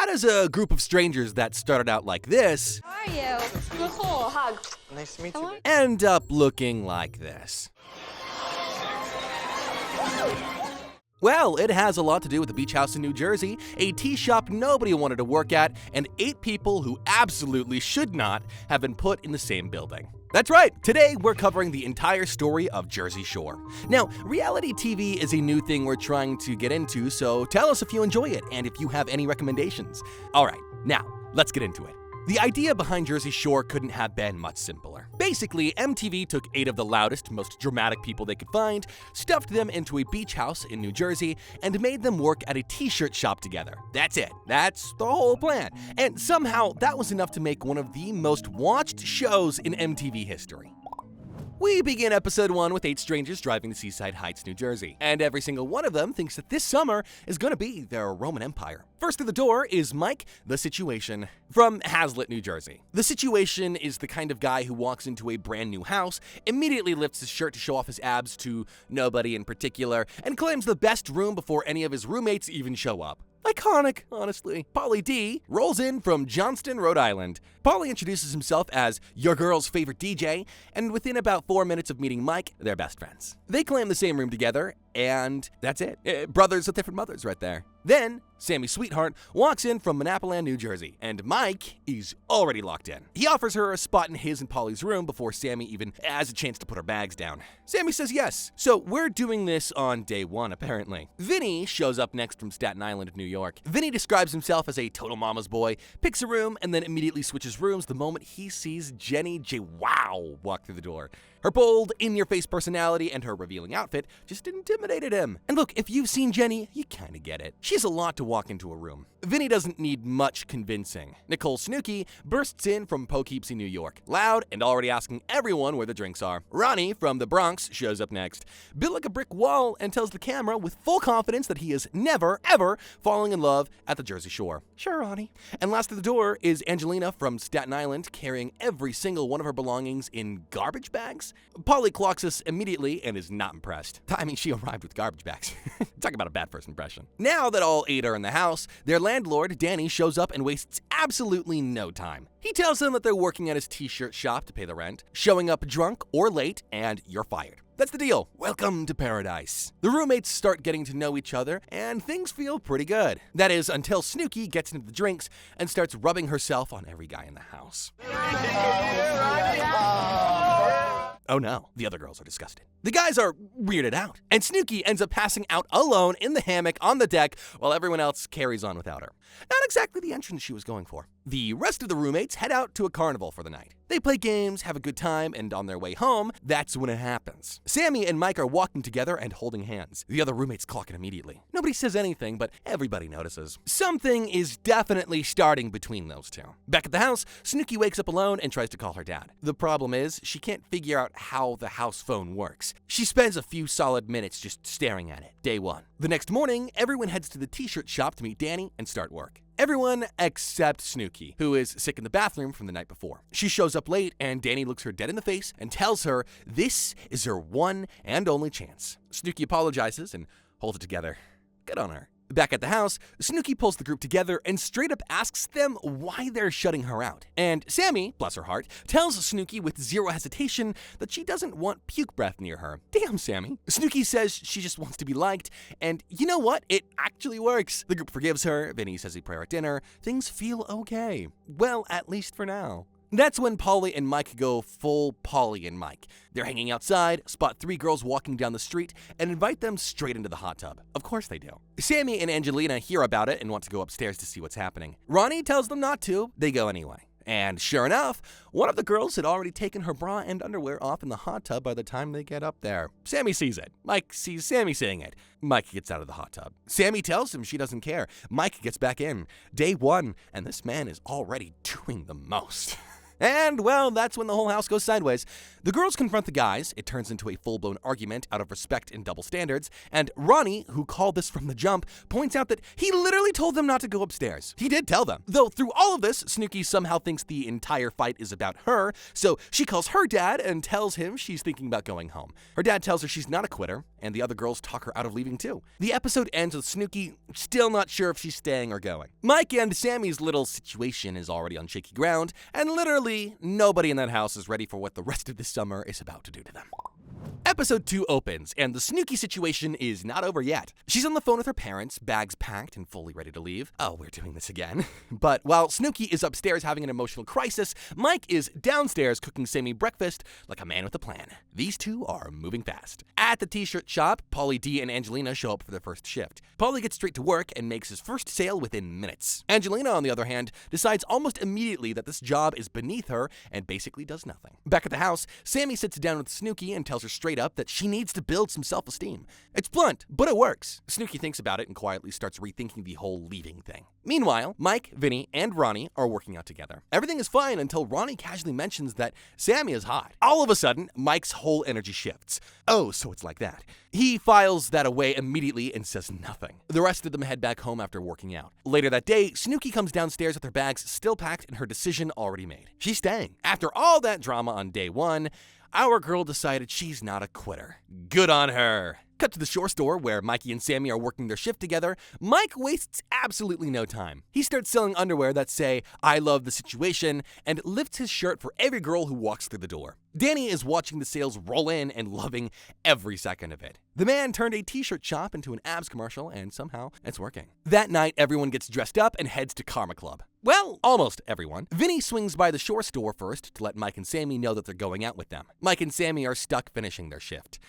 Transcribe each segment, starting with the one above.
Not as a group of strangers that started out like this. How are you? Good for a hug. Nice to meet you. End up looking like this. Well, it has a lot to do with the beach house in New Jersey, a tea shop nobody wanted to work at, and 8 people who absolutely should not have been put in the same building. That's right, today we're covering the entire story of Jersey Shore. Now, reality TV is a new thing we're trying to get into, so tell us if you enjoy it and if you have any recommendations. Alright, now, let's get into it. The idea behind Jersey Shore couldn't have been much simpler. Basically, MTV took 8 of the loudest, most dramatic people they could find, stuffed them into a beach house in New Jersey, and made them work at a t-shirt shop together. That's it. That's the whole plan. And somehow, that was enough to make one of the most watched shows in MTV history. We begin episode 1 with 8 strangers driving to Seaside Heights, New Jersey, and every single one of them thinks that this summer is gonna be their Roman Empire. First through the door is Mike, the Situation, from Hazlitt, New Jersey. The Situation is the kind of guy who walks into a brand new house, immediately lifts his shirt to show off his abs to nobody in particular, and claims the best room before any of his roommates even show up. Iconic, honestly. Pauly D rolls in from Johnston, Rhode Island. Pauly introduces himself as your girl's favorite DJ, and within about 4 minutes of meeting Mike, they're best friends. They claim the same room together, and that's it. Brothers with different mothers right there. Then, Sammy Sweetheart walks in from Mannapoland, New Jersey, and Mike is already locked in. He offers her a spot in his and Polly's room before Sammy even has a chance to put her bags down. Sammy says yes, so we're doing this on day 1, apparently. Vinny shows up next from Staten Island, New York. Vinny describes himself as a total mama's boy, picks a room, and then immediately switches rooms the moment he sees Jenny J. Wow walk through the door. Her bold, in-your-face personality and her revealing outfit just intimidated him. And look, if you've seen Jenny, you kinda get it. She has a lot to walk into a room. Vinny doesn't need much convincing. Nicole SNOOKI bursts in from Poughkeepsie, New York, loud and already asking everyone where the drinks are. Ronnie from the Bronx shows up next, built like a brick wall, and tells the camera with full confidence that he is never, ever falling in love at the Jersey Shore. Sure, Ronnie. And last at the door is Angelina from Staten Island, carrying every single one of her belongings in garbage bags. Polly clocks us immediately and is not impressed. I mean, she arrived with garbage bags. Talk about a bad first impression. Now that all 8 are in the house, their landlord, Danny, shows up and wastes absolutely no time. He tells them that they're working at his t-shirt shop to pay the rent, showing up drunk or late, and you're fired. That's the deal. Welcome to paradise. The roommates start getting to know each other, and things feel pretty good. That is, until SNOOKI gets into the drinks and starts rubbing herself on every guy in the house. Oh no, the other girls are disgusted. The guys are weirded out, and SNOOKI ends up passing out alone in the hammock on the deck while everyone else carries on without her. Not exactly the entrance she was going for. The rest of the roommates head out to a carnival for the night. They play games, have a good time, and on their way home, that's when it happens. Sammy and Mike are walking together and holding hands. The other roommates clock it immediately. Nobody says anything, but everybody notices. Something is definitely starting between those two. Back at the house, SNOOKI wakes up alone and tries to call her dad. The problem is, she can't figure out how the house phone works. She spends a few solid minutes just staring at it. Day 1. The next morning, everyone heads to the t-shirt shop to meet Danny and start work. Everyone except SNOOKI, who is sick in the bathroom from the night before. She shows up late, and Danny looks her dead in the face and tells her this is her one and only chance. SNOOKI apologizes and holds it together. Good on her. Back at the house, SNOOKI pulls the group together and straight up asks them why they're shutting her out. And Sammy, bless her heart, tells SNOOKI with zero hesitation that she doesn't want puke breath near her. Damn, Sammy. SNOOKI says she just wants to be liked, and you know what? It actually works. The group forgives her, Vinny says he prayer at dinner. Things feel okay. Well, at least for now. That's when Polly and Mike go full Polly and Mike. They're hanging outside, spot 3 girls walking down the street, and invite them straight into the hot tub. Of course they do. Sammy and Angelina hear about it and want to go upstairs to see what's happening. Ronnie tells them not to. They go anyway. And sure enough, one of the girls had already taken her bra and underwear off in the hot tub by the time they get up there. Sammy sees it. Mike sees Sammy seeing it. Mike gets out of the hot tub. Sammy tells him she doesn't care. Mike gets back in. Day 1, and this man is already doing the most. And, well, that's when the whole house goes sideways. The girls confront the guys, it turns into a full-blown argument out of respect and double standards, and Ronnie, who called this from the jump, points out that he literally told them not to go upstairs. He did tell them. Though through all of this, SNOOKI somehow thinks the entire fight is about her, so she calls her dad and tells him she's thinking about going home. Her dad tells her she's not a quitter, and the other girls talk her out of leaving too. The episode ends with SNOOKI still not sure if she's staying or going. Mike and Sammy's little situation is already on shaky ground, and literally nobody in that house is ready for what the rest of this summer is about to do to them. Episode 2 opens, and the SNOOKI situation is not over yet. She's on the phone with her parents, bags packed and fully ready to leave. Oh, we're doing this again. But while SNOOKI is upstairs having an emotional crisis, Mike is downstairs cooking Sammy breakfast like a man with a plan. These two are moving fast. At the t-shirt shop, Pauly D and Angelina show up for their first shift. Pauly gets straight to work and makes his first sale within minutes. Angelina, on the other hand, decides almost immediately that this job is beneath her and basically does nothing. Back at the house, Sammy sits down with SNOOKI and tells her straight up that she needs to build some self-esteem. It's blunt, but it works. SNOOKI thinks about it and quietly starts rethinking the whole leaving thing. Meanwhile, Mike, Vinny, and Ronnie are working out together. Everything is fine until Ronnie casually mentions that Sammy is hot. All of a sudden, Mike's whole energy shifts. Oh, so it's like that. He files that away immediately and says nothing. The rest of them head back home after working out. Later that day, SNOOKI comes downstairs with her bags still packed and her decision already made. She's staying. After all that drama on day 1, our girl decided she's not a quitter. Good on her. Cut to the shore store where Mikey and Sammy are working their shift together. Mike wastes absolutely no time. He starts selling underwear that say, "I love the situation," and lifts his shirt for every girl who walks through the door. Danny is watching the sales roll in and loving every second of it. The man turned a t-shirt shop into an abs commercial, and somehow it's working. That night, everyone gets dressed up and heads to Karma Club. Well, almost everyone. Vinny swings by the shore store first to let Mike and Sammy know that they're going out with them. Mike and Sammy are stuck finishing their shift.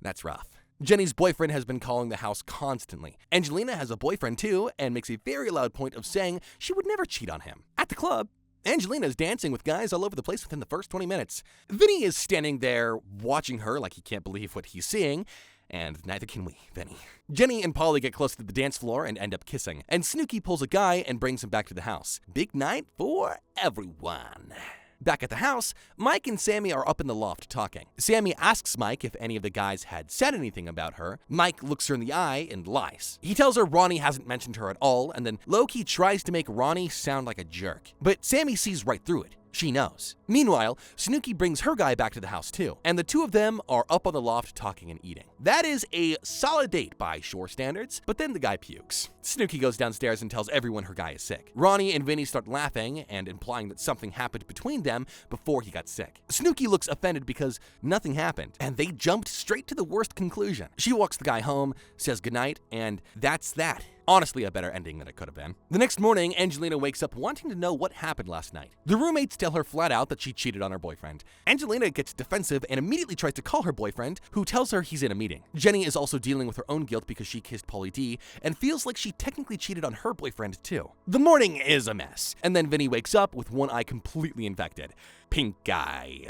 That's rough. Jenny's boyfriend has been calling the house constantly. Angelina has a boyfriend too, and makes a very loud point of saying she would never cheat on him. At the club, Angelina is dancing with guys all over the place within the first 20 minutes. Vinny is standing there watching her like he can't believe what he's seeing, and neither can we, Vinny. Jenny and Pauly get close to the dance floor and end up kissing, and SNOOKI pulls a guy and brings him back to the house. Big night for everyone. Back at the house, Mike and Sammy are up in the loft talking. Sammy asks Mike if any of the guys had said anything about her. Mike looks her in the eye and lies. He tells her Ronnie hasn't mentioned her at all, and then low-key tries to make Ronnie sound like a jerk. But Sammy sees right through it. She knows. Meanwhile, SNOOKI brings her guy back to the house too, and the two of them are up on the loft talking and eating. That is a solid date by shore standards, but then the guy pukes. SNOOKI goes downstairs and tells everyone her guy is sick. Ronnie and Vinny start laughing and implying that something happened between them before he got sick. SNOOKI looks offended because nothing happened, and they jumped straight to the worst conclusion. She walks the guy home, says goodnight, and that's that. Honestly, a better ending than it could have been. The next morning, Angelina wakes up wanting to know what happened last night. The roommates tell her flat out that she cheated on her boyfriend. Angelina gets defensive and immediately tries to call her boyfriend, who tells her he's in a meeting. Jenny is also dealing with her own guilt because she kissed Pauly D and feels like she technically cheated on her boyfriend too. The morning is a mess, and then Vinny wakes up with one eye completely infected. Pink eye.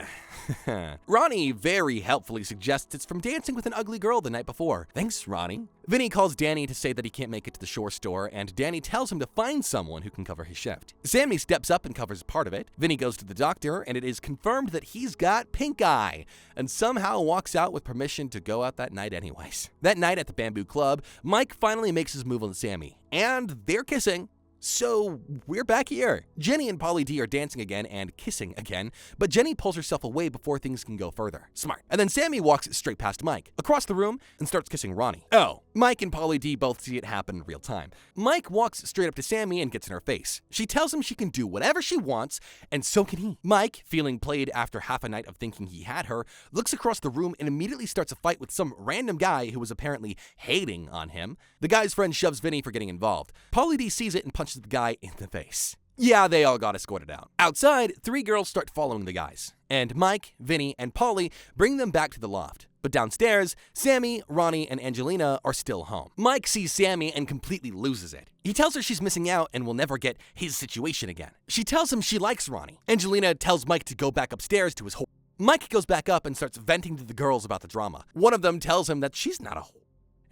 Ronnie very helpfully suggests it's from dancing with an ugly girl the night before. Thanks, Ronnie. Vinny calls Danny to say that he can't make it to the shore store, and Danny tells him to find someone who can cover his shift. Sammy steps up and covers part of it. Vinny goes to the doctor, and it is confirmed that he's got pink eye, and somehow walks out with permission to go out that night anyways. That night at the Bamboo Club, Mike finally makes his move on Sammy, and they're kissing. So, we're back here. Jenny and Pauly D are dancing again and kissing again, but Jenny pulls herself away before things can go further. Smart. And then Sammy walks straight past Mike, across the room, and starts kissing Ronnie. Oh, Mike and Pauly D both see it happen in real time. Mike walks straight up to Sammy and gets in her face. She tells him she can do whatever she wants, and so can he. Mike, feeling played after half a night of thinking he had her, looks across the room and immediately starts a fight with some random guy who was apparently hating on him. The guy's friend shoves Vinny for getting involved. Pauly D sees it and punches the guy in the face. Yeah, they all got escorted out. Outside, 3 girls start following the guys, and Mike, Vinny, and Pauly bring them back to the loft. But downstairs, Sammy, Ronnie, and Angelina are still home. Mike sees Sammy and completely loses it. He tells her she's missing out and will never get his situation again. She tells him she likes Ronnie. Angelina tells Mike to go back upstairs to his hole. Mike goes back up and starts venting to the girls about the drama. One of them tells him that she's not a hole.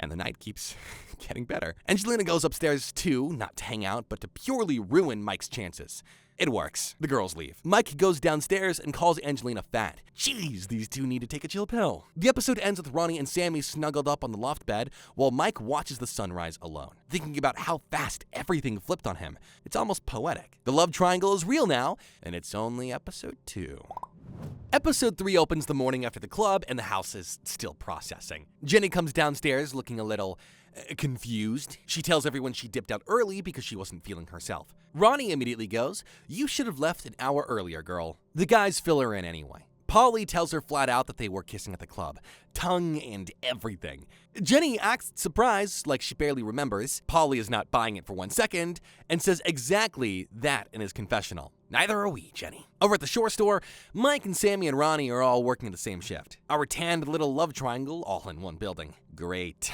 And the night keeps getting better. Angelina goes upstairs too, not to hang out, but to purely ruin Mike's chances. It works. The girls leave. Mike goes downstairs and calls Angelina fat. Jeez, these two need to take a chill pill. The episode ends with Ronnie and Sammy snuggled up on the loft bed while Mike watches the sunrise alone, thinking about how fast everything flipped on him. It's almost poetic. The love triangle is real now, and it's only episode 2. Episode 3 opens the morning after the club, and the house is still processing. Jenny comes downstairs looking a little confused. She tells everyone she dipped out early because she wasn't feeling herself. Ronnie immediately goes, "You should have left an hour earlier, girl." The guys fill her in anyway. Polly tells her flat out that they were kissing at the club. Tongue and everything. Jenny acts surprised, like she barely remembers. Polly is not buying it for 1 second, and says exactly that in his confessional. "Neither are we, Jenny." Over at the shore store, Mike and Sammy and Ronnie are all working the same shift. Our tanned little love triangle all in one building. Great.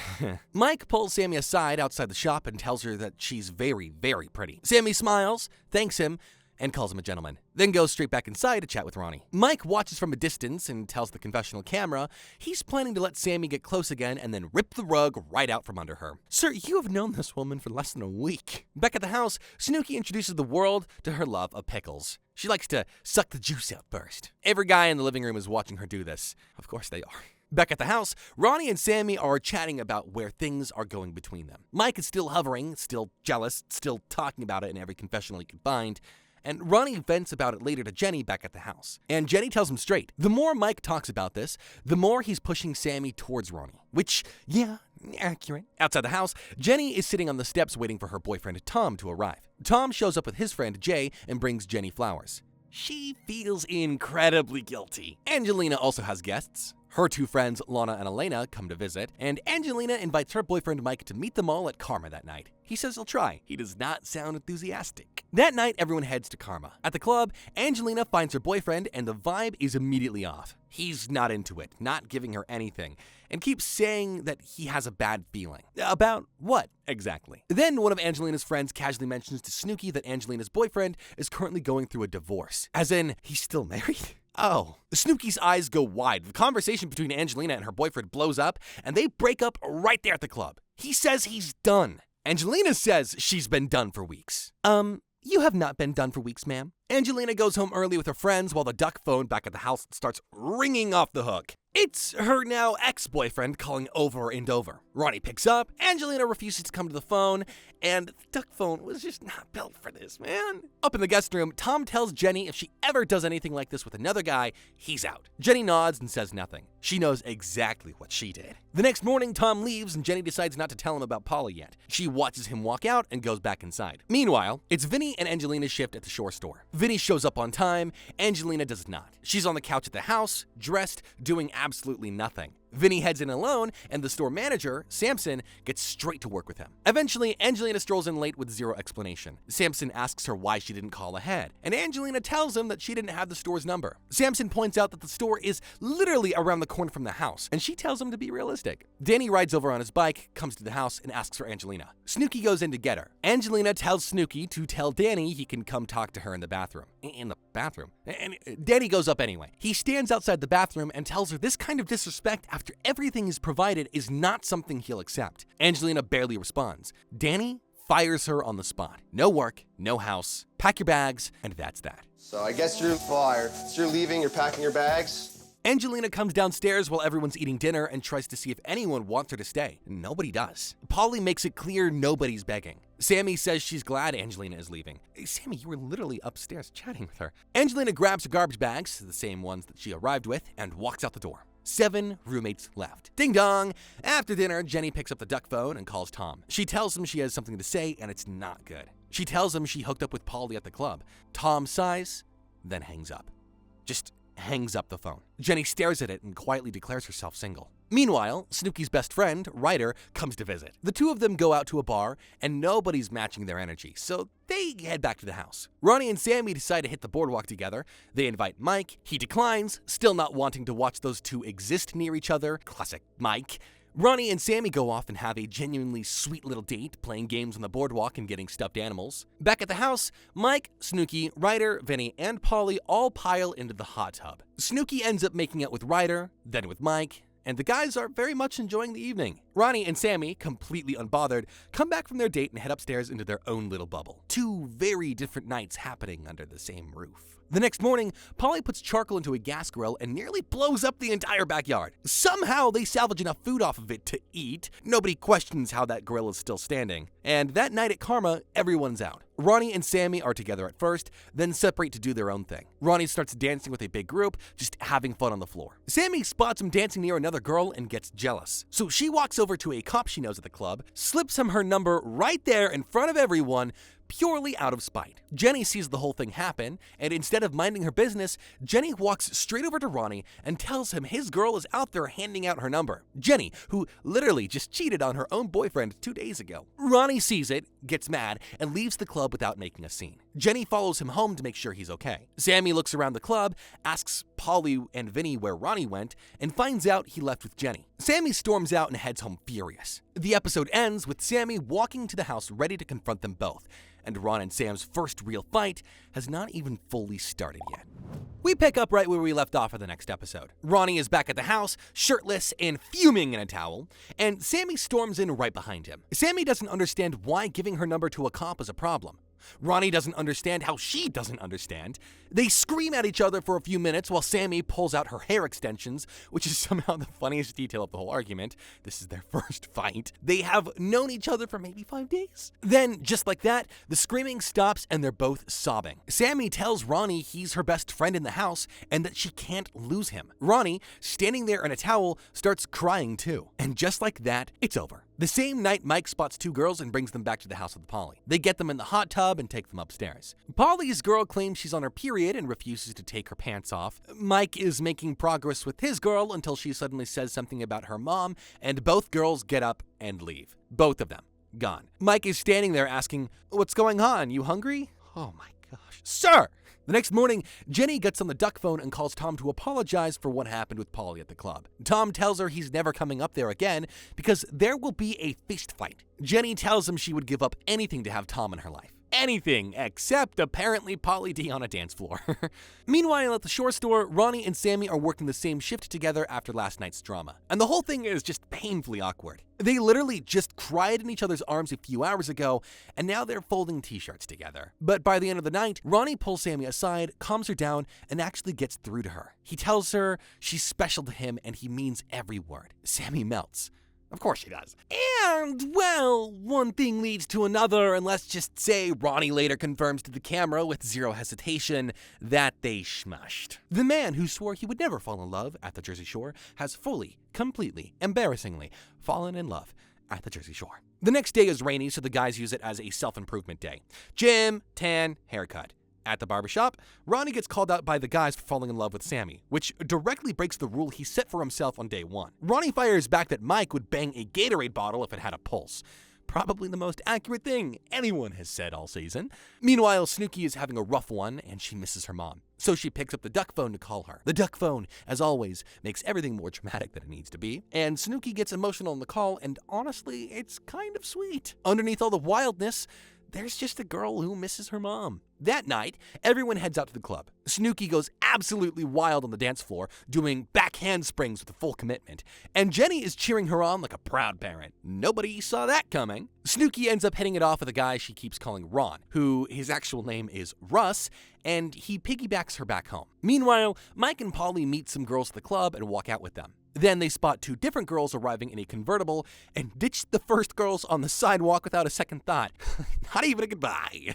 Mike pulls Sammy aside outside the shop and tells her that she's very, very pretty. Sammy smiles, thanks him, and calls him a gentleman, then goes straight back inside to chat with Ronnie. Mike watches from a distance and tells the confessional camera he's planning to let Sammy get close again and then rip the rug right out from under her. "Sir, you have known this woman for less than a week." Back at the house, Snooki introduces the world to her love of pickles. She likes to suck the juice out first. Every guy in the living room is watching her do this. Of course they are. Back at the house, Ronnie and Sammy are chatting about where things are going between them. Mike is still hovering, still jealous, still talking about it in every confessional he can find. And Ronnie vents about it later to Jenny back at the house. And Jenny tells him straight. The more Mike talks about this, the more he's pushing Sammy towards Ronnie. Which, yeah, accurate. Outside the house, Jenny is sitting on the steps waiting for her boyfriend Tom to arrive. Tom shows up with his friend Jay and brings Jenny flowers. She feels incredibly guilty. Angelina also has guests. Her 2 friends, Lana and Elena, come to visit, and Angelina invites her boyfriend Mike to meet them all at Karma that night. He says he'll try. He does not sound enthusiastic. That night, everyone heads to Karma. At the club, Angelina finds her boyfriend, and the vibe is immediately off. He's not into it, not giving her anything, and keeps saying that he has a bad feeling. About what, exactly? Then one of Angelina's friends casually mentions to Snooki that Angelina's boyfriend is currently going through a divorce. As in, he's still married? Oh. Snooki's eyes go wide. The conversation between Angelina and her boyfriend blows up, and they break up right there at the club. He says he's done. Angelina says she's been done for weeks. You have not been done for weeks, ma'am. Angelina goes home early with her friends while the duck phone back at the house starts ringing off the hook. It's her now ex-boyfriend calling over and over. Ronnie picks up, Angelina refuses to come to the phone, and the duck phone was just not built for this, man. Up in the guest room, Tom tells Jenny if she ever does anything like this with another guy, he's out. Jenny nods and says nothing. She knows exactly what she did. The next morning, Tom leaves and Jenny decides not to tell him about Polly yet. She watches him walk out and goes back inside. Meanwhile, it's Vinny and Angelina's shift at the shore store. Vinny shows up on time, Angelina does not. She's on the couch at the house, dressed, doing absolutely nothing. Vinny heads in alone, and the store manager, Samson, gets straight to work with him. Eventually, Angelina strolls in late with zero explanation. Samson asks her why she didn't call ahead, and Angelina tells him that she didn't have the store's number. Samson points out that the store is literally around the corner from the house, and she tells him to be realistic. Danny rides over on his bike, comes to the house, and asks for Angelina. Snooki goes in to get her. Angelina tells Snooki to tell Danny he can come talk to her in the bathroom. In the bathroom? And Danny goes up anyway. He stands outside the bathroom and tells her this kind of disrespect after everything is provided is not something he'll accept. Angelina barely responds. Danny fires her on the spot. No work, no house, pack your bags, and that's that. So I guess you're fired. So you're leaving, you're packing your bags? Angelina comes downstairs while everyone's eating dinner and tries to see if anyone wants her to stay. Nobody does. Polly makes it clear nobody's begging. Sammy says she's glad Angelina is leaving. Sammy, you were literally upstairs chatting with her. Angelina grabs her garbage bags, the same ones that she arrived with, and walks out the door. 7 roommates left. Ding dong! After dinner, Jenny picks up the duck phone and calls Tom. She tells him she has something to say, and it's not good. She tells him she hooked up with Polly at the club. Tom sighs, then hangs up. Just hangs up the phone. Jenny stares at it and quietly declares herself single. Meanwhile, Snooki's best friend, Ryder, comes to visit. The two of them go out to a bar, and nobody's matching their energy, so they head back to the house. Ronnie and Sammy decide to hit the boardwalk together. They invite Mike. He declines, still not wanting to watch those two exist near each other. Classic Mike. Ronnie and Sammy go off and have a genuinely sweet little date, playing games on the boardwalk and getting stuffed animals. Back at the house, Mike, Snooki, Ryder, Vinny, and Polly all pile into the hot tub. Snooki ends up making out with Ryder, then with Mike, and the guys are very much enjoying the evening. Ronnie and Sammy, completely unbothered, come back from their date and head upstairs into their own little bubble. Two very different nights happening under the same roof. The next morning, Polly puts charcoal into a gas grill and nearly blows up the entire backyard. Somehow, they salvage enough food off of it to eat. Nobody questions how that grill is still standing. And that night at Karma, everyone's out. Ronnie and Sammy are together at first, then separate to do their own thing. Ronnie starts dancing with a big group, just having fun on the floor. Sammy spots him dancing near another girl and gets jealous. So she walks over to a cop she knows at the club, slips him her number right there in front of everyone, purely out of spite. Jenny sees the whole thing happen, and instead of minding her business, Jenny walks straight over to Ronnie and tells him his girl is out there handing out her number. Jenny, who literally just cheated on her own boyfriend 2 days ago. Ronnie sees it, gets mad, and leaves the club without making a scene. Jenny follows him home to make sure he's okay. Sammy looks around the club, asks Polly and Vinny where Ronnie went, and finds out he left with Jenny. Sammy storms out and heads home furious. The episode ends with Sammy walking to the house ready to confront them both, and Ron and Sam's first real fight has not even fully started yet. We pick up right where we left off for the next episode. Ronnie is back at the house, shirtless and fuming in a towel, and Sammy storms in right behind him. Sammy doesn't understand why giving her number to a cop is a problem. Ronnie doesn't understand how she doesn't understand. They scream at each other for a few minutes while Sammy pulls out her hair extensions, which is somehow the funniest detail of the whole argument. This is their first fight. They have known each other for maybe 5 days. Then, just like that, the screaming stops and they're both sobbing. Sammy tells Ronnie he's her best friend in the house and that she can't lose him. Ronnie, standing there in a towel, starts crying too. And just like that, it's over. The same night, Mike spots 2 girls and brings them back to the house with Polly. They get them in the hot tub and take them upstairs. Polly's girl claims she's on her period and refuses to take her pants off. Mike is making progress with his girl until she suddenly says something about her mom, and both girls get up and leave. Both of them. Gone. Mike is standing there asking, "What's going on? You hungry?" Oh my gosh. Sir! The next morning, Jenny gets on the duck phone and calls Tom to apologize for what happened with Polly at the club. Tom tells her he's never coming up there again because there will be a fist fight. Jenny tells him she would give up anything to have Tom in her life. Anything except apparently Polly D on a dance floor. Meanwhile, at the shore store, Ronnie and Sammy are working the same shift together after last night's drama. And the whole thing is just painfully awkward. They literally just cried in each other's arms a few hours ago, and now they're folding t-shirts together. But by the end of the night, Ronnie pulls Sammy aside, calms her down, and actually gets through to her. He tells her she's special to him and he means every word. Sammy melts. Of course she does. And, well, one thing leads to another, and let's just say Ronnie later confirms to the camera with zero hesitation that they smushed. The man who swore he would never fall in love at the Jersey Shore has fully, completely, embarrassingly fallen in love at the Jersey Shore. The next day is rainy, so the guys use it as a self-improvement day. Gym, tan, haircut. At the barbershop, Ronnie gets called out by the guys for falling in love with Sammy, which directly breaks the rule he set for himself on day 1. Ronnie fires back that Mike would bang a Gatorade bottle if it had a pulse. Probably the most accurate thing anyone has said all season. Meanwhile, SNOOKI is having a rough one and she misses her mom. So she picks up the duck phone to call her. The duck phone, as always, makes everything more dramatic than it needs to be. And SNOOKI gets emotional on the call, and honestly, it's kind of sweet. Underneath all the wildness, there's just a girl who misses her mom. That night, everyone heads out to the club. SNOOKI goes absolutely wild on the dance floor, doing back handsprings with full commitment, and Jenny is cheering her on like a proud parent. Nobody saw that coming. SNOOKI ends up hitting it off with a guy she keeps calling Ron, who his actual name is Russ, and he piggybacks her back home. Meanwhile, Mike and Polly meet some girls at the club and walk out with them. Then they spot 2 different girls arriving in a convertible and ditch the first girls on the sidewalk without a second thought. Not even a goodbye.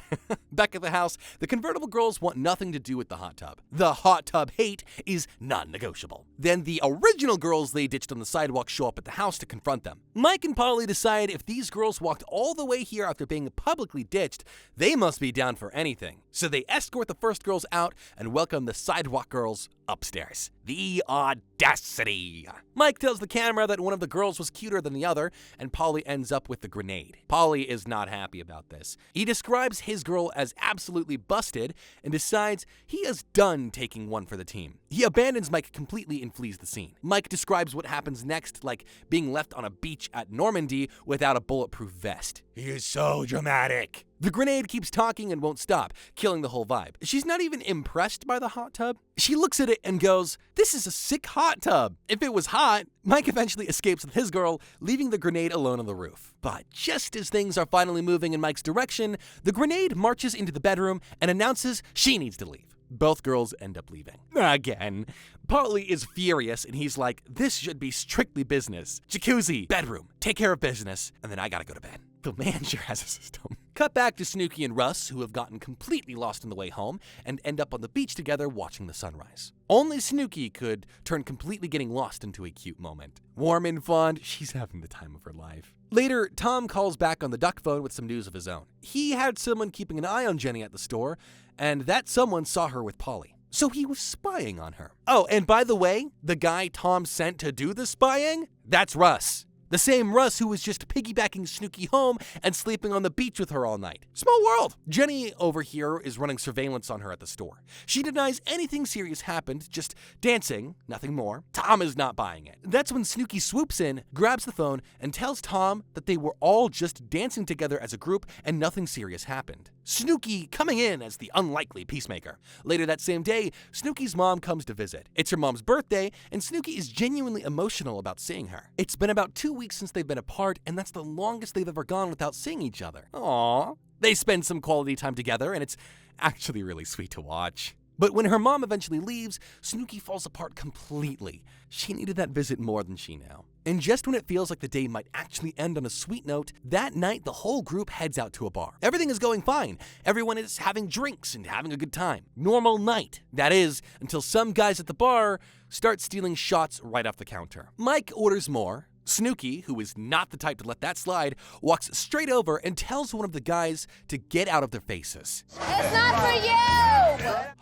Back at the house, the convertible girls want nothing to do with the hot tub. The hot tub hate is non-negotiable. Then the original girls they ditched on the sidewalk show up at the house to confront them. Mike and Polly decide if these girls walked all the way here after being publicly ditched, they must be down for anything. So they escort the first girls out and welcome the sidewalk girls upstairs. The audacity. Mike tells the camera that one of the girls was cuter than the other, and Polly ends up with the grenade. Polly is not happy about this. He describes his girl as absolutely busted and decides he is done taking one for the team. He abandons Mike completely and flees the scene. Mike describes what happens next like being left on a beach at Normandy without a bulletproof vest. He is so dramatic. The grenade keeps talking and won't stop, killing the whole vibe. She's not even impressed by the hot tub. She looks at it and goes, "This is a sick hot tub." If it was hot, Mike eventually escapes with his girl, leaving the grenade alone on the roof. But just as things are finally moving in Mike's direction, the grenade marches into the bedroom and announces she needs to leave. Both girls end up leaving. Again. Polly is furious and he's like, "This should be strictly business. Jacuzzi, bedroom, take care of business, and then I gotta go to bed." The man sure has a system. Cut back to Snooki and Russ, who have gotten completely lost on the way home and end up on the beach together watching the sunrise. Only Snooki could turn completely getting lost into a cute moment. Warm and fond, she's having the time of her life. Later, Tom calls back on the duck phone with some news of his own. He had someone keeping an eye on Jenny at the store, and that someone saw her with Polly. So he was spying on her. Oh, and by the way, the guy Tom sent to do the spying, that's Russ. The same Russ who was just piggybacking Snooki home and sleeping on the beach with her all night. Small world. Jenny over here is running surveillance on her at the store. She denies anything serious happened, just dancing, nothing more. Tom is not buying it. That's when Snooki swoops in, grabs the phone, and tells Tom that they were all just dancing together as a group and nothing serious happened. Snooki coming in as the unlikely peacemaker. Later that same day, Snooki's mom comes to visit. It's her mom's birthday, and Snooki is genuinely emotional about seeing her. It's been about 2 weeks since they've been apart, and that's the longest they've ever gone without seeing each other. Aww. They spend some quality time together, and it's actually really sweet to watch. But when her mom eventually leaves, Snooki falls apart completely. She needed that visit more than she knew. And just when it feels like the day might actually end on a sweet note, that night the whole group heads out to a bar. Everything is going fine. Everyone is having drinks and having a good time. Normal night. That is, until some guys at the bar start stealing shots right off the counter. Mike orders more. Snooki, who is not the type to let that slide, walks straight over and tells one of the guys to get out of their faces. It's not for you!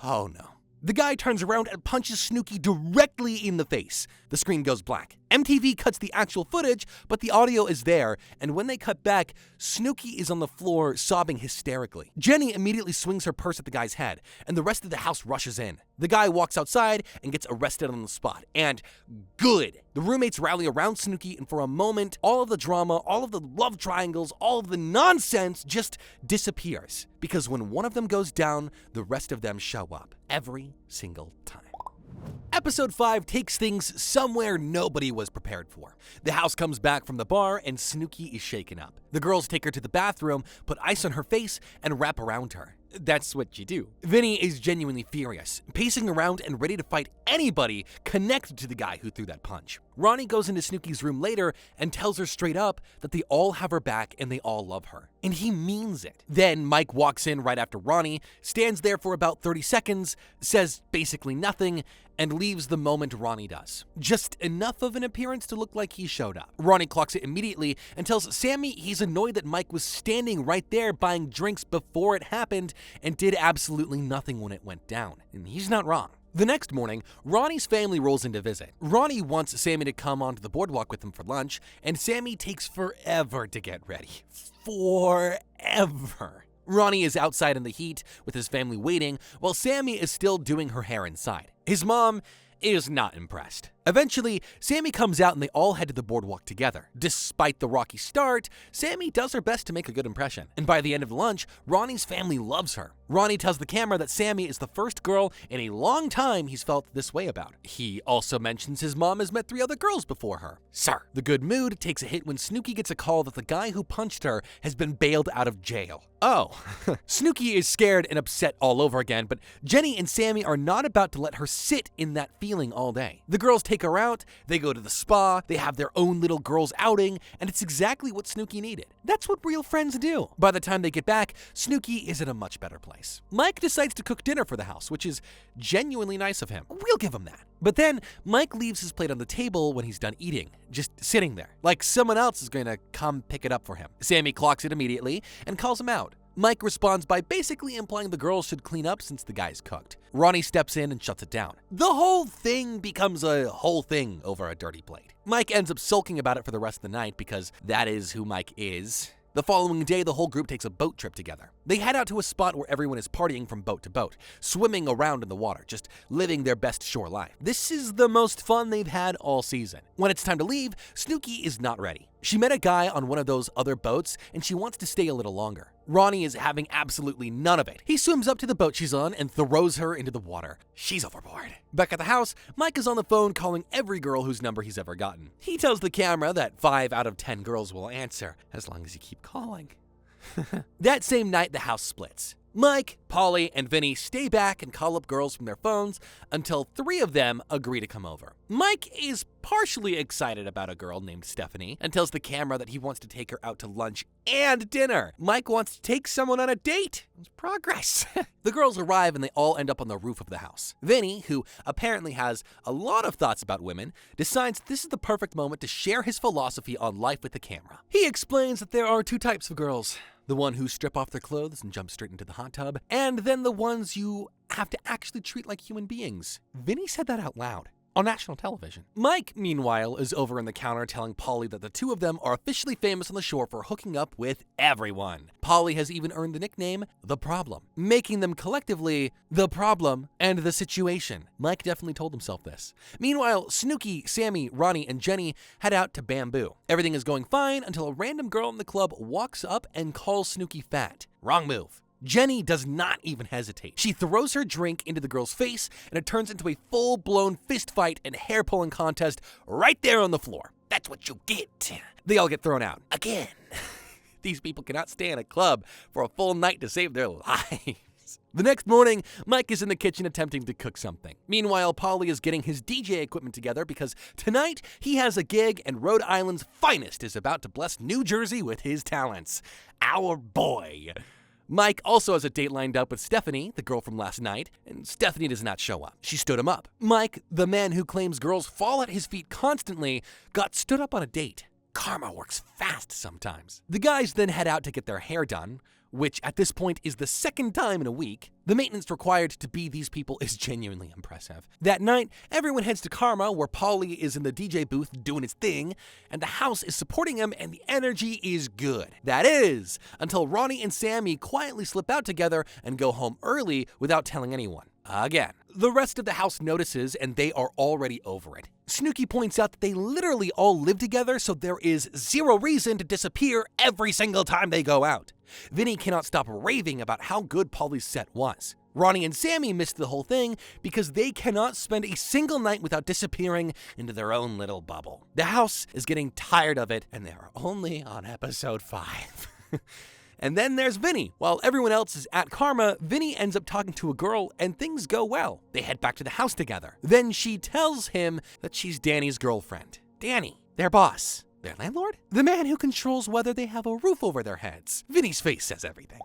Oh no. The guy turns around and punches Snooki directly in the face. The screen goes black. MTV cuts the actual footage, but the audio is there, and when they cut back, Snooki is on the floor sobbing hysterically. Jenny immediately swings her purse at the guy's head, and the rest of the house rushes in. The guy walks outside and gets arrested on the spot, and good. The roommates rally around Snooki, and for a moment, all of the drama, all of the love triangles, all of the nonsense just disappears. Because when one of them goes down, the rest of them show up. Every single time. Episode 5 takes things somewhere nobody was prepared for. The house comes back from the bar and Snooki is shaken up. The girls take her to the bathroom, put ice on her face, and wrap around her. That's what you do. Vinny is genuinely furious, pacing around and ready to fight anybody connected to the guy who threw that punch. Ronnie goes into Snooki's room later and tells her straight up that they all have her back and they all love her. And he means it. Then Mike walks in right after Ronnie, stands there for about 30 seconds, says basically nothing, and leaves the moment Ronnie does. Just enough of an appearance to look like he showed up. Ronnie clocks it immediately and tells Sammy he's annoyed that Mike was standing right there buying drinks before it happened and did absolutely nothing when it went down. And he's not wrong. The next morning, Ronnie's family rolls in to visit. Ronnie wants Sammy to come onto the boardwalk with him for lunch, and Sammy takes forever to get ready. Forever. Ronnie is outside in the heat with his family waiting, while Sammy is still doing her hair inside. His mom is not impressed. Eventually, Sammy comes out and they all head to the boardwalk together. Despite the rocky start, Sammy does her best to make a good impression. And by the end of lunch, Ronnie's family loves her. Ronnie tells the camera that Sammy is the first girl in a long time he's felt this way about. He also mentions his mom has met 3 other girls before her. Sir. The good mood takes a hit when Snooki gets a call that the guy who punched her has been bailed out of jail. Oh. Snooki is scared and upset all over again, but Jenny and Sammy are not about to let her sit in that feeling all day. The girls take her out, they go to the spa, they have their own little girls outing, and it's exactly what Snooki needed. That's what real friends do. By the time they get back, Snooki is in a much better place. Mike decides to cook dinner for the house, which is genuinely nice of him. We'll give him that. But then, Mike leaves his plate on the table when he's done eating, just sitting there, like someone else is going to come pick it up for him. Sammy clocks it immediately and calls him out. Mike responds by basically implying the girls should clean up since the guy's cooked. Ronnie steps in and shuts it down. The whole thing becomes a whole thing over a dirty plate. Mike ends up sulking about it for the rest of the night because that is who Mike is. The following day, the whole group takes a boat trip together. They head out to a spot where everyone is partying from boat to boat, swimming around in the water, just living their best shore life. This is the most fun they've had all season. When it's time to leave, SNOOKI is not ready. She met a guy on one of those other boats and she wants to stay a little longer. Ronnie is having absolutely none of it. He swims up to the boat she's on and throws her into the water. She's overboard. Back at the house, Mike is on the phone calling every girl whose number he's ever gotten. He tells the camera that 5 out of 10 girls will answer, as long as you keep calling. That same night, the house splits. Mike, Polly, and Vinny stay back and call up girls from their phones until 3 of them agree to come over. Mike is partially excited about a girl named Stephanie and tells the camera that he wants to take her out to lunch and dinner. Mike wants to take someone on a date. It's progress. The girls arrive and they all end up on the roof of the house. Vinny, who apparently has a lot of thoughts about women, decides this is the perfect moment to share his philosophy on life with the camera. He explains that there are 2 types of girls. The one who strip off their clothes and jump straight into the hot tub, and then the ones you have to actually treat like human beings. Vinny said that out loud on national television. Mike, meanwhile, is over in the counter telling Polly that the 2 of them are officially famous on the shore for hooking up with everyone. Polly has even earned the nickname The Problem, making them collectively The Problem and The Situation. Mike definitely told himself this. Meanwhile, SNOOKI, Sammy, Ronnie, and Jenny head out to Bamboo. Everything is going fine until a random girl in the club walks up and calls SNOOKI fat. Wrong move. Jenny does not even hesitate. She throws her drink into the girl's face, and it turns into a full-blown fist fight and hair-pulling contest right there on the floor. That's what you get. They all get thrown out. Again. These people cannot stay in a club for a full night to save their lives. The next morning, Mike is in the kitchen attempting to cook something. Meanwhile, Polly is getting his DJ equipment together because tonight he has a gig and Rhode Island's finest is about to bless New Jersey with his talents. Our boy. Mike also has a date lined up with Stephanie, the girl from last night, and Stephanie does not show up. She stood him up. Mike, the man who claims girls fall at his feet constantly, got stood up on a date. Karma works fast sometimes. The guys then head out to get their hair done, which at this point is the 2nd time in a week. The maintenance required to be these people is genuinely impressive. That night, everyone heads to Karma, where Polly is in the DJ booth doing his thing, and the house is supporting him and the energy is good. That is, until Ronnie and Sammy quietly slip out together and go home early without telling anyone. Again. The rest of the house notices and they are already over it. SNOOKI points out that they literally all live together, so there is 0 reason to disappear every single time they go out. Vinny cannot stop raving about how good Polly's set was. Ronnie and Sammy missed the whole thing because they cannot spend a single night without disappearing into their own little bubble. The house is getting tired of it and they are only on episode 5. And then there's Vinny. While everyone else is at Karma, Vinny ends up talking to a girl and things go well. They head back to the house together. Then she tells him that she's Danny's girlfriend. Danny, their boss. Their landlord? The man who controls whether they have a roof over their heads. Vinny's face says everything.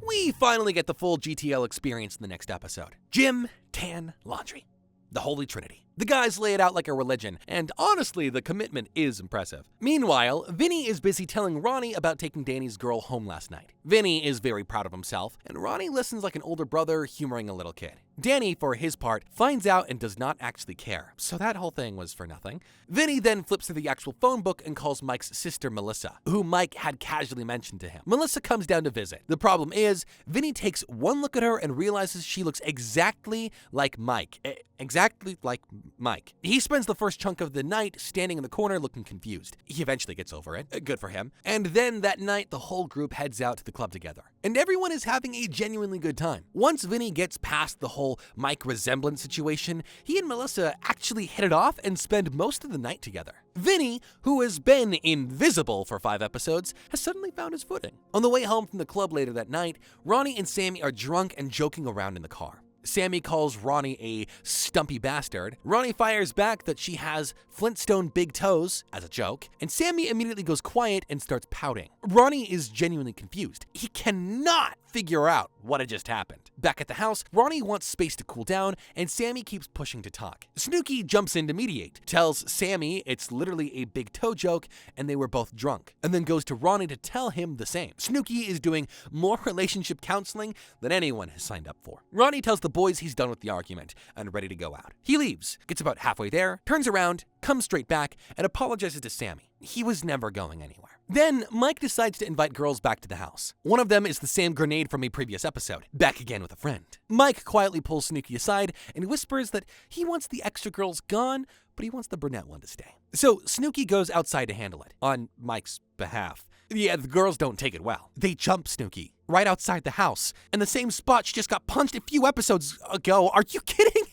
We finally get the full GTL experience in the next episode. Gym, tan, laundry. The Holy Trinity. The guys lay it out like a religion, and honestly, the commitment is impressive. Meanwhile, Vinny is busy telling Ronnie about taking Danny's girl home last night. Vinny is very proud of himself, and Ronnie listens like an older brother humoring a little kid. Danny, for his part, finds out and does not actually care, so that whole thing was for nothing. Vinny then flips through the actual phone book and calls Mike's sister Melissa, who Mike had casually mentioned to him. Melissa comes down to visit. The problem is, Vinny takes one look at her and realizes she looks exactly like Mike. Exactly like Mike. He spends the first chunk of the night standing in the corner looking confused. He eventually gets over it. Good for him. And then that night, the whole group heads out to the club together. And everyone is having a genuinely good time. Once Vinny gets past the whole Mike resemblance situation, he and Melissa actually hit it off and spend most of the night together. Vinny, who has been invisible for 5 episodes, has suddenly found his footing. On the way home from the club later that night, Ronnie and Sammy are drunk and joking around in the car. Sammy calls Ronnie a stumpy bastard. Ronnie fires back that she has Flintstone big toes as a joke, and Sammy immediately goes quiet and starts pouting. Ronnie is genuinely confused. He cannot figure out what had just happened. Back at the house, Ronnie wants space to cool down, and Sammy keeps pushing to talk. SNOOKI jumps in to mediate, tells Sammy it's literally a big toe joke, and they were both drunk, and then goes to Ronnie to tell him the same. SNOOKI is doing more relationship counseling than anyone has signed up for. Ronnie tells the boys he's done with the argument and ready to go out. He leaves, gets about halfway there, turns around, comes straight back and apologizes to Sammy. He was never going anywhere. Then, Mike decides to invite girls back to the house. One of them is the same grenade from a previous episode, back again with a friend. Mike quietly pulls SNOOKI aside and whispers that he wants the extra girls gone, but he wants the brunette one to stay. So, SNOOKI goes outside to handle it, on Mike's behalf. Yeah, the girls don't take it well. They jump SNOOKI right outside the house, in the same spot she just got punched a few episodes ago. Are you kidding?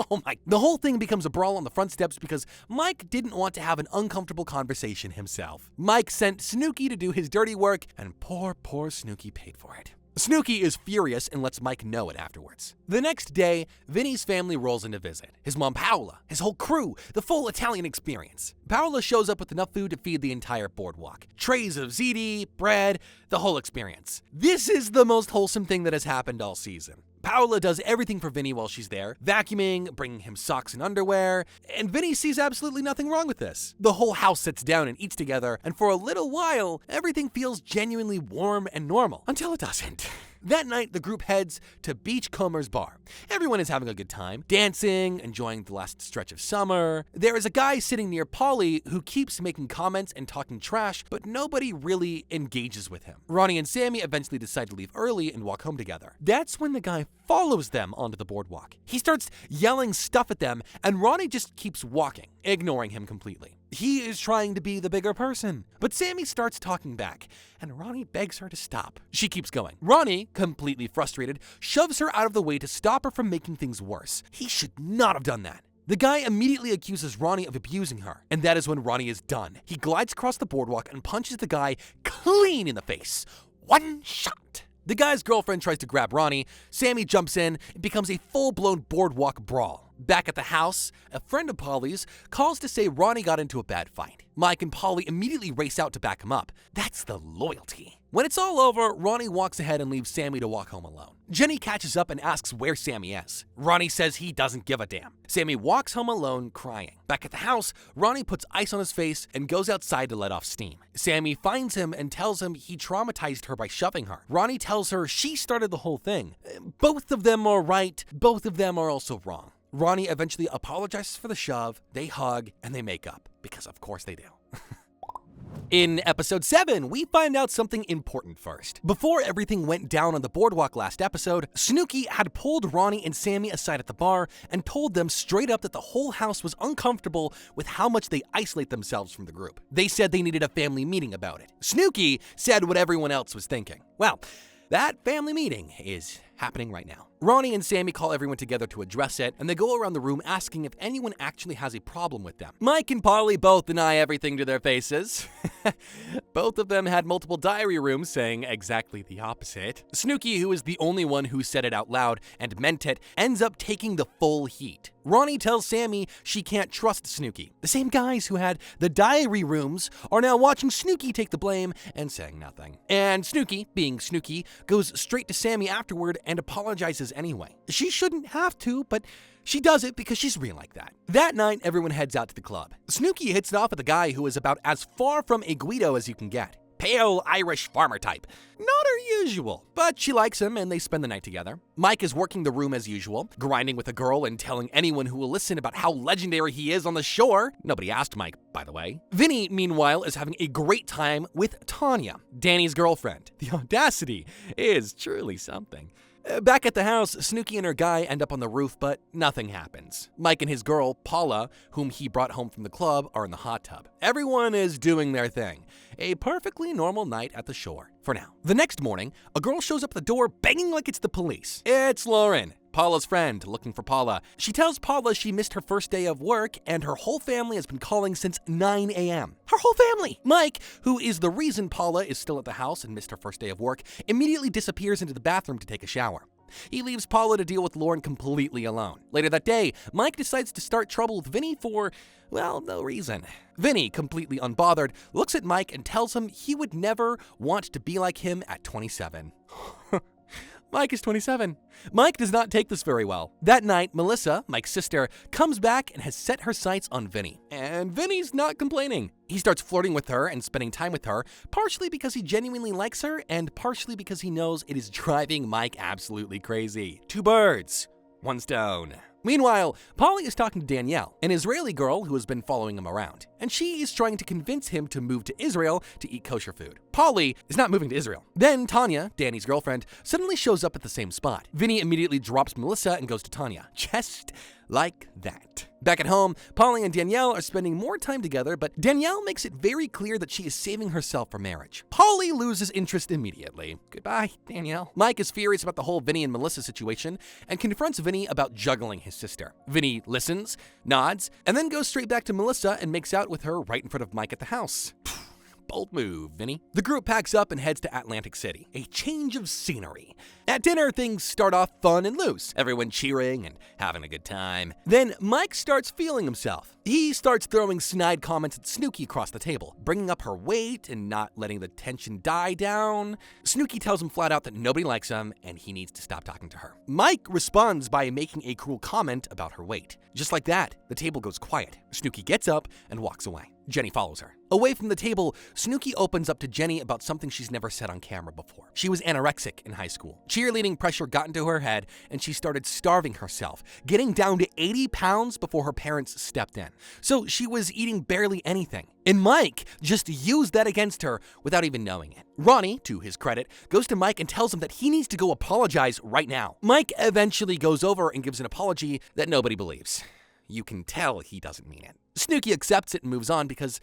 Oh my. The whole thing becomes a brawl on the front steps because Mike didn't want to have an uncomfortable conversation himself. Mike sent SNOOKI to do his dirty work, and poor SNOOKI paid for it. SNOOKI is furious and lets Mike know it afterwards. The next day, Vinny's family rolls in to visit. His mom Paola, his whole crew, the full Italian experience. Paola shows up with enough food to feed the entire boardwalk. Trays of ziti, bread, the whole experience. This is the most wholesome thing that has happened all season. Paola does everything for Vinny while she's there, vacuuming, bringing him socks and underwear, and Vinny sees absolutely nothing wrong with this. The whole house sits down and eats together, and for a little while, everything feels genuinely warm and normal, until it doesn't. That night, the group heads to Beachcomber's bar. Everyone is having a good time, dancing, enjoying the last stretch of summer. There is a guy sitting near Polly who keeps making comments and talking trash, but nobody really engages with him. Ronnie and Sammy eventually decide to leave early and walk home together. That's when the guy follows them onto the boardwalk. He starts yelling stuff at them, and Ronnie just keeps walking, ignoring him completely. He is trying to be the bigger person. But Sammy starts talking back, and Ronnie begs her to stop. She keeps going. Ronnie, completely frustrated, shoves her out of the way to stop her from making things worse. He should not have done that. The guy immediately accuses Ronnie of abusing her, and that is when Ronnie is done. He glides across the boardwalk and punches the guy clean in the face. One shot. The guy's girlfriend tries to grab Ronnie. Sammy jumps in. It becomes a full-blown boardwalk brawl. Back at the house, a friend of Polly's calls to say Ronnie got into a bad fight. Mike and Polly immediately race out to back him up. That's the loyalty. When it's all over, Ronnie walks ahead and leaves Sammy to walk home alone. Jenny catches up and asks where Sammy is. Ronnie says he doesn't give a damn. Sammy walks home alone, crying. Back at the house, Ronnie puts ice on his face and goes outside to let off steam. Sammy finds him and tells him he traumatized her by shoving her. Ronnie tells her she started the whole thing. Both of them are right, both of them are also wrong. Ronnie eventually apologizes for the shove, they hug, and they make up, because of course they do. In episode 7, we find out something important first. Before everything went down on the boardwalk last episode, SNOOKI had pulled Ronnie and Sammy aside at the bar and told them straight up that the whole house was uncomfortable with how much they isolate themselves from the group. They said they needed a family meeting about it. SNOOKI said what everyone else was thinking. Well, that family meeting is happening right now. Ronnie and Sammy call everyone together to address it, and they go around the room asking if anyone actually has a problem with them. Mike and Polly both deny everything to their faces. Both of them had multiple diary rooms saying exactly the opposite. SNOOKI, who is the only one who said it out loud and meant it, ends up taking the full heat. Ronnie tells Sammy she can't trust SNOOKI. The same guys who had the diary rooms are now watching SNOOKI take the blame and saying nothing. And SNOOKI, being SNOOKI, goes straight to Sammy afterward and apologizes anyway. She shouldn't have to, but she does it because she's real like that. That night, everyone heads out to the club. SNOOKI hits it off with a guy who is about as far from a Guido as you can get. Pale Irish farmer type. Not her usual, but she likes him and they spend the night together. Mike is working the room as usual, grinding with a girl and telling anyone who will listen about how legendary he is on the shore. Nobody asked Mike, by the way. Vinny, meanwhile, is having a great time with Tanya, Danny's girlfriend. The audacity is truly something. Back at the house, SNOOKI and her guy end up on the roof, but nothing happens. Mike and his girl, Paula, whom he brought home from the club, are in the hot tub. Everyone is doing their thing. A perfectly normal night at the shore, for now. The next morning, a girl shows up at the door banging like it's the police. It's Lauren, Paula's friend, looking for Paula. She tells Paula she missed her first day of work and her whole family has been calling since 9 a.m. Her whole family! Mike, who is the reason Paula is still at the house and missed her first day of work, immediately disappears into the bathroom to take a shower. He leaves Paula to deal with Lauren completely alone. Later that day, Mike decides to start trouble with Vinny for, well, no reason. Vinny, completely unbothered, looks at Mike and tells him he would never want to be like him at 27. Mike is 27. Mike does not take this very well. That night, Melissa, Mike's sister, comes back and has set her sights on Vinny. And Vinny's not complaining. He starts flirting with her and spending time with her, partially because he genuinely likes her and partially because he knows it is driving Mike absolutely crazy. Two birds, one stone. Meanwhile, Polly is talking to Danielle, an Israeli girl who has been following him around, and she is trying to convince him to move to Israel to eat kosher food. Polly is not moving to Israel. Then Tanya, Danny's girlfriend, suddenly shows up at the same spot. Vinny immediately drops Melissa and goes to Tanya. Just like that. Back at home, Polly and Danielle are spending more time together, but Danielle makes it very clear that she is saving herself for marriage. Polly loses interest immediately. Goodbye, Danielle. Mike is furious about the whole Vinny and Melissa situation and confronts Vinny about juggling his sister. Vinny listens, nods, and then goes straight back to Melissa and makes out with her right in front of Mike at the house. Bold move, Vinny. The group packs up and heads to Atlantic City. A change of scenery. At dinner, things start off fun and loose, everyone cheering and having a good time. Then Mike starts feeling himself. He starts throwing snide comments at SNOOKI across the table, bringing up her weight and not letting the tension die down. SNOOKI tells him flat out that nobody likes him and he needs to stop talking to her. Mike responds by making a cruel comment about her weight. Just like that, the table goes quiet. SNOOKI gets up and walks away. Jenny follows her. Away from the table, SNOOKI opens up to Jenny about something she's never said on camera before. She was anorexic in high school. Cheerleading pressure got into her head and she started starving herself, getting down to 80 pounds before her parents stepped in. So she was eating barely anything. And Mike just used that against her without even knowing it. Ronnie, to his credit, goes to Mike and tells him that he needs to go apologize right now. Mike eventually goes over and gives an apology that nobody believes. You can tell he doesn't mean it. SNOOKI accepts it and moves on because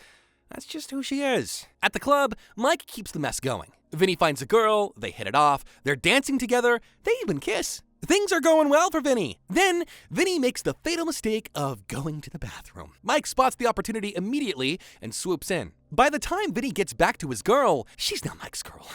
that's just who she is. At the club, Mike keeps the mess going. Vinny finds a girl, they hit it off, they're dancing together, they even kiss. Things are going well for Vinny. Then, Vinny makes the fatal mistake of going to the bathroom. Mike spots the opportunity immediately and swoops in. By the time Vinny gets back to his girl, she's not Mike's girl.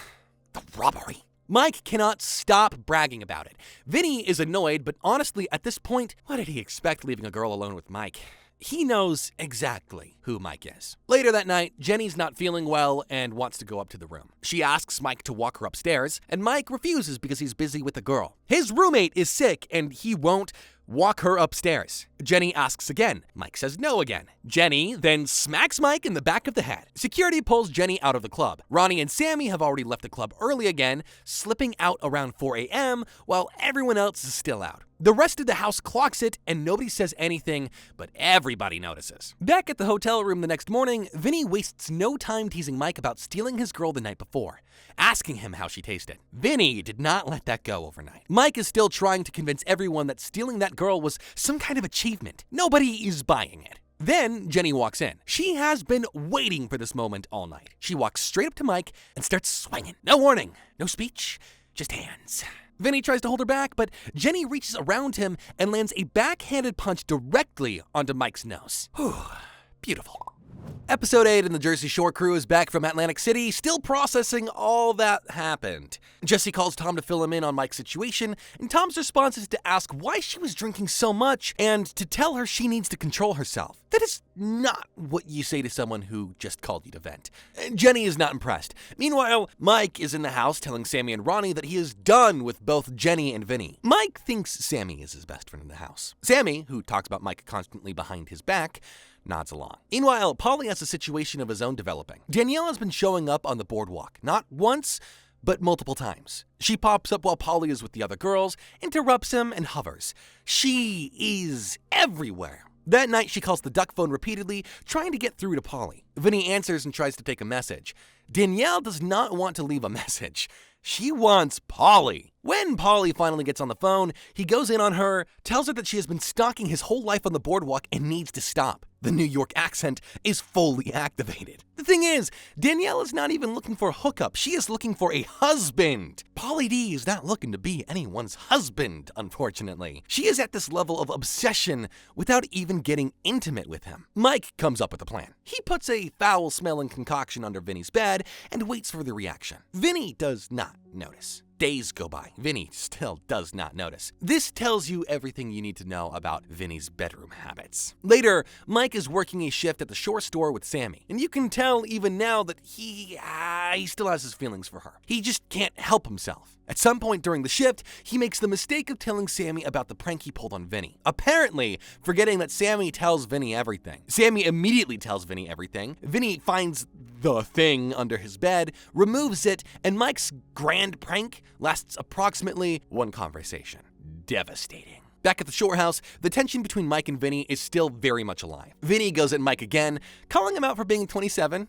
The robbery. Mike cannot stop bragging about it. Vinny is annoyed, but honestly, at this point, what did he expect leaving a girl alone with Mike? He knows exactly who Mike is. Later that night, Jenny's not feeling well and wants to go up to the room. She asks Mike to walk her upstairs, and Mike refuses because he's busy with the girl. His roommate is sick, and he won't walk her upstairs. Jenny asks again. Mike says no again. Jenny then smacks Mike in the back of the head. Security pulls Jenny out of the club. Ronnie and Sammy have already left the club early again, slipping out around 4 a.m. while everyone else is still out. The rest of the house clocks it and nobody says anything, but everybody notices. Back at the hotel room the next morning, Vinny wastes no time teasing Mike about stealing his girl the night before, asking him how she tasted. Vinny did not let that go overnight. Mike is still trying to convince everyone that stealing that girl was some kind of achievement. Nobody is buying it. Then Jenny walks in. She has been waiting for this moment all night. She walks straight up to Mike and starts swinging. No warning, no speech, just hands. Vinny tries to hold her back, but Jenny reaches around him and lands a backhanded punch directly onto Mike's nose. Whew, beautiful. Episode 8 and the Jersey Shore crew is back from Atlantic City, still processing all that happened. Jesse calls Tom to fill him in on Mike's situation, and Tom's response is to ask why she was drinking so much and to tell her she needs to control herself. That is not what you say to someone who just called you to vent. Jenny is not impressed. Meanwhile, Mike is in the house telling Sammy and Ronnie that he is done with both Jenny and Vinny. Mike thinks Sammy is his best friend in the house. Sammy, who talks about Mike constantly behind his back, nods along. Meanwhile, Paulie has a situation of his own developing. Danielle has been showing up on the boardwalk, not once, but multiple times. She pops up while Paulie is with the other girls, interrupts him, and hovers. She is everywhere. That night, she calls the duck phone repeatedly, trying to get through to Paulie. Vinny answers and tries to take a message. Danielle does not want to leave a message. She wants Paulie. When Paulie finally gets on the phone, he goes in on her, tells her that she has been stalking his whole life on the boardwalk and needs to stop. The New York accent is fully activated. The thing is, Danielle is not even looking for a hookup. She is looking for a husband. Paulie D is not looking to be anyone's husband, unfortunately. She is at this level of obsession without even getting intimate with him. Mike comes up with a plan. He puts a foul-smelling concoction under Vinny's bed and waits for the reaction. Vinny does not notice. Days go by. Vinny still does not notice. This tells you everything you need to know about Vinny's bedroom habits. Later, Mike is working a shift at the Shore store with Sammy, and you can tell even now that he still has his feelings for her. He just can't help himself. At some point during the shift, he makes the mistake of telling Sammy about the prank he pulled on Vinny, apparently forgetting that Sammy tells Vinny everything. Sammy immediately tells Vinny everything. Vinny finds the thing under his bed, removes it, and Mike's grand prank lasts approximately one conversation. Devastating. Back at the shore house, the tension between Mike and Vinny is still very much alive. Vinny goes at Mike again, calling him out for being 27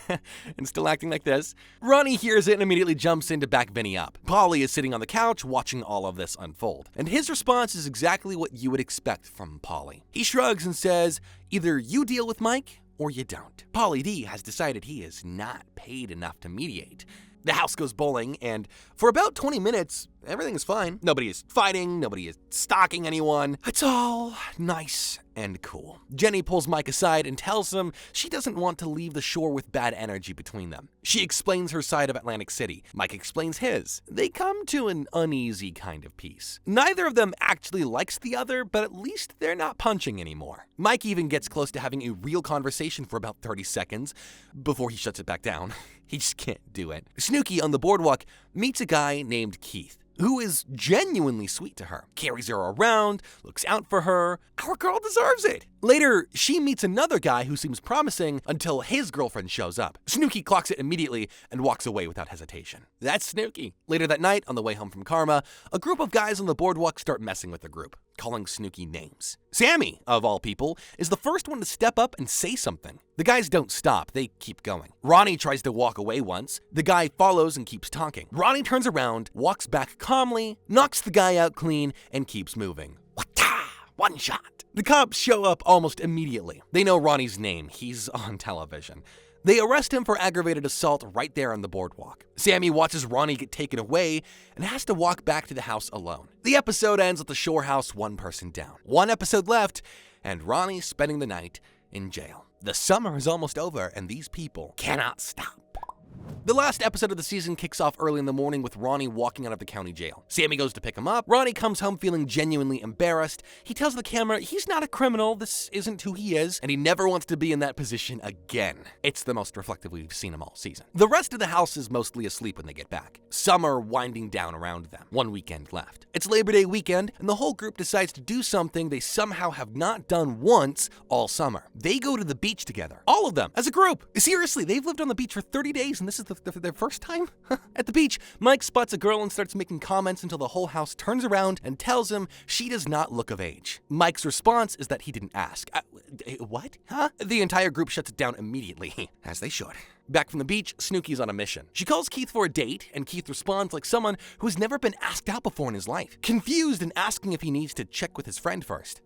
and still acting like this. Ronnie hears it and immediately jumps in to back Vinny up. Paulie is sitting on the couch watching all of this unfold, and his response is exactly what you would expect from Paulie. He shrugs and says, either you deal with Mike or you don't. Paulie D has decided he is not paid enough to mediate. The house goes bowling, and for about 20 minutes, everything is fine. Nobody is fighting, nobody is stalking anyone. It's all nice and cool. Jenny pulls Mike aside and tells him she doesn't want to leave the shore with bad energy between them. She explains her side of Atlantic City. Mike explains his. They come to an uneasy kind of peace. Neither of them actually likes the other, but at least they're not punching anymore. Mike even gets close to having a real conversation for about 30 seconds before he shuts it back down. He just can't do it. SNOOKI on the boardwalk meets a guy named Keith, who is genuinely sweet to her, carries her around, looks out for her. Our girl deserves it. Later, she meets another guy who seems promising until his girlfriend shows up. SNOOKI clocks it immediately and walks away without hesitation. That's SNOOKI. Later that night, on the way home from Karma, a group of guys on the boardwalk start messing with the group, calling SNOOKI names. SAMMI, of all people, is the first one to step up and say something. The guys don't stop, they keep going. Ronnie tries to walk away once. The guy follows and keeps talking. Ronnie turns around, walks back calmly, knocks the guy out clean, and keeps moving. Wata! One shot. The cops show up almost immediately. They know Ronnie's name, he's on television. They arrest him for aggravated assault right there on the boardwalk. SAMMI watches Ronnie get taken away and has to walk back to the house alone. The episode ends at the shore house, one person down. One episode left, and Ronnie's spending the night in jail. The summer is almost over, and these people cannot stop. The last episode of the season kicks off early in the morning with Ronnie walking out of the county jail. SAMMI goes to pick him up. Ronnie comes home feeling genuinely embarrassed. He tells the camera he's not a criminal, this isn't who he is, and he never wants to be in that position again. It's the most reflective we've seen him all season. The rest of the house is mostly asleep when they get back. Summer winding down around them. One weekend left. It's Labor Day weekend, and the whole group decides to do something they somehow have not done once all summer. They go to the beach together. All of them, as a group. Seriously, they've lived on the beach for 30 days, and this is their first time? At the beach, Mike spots a girl and starts making comments until the whole house turns around and tells him she does not look of age. Mike's response is that he didn't ask. What? Huh? The entire group shuts it down immediately, as they should. Back from the beach, SNOOKI's on a mission. She calls Keith for a date, and Keith responds like someone who has never been asked out before in his life, confused and asking if he needs to check with his friend first.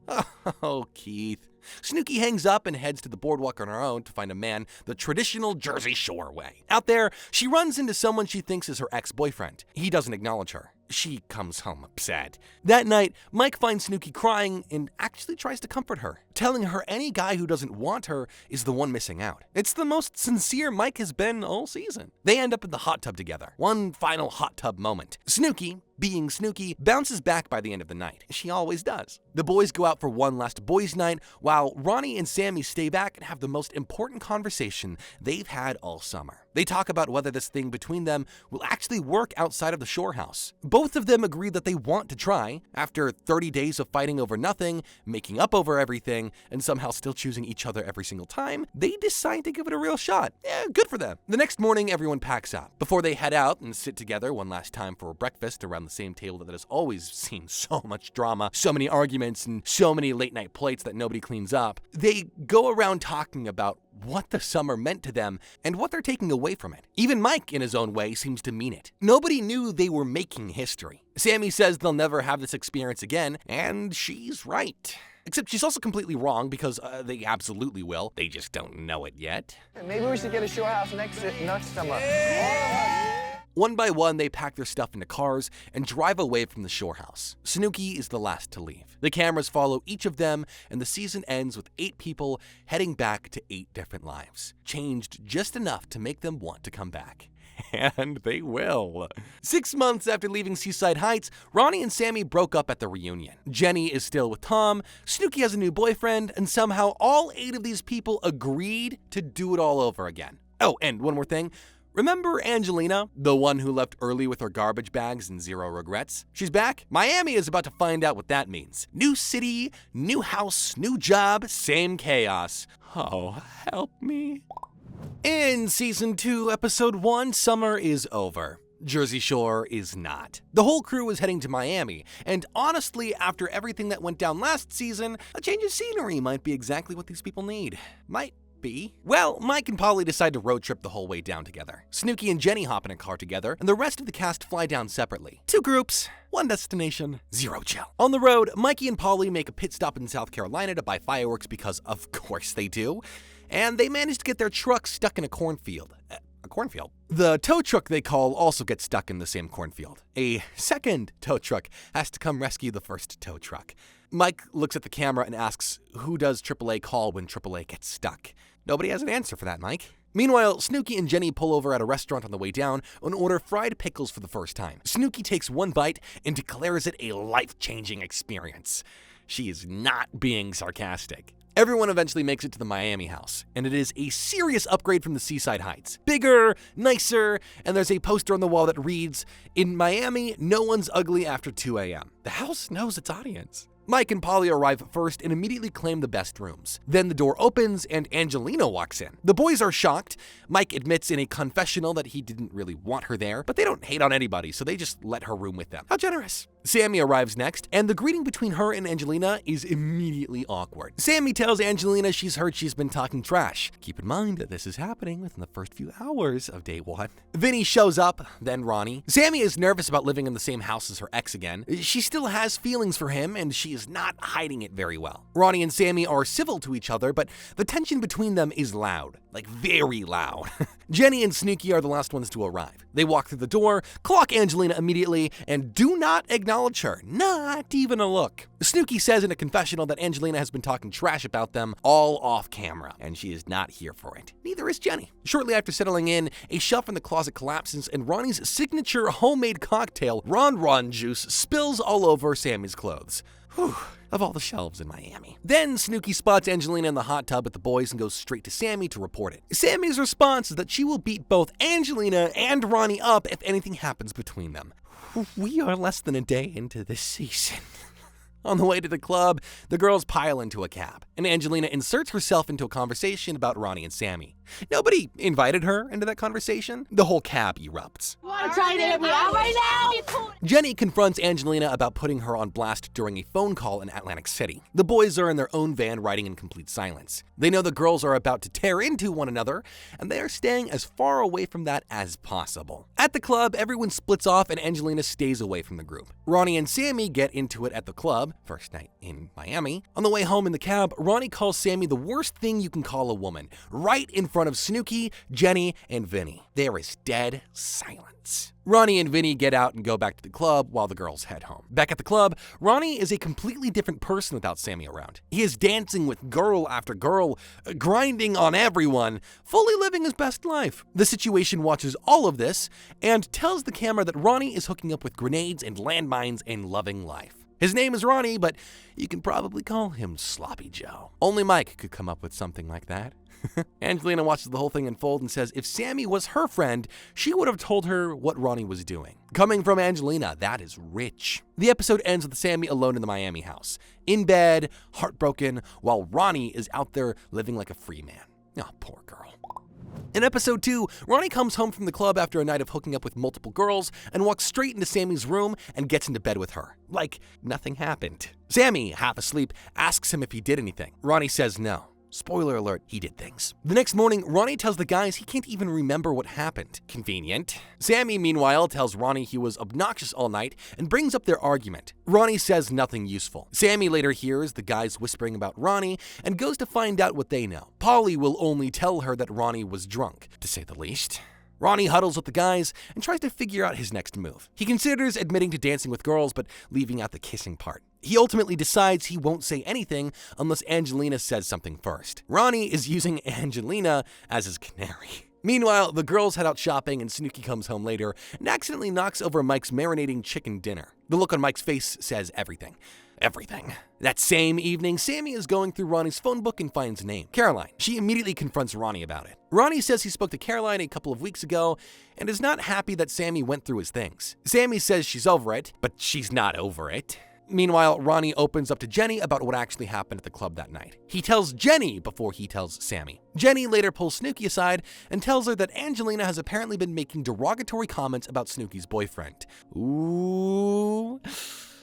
Oh, Keith. SNOOKI hangs up and heads to the boardwalk on her own to find a man the traditional Jersey Shore way. Out there, she runs into someone she thinks is her ex-boyfriend. He doesn't acknowledge her. She comes home upset. That night, Mike finds SNOOKI crying and actually tries to comfort her, telling her any guy who doesn't want her is the one missing out. It's the most sincere Mike has been all season. They end up in the hot tub together. One final hot tub moment. SNOOKI, being SNOOKI, bounces back by the end of the night. She always does. The boys go out for one last boys' night, while Ronnie and SAMMI stay back and have the most important conversation they've had all summer. They talk about whether this thing between them will actually work outside of the shore house. Both of them agree that they want to try. After 30 days of fighting over nothing, making up over everything, and somehow still choosing each other every single time, they decide to give it a real shot. Yeah, good for them. The next morning, everyone packs up. Before they head out and sit together one last time for breakfast around the same table that has always seen so much drama, so many arguments, and so many late night plates that nobody cleans up, they go around talking about what the summer meant to them and what they're taking away from it. Even Mike, in his own way, seems to mean it. Nobody knew they were making history. SAMMI says they'll never have this experience again, and she's right. Except she's also completely wrong because they absolutely will. They just don't know it yet. Maybe we should get a shore house next summer. One by one, they pack their stuff into cars and drive away from the shore house. SNOOKI is the last to leave. The cameras follow each of them, and the season ends with 8 people heading back to 8 different lives, changed just enough to make them want to come back. And they will. 6 months after leaving Seaside Heights, Ronnie and SAMMI broke up at the reunion. Jenny is still with Tom, SNOOKI has a new boyfriend, and somehow all 8 of these people agreed to do it all over again. Oh, and one more thing. Remember Angelina, the one who left early with her garbage bags and 0 regrets? She's back. Miami is about to find out what that means. New city, new house, new job, same chaos. Oh, help me. In Season 2, Episode 1, summer is over. Jersey Shore is not. The whole crew is heading to Miami, and honestly, after everything that went down last season, a change of scenery might be exactly what these people need. Might be. Well, Mike and Polly decide to road trip the whole way down together. Snooki and Jenny hop in a car together, and the rest of the cast fly down separately. 2 groups, 1 destination, 0 chill. On the road, Mikey and Polly make a pit stop in South Carolina to buy fireworks because of course they do, and they manage to get their truck stuck in a cornfield. A cornfield? The tow truck they call also gets stuck in the same cornfield. A second tow truck has to come rescue the first tow truck. Mike looks at the camera and asks, who does AAA call when AAA gets stuck? Nobody has an answer for that, Mike. Meanwhile, Snooki and Jenny pull over at a restaurant on the way down and order fried pickles for the first time. Snooki takes 1 bite and declares it a life-changing experience. She is not being sarcastic. Everyone eventually makes it to the Miami house, and it is a serious upgrade from the Seaside Heights. Bigger, nicer, and there's a poster on the wall that reads, "In Miami, no one's ugly after 2 a.m. The house knows its audience. Mike and Polly arrive first and immediately claim the best rooms. Then the door opens and Angelina walks in. The boys are shocked. Mike admits in a confessional that he didn't really want her there, but they don't hate on anybody, so they just let her room with them. How generous. Sammy arrives next, and the greeting between her and Angelina is immediately awkward. Sammy tells Angelina she's heard she's been talking trash. Keep in mind that this is happening within the first few hours of day 1. Vinny shows up, then Ronnie. Sammy is nervous about living in the same house as her ex again. She still has feelings for him, and she is not hiding it very well. Ronnie and Sammy are civil to each other, but the tension between them is loud. Like, very loud. Jenny and SNOOKI are the last ones to arrive. They walk through the door, clock Angelina immediately, and do not acknowledge her. Not even a look. SNOOKI says in a confessional that Angelina has been talking trash about them all off camera, and she is not here for it. Neither is Jenny. Shortly after settling in, a shelf in the closet collapses, and Ronnie's signature homemade cocktail, Ron juice, spills all over Sammy's clothes. Whew. Of all the shelves in Miami. Then SNOOKI spots Angelina in the hot tub with the boys and goes straight to Sammy to report it. Sammy's response is that she will beat both Angelina and Ronnie up if anything happens between them. We are less than a day into this season. On the way to the club, the girls pile into a cab, and Angelina inserts herself into a conversation about Ronnie and Sammy. Nobody invited her into that conversation. The whole cab erupts. You want to try to hit me out right now? Jenny confronts Angelina about putting her on blast during a phone call in Atlantic City. The boys are in their own van riding in complete silence. They know the girls are about to tear into one another, and they are staying as far away from that as possible. At the club, everyone splits off and Angelina stays away from the group. Ronnie and Sammy get into it at the club, first night in Miami. On the way home in the cab, Ronnie calls Sammy the worst thing you can call a woman, right in front of SNOOKI, Jenny, and Vinny. There is dead silence. Ronnie and Vinny get out and go back to the club while the girls head home. Back at the club, Ronnie is a completely different person without Sammy around. He is dancing with girl after girl, grinding on everyone, fully living his best life. The situation watches all of this and tells the camera that Ronnie is hooking up with grenades and landmines and loving life. His name is Ronnie, but you can probably call him Sloppy Joe. Only Mike could come up with something like that. Angelina watches the whole thing unfold and says if Sammy was her friend, she would have told her what Ronnie was doing. Coming from Angelina, that is rich. The episode ends with Sammy alone in the Miami house, in bed, heartbroken, while Ronnie is out there living like a free man. Oh, poor girl. In episode 2, Ronnie comes home from the club after a night of hooking up with multiple girls and walks straight into Sammy's room and gets into bed with her. Like nothing happened. Sammy, half asleep, asks him if he did anything. Ronnie says no. Spoiler alert, he did things. The next morning, Ronnie tells the guys he can't even remember what happened. Convenient. Sammy, meanwhile, tells Ronnie he was obnoxious all night and brings up their argument. Ronnie says nothing useful. Sammy later hears the guys whispering about Ronnie and goes to find out what they know. Polly will only tell her that Ronnie was drunk, to say the least. Ronnie huddles with the guys and tries to figure out his next move. He considers admitting to dancing with girls, but leaving out the kissing part. He ultimately decides he won't say anything unless Angelina says something first. Ronnie is using Angelina as his canary. Meanwhile, the girls head out shopping and SNOOKI comes home later and accidentally knocks over Mike's marinating chicken dinner. The look on Mike's face says everything. Everything. That same evening, Sammy is going through Ronnie's phone book and finds a name, Caroline. She immediately confronts Ronnie about it. Ronnie says he spoke to Caroline a couple of weeks ago and is not happy that Sammy went through his things. Sammy says she's over it, but she's not over it. Meanwhile, Ronnie opens up to Jenny about what actually happened at the club that night. He tells Jenny before he tells Sammy. Jenny later pulls SNOOKI aside and tells her that Angelina has apparently been making derogatory comments about SNOOKI's boyfriend. Ooh.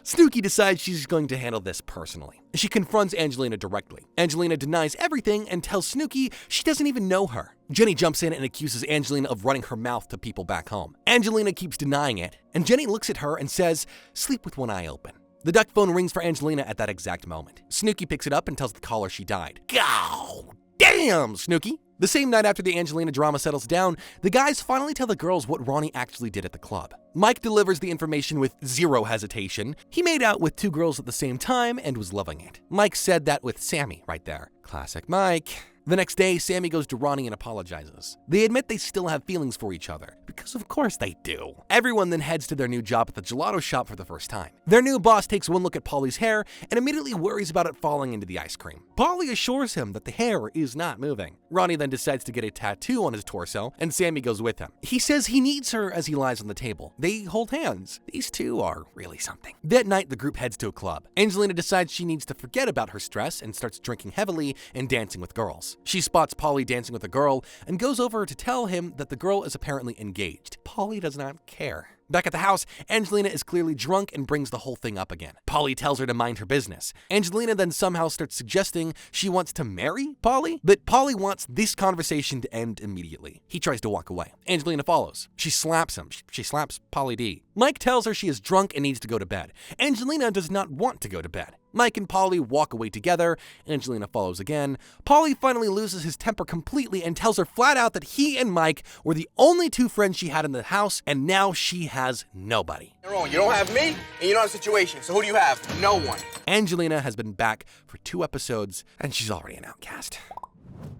SNOOKI decides she's going to handle this personally. She confronts Angelina directly. Angelina denies everything and tells SNOOKI she doesn't even know her. Jenny jumps in and accuses Angelina of running her mouth to people back home. Angelina keeps denying it, and Jenny looks at her and says, "Sleep with one eye open." The duck phone rings for Angelina at that exact moment. SNOOKI picks it up and tells the caller she died. Gow! Damn, SNOOKI! The same night after the Angelina drama settles down, the guys finally tell the girls what Ronnie actually did at the club. Mike delivers the information with zero hesitation. He made out with 2 girls at the same time and was loving it. Mike said that with Sammy right there. Classic Mike. The next day, Sammy goes to Ronnie and apologizes. They admit they still have feelings for each other, because of course they do. Everyone then heads to their new job at the gelato shop for the first time. Their new boss takes one look at Polly's hair and immediately worries about it falling into the ice cream. Polly assures him that the hair is not moving. Ronnie then decides to get a tattoo on his torso, and Sammy goes with him. He says he needs her as he lies on the table. They hold hands. These two are really something. That night, the group heads to a club. Angelina decides she needs to forget about her stress and starts drinking heavily and dancing with girls. She spots Polly dancing with a girl and goes over to tell him that the girl is apparently engaged. Polly does not care. Back at the house, Angelina is clearly drunk and brings the whole thing up again. Polly tells her to mind her business. Angelina then somehow starts suggesting she wants to marry Polly, but Polly wants this conversation to end immediately. He tries to walk away. Angelina follows. She slaps him. She slaps Polly D. Mike tells her she is drunk and needs to go to bed. Angelina does not want to go to bed. Mike and Polly walk away together. Angelina follows again. Polly finally loses his temper completely and tells her flat out that he and Mike were the only 2 friends she had in the house, and now she has nobody. You're wrong. You don't have me, and you don't have a situation. So who do you have? No one. Angelina has been back for 2 episodes, and she's already an outcast.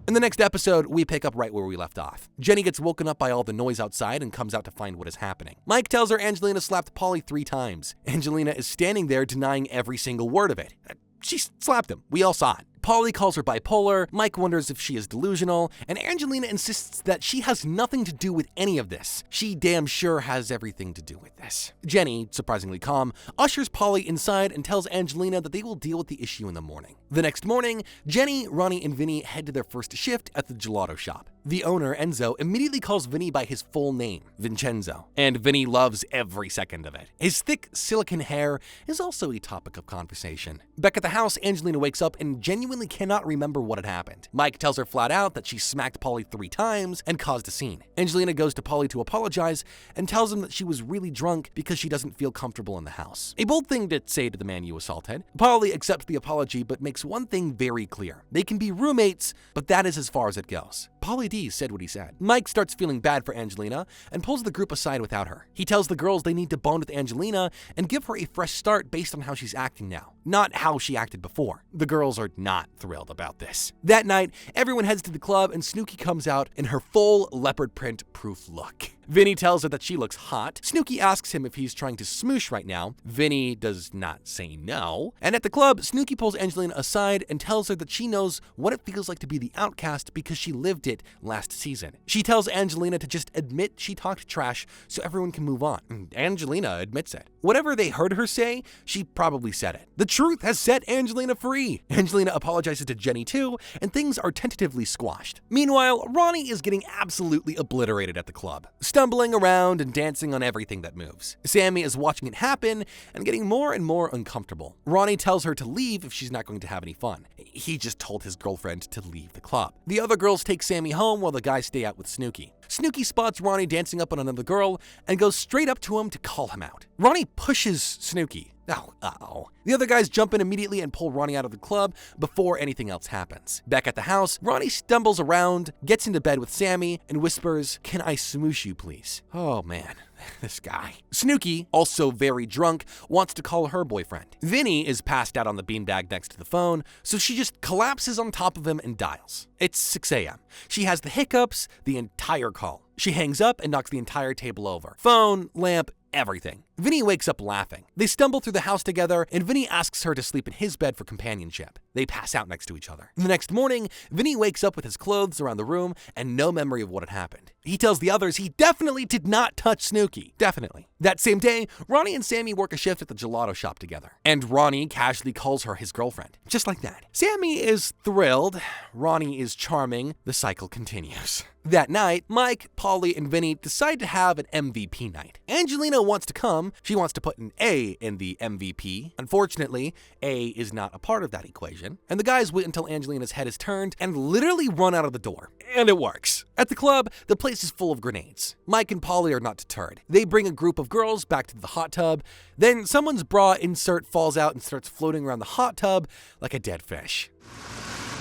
In the next episode, we pick up right where we left off. Jenny gets woken up by all the noise outside and comes out to find what is happening. Mike tells her Angelina slapped Polly 3 times. Angelina is standing there denying every single word of it. She slapped him. We all saw it. Polly calls her bipolar, Mike wonders if she is delusional, and Angelina insists that she has nothing to do with any of this. She damn sure has everything to do with this. Jenny, surprisingly calm, ushers Polly inside and tells Angelina that they will deal with the issue in the morning. The next morning, Jenny, Ronnie, and Vinny head to their first shift at the gelato shop. The owner, Enzo, immediately calls Vinny by his full name, Vincenzo, and Vinny loves every second of it. His thick silicone hair is also a topic of conversation. Back at the house, Angelina wakes up and genuinely cannot remember what had happened. Mike tells her flat out that she smacked Polly 3 times and caused a scene. Angelina goes to Polly to apologize and tells him that she was really drunk because she doesn't feel comfortable in the house. A bold thing to say to the man you assaulted. Polly accepts the apology but makes one thing very clear. They can be roommates, but that is as far as it goes. Polly D said what he said. Mike starts feeling bad for Angelina and pulls the group aside without her. He tells the girls they need to bond with Angelina and give her a fresh start based on how she's acting now, not how she acted before. The girls are not thrilled about this. That night, everyone heads to the club and SNOOKI comes out in her full leopard print proof look. Vinny tells her that she looks hot. SNOOKI asks him if he's trying to smoosh right now. Vinny does not say no. And at the club, SNOOKI pulls Angelina aside and tells her that she knows what it feels like to be the outcast because she lived it last season. She tells Angelina to just admit she talked trash so everyone can move on. And Angelina admits it. Whatever they heard her say, she probably said it. The truth has set Angelina free. Angelina apologizes to Jenny too, and things are tentatively squashed. Meanwhile, Ronnie is getting absolutely obliterated at the club, stumbling around and dancing on everything that moves. Sammy is watching it happen and getting more and more uncomfortable. Ronnie tells her to leave if she's not going to have any fun. He just told his girlfriend to leave the club. The other girls take Sammy home while the guys stay out with SNOOKI. SNOOKI spots Ronnie dancing up on another girl and goes straight up to him to call him out. Ronnie pushes SNOOKI. Oh. The other guys jump in immediately and pull Ronnie out of the club before anything else happens. Back at the house, Ronnie stumbles around, gets into bed with Sammy, and whispers, "Can I smoosh you, please?" Oh man, this guy. SNOOKI, also very drunk, wants to call her boyfriend. Vinny is passed out on the beanbag next to the phone, so she just collapses on top of him and dials. It's 6 a.m. She has the hiccups the entire call. She hangs up and knocks the entire table over. Phone, lamp, everything. Vinny wakes up laughing. They stumble through the house together, and Vinny asks her to sleep in his bed for companionship. They pass out next to each other. The next morning, Vinny wakes up with his clothes around the room and no memory of what had happened. He tells the others he definitely did not touch Snooki. Definitely. That same day, Ronnie and Sammy work a shift at the gelato shop together. And Ronnie casually calls her his girlfriend. Just like that. Sammy is thrilled. Ronnie is charming. The cycle continues. That night, Mike, Polly, and Vinny decide to have an MVP night. Angelina wants to come. She wants to put an A in the MVP. Unfortunately, A is not a part of that equation. And the guys wait until Angelina's head is turned and literally run out of the door. And it works. At the club, the place is full of grenades. Mike and Polly are not deterred. They bring a group of girls back to the hot tub. Then someone's bra insert falls out and starts floating around the hot tub like a dead fish.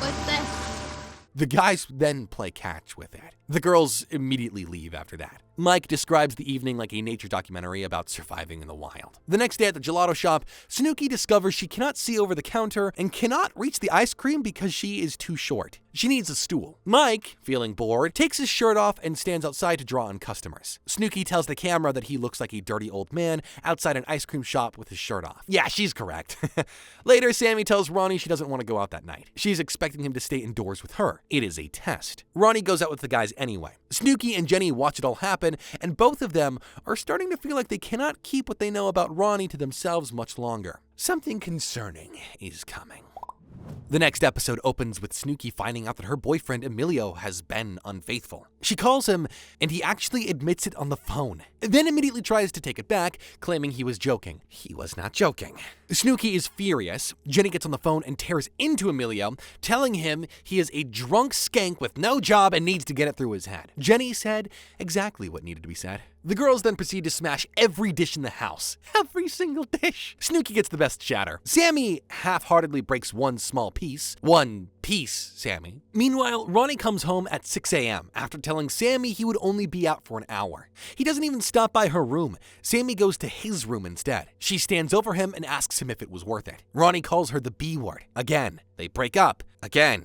What's this? The guys then play catch with it. The girls immediately leave after that. Mike describes the evening like a nature documentary about surviving in the wild. The next day at the gelato shop, Snooki discovers she cannot see over the counter and cannot reach the ice cream because she is too short. She needs a stool. Mike, feeling bored, takes his shirt off and stands outside to draw on customers. Snooki tells the camera that he looks like a dirty old man outside an ice cream shop with his shirt off. Yeah, she's correct. Later, Sammy tells Ronnie she doesn't want to go out that night. She's expecting him to stay indoors with her. It is a test. Ronnie goes out with the guys anyway. Snooki and Jenny watch it all happen, and both of them are starting to feel like they cannot keep what they know about Ronnie to themselves much longer. Something concerning is coming. The next episode opens with Snooki finding out that her boyfriend Emilio has been unfaithful. She calls him, and he actually admits it on the phone, then immediately tries to take it back, claiming he was joking. He was not joking. Snooki is furious. Jenny gets on the phone and tears into Emilio, telling him he is a drunk skank with no job and needs to get it through his head. Jenny said exactly what needed to be said. The girls then proceed to smash every dish in the house. Every single dish. Snooki gets the best chatter. Sammy half-heartedly breaks one small piece. One piece, Sammy. Meanwhile, Ronnie comes home at 6 a.m. after telling Sammy he would only be out for an hour. He doesn't even stop by her room. Sammy goes to his room instead. She stands over him and asks him if it was worth it. Ronnie calls her the B word. Again. They break up. Again.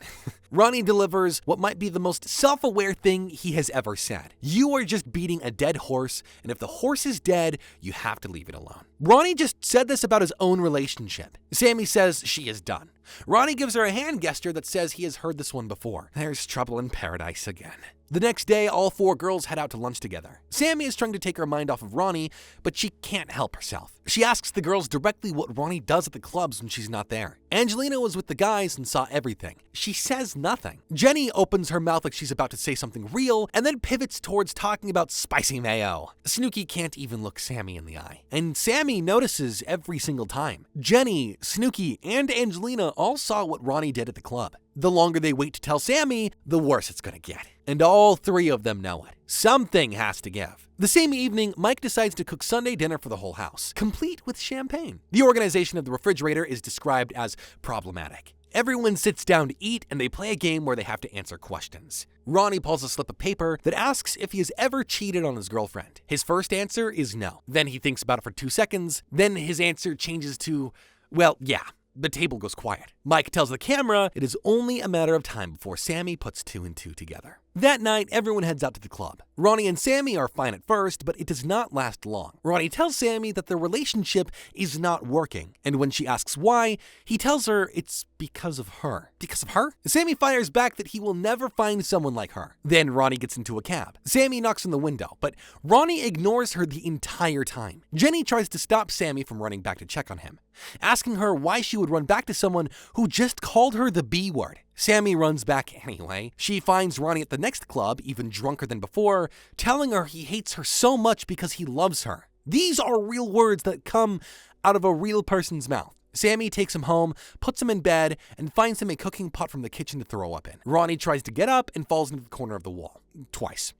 Ronnie delivers what might be the most self-aware thing he has ever said. You are just beating a dead horse, and if the horse is dead, you have to leave it alone. Ronnie just said this about his own relationship. Sammy says she is done. Ronnie gives her a hand gesture that says he has heard this one before. There's trouble in paradise again. The next day, all four girls head out to lunch together. Sammy is trying to take her mind off of Ronnie, but she can't help herself. She asks the girls directly what Ronnie does at the clubs when she's not there. Angelina was with the guys and saw everything. She says nothing. Jenny opens her mouth like she's about to say something real, and then pivots towards talking about spicy mayo. Snooki can't even look Sammy in the eye. And Sammy notices every single time. Jenny, Snooki, and Angelina all saw what Ronnie did at the club. The longer they wait to tell Sammy, the worse it's gonna get. And all three of them know it. Something has to give. The same evening, Mike decides to cook Sunday dinner for the whole house, complete with champagne. The organization of the refrigerator is described as problematic. Everyone sits down to eat and they play a game where they have to answer questions. Ronnie pulls a slip of paper that asks if he has ever cheated on his girlfriend. His first answer is no. Then he thinks about it for 2 seconds. Then his answer changes to, well, yeah. The table goes quiet. Mike tells the camera it is only a matter of time before Sammy puts 2 and 2 together. That night, everyone heads out to the club. Ronnie and Sammy are fine at first, but it does not last long. Ronnie tells Sammy that their relationship is not working, and when she asks why, he tells her it's because of her. Because of her? Sammy fires back that he will never find someone like her. Then Ronnie gets into a cab. Sammy knocks on the window, but Ronnie ignores her the entire time. Jenny tries to stop Sammy from running back to check on him, asking her why she would run back to someone who just called her the B word. Sammy runs back anyway. She finds Ronnie at the next club, even drunker than before, telling her he hates her so much because he loves her. These are real words that come out of a real person's mouth. Sammy takes him home, puts him in bed, and finds him a cooking pot from the kitchen to throw up in. Ronnie tries to get up and falls into the corner of the wall. Twice.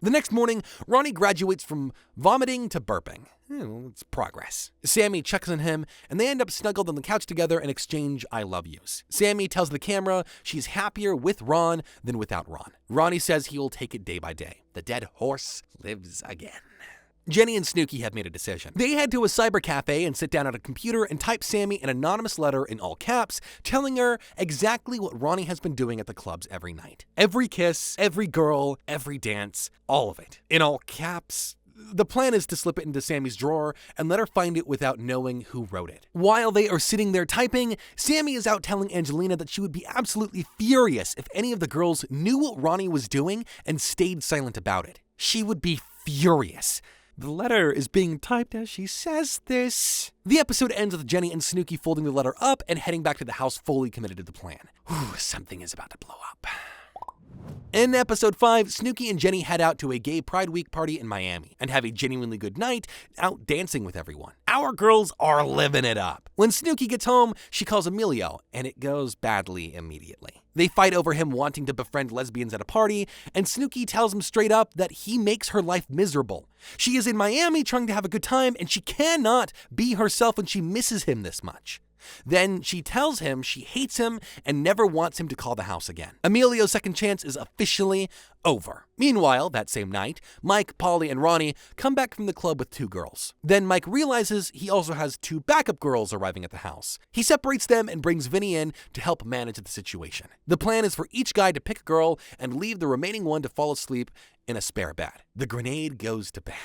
The next morning, Ronnie graduates from vomiting to burping. It's progress. Sammy checks on him, and they end up snuggled on the couch together and exchange I love yous. Sammy tells the camera she's happier with Ron than without Ron. Ronnie says he will take it day by day. The dead horse lives again. Jenny and Snooki have made a decision. They head to a cyber cafe and sit down at a computer and type Sammy an anonymous letter in all caps, telling her exactly what Ronnie has been doing at the clubs every night. Every kiss, every girl, every dance, all of it. In all caps. The plan is to slip it into Sammy's drawer and let her find it without knowing who wrote it. While they are sitting there typing, Sammy is out telling Angelina that she would be absolutely furious if any of the girls knew what Ronnie was doing and stayed silent about it. She would be furious. The letter is being typed as she says this. The episode ends with Jenny and Snooki folding the letter up and heading back to the house fully committed to the plan. Whew, something is about to blow up. In episode 5, Snooki and Jenny head out to a gay Pride Week party in Miami and have a genuinely good night out dancing with everyone. Our girls are living it up. When Snooki gets home, she calls Emilio, and it goes badly immediately. They fight over him wanting to befriend lesbians at a party, and Snooki tells him straight up that he makes her life miserable. She is in Miami trying to have a good time, and she cannot be herself when she misses him this much. Then she tells him she hates him and never wants him to call the house again. Emilio's second chance is officially over. Meanwhile, that same night, Mike, Polly, and Ronnie come back from the club with 2 girls. Then Mike realizes he also has 2 backup girls arriving at the house. He separates them and brings Vinny in to help manage the situation. The plan is for each guy to pick a girl and leave the remaining one to fall asleep in a spare bed. The grenade goes to bed.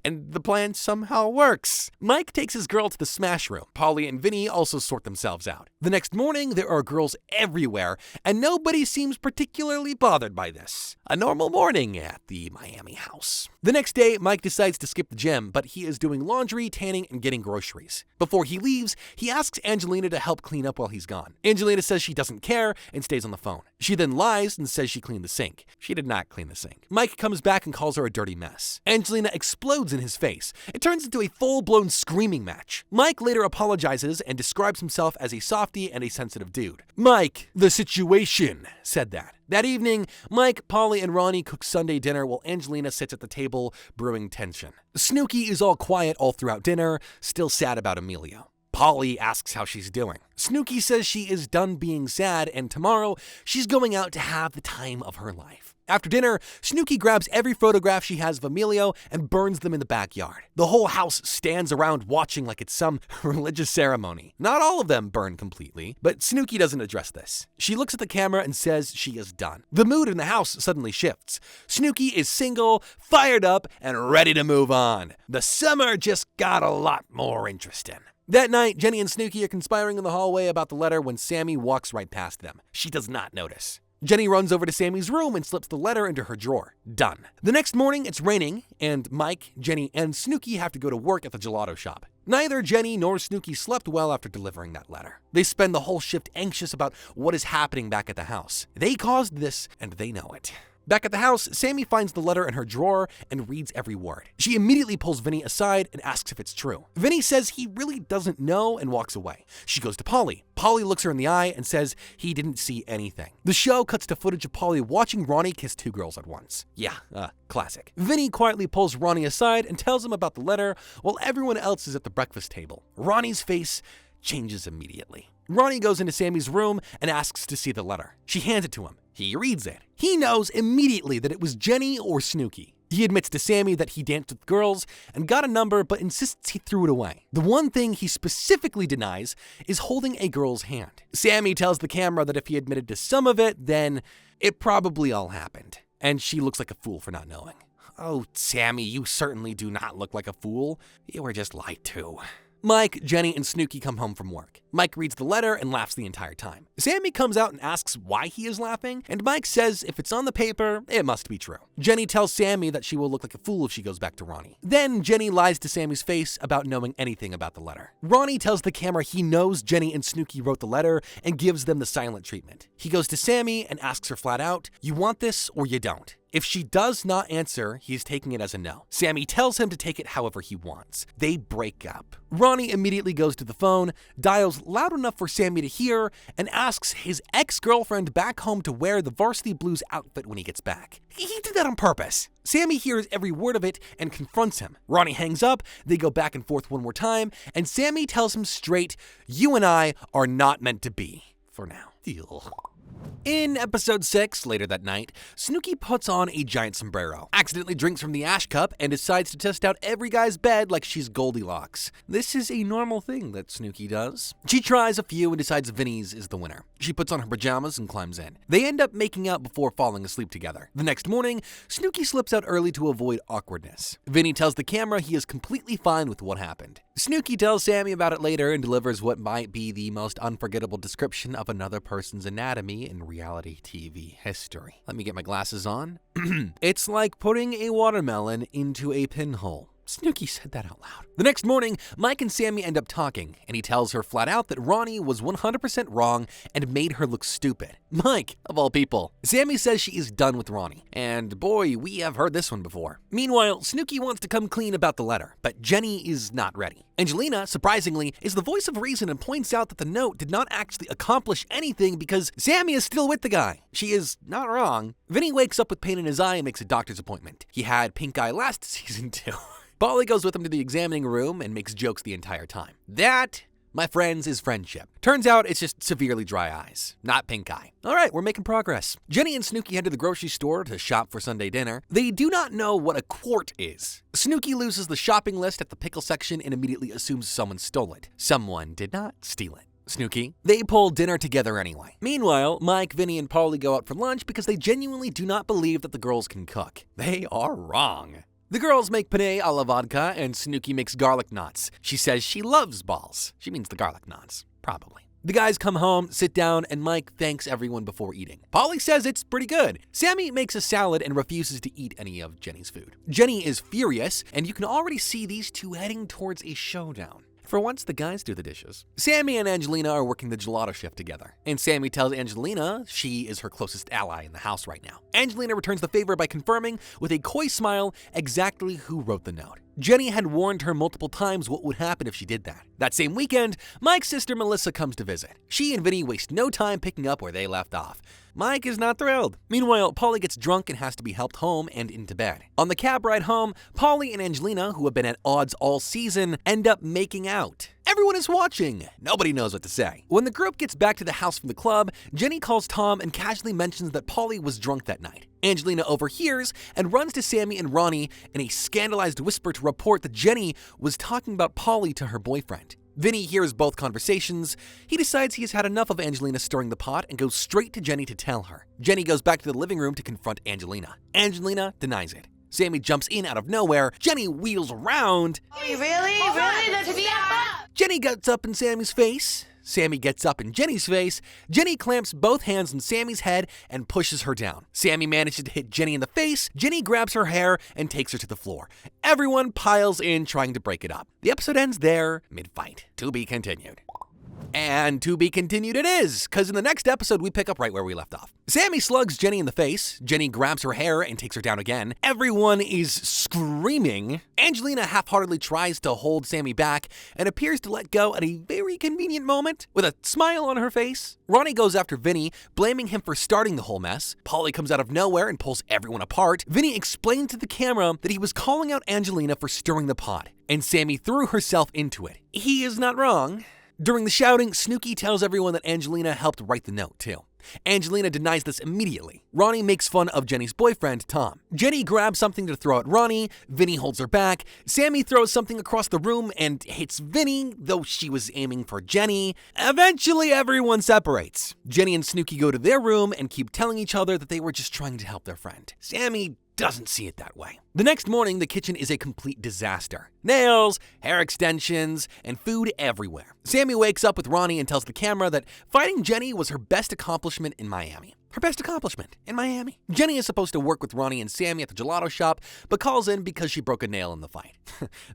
And the plan somehow works. Mike takes his girl to the smash room. Polly and Vinny also sort themselves out. The next morning, there are girls everywhere, and nobody seems particularly bothered by this. A normal morning at the Miami house. The next day, Mike decides to skip the gym, but he is doing laundry, tanning, and getting groceries. Before he leaves, he asks Angelina to help clean up while he's gone. Angelina says she doesn't care and stays on the phone. She then lies and says she cleaned the sink. She did not clean the sink. Mike comes back and calls her a dirty mess. Angelina explodes in his face. It turns into a full-blown screaming match. Mike later apologizes and describes himself as a softie and a sensitive dude. Mike, the situation, said that. That evening, Mike, Polly, and Ronnie cook Sunday dinner while Angelina sits at the table brewing tension. Snooki is all quiet all throughout dinner, still sad about Emilio. Polly asks how she's doing. Snooki says she is done being sad and tomorrow she's going out to have the time of her life. After dinner, Snooki grabs every photograph she has of Emilio and burns them in the backyard. The whole house stands around watching like it's some religious ceremony. Not all of them burn completely, but Snooki doesn't address this. She looks at the camera and says she is done. The mood in the house suddenly shifts. Snooki is single, fired up, and ready to move on. The summer just got a lot more interesting. That night, Jenny and Snooki are conspiring in the hallway about the letter when Sammy walks right past them. She does not notice. Jenny runs over to Sammy's room and slips the letter into her drawer. Done. The next morning, it's raining, and Mike, Jenny, and Snooki have to go to work at the gelato shop. Neither Jenny nor Snooki slept well after delivering that letter. They spend the whole shift anxious about what is happening back at the house. They caused this, and they know it. Back at the house, Sammy finds the letter in her drawer and reads every word. She immediately pulls Vinny aside and asks if it's true. Vinny says he really doesn't know and walks away. She goes to Polly. Polly looks her in the eye and says he didn't see anything. The show cuts to footage of Polly watching Ronnie kiss 2 girls at once. Yeah, classic. Vinny quietly pulls Ronnie aside and tells him about the letter while everyone else is at the breakfast table. Ronnie's face changes immediately. Ronnie goes into Sammy's room and asks to see the letter. She hands it to him. He reads it. He knows immediately that it was Jenny or Snooki. He admits to Sammy that he danced with girls and got a number, but insists he threw it away. The one thing he specifically denies is holding a girl's hand. Sammy tells the camera that if he admitted to some of it, then it probably all happened. And she looks like a fool for not knowing. Oh, Sammy, you certainly do not look like a fool. You were just lied to. Mike, Jenny, and Snooki come home from work. Mike reads the letter and laughs the entire time. Sammy comes out and asks why he is laughing, and Mike says if it's on the paper, it must be true. Jenny tells Sammy that she will look like a fool if she goes back to Ronnie. Then Jenny lies to Sammy's face about knowing anything about the letter. Ronnie tells the camera he knows Jenny and Snooki wrote the letter and gives them the silent treatment. He goes to Sammy and asks her flat out, "You want this or you don't?" If she does not answer, he's taking it as a no. Sammy tells him to take it however he wants. They break up. Ronnie immediately goes to the phone, dials loud enough for Sammy to hear, and asks his ex-girlfriend back home to wear the Varsity Blues outfit when he gets back. He did that on purpose. Sammy hears every word of it and confronts him. Ronnie hangs up, they go back and forth one more time, and Sammy tells him straight, "You and I are not meant to be. For now." Ugh. In episode 6, later that night, SNOOKI puts on a giant sombrero, accidentally drinks from the ash cup, and decides to test out every guy's bed like she's Goldilocks. This is a normal thing that SNOOKI does. She tries a few and decides Vinny's is the winner. She puts on her pajamas and climbs in. They end up making out before falling asleep together. The next morning, SNOOKI slips out early to avoid awkwardness. Vinny tells the camera he is completely fine with what happened. SNOOKI tells Sammy about it later and delivers what might be the most unforgettable description of another person's anatomy in reality TV history. Let me get my glasses on. It's like putting a watermelon into a pinhole. SNOOKI said that out loud. The next morning, Mike and Sammy end up talking, and he tells her flat out that Ronnie was 100% wrong and made her look stupid. Mike, of all people. Sammy says she is done with Ronnie, and boy, we have heard this one before. Meanwhile, SNOOKI wants to come clean about the letter, but Jenny is not ready. Angelina, surprisingly, is the voice of reason and points out that the note did not actually accomplish anything because Sammy is still with the guy. She is not wrong. Vinny wakes up with pain in his eye and makes a doctor's appointment. He had pink eye last season too. Polly goes with him to the examining room and makes jokes the entire time. That, my friends, is friendship. Turns out it's just severely dry eyes, not pink eye. All right, we're making progress. Jenny and SNOOKI head to the grocery store to shop for Sunday dinner. They do not know what a quart is. SNOOKI loses the shopping list at the pickle section and immediately assumes someone stole it. Someone did not steal it. SNOOKI. They pull dinner together anyway. Meanwhile, Mike, Vinny, and Polly go out for lunch because they genuinely do not believe that the girls can cook. They are wrong. The girls make penne a la vodka, and SNOOKI makes garlic knots. She says she loves balls. She means the garlic knots, probably. The guys come home, sit down, and Mike thanks everyone before eating. Polly says it's pretty good. Sammy makes a salad and refuses to eat any of Jenny's food. Jenny is furious, and you can already see these two heading towards a showdown. For once, the guys do the dishes. Sammy and Angelina are working the gelato shift together, and Sammy tells Angelina she is her closest ally in the house right now. Angelina returns the favor by confirming, with a coy smile, exactly who wrote the note. Jenny had warned her multiple times what would happen if she did that. That same weekend, Mike's sister Melissa comes to visit. She and Vinny waste no time picking up where they left off. Mike is not thrilled. Meanwhile, Polly gets drunk and has to be helped home and into bed. On the cab ride home, Polly and Angelina, who have been at odds all season, end up making out. Everyone is watching. Nobody knows what to say. When the group gets back to the house from the club, Jenny calls Tom and casually mentions that Polly was drunk that night. Angelina overhears and runs to Sammy and Ronnie in a scandalized whisper to report that Jenny was talking about Polly to her boyfriend. Vinny hears both conversations. He decides he has had enough of Angelina stirring the pot and goes straight to Jenny to tell her. Jenny goes back to the living room to confront Angelina. Angelina denies it. Sammy jumps in out of nowhere. Jenny wheels around. Really? Let's be up. Jenny gets up in Sammy's face. Sammy gets up in Jenny's face. Jenny clamps both hands on Sammy's head and pushes her down. Sammy manages to hit Jenny in the face. Jenny grabs her hair and takes her to the floor. Everyone piles in trying to break it up. The episode ends there, mid-fight. To be continued. And to be continued it is, because in the next episode we pick up right where we left off. Sammy slugs Jenny in the face. Jenny grabs her hair and takes her down again. Everyone is screaming. Angelina half-heartedly tries to hold Sammy back and appears to let go at a very convenient moment with a smile on her face. Ronnie goes after Vinny, blaming him for starting the whole mess. Polly comes out of nowhere and pulls everyone apart. Vinny explains to the camera that he was calling out Angelina for stirring the pot, and Sammy threw herself into it. He is not wrong. During the shouting, SNOOKI tells everyone that Angelina helped write the note, too. Angelina denies this immediately. Ronnie makes fun of Jenny's boyfriend, Tom. Jenny grabs something to throw at Ronnie. Vinny holds her back. Sammy throws something across the room and hits Vinny, though she was aiming for Jenny. Eventually, everyone separates. Jenny and SNOOKI go to their room and keep telling each other that they were just trying to help their friend. Sammy doesn't see it that way. The next morning, the kitchen is a complete disaster. Nails, hair extensions, and food everywhere. Sammy wakes up with Ronnie and tells the camera that fighting Jenny was her best accomplishment in Miami. Her best accomplishment in Miami. Jenny is supposed to work with Ronnie and Sammy at the gelato shop, but calls in because she broke a nail in the fight.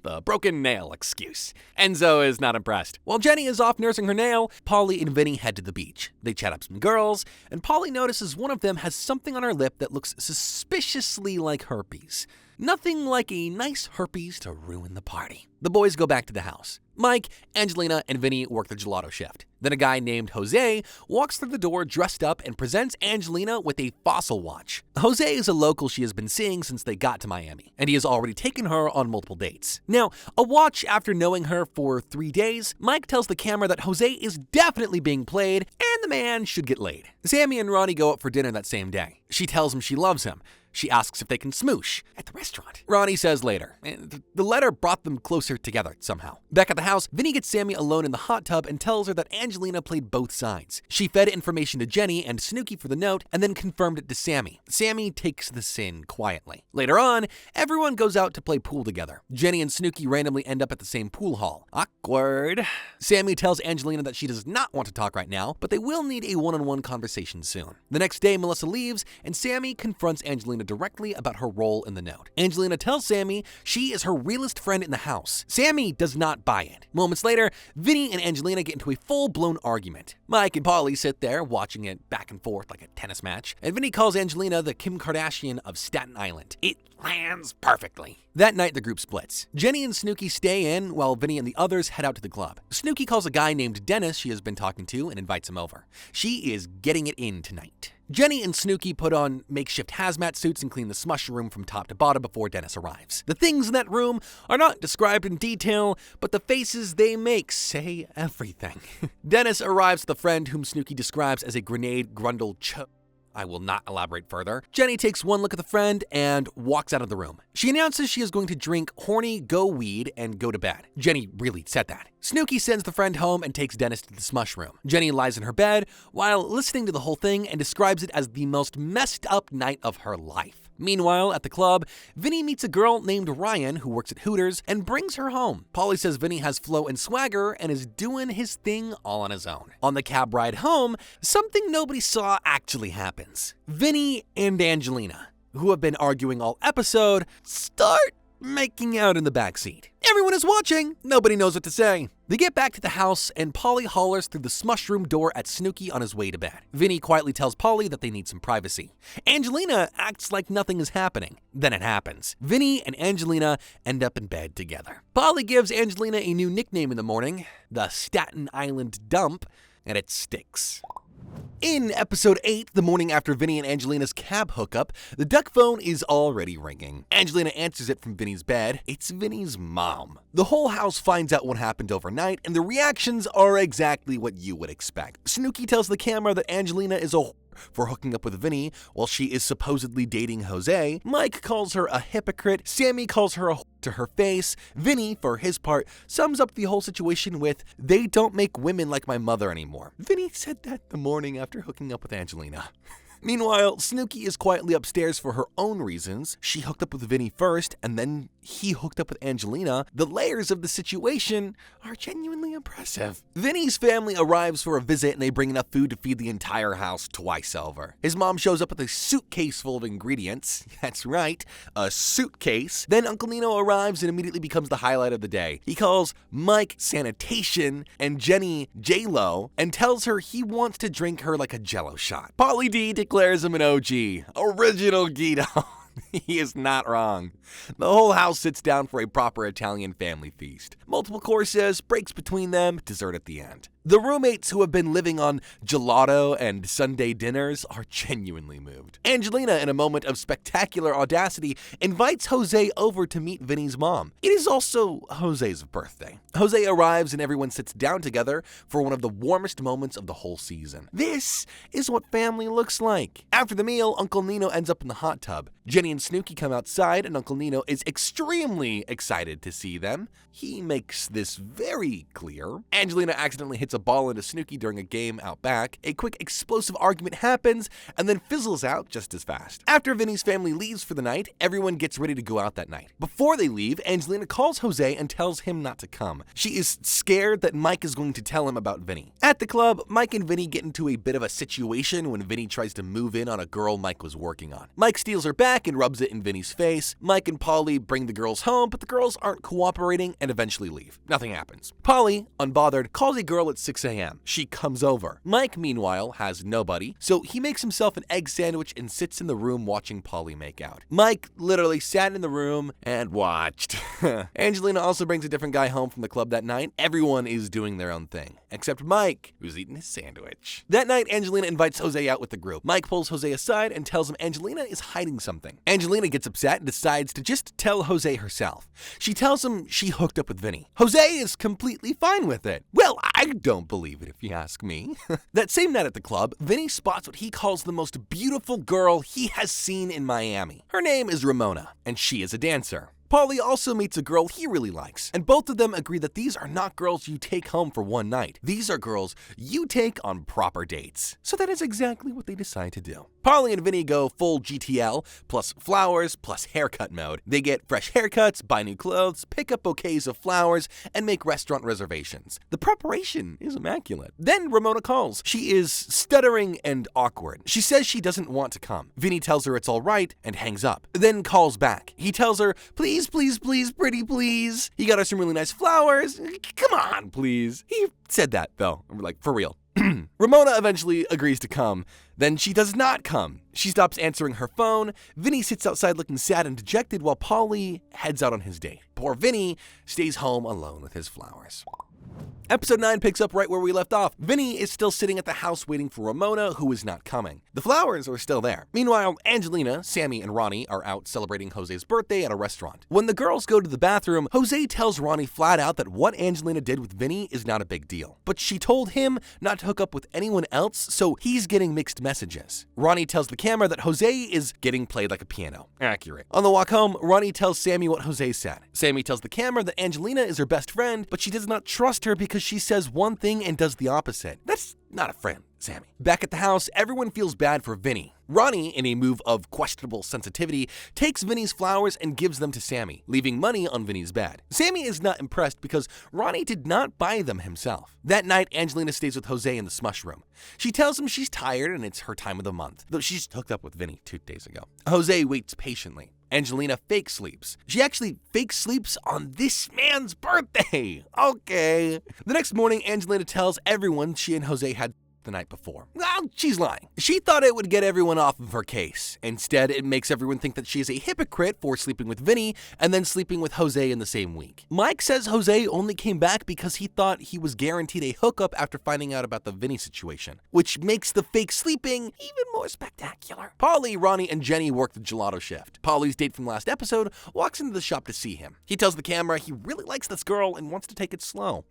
The broken nail excuse. Enzo is not impressed. While Jenny is off nursing her nail, Polly and Vinny head to the beach. They chat up some girls, and Polly notices one of them has something on her lip that looks suspiciously like herpes. Nothing like a nice herpes to ruin the party. The boys go back to the house. Mike, Angelina, and Vinny work the gelato shift. Then a guy named Jose walks through the door dressed up and presents Angelina with a fossil watch. Jose is a local she has been seeing since they got to Miami, and he has already taken her on multiple dates. Now, a watch after knowing her for 3 days, Mike tells the camera that Jose is definitely being played, and and the man should get laid. Sammy and Ronnie go out for dinner that same day. She tells him she loves him. She asks if they can smoosh at the restaurant. Ronnie says later. The letter brought them closer together somehow. Back at the house, Vinny gets Sammy alone in the hot tub and tells her that Angelina played both sides. She fed information to Jenny and SNOOKI for the note and then confirmed it to Sammy. Sammy takes the sin quietly. Later on, everyone goes out to play pool together. Jenny and SNOOKI randomly end up at the same pool hall. Awkward. Sammy tells Angelina that she does not want to talk right now, but they will need a one-on-one conversation soon. The next day, Melissa leaves and Sammy confronts Angelina directly about her role in the note. Angelina tells Sammy she is her realest friend in the house. Sammy does not buy it. Moments later, Vinny and Angelina get into a full-blown argument. Mike and Polly sit there watching it back and forth like a tennis match, and Vinny calls Angelina the Kim Kardashian of Staten Island. It lands perfectly. That night, the group splits. Jenny and SNOOKI stay in while Vinny and the others head out to the club. SNOOKI calls a guy named Dennis she has been talking to and invites him over. She is getting it in tonight. Jenny and SNOOKI put on makeshift hazmat suits and clean the smush room from top to bottom before Dennis arrives. The things in that room are not described in detail, but the faces they make say everything. Dennis arrives with a friend whom SNOOKI describes as a grenade grundle I will not elaborate further. Jenny takes one look at the friend and walks out of the room. She announces she is going to drink horny go weed and go to bed. Jenny really said that. SNOOKI sends the friend home and takes Dennis to the smush room. Jenny lies in her bed while listening to the whole thing and describes it as the most messed up night of her life. Meanwhile, at the club, Vinny meets a girl named Ryan who works at Hooters and brings her home. Polly says Vinny has flow and swagger and is doing his thing all on his own. On the cab ride home, something nobody saw actually happens. Vinny and Angelina, who have been arguing all episode, start making out in the backseat. Everyone is watching. Nobody knows what to say. They get back to the house and Polly hollers through the smush room door at SNOOKI on his way to bed. Vinny quietly tells Polly that they need some privacy. Angelina acts like nothing is happening. Then it happens. Vinny and Angelina end up in bed together. Polly gives Angelina a new nickname in the morning, the Staten Island Dump, and it sticks. In episode 8, the morning after Vinny and Angelina's cab hookup, the duck phone is already ringing. Angelina answers it from Vinny's bed. It's Vinny's mom. The whole house finds out what happened overnight, and the reactions are exactly what you would expect. SNOOKI tells the camera that Angelina is a for hooking up with Vinny while she is supposedly dating Jose. Mike calls her a hypocrite. Sammy calls her a to her face. Vinny, for his part, sums up the whole situation with, "They don't make women like my mother anymore." Vinny said that the morning after hooking up with Angelina. Meanwhile, SNOOKI is quietly upstairs for her own reasons. She hooked up with Vinny first, and then he hooked up with Angelina. The layers of the situation are genuinely impressive. Vinny's family arrives for a visit, and they bring enough food to feed the entire house twice over. His mom shows up with a suitcase full of ingredients. That's right, a suitcase. Then Uncle Nino arrives and immediately becomes the highlight of the day. He calls Mike sanitation and Jenny J-Lo and tells her he wants to drink her like a Jello shot. Pauly D declares him an OG, original Guido. He is not wrong. The whole house sits down for a proper Italian family feast. Multiple courses, breaks between them, dessert at the end. The roommates who have been living on gelato and Sunday dinners are genuinely moved. Angelina, in a moment of spectacular audacity, invites Jose over to meet Vinny's mom. It is also Jose's birthday. Jose arrives and everyone sits down together for one of the warmest moments of the whole season. This is what family looks like. After the meal, Uncle Nino ends up in the hot tub. Jenny and SNOOKI come outside and Uncle Nino is extremely excited to see them. He makes this very clear. Angelina accidentally hits a ball into SNOOKI during a game out back. A quick explosive argument happens and then fizzles out just as fast. After Vinny's family leaves for the night, everyone gets ready to go out that night. Before they leave, Angelina calls Jose and tells him not to come. She is scared that Mike is going to tell him about Vinny. At the club, Mike and Vinny get into a bit of a situation when Vinny tries to move in on a girl Mike was working on. Mike steals her back and rubs it in Vinny's face. Mike and Polly bring the girls home, but the girls aren't cooperating and eventually leave. Nothing happens. Polly, unbothered, calls a girl at 6 a.m. She comes over. Mike, meanwhile, has nobody, so he makes himself an egg sandwich and sits in the room watching Polly make out. Mike literally sat in the room and watched. Angelina also brings a different guy home from the club that night. Everyone is doing their own thing, except Mike, who's eating his sandwich. That night, Angelina invites Jose out with the group. Mike pulls Jose aside and tells him Angelina is hiding something. Angelina gets upset and decides to just tell Jose herself. She tells him she hooked up with Vinny. Jose is completely fine with it. Well, I don't believe it if you ask me. That same night at the club, Vinny spots what he calls the most beautiful girl he has seen in Miami. Her name is Ramona, and she is a dancer. Paulie also meets a girl he really likes, and both of them agree that these are not girls you take home for one night. These are girls you take on proper dates. So that is exactly what they decide to do. Paulie and Vinny go full GTL, plus flowers, plus haircut mode. They get fresh haircuts, buy new clothes, pick up bouquets of flowers, and make restaurant reservations. The preparation is immaculate. Then Ramona calls. She is stuttering and awkward. She says she doesn't want to come. Vinny tells her it's all right and hangs up. Then calls back. He tells her, please, pretty please. He got her some really nice flowers. Come on, please. He said that though. I'm like, for real. Ramona eventually agrees to come. Then she does not come. She stops answering her phone. Vinny sits outside looking sad and dejected while Paulie heads out on his date. Poor Vinny stays home alone with his flowers. Episode 9 picks up right where we left off. Vinny is still sitting at the house waiting for Ramona, who is not coming. The flowers are still there. Meanwhile, Angelina, Sammy, and Ronnie are out celebrating Jose's birthday at a restaurant. When the girls go to the bathroom, Jose tells Ronnie flat out that what Angelina did with Vinny is not a big deal. But she told him not to hook up with anyone else, so he's getting mixed messages. Ronnie tells the camera that Jose is getting played like a piano. Accurate. On the walk home, Ronnie tells Sammy what Jose said. Sammy tells the camera that Angelina is her best friend, but she does not trust her because she says one thing and does the opposite. That's not a friend, Sammy. Back at the house, everyone feels bad for Vinny. Ronnie, in a move of questionable sensitivity, takes Vinny's flowers and gives them to Sammy, leaving money on Vinny's bed. Sammy is not impressed because Ronnie did not buy them himself. That night, Angelina stays with Jose in the smush room. She tells him she's tired and it's her time of the month, though she's hooked up with Vinny 2 days ago. Jose waits patiently. Angelina fake sleeps. She actually fake sleeps on this man's birthday. Okay. The next morning, Angelina tells everyone she and Jose had the night before. Well, she's lying. She thought it would get everyone off of her case. Instead, it makes everyone think that she is a hypocrite for sleeping with Vinny and then sleeping with Jose in the same week. Mike says Jose only came back because he thought he was guaranteed a hookup after finding out about the Vinny situation, which makes the fake sleeping even more spectacular. Paulie, Ronnie, and Jenny work the gelato shift. Paulie's date from last episode walks into the shop to see him. He tells the camera he really likes this girl and wants to take it slow.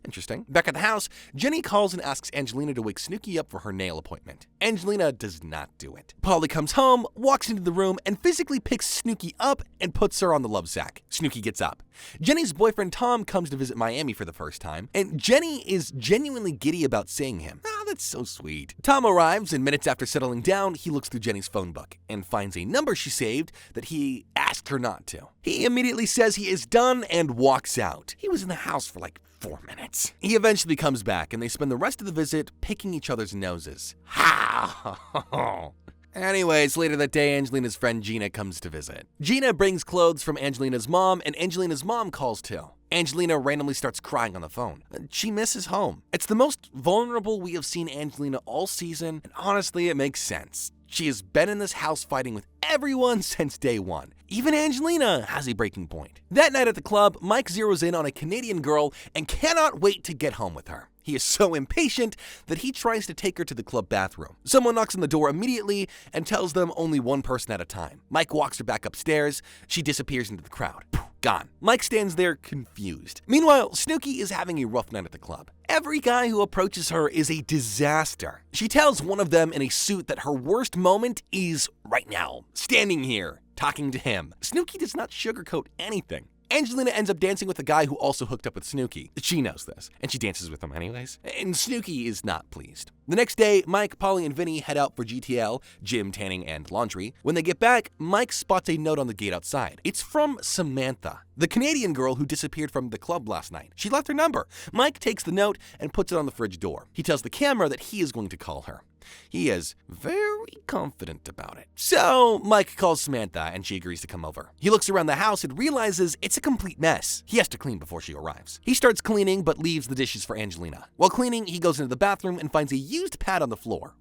Interesting. Back at the house, Jenny calls and asks Angelina to wake SNOOKI up for her nail appointment. Angelina does not do it. Paulie comes home, walks into the room, and physically picks SNOOKI up and puts her on the love sack. SNOOKI gets up. Jenny's boyfriend Tom comes to visit Miami for the first time, and Jenny is genuinely giddy about seeing him. That's so sweet. Tom arrives, and minutes after settling down, he looks through Jenny's phone book and finds a number she saved that he asked her not to. He immediately says he is done and walks out. He was in the house for like 4 minutes. He eventually comes back, and they spend the rest of the visit picking each other's noses. Ha! Anyways, later that day, Angelina's friend Gina comes to visit. Gina brings clothes from Angelina's mom, and Angelina's mom calls too. Angelina randomly starts crying on the phone. She misses home. It's the most vulnerable we have seen Angelina all season, and honestly, it makes sense. She has been in this house fighting with everyone since day one. Even Angelina has a breaking point. That night at the club, Mike zeroes in on a Canadian girl and cannot wait to get home with her. He is so impatient that he tries to take her to the club bathroom. Someone knocks on the door immediately and tells them only one person at a time. Mike walks her back upstairs. She disappears into the crowd. Gone. Mike stands there confused. Meanwhile, SNOOKI is having a rough night at the club. Every guy who approaches her is a disaster. She tells one of them in a suit that her worst moment is right now, standing here, talking to him. SNOOKI does not sugarcoat anything. Angelina ends up dancing with a guy who also hooked up with SNOOKI. She knows this, and she dances with him anyways. And SNOOKI is not pleased. The next day, Mike, Paulie, and Vinny head out for GTL, gym, tanning, and laundry. When they get back, Mike spots a note on the gate outside. It's from Samantha, the Canadian girl who disappeared from the club last night. She left her number. Mike takes the note and puts it on the fridge door. He tells the camera that he is going to call her. He is very confident about it. So Mike calls Samantha and she agrees to come over. He looks around the house and realizes it's a complete mess. He has to clean before she arrives. He starts cleaning but leaves the dishes for Angelina. While cleaning, he goes into the bathroom and finds a used pad on the floor.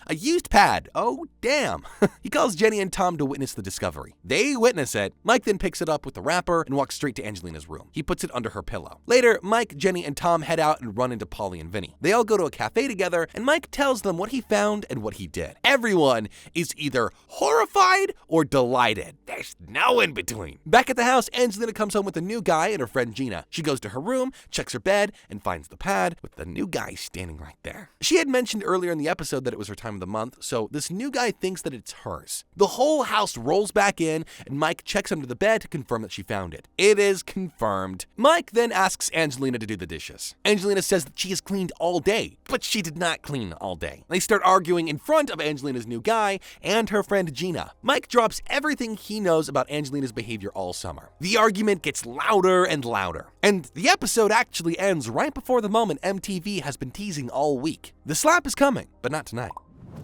A used pad? Oh, damn. He calls Jenny and Tom to witness the discovery. They witness it. Mike then picks it up with the wrapper and walks straight to Angelina's room. He puts it under her pillow. Later, Mike, Jenny, and Tom head out and run into Polly and Vinny. They all go to a cafe together, and Mike tells them what he found and what he did. Everyone is either horrified or delighted. There's no in between. Back at the house, Angelina comes home with a new guy and her friend Gina. She goes to her room, checks her bed, and finds the pad with the new guy standing right there. She had mentioned earlier in the episode that it was her time of the month, so this new guy thinks that it's hers. The whole house rolls back in, and Mike checks under the bed to confirm that she found it. It is confirmed. Mike then asks Angelina to do the dishes. Angelina says that she has cleaned all day, but she did not clean all day. They start arguing in front of Angelina's new guy and her friend Gina. Mike drops everything he knows about Angelina's behavior all summer. The argument gets louder and louder, and the episode actually ends right before the moment MTV has been teasing all week. The slap is coming, but not tonight.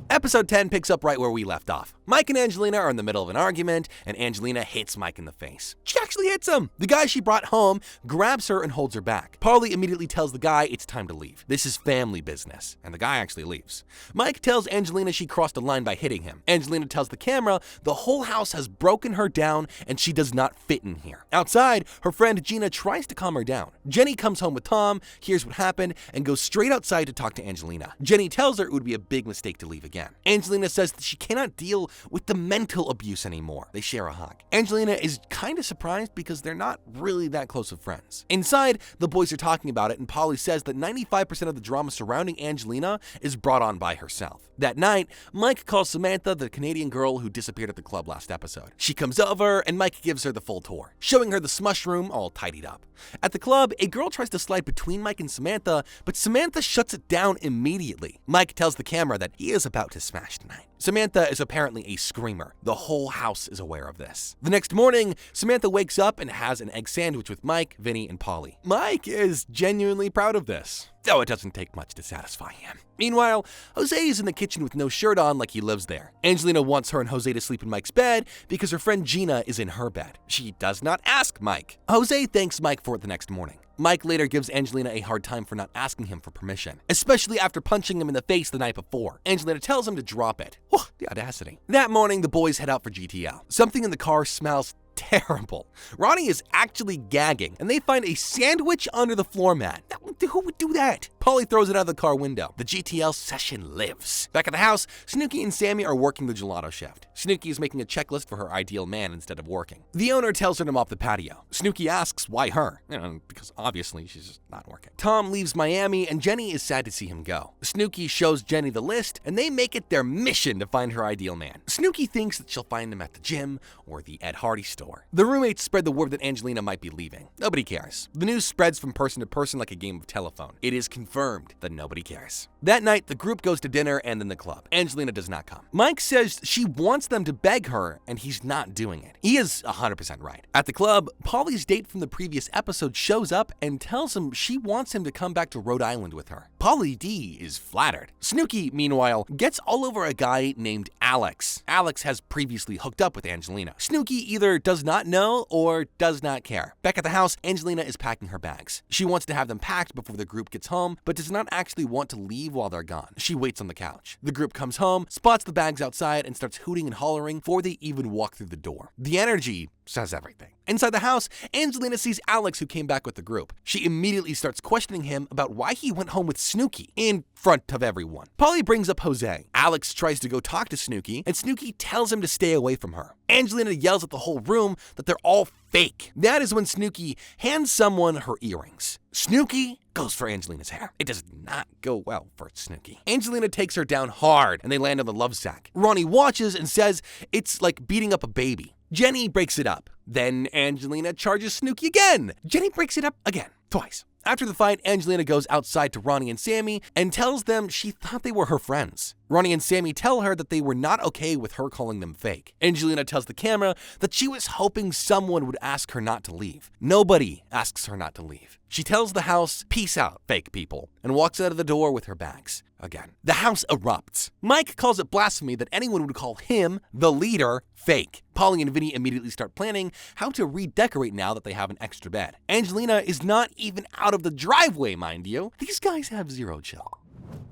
Episode 10 picks up right where we left off. Mike and Angelina are in the middle of an argument, and Angelina hits Mike in the face. She actually hits him. The guy she brought home grabs her and holds her back. Polly immediately tells the guy it's time to leave. This is family business, and the guy actually leaves. Mike tells Angelina she crossed a line by hitting him. Angelina tells the camera the whole house has broken her down and she does not fit in here. Outside, her friend Gina tries to calm her down. Jenny comes home with Tom, hears what happened, and goes straight outside to talk to Angelina. Jenny tells her it would be a big mistake to leave again. Angelina says that she cannot deal with the mental abuse anymore. They share a hug. Angelina is kind of surprised because they're not really that close of friends. Inside, the boys are talking about it, and Polly says that 95% of the drama surrounding Angelina is brought on by herself. That night, Mike calls Samantha, the Canadian girl who disappeared at the club last episode. She comes over, and Mike gives her the full tour, showing her the smush room all tidied up. At the club, a girl tries to slide between Mike and Samantha, but Samantha shuts it down immediately. Mike tells the camera that he is about to smash tonight. Samantha is apparently a screamer. The whole house is aware of this. The next morning, Samantha wakes up and has an egg sandwich with Mike, Vinny, and Polly. Mike is genuinely proud of this, though it doesn't take much to satisfy him. Meanwhile, Jose is in the kitchen with no shirt on like he lives there. Angelina wants her and Jose to sleep in Mike's bed because her friend Gina is in her bed. She does not ask Mike. Jose thanks Mike for it the next morning. Mike later gives Angelina a hard time for not asking him for permission, especially after punching him in the face the night before. Angelina tells him to drop it. Oh, the audacity. That morning, the boys head out for GTL. Something in the car smells terrible. Ronnie is actually gagging, and they find a sandwich under the floor mat. Who would do that? Polly throws it out of the car window. The GTL session lives. Back at the house, SNOOKI and SAMMI are working the gelato shift. SNOOKI is making a checklist for her ideal man instead of working. The owner tells her to mop the patio. SNOOKI asks why her, because obviously she's just not working. Tom leaves Miami, and Jenny is sad to see him go. SNOOKI shows Jenny the list, and they make it their mission to find her ideal man. SNOOKI thinks that she'll find him at the gym or the Ed Hardy store. The roommates spread the word that Angelina might be leaving. Nobody cares. The news spreads from person to person like a game of telephone. It is confirmed that nobody cares. That night, the group goes to dinner and then the club. Angelina does not come. Mike says she wants them to beg her, and he's not doing it. He is 100% right. At the club, Polly's date from the previous episode shows up and tells him she wants him to come back to Rhode Island with her. Polly D is flattered. SNOOKI, meanwhile, gets all over a guy named Alex. Alex has previously hooked up with Angelina. SNOOKI either does not know or does not care. Back at the house, Angelina is packing her bags. She wants to have them packed before the group gets home, but does not actually want to leave while they're gone. She waits on the couch. The group comes home, spots the bags outside, and starts hooting and hollering before they even walk through the door. The energy says everything. Inside the house, Angelina sees Alex, who came back with the group. She immediately starts questioning him about why he went home with SNOOKI in front of everyone. Polly brings up Jose. Alex tries to go talk to SNOOKI, and SNOOKI tells him to stay away from her. Angelina yells at the whole room that they're all fake. That is when SNOOKI hands someone her earrings. SNOOKI goes for Angelina's hair. It does not go well for SNOOKI. Angelina takes her down hard, and they land on the love sack. Ronnie watches and says it's like beating up a baby. Jenny breaks it up. Then Angelina charges SNOOKI again. Jenny breaks it up again, twice. After the fight, Angelina goes outside to Ronnie and SAMMI and tells them she thought they were her friends. Ronnie and SAMMI tell her that they were not okay with her calling them fake. Angelina tells the camera that she was hoping someone would ask her not to leave. Nobody asks her not to leave. She tells the house, "Peace out, fake people," and walks out of the door with her bags. Again. The house erupts. Mike calls it blasphemy that anyone would call him, the leader, fake. Polly and Vinny immediately start planning how to redecorate now that they have an extra bed. Angelina is not even out of the driveway, mind you. These guys have zero chill.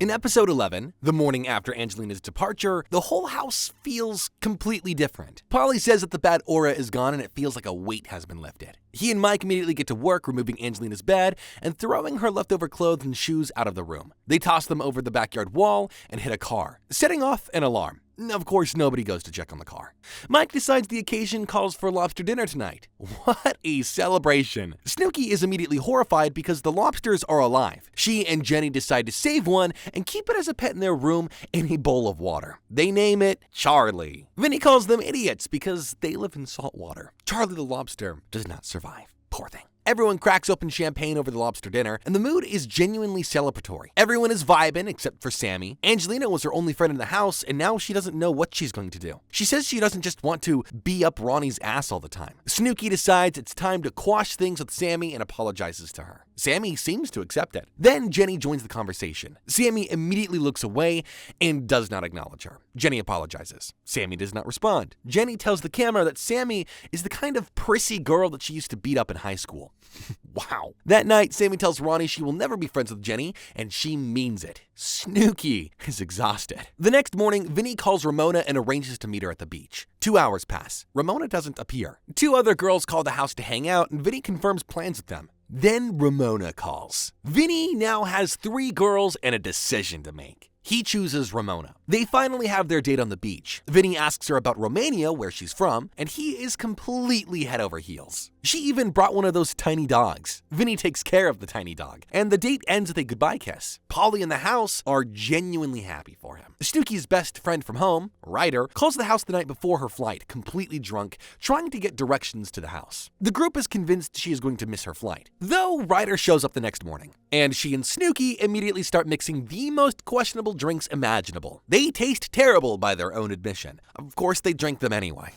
In episode 11, the morning after Angelina's departure, the whole house feels completely different. Polly says that the bad aura is gone and it feels like a weight has been lifted. He and Mike immediately get to work removing Angelina's bed and throwing her leftover clothes and shoes out of the room. They toss them over the backyard wall and hit a car, setting off an alarm. Of course, nobody goes to check on the car. Mike decides the occasion calls for lobster dinner tonight. What a celebration! Snooki is immediately horrified because the lobsters are alive. She and Jenny decide to save one and keep it as a pet in their room in a bowl of water. They name it Charlie. Vinny calls them idiots because they live in salt water. Charlie the lobster does not survive. Poor thing. Everyone cracks open champagne over the lobster dinner, and the mood is genuinely celebratory. Everyone is vibing except for Sammy. Angelina was her only friend in the house, and now she doesn't know what she's going to do. She says she doesn't just want to be up Ronnie's ass all the time. Snooki decides it's time to quash things with Sammy and apologizes to her. Sammy seems to accept it. Then Jenny joins the conversation. Sammy immediately looks away and does not acknowledge her. Jenny apologizes. Sammy does not respond. Jenny tells the camera that Sammy is the kind of prissy girl that she used to beat up in high school. Wow. That night, Sammy tells Ronnie she will never be friends with Jenny, and she means it. Snooki is exhausted. The next morning, Vinny calls Ramona and arranges to meet her at the beach. 2 hours pass. Ramona doesn't appear. 2 other girls call the house to hang out, and Vinny confirms plans with them. Then Ramona calls. Vinny now has 3 girls and a decision to make. He chooses Ramona. They finally have their date on the beach. Vinny asks her about Romania, where she's from, and he is completely head over heels. She even brought one of those tiny dogs. Vinny takes care of the tiny dog, and the date ends with a goodbye kiss. Polly and the house are genuinely happy for him. Snooki's best friend from home, Ryder, calls the house the night before her flight, completely drunk, trying to get directions to the house. The group is convinced she is going to miss her flight, though Ryder shows up the next morning, and she and Snooki immediately start mixing the most questionable drinks imaginable. They taste terrible by their own admission. Of course, they drink them anyway.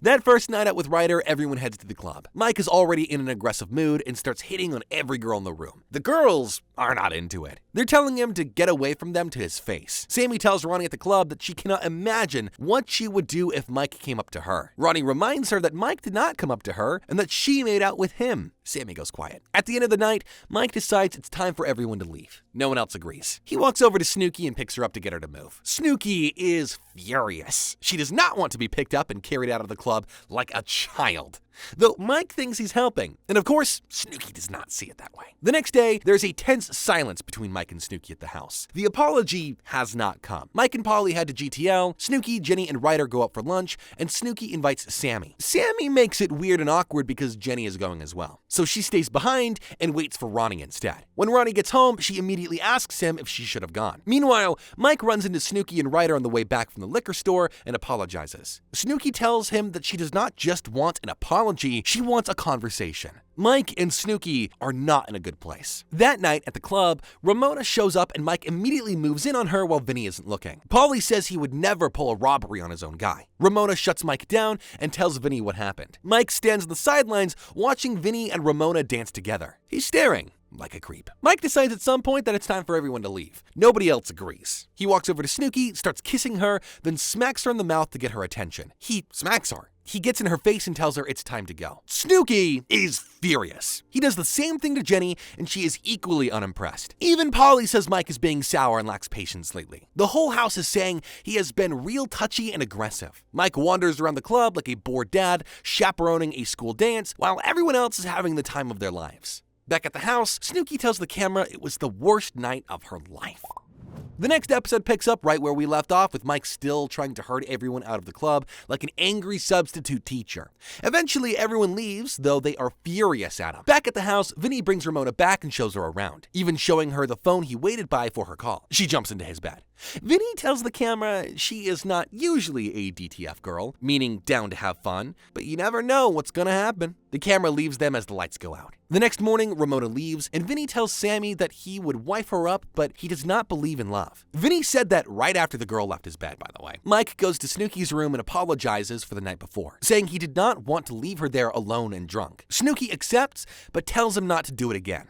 That first night out with Ryder, everyone heads to the club. Mike is already in an aggressive mood and starts hitting on every girl in the room. The girls are not into it. They're telling him to get away from them to his face. Sammy tells Ronnie at the club that she cannot imagine what she would do if Mike came up to her. Ronnie reminds her that Mike did not come up to her and that she made out with him. Sammy goes quiet. At the end of the night, Mike decides it's time for everyone to leave. No one else agrees. He walks over to Snooki and picks her up to get her to move. Snooki is furious. She does not want to be picked up and carried out of the club like a child. Though Mike thinks he's helping. And of course, Snooki does not see it that way. The next day, there's a tense silence between Mike and Snooki at the house. The apology has not come. Mike and Polly head to GTL, Snooki, Jenny, and Ryder go out for lunch, and Snooki invites Sammy. Sammy makes it weird and awkward because Jenny is going as well. So she stays behind and waits for Ronnie instead. When Ronnie gets home, she immediately asks him if she should have gone. Meanwhile, Mike runs into Snooki and Ryder on the way back from the liquor store and apologizes. Snooki tells him that she does not just want an apology, she wants a conversation. Mike and Snooki are not in a good place. That night at the club, Ramona shows up and Mike immediately moves in on her while Vinny isn't looking. Paulie says he would never pull a robbery on his own guy. Ramona shuts Mike down and tells Vinny what happened. Mike stands on the sidelines watching Vinny and Ramona dance together. He's staring like a creep. Mike decides at some point that it's time for everyone to leave. Nobody else agrees. He walks over to Snooki, starts kissing her, then smacks her in the mouth to get her attention. He smacks her. He gets in her face and tells her it's time to go. Snooki is furious. He does the same thing to Jenny, and she is equally unimpressed. Even Polly says Mike is being sour and lacks patience lately. The whole house is saying he has been real touchy and aggressive. Mike wanders around the club like a bored dad, chaperoning a school dance, while everyone else is having the time of their lives. Back at the house, Snooki tells the camera it was the worst night of her life. The next episode picks up right where we left off, with Mike still trying to herd everyone out of the club like an angry substitute teacher. Eventually, everyone leaves, though they are furious at him. Back at the house, Vinny brings Ramona back and shows her around, even showing her the phone he waited by for her call. She jumps into his bed. Vinny tells the camera she is not usually a DTF girl, meaning down to have fun, but you never know what's gonna happen. The camera leaves them as the lights go out. The next morning, Ramona leaves, and Vinny tells Sammy that he would wife her up, but he does not believe in love. Vinny said that right after the girl left his bed, by the way. Mike goes to Snooki's room and apologizes for the night before, saying he did not want to leave her there alone and drunk. Snooki accepts, but tells him not to do it again.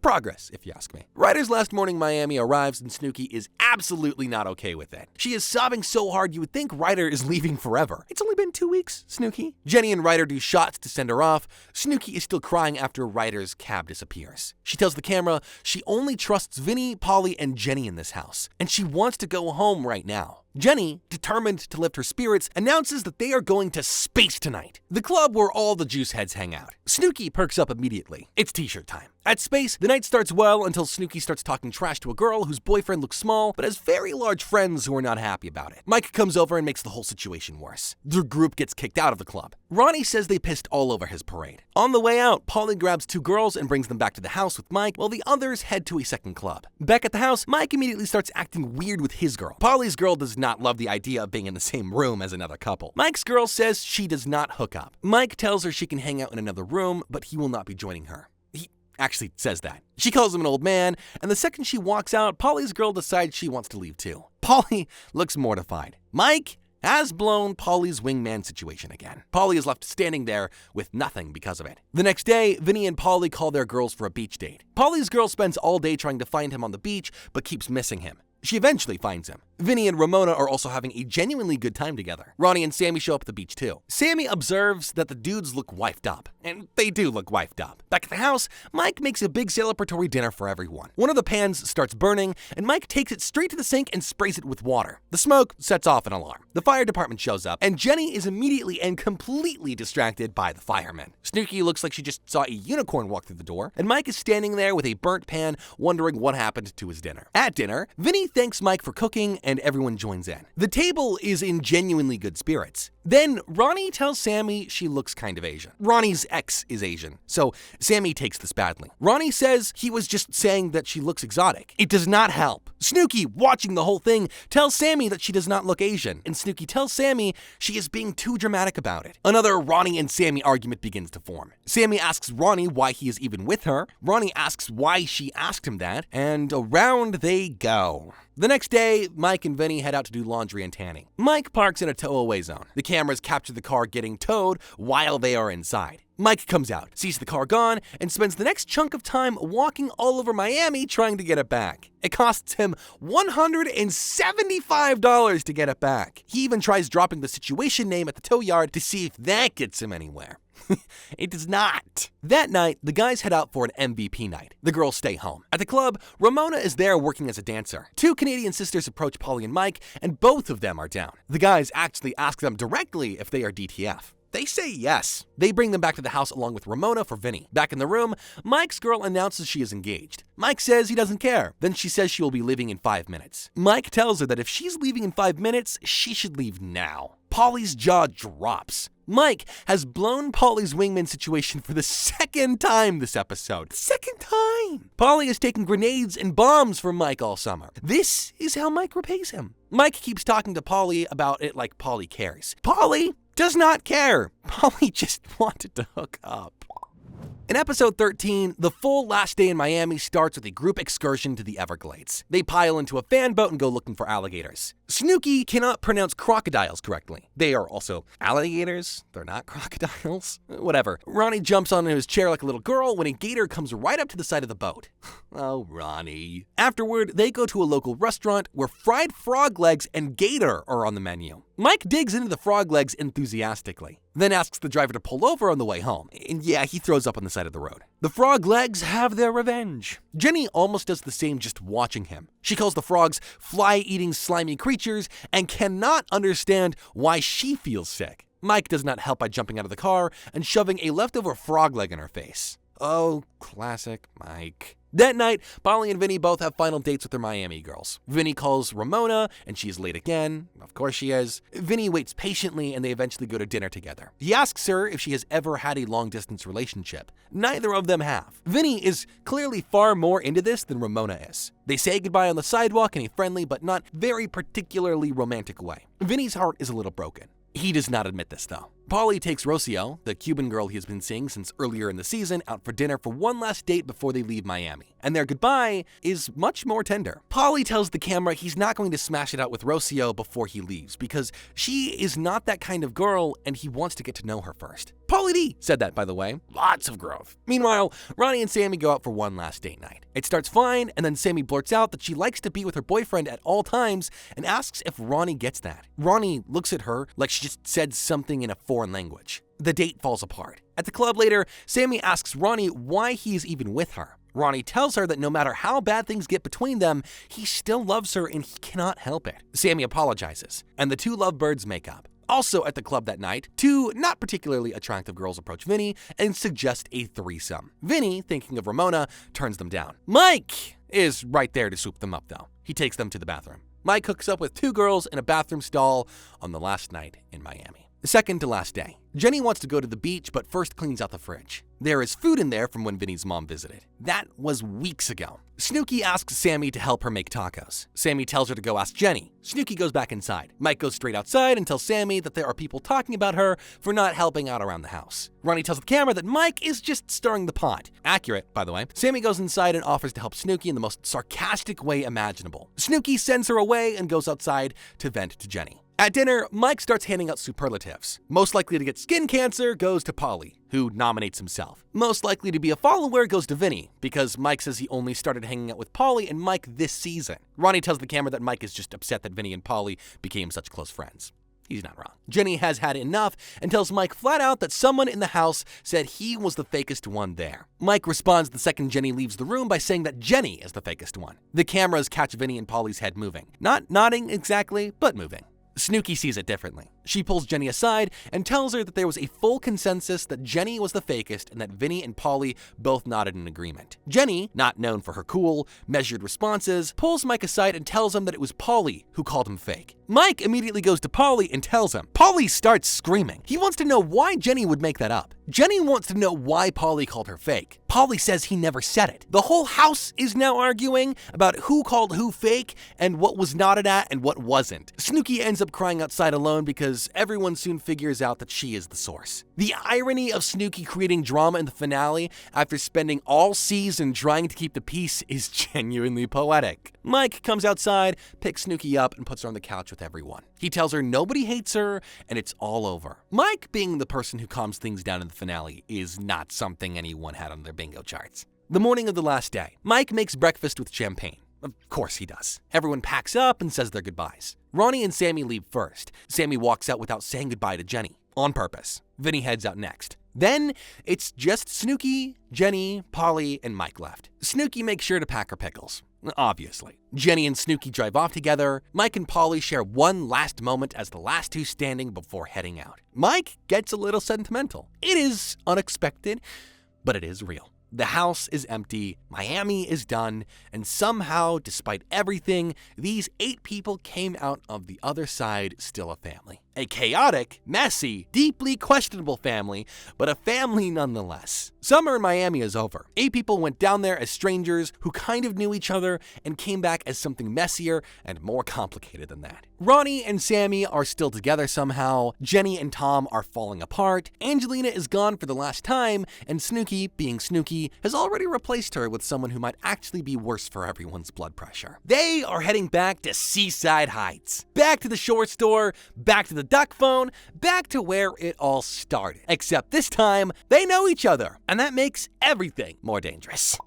Progress, if you ask me. Ryder's last morning in Miami arrives, and Snooki is absolutely not okay with it. She is sobbing so hard you would think Ryder is leaving forever. It's only been 2 weeks, Snooki. Jenny and Ryder do shots to send her off. Snooki is still crying after after Ryder's cab disappears. She tells the camera she only trusts Vinny, Polly, and Jenny in this house, and she wants to go home right now. Jenny, determined to lift her spirits, announces that they are going to space tonight, the club where all the juice heads hang out. SNOOKI perks up immediately. It's t-shirt time. At Space, the night starts well until SNOOKI starts talking trash to a girl whose boyfriend looks small but has very large friends who are not happy about it. Mike comes over and makes the whole situation worse. Their group gets kicked out of the club. Ronnie says they pissed all over his parade. On the way out, Polly grabs 2 girls and brings them back to the house with Mike while the others head to a second club. Back at the house, Mike immediately starts acting weird with his girl. Polly's girl does not love the idea of being in the same room as another couple. Mike's girl says she does not hook up. Mike tells her she can hang out in another room, but he will not be joining her. He actually says that. She calls him an old man, and the second she walks out, Polly's girl decides she wants to leave too. Polly looks mortified. Mike has blown Polly's wingman situation again. Polly is left standing there with nothing because of it. The next day, Vinny and Polly call their girls for a beach date. Polly's girl spends all day trying to find him on the beach, but keeps missing him. She eventually finds him. Vinny and Ramona are also having a genuinely good time together. Ronnie and Sammy show up at the beach too. Sammy observes that the dudes look wifed up, and they do look wifed up. Back at the house, Mike makes a big celebratory dinner for everyone. One of the pans starts burning, and Mike takes it straight to the sink and sprays it with water. The smoke sets off an alarm. The fire department shows up, and Jenny is immediately and completely distracted by the firemen. SNOOKI looks like she just saw a unicorn walk through the door, and Mike is standing there with a burnt pan, wondering what happened to his dinner. At dinner, Vinny thanks Mike for cooking, and everyone joins in. The table is in genuinely good spirits. Then Ronnie tells Sammy she looks kind of Asian. Ronnie's ex is Asian, so Sammy takes this badly. Ronnie says he was just saying that she looks exotic. It does not help. SNOOKI, watching the whole thing, tells Sammy that she does not look Asian, and SNOOKI tells Sammy she is being too dramatic about it. Another Ronnie and Sammy argument begins to form. Sammy asks Ronnie why he is even with her. Ronnie asks why she asked him that, and around they go. The next day, Mike and Vinny head out to do laundry and tanning. Mike parks in a tow-away zone. The cameras capture the car getting towed while they are inside. Mike comes out, sees the car gone, and spends the next chunk of time walking all over Miami trying to get it back. It costs him $175 to get it back. He even tries dropping the situation name at the tow yard to see if that gets him anywhere. It does not. That night, the guys head out for an MVP night. The girls stay home. At the club, Ramona is there working as a dancer. 2 Canadian sisters approach Polly and Mike, and both of them are down. The guys actually ask them directly if they are DTF. They say yes. They bring them back to the house along with Ramona for Vinny. Back in the room, Mike's girl announces she is engaged. Mike says he doesn't care. Then she says she will be leaving in 5 minutes. Mike tells her that if she's leaving in 5 minutes, she should leave now. Polly's jaw drops. Mike has blown Polly's wingman situation for the 2nd time this episode. 2nd time! Polly has taken grenades and bombs from Mike all summer. This is how Mike repays him. Mike keeps talking to Polly about it like Polly cares. Polly does not care. Polly just wanted to hook up. In episode 13, the full last day in Miami starts with a group excursion to the Everglades. They pile into a fan boat and go looking for alligators. SNOOKI cannot pronounce crocodiles correctly. They are also alligators. They're not crocodiles. Whatever. Ronnie jumps onto his chair like a little girl when a gator comes right up to the side of the boat. Oh, Ronnie. Afterward, they go to a local restaurant where fried frog legs and gator are on the menu. Mike digs into the frog legs enthusiastically, then asks the driver to pull over on the way home. And yeah, he throws up on the side of the road. The frog legs have their revenge. Jenny almost does the same just watching him. She calls the frogs fly-eating slimy creatures and cannot understand why she feels sick. Mike does not help by jumping out of the car and shoving a leftover frog leg in her face. Oh, classic Mike. That night, Polly and Vinny both have final dates with their Miami girls. Vinny calls Ramona, and she's late again. Of course she is. Vinny waits patiently, and they eventually go to dinner together. He asks her if she has ever had a long-distance relationship. Neither of them have. Vinny is clearly far more into this than Ramona is. They say goodbye on the sidewalk in a friendly but not very particularly romantic way. Vinny's heart is a little broken. He does not admit this, though. Polly takes Rocio, the Cuban girl he has been seeing since earlier in the season, out for dinner for one last date before they leave Miami. And their goodbye is much more tender. Polly tells the camera he's not going to smash it out with Rocio before he leaves because she is not that kind of girl and he wants to get to know her first. Pauly D said that, by the way. Lots of growth. Meanwhile, Ronnie and Sammy go out for one last date night. It starts fine, and then Sammy blurts out that she likes to be with her boyfriend at all times and asks if Ronnie gets that. Ronnie looks at her like she just said something in a foreign language. The date falls apart. At the club later, Sammy asks Ronnie why he's even with her. Ronnie tells her that no matter how bad things get between them, he still loves her and he cannot help it. Sammy apologizes, and the two lovebirds make up. Also at the club that night, two not particularly attractive girls approach Vinny and suggest a threesome. Vinny, thinking of Ramona, turns them down. Mike is right there to swoop them up though. He takes them to the bathroom. Mike hooks up with two girls in a bathroom stall on the last night in Miami. The second to last day. Jenny wants to go to the beach, but first cleans out the fridge. There is food in there from when Vinny's mom visited. That was weeks ago. SNOOKI asks Sammy to help her make tacos. Sammy tells her to go ask Jenny. SNOOKI goes back inside. Mike goes straight outside and tells Sammy that there are people talking about her for not helping out around the house. Ronnie tells the camera that Mike is just stirring the pot. Accurate, by the way. Sammy goes inside and offers to help SNOOKI in the most sarcastic way imaginable. SNOOKI sends her away and goes outside to vent to Jenny. At dinner, Mike starts handing out superlatives. Most likely to get skin cancer goes to Paulie, who nominates himself. Most likely to be a follower goes to Vinny, because Mike says he only started hanging out with Paulie and Mike this season. Ronnie tells the camera that Mike is just upset that Vinny and Paulie became such close friends. He's not wrong. Jenny has had enough and tells Mike flat out that someone in the house said he was the fakest one there. Mike responds the second Jenny leaves the room by saying that Jenny is the fakest one. The cameras catch Vinny and Paulie's head moving. Not nodding exactly, but moving. SNOOKI sees it differently. She pulls Jenny aside and tells her that there was a full consensus that Jenny was the fakest and that Vinny and Paulie both nodded in agreement. Jenny, not known for her cool, measured responses, pulls Mike aside and tells him that it was Paulie who called him fake. Mike immediately goes to Paulie and tells him. Paulie starts screaming. He wants to know why Jenny would make that up. Jenny wants to know why Paulie called her fake. Paulie says he never said it. The whole house is now arguing about who called who fake and what was nodded at and what wasn't. SNOOKI ends up crying outside alone because everyone soon figures out that she is the source. The irony of SNOOKI creating drama in the finale after spending all season trying to keep the peace is genuinely poetic. Mike comes outside, picks SNOOKI up, and puts her on the couch with everyone. He tells her nobody hates her and it's all over. Mike, being the person who calms things down in the finale, is not something anyone had on their bingo charts. The morning of the last day, Mike makes breakfast with champagne. Of course he does. Everyone packs up and says their goodbyes. Ronnie and Sammy leave first. Sammy walks out without saying goodbye to Jenny, on purpose. Vinny heads out next. Then, it's just SNOOKI, Jenny, Paulie, and Mike left. SNOOKI makes sure to pack her pickles. Obviously. Jenny and SNOOKI drive off together. Mike and Paulie share one last moment as the last two standing before heading out. Mike gets a little sentimental. It is unexpected, but it is real. The house is empty, Miami is done, and somehow, despite everything, these 8 people came out of the other side still a family. A chaotic, messy, deeply questionable family, but a family nonetheless. Summer in Miami is over. 8 people went down there as strangers who kind of knew each other and came back as something messier and more complicated than that. Ronnie and Sammy are still together somehow. Jenny and Tom are falling apart. Angelina is gone for the last time, and SNOOKI, being SNOOKI, has already replaced her with someone who might actually be worse for everyone's blood pressure. They are heading back to Seaside Heights. Back to the short store, back to the duck phone, back to where it all started. Except this time, they know each other, and that makes everything more dangerous.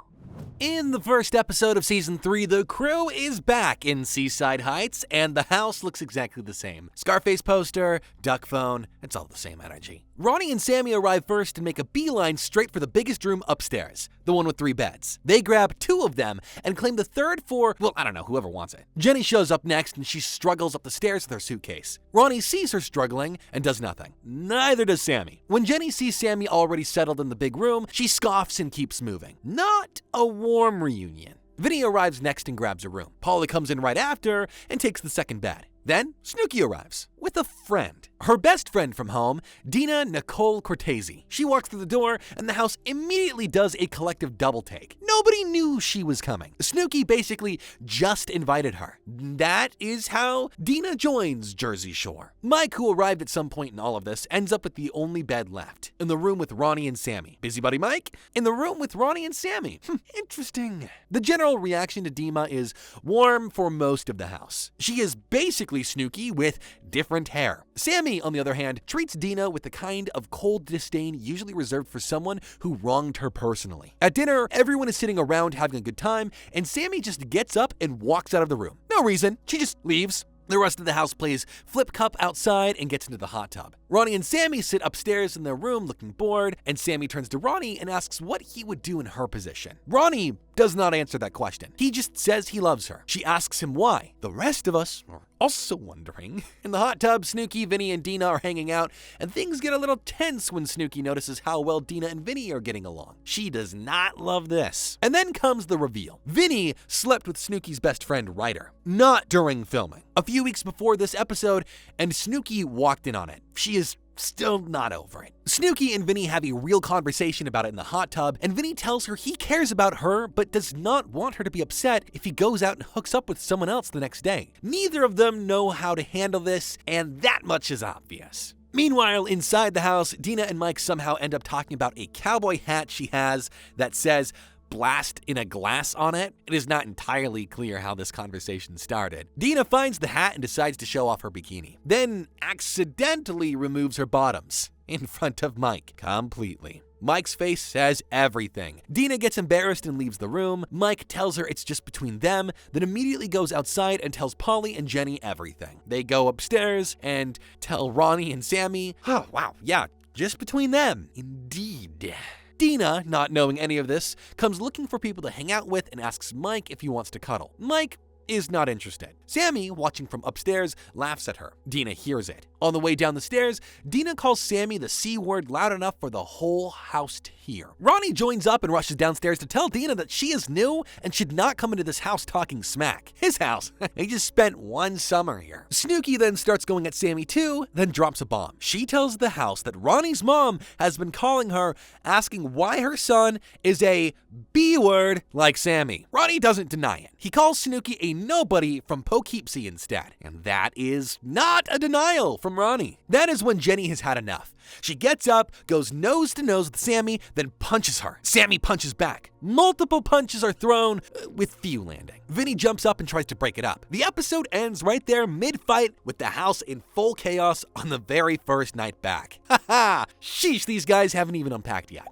In the first episode of Season 3, the crew is back in Seaside Heights, and the house looks exactly the same. Scarface poster, duck phone, it's all the same energy. Ronnie and Sammy arrive first and make a beeline straight for the biggest room upstairs, the one with 3 beds. They grab 2 of them and claim the third for, well, I don't know, whoever wants it. Jenny shows up next and she struggles up the stairs with her suitcase. Ronnie sees her struggling and does nothing. Neither does Sammy. When Jenny sees Sammy already settled in the big room, she scoffs and keeps moving. Not a warm reunion. Vinny arrives next and grabs a room. Paulie comes in right after and takes the second bed. Then, SNOOKI arrives with a friend. Her best friend from home, Dina Nicole Cortese. She walks through the door and the house immediately does a collective double take. Nobody knew she was coming. SNOOKI basically just invited her. That is how Dina joins Jersey Shore. Mike, who arrived at some point in all of this, ends up with the only bed left, in the room with Ronnie and Sammy. Busybody Mike? In the room with Ronnie and Sammy. Interesting. The general reaction to Dina is warm for most of the house. She is basically SNOOKI with different hair. Sammy, on the other hand, treats Dina with the kind of cold disdain usually reserved for someone who wronged her personally. At dinner, everyone is sitting around having a good time, and Sammy just gets up and walks out of the room. No reason, she just leaves. The rest of the house plays flip cup outside and gets into the hot tub. Ronnie and Sammy sit upstairs in their room looking bored, and Sammy turns to Ronnie and asks what he would do in her position. Ronnie does not answer that question. He just says he loves her. She asks him why. The rest of us are also wondering. In the hot tub, Snooki, Vinny, and Dina are hanging out, and things get a little tense when Snooki notices how well Dina and Vinny are getting along. She does not love this. And then comes the reveal. Vinny slept with Snooki's best friend, Ryder. Not during filming. A few weeks before this episode, and Snooki walked in on it. She is still not over it. Snooki and Vinny have a real conversation about it in the hot tub, and Vinny tells her he cares about her but does not want her to be upset if he goes out and hooks up with someone else the next day. Neither of them know how to handle this, and that much is obvious. Meanwhile, inside the house, Dina and Mike somehow end up talking about a cowboy hat she has that says "blast in a glass" on it. It is not entirely clear how this conversation started. Dina finds the hat and decides to show off her bikini, then accidentally removes her bottoms in front of Mike completely. Mike's face says everything. Dina gets embarrassed and leaves the room. Mike tells her it's just between them, then immediately goes outside and tells Polly and Jenny everything. They go upstairs and tell Ronnie and Sammy, oh wow, yeah, just between them. Indeed. Dina, not knowing any of this, comes looking for people to hang out with and asks Mike if he wants to cuddle. Mike is not interested. Sammy, watching from upstairs, laughs at her. Dina hears it. On the way down the stairs, Dina calls Sammy the C word loud enough for the whole house to hear. Ronnie joins up and rushes downstairs to tell Dina that she is new and should not come into this house talking smack. His house. He just spent one summer here. Snooki then starts going at Sammy too, then drops a bomb. She tells the house that Ronnie's mom has been calling her, asking why her son is a B word like Sammy. Ronnie doesn't deny it. He calls Snooki a nobody from Poughkeepsie instead. And that is not a denial from Ronnie. That is when Jenny has had enough. She gets up, goes nose to nose with Sammy, then punches her. Sammy punches back. Multiple punches are thrown, with few landing. Vinny jumps up and tries to break it up. The episode ends right there mid-fight with the house in full chaos on the very first night back. Haha! Sheesh, these guys haven't even unpacked yet.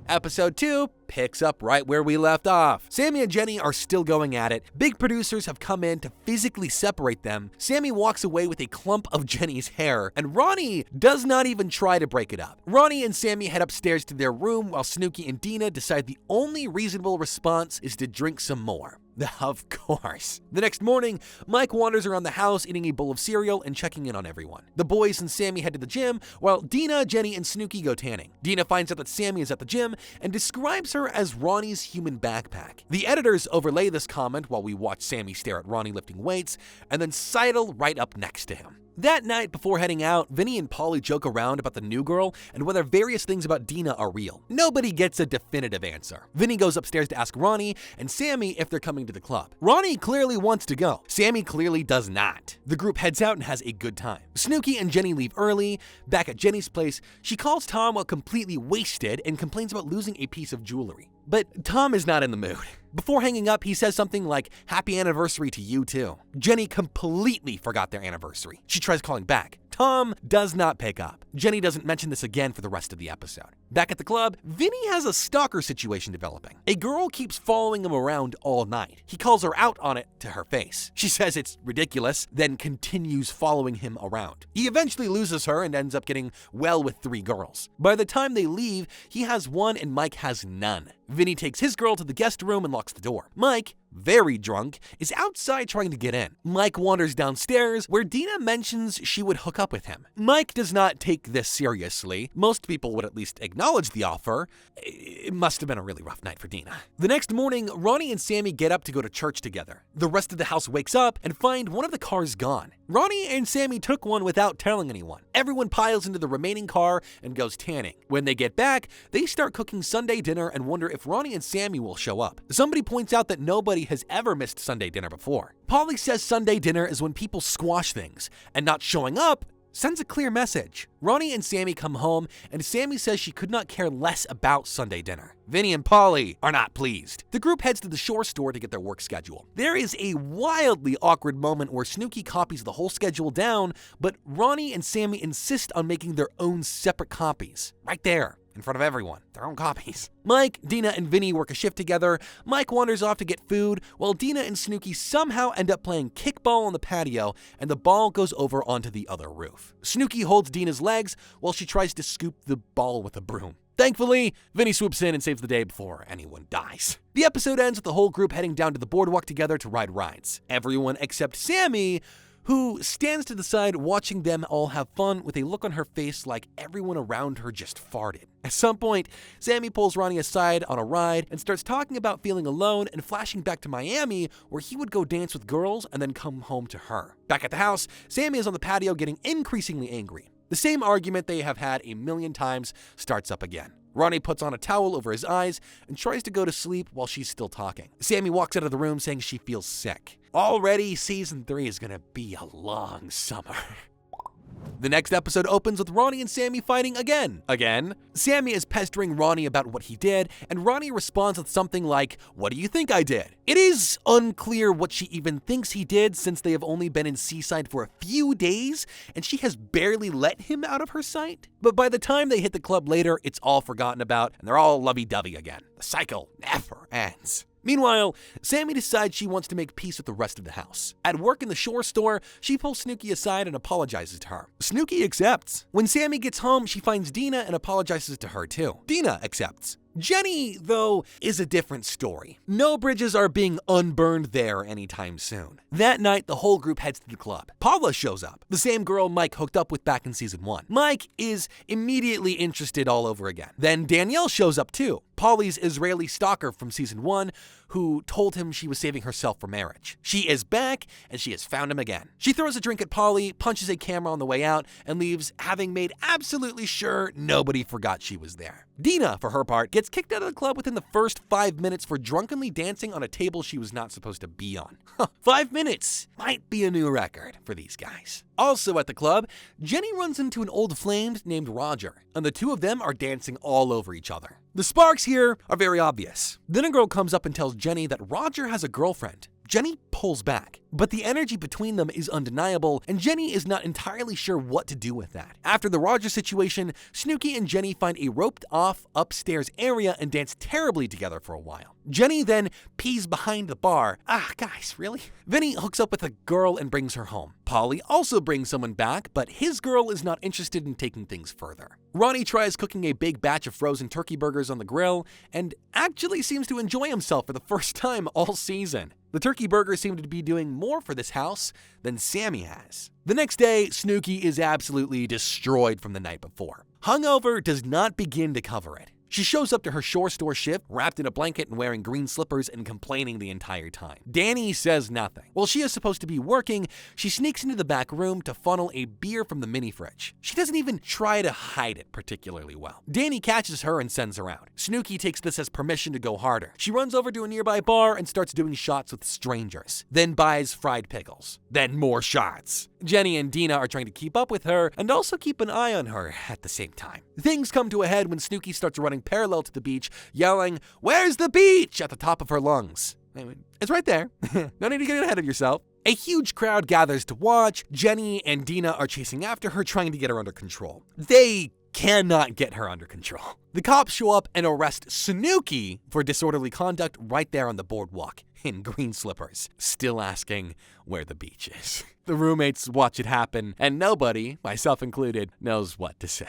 Episode 2 picks up right where we left off. Sammy and Jenny are still going at it. Big producers have come in to physically separate them. Sammy walks away with a clump of Jenny's hair, and Ronnie does not even try to break it up. Ronnie and Sammy head upstairs to their room while Snooki and Dina decide the only reasonable response is to drink some more. Of course. The next morning, Mike wanders around the house eating a bowl of cereal and checking in on everyone. The boys and Sammy head to the gym, while Dina, Jenny, and Snooki go tanning. Dina finds out that Sammy is at the gym and describes her as Ronnie's human backpack. The editors overlay this comment while we watch Sammy stare at Ronnie lifting weights, and then sidle right up next to him. That night, before heading out, Vinny and Polly joke around about the new girl and whether various things about Dina are real. Nobody gets a definitive answer. Vinny goes upstairs to ask Ronnie and Sammy if they're coming to the club. Ronnie clearly wants to go. Sammy clearly does not. The group heads out and has a good time. Snooki and Jenny leave early. Back at Jenny's place, she calls Tom while completely wasted and complains about losing a piece of jewelry. But Tom is not in the mood. Before hanging up, he says something like, "Happy anniversary to you too." Jenny completely forgot their anniversary. She tries calling back. Tom does not pick up. Jenny doesn't mention this again for the rest of the episode. Back at the club, Vinny has a stalker situation developing. A girl keeps following him around all night. He calls her out on it to her face. She says it's ridiculous, then continues following him around. He eventually loses her and ends up getting well with 3 girls. By the time they leave, he has 1 and Mike has none. Vinny takes his girl to the guest room and locks the door. Mike, very drunk, is outside trying to get in. Mike wanders downstairs where Dina mentions she would hook up with him. Mike does not take this seriously. Most people would at least acknowledge the offer. It must have been a really rough night for Dina. The next morning, Ronnie and Sammy get up to go to church together. The rest of the house wakes up and find one of the cars gone. Ronnie and Sammy took one without telling anyone. Everyone piles into the remaining car and goes tanning. When they get back, they start cooking Sunday dinner and wonder if Ronnie and Sammy will show up. Somebody points out that nobody has ever missed Sunday dinner before. Polly says Sunday dinner is when people squash things, and not showing up sends a clear message. Ronnie and Sammy come home, and Sammy says she could not care less about Sunday dinner. Vinny and Polly are not pleased. The group heads to the Shore store to get their work schedule. There is a wildly awkward moment where Snooki copies the whole schedule down, but Ronnie and Sammy insist on making their own separate copies. Right there. in front of everyone, their own copies. Mike, Dina, and Vinny work a shift together. Mike wanders off to get food, while Dina and Snooki somehow end up playing kickball on the patio, and the ball goes over onto the other roof. Snooki holds Dina's legs while she tries to scoop the ball with a broom. Thankfully, Vinny swoops in and saves the day before anyone dies. The episode ends with the whole group heading down to the boardwalk together to ride rides. Everyone except Sammy, who stands to the side watching them all have fun with a look on her face like everyone around her just farted. At some point, Sammy pulls Ronnie aside on a ride and starts talking about feeling alone and flashing back to Miami, where he would go dance with girls and then come home to her. Back at the house, Sammy is on the patio getting increasingly angry. The same argument they have had a million times starts up again. Ronnie puts on a towel over his eyes and tries to go to sleep while she's still talking. Sammy walks out of the room saying she feels sick. Already, season 3 is gonna be a long summer. The next episode opens with Ronnie and Sammy fighting again. Sammy is pestering Ronnie about what he did, and Ronnie responds with something like, "What do you think I did?" It is unclear what she even thinks he did, since they have only been in Seaside for a few days, and she has barely let him out of her sight. But by the time they hit the club later, it's all forgotten about, and they're all lovey-dovey again. The cycle never ends. Meanwhile, Sammy decides she wants to make peace with the rest of the house. At work in the Shore store, she pulls Snooki aside and apologizes to her. Snooki accepts. When Sammy gets home, she finds Dina and apologizes to her too. Dina accepts. Jenny, though, is a different story. No bridges are being unburned there anytime soon. That night, the whole group heads to the club. Paula shows up, the same girl Mike hooked up with back in season 1. Mike is immediately interested all over again. Then Danielle shows up too, Paulie's Israeli stalker from season 1, who told him she was saving herself for marriage. She is back, and she has found him again. She throws a drink at Paulie, punches a camera on the way out, and leaves, having made absolutely sure nobody forgot she was there. Dina, for her part, gets kicked out of the club within the first 5 minutes for drunkenly dancing on a table she was not supposed to be on. 5 minutes might be a new record for these guys. Also at the club, Jenny runs into an old flame named Roger, and the two of them are dancing all over each other. The sparks here are very obvious. Then a girl comes up and tells Jenny that Roger has a girlfriend. Jenny pulls back, but the energy between them is undeniable, and Jenny is not entirely sure what to do with that. After the Roger situation, Snooki and Jenny find a roped-off upstairs area and dance terribly together for a while. Jenny then pees behind the bar. Guys, really? Vinny hooks up with a girl and brings her home. Paulie also brings someone back, but his girl is not interested in taking things further. Ronnie tries cooking a big batch of frozen turkey burgers on the grill, and actually seems to enjoy himself for the first time all season. The turkey burgers seem to be doing more for this house than Sammy has. The next day, Snooki is absolutely destroyed from the night before. Hungover does not begin to cover it. She shows up to her Shore store shift, wrapped in a blanket and wearing green slippers and complaining the entire time. Danny says nothing. While she is supposed to be working, she sneaks into the back room to funnel a beer from the mini fridge. She doesn't even try to hide it particularly well. Danny catches her and sends her out. Snooki takes this as permission to go harder. She runs over to a nearby bar and starts doing shots with strangers, then buys fried pickles, then more shots. Jenny and Dina are trying to keep up with her and also keep an eye on her at the same time. Things come to a head when Snooki starts running parallel to the beach, yelling, "Where's the beach?" at the top of her lungs. It's right there. No need to get ahead of yourself. A huge crowd gathers to watch. Jenny and Dina are chasing after her, trying to get her under control. They cannot get her under control. The cops show up and arrest Snooki for disorderly conduct right there on the boardwalk in green slippers, still asking where the beach is. The roommates watch it happen, and nobody, myself included, knows what to say.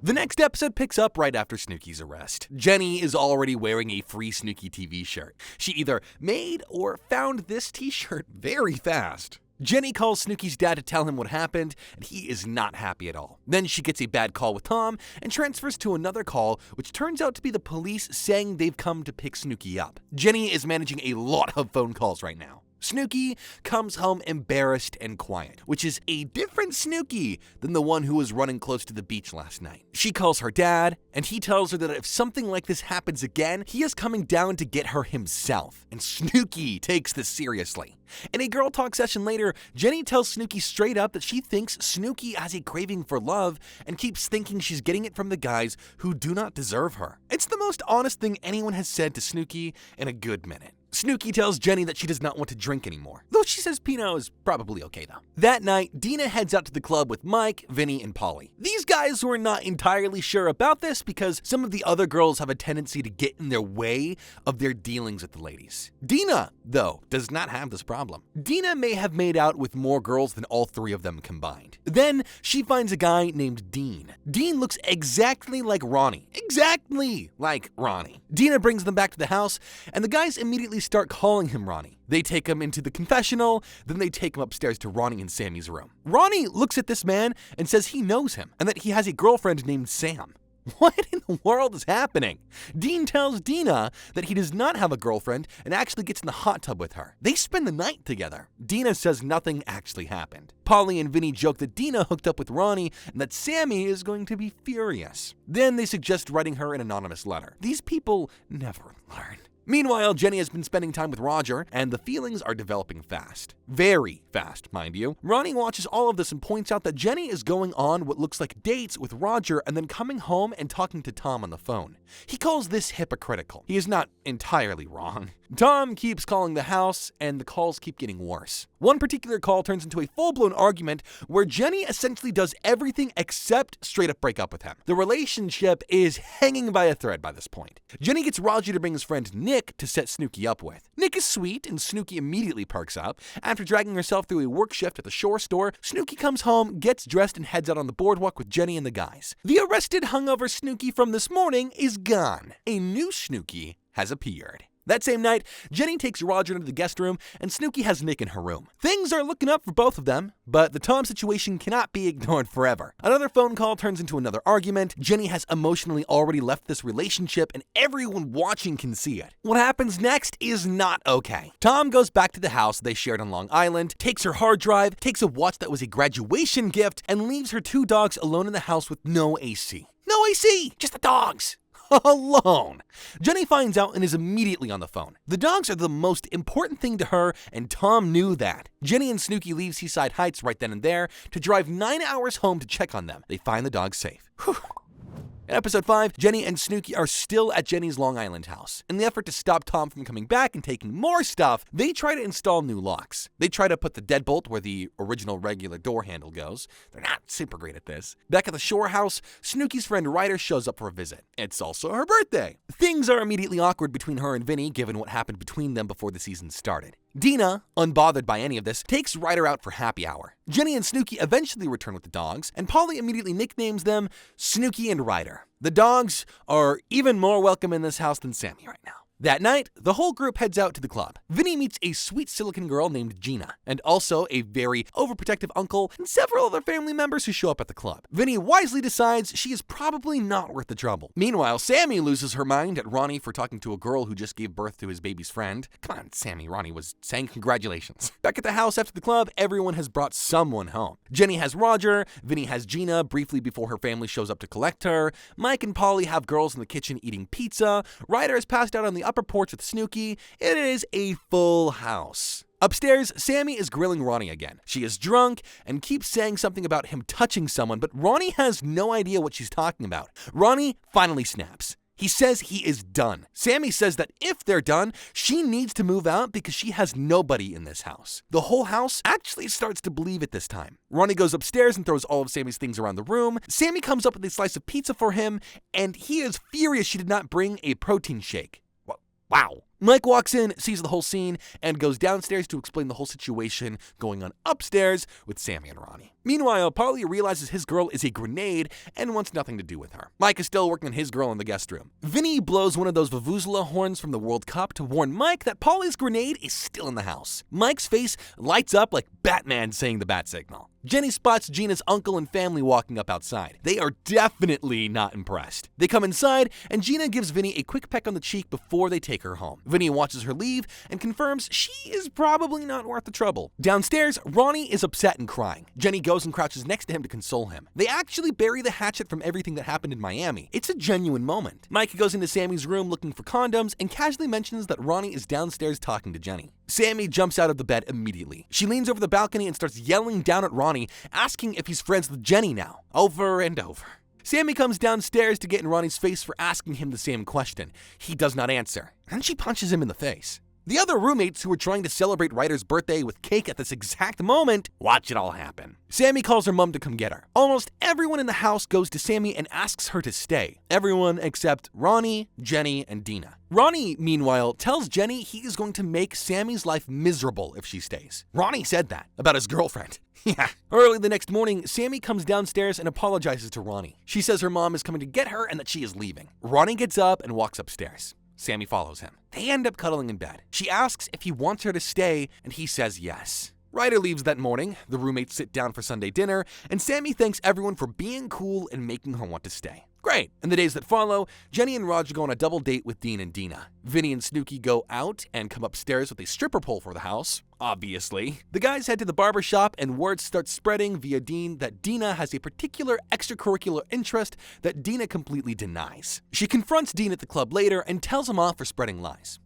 The next episode picks up right after Snooki's arrest. Jenny is already wearing a free Snooki TV shirt. She either made or found this t-shirt very fast. Jenny calls Snooki's dad to tell him what happened, and he is not happy at all. Then she gets a bad call with Tom and transfers to another call, which turns out to be the police saying they've come to pick Snooki up. Jenny is managing a lot of phone calls right now. Snooki comes home embarrassed and quiet, which is a different Snooki than the one who was running close to the beach last night. She calls her dad, and he tells her that if something like this happens again, he is coming down to get her himself, and Snooki takes this seriously. In a girl talk session later, Jenny tells Snooki straight up that she thinks Snooki has a craving for love and keeps thinking she's getting it from the guys who do not deserve her. It's the most honest thing anyone has said to Snooki in a good minute. Snooki tells Jenny that she does not want to drink anymore, though she says Pinot is probably okay though. That night, Dina heads out to the club with Mike, Vinny, and Polly. These guys were not entirely sure about this because some of the other girls have a tendency to get in their way of their dealings with the ladies. Dina, though, does not have this problem. Dina may have made out with more girls than all three of them combined. Then she finds a guy named Dean. Dean looks exactly like Ronnie. Exactly like Ronnie. Dina brings them back to the house, and the guys immediately start calling him Ronnie. They take him into the confessional, then they take him upstairs to Ronnie and Sammy's room. Ronnie looks at this man and says he knows him and that he has a girlfriend named Sam. What in the world is happening? Dean tells Dina that he does not have a girlfriend and actually gets in the hot tub with her. They spend the night together. Dina says nothing actually happened. Polly and Vinny joke that Dina hooked up with Ronnie and that Sammy is going to be furious. Then they suggest writing her an anonymous letter. These people never learn. Meanwhile, Jenny has been spending time with Roger, and the feelings are developing fast. Very fast, mind you. Ronnie watches all of this and points out that Jenny is going on what looks like dates with Roger and then coming home and talking to Tom on the phone. He calls this hypocritical. He is not entirely wrong. Tom keeps calling the house, and the calls keep getting worse. One particular call turns into a full-blown argument where Jenny essentially does everything except straight up break up with him. The relationship is hanging by a thread by this point. Jenny gets Roger to bring his friend Nick to set Snooki up with. Nick is sweet, and Snooki immediately perks up. After dragging herself through a work shift at the shore store, Snooki comes home, gets dressed, and heads out on the boardwalk with Jenny and the guys. The arrested hungover Snooki from this morning is gone. A new Snooki has appeared. That same night, Jenny takes Roger into the guest room, and Snooki has Nick in her room. Things are looking up for both of them, but the Tom situation cannot be ignored forever. Another phone call turns into another argument. Jenny has emotionally already left this relationship, and everyone watching can see it. What happens next is not okay. Tom goes back to the house they shared on Long Island, takes her hard drive, takes a watch that was a graduation gift, and leaves her two dogs alone in the house with no AC. No AC! Just the dogs! Alone. Jenny finds out and is immediately on the phone. The dogs are the most important thing to her, and Tom knew that. Jenny and Snooki leave Seaside Heights right then and there to drive 9 hours home to check on them. They find the dogs safe. Whew. In episode 5, Jenny and Snooki are still at Jenny's Long Island house. In the effort to stop Tom from coming back and taking more stuff, they try to install new locks. They try to put the deadbolt where the original regular door handle goes. They're not super great at this. Back at the shore house, Snooki's friend Ryder shows up for a visit. It's also her birthday. Things are immediately awkward between her and Vinny, given what happened between them before the season started. Dina, unbothered by any of this, takes Ryder out for happy hour. Jenny and Snooki eventually return with the dogs, and Polly immediately nicknames them Snooki and Ryder. The dogs are even more welcome in this house than Sammy right now. That night, the whole group heads out to the club. Vinny meets a sweet silicon girl named Gina, and also a very overprotective uncle and several other family members who show up at the club. Vinny wisely decides she is probably not worth the trouble. Meanwhile, Sammy loses her mind at Ronnie for talking to a girl who just gave birth to his baby's friend. Come on, Sammy, Ronnie was saying congratulations. Back at the house after the club, everyone has brought someone home. Jenny has Roger, Vinny has Gina briefly before her family shows up to collect her. Mike and Polly have girls in the kitchen eating pizza. Ryder is passed out on the upper porch with Snooki. It is a full house. Upstairs, Sammy is grilling Ronnie again. She is drunk and keeps saying something about him touching someone, but Ronnie has no idea what she's talking about. Ronnie finally snaps. He says he is done. Sammy says that if they're done, she needs to move out because she has nobody in this house. The whole house actually starts to believe it this time. Ronnie goes upstairs and throws all of Sammy's things around the room. Sammy comes up with a slice of pizza for him, and he is furious she did not bring a protein shake. Wow. Mike walks in, sees the whole scene, and goes downstairs to explain the whole situation going on upstairs with Sammy and Ronnie. Meanwhile, Polly realizes his girl is a grenade and wants nothing to do with her. Mike is still working on his girl in the guest room. Vinny blows one of those Vuvuzela horns from the World Cup to warn Mike that Polly's grenade is still in the house. Mike's face lights up like Batman saying the bat signal. Jenny spots Gina's uncle and family walking up outside. They are definitely not impressed. They come inside, and Gina gives Vinny a quick peck on the cheek before they take her home. Vinny watches her leave and confirms she is probably not worth the trouble. Downstairs, Ronnie is upset and crying. Jenny goes and crouches next to him to console him. They actually bury the hatchet from everything that happened in Miami. It's a genuine moment. Mike goes into Sammy's room looking for condoms and casually mentions that Ronnie is downstairs talking to Jenny. Sammy jumps out of the bed immediately. She leans over the balcony and starts yelling down at Ronnie, asking if he's friends with Jenny now, over and over. Sammy comes downstairs to get in Ronnie's face for asking him the same question. He does not answer, and she punches him in the face. The other roommates who were trying to celebrate Ryder's birthday with cake at this exact moment watch it all happen. Sammy calls her mom to come get her. Almost everyone in the house goes to Sammy and asks her to stay. Everyone except Ronnie, Jenny, and Dina. Ronnie, meanwhile, tells Jenny he is going to make Sammy's life miserable if she stays. Ronnie said that about his girlfriend. Yeah. Early the next morning, Sammy comes downstairs and apologizes to Ronnie. She says her mom is coming to get her and that she is leaving. Ronnie gets up and walks upstairs. Sammy follows him. They end up cuddling in bed. She asks if he wants her to stay, and he says yes. Ryder leaves that morning, the roommates sit down for Sunday dinner, and Sammy thanks everyone for being cool and making her want to stay. Great. In the days that follow, Jenny and Roger go on a double date with Dean and Dina. Vinny and Snooki go out and come upstairs with a stripper pole for the house, obviously. The guys head to the barber shop and word starts spreading via Dean that Dina has a particular extracurricular interest that Dina completely denies. She confronts Dean at the club later and tells him off for spreading lies.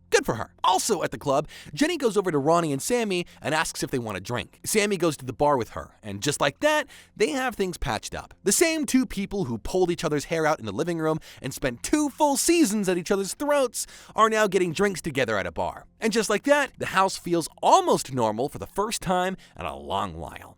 Good for her. Also at the club, Jenny goes over to Ronnie and Sammy and asks if they want a drink. Sammy goes to the bar with her, and just like that, they have things patched up. The same two people who pulled each other's hair out in the living room and spent 2 full seasons at each other's throats are now getting drinks together at a bar. And just like that, the house feels almost normal for the first time in a long while.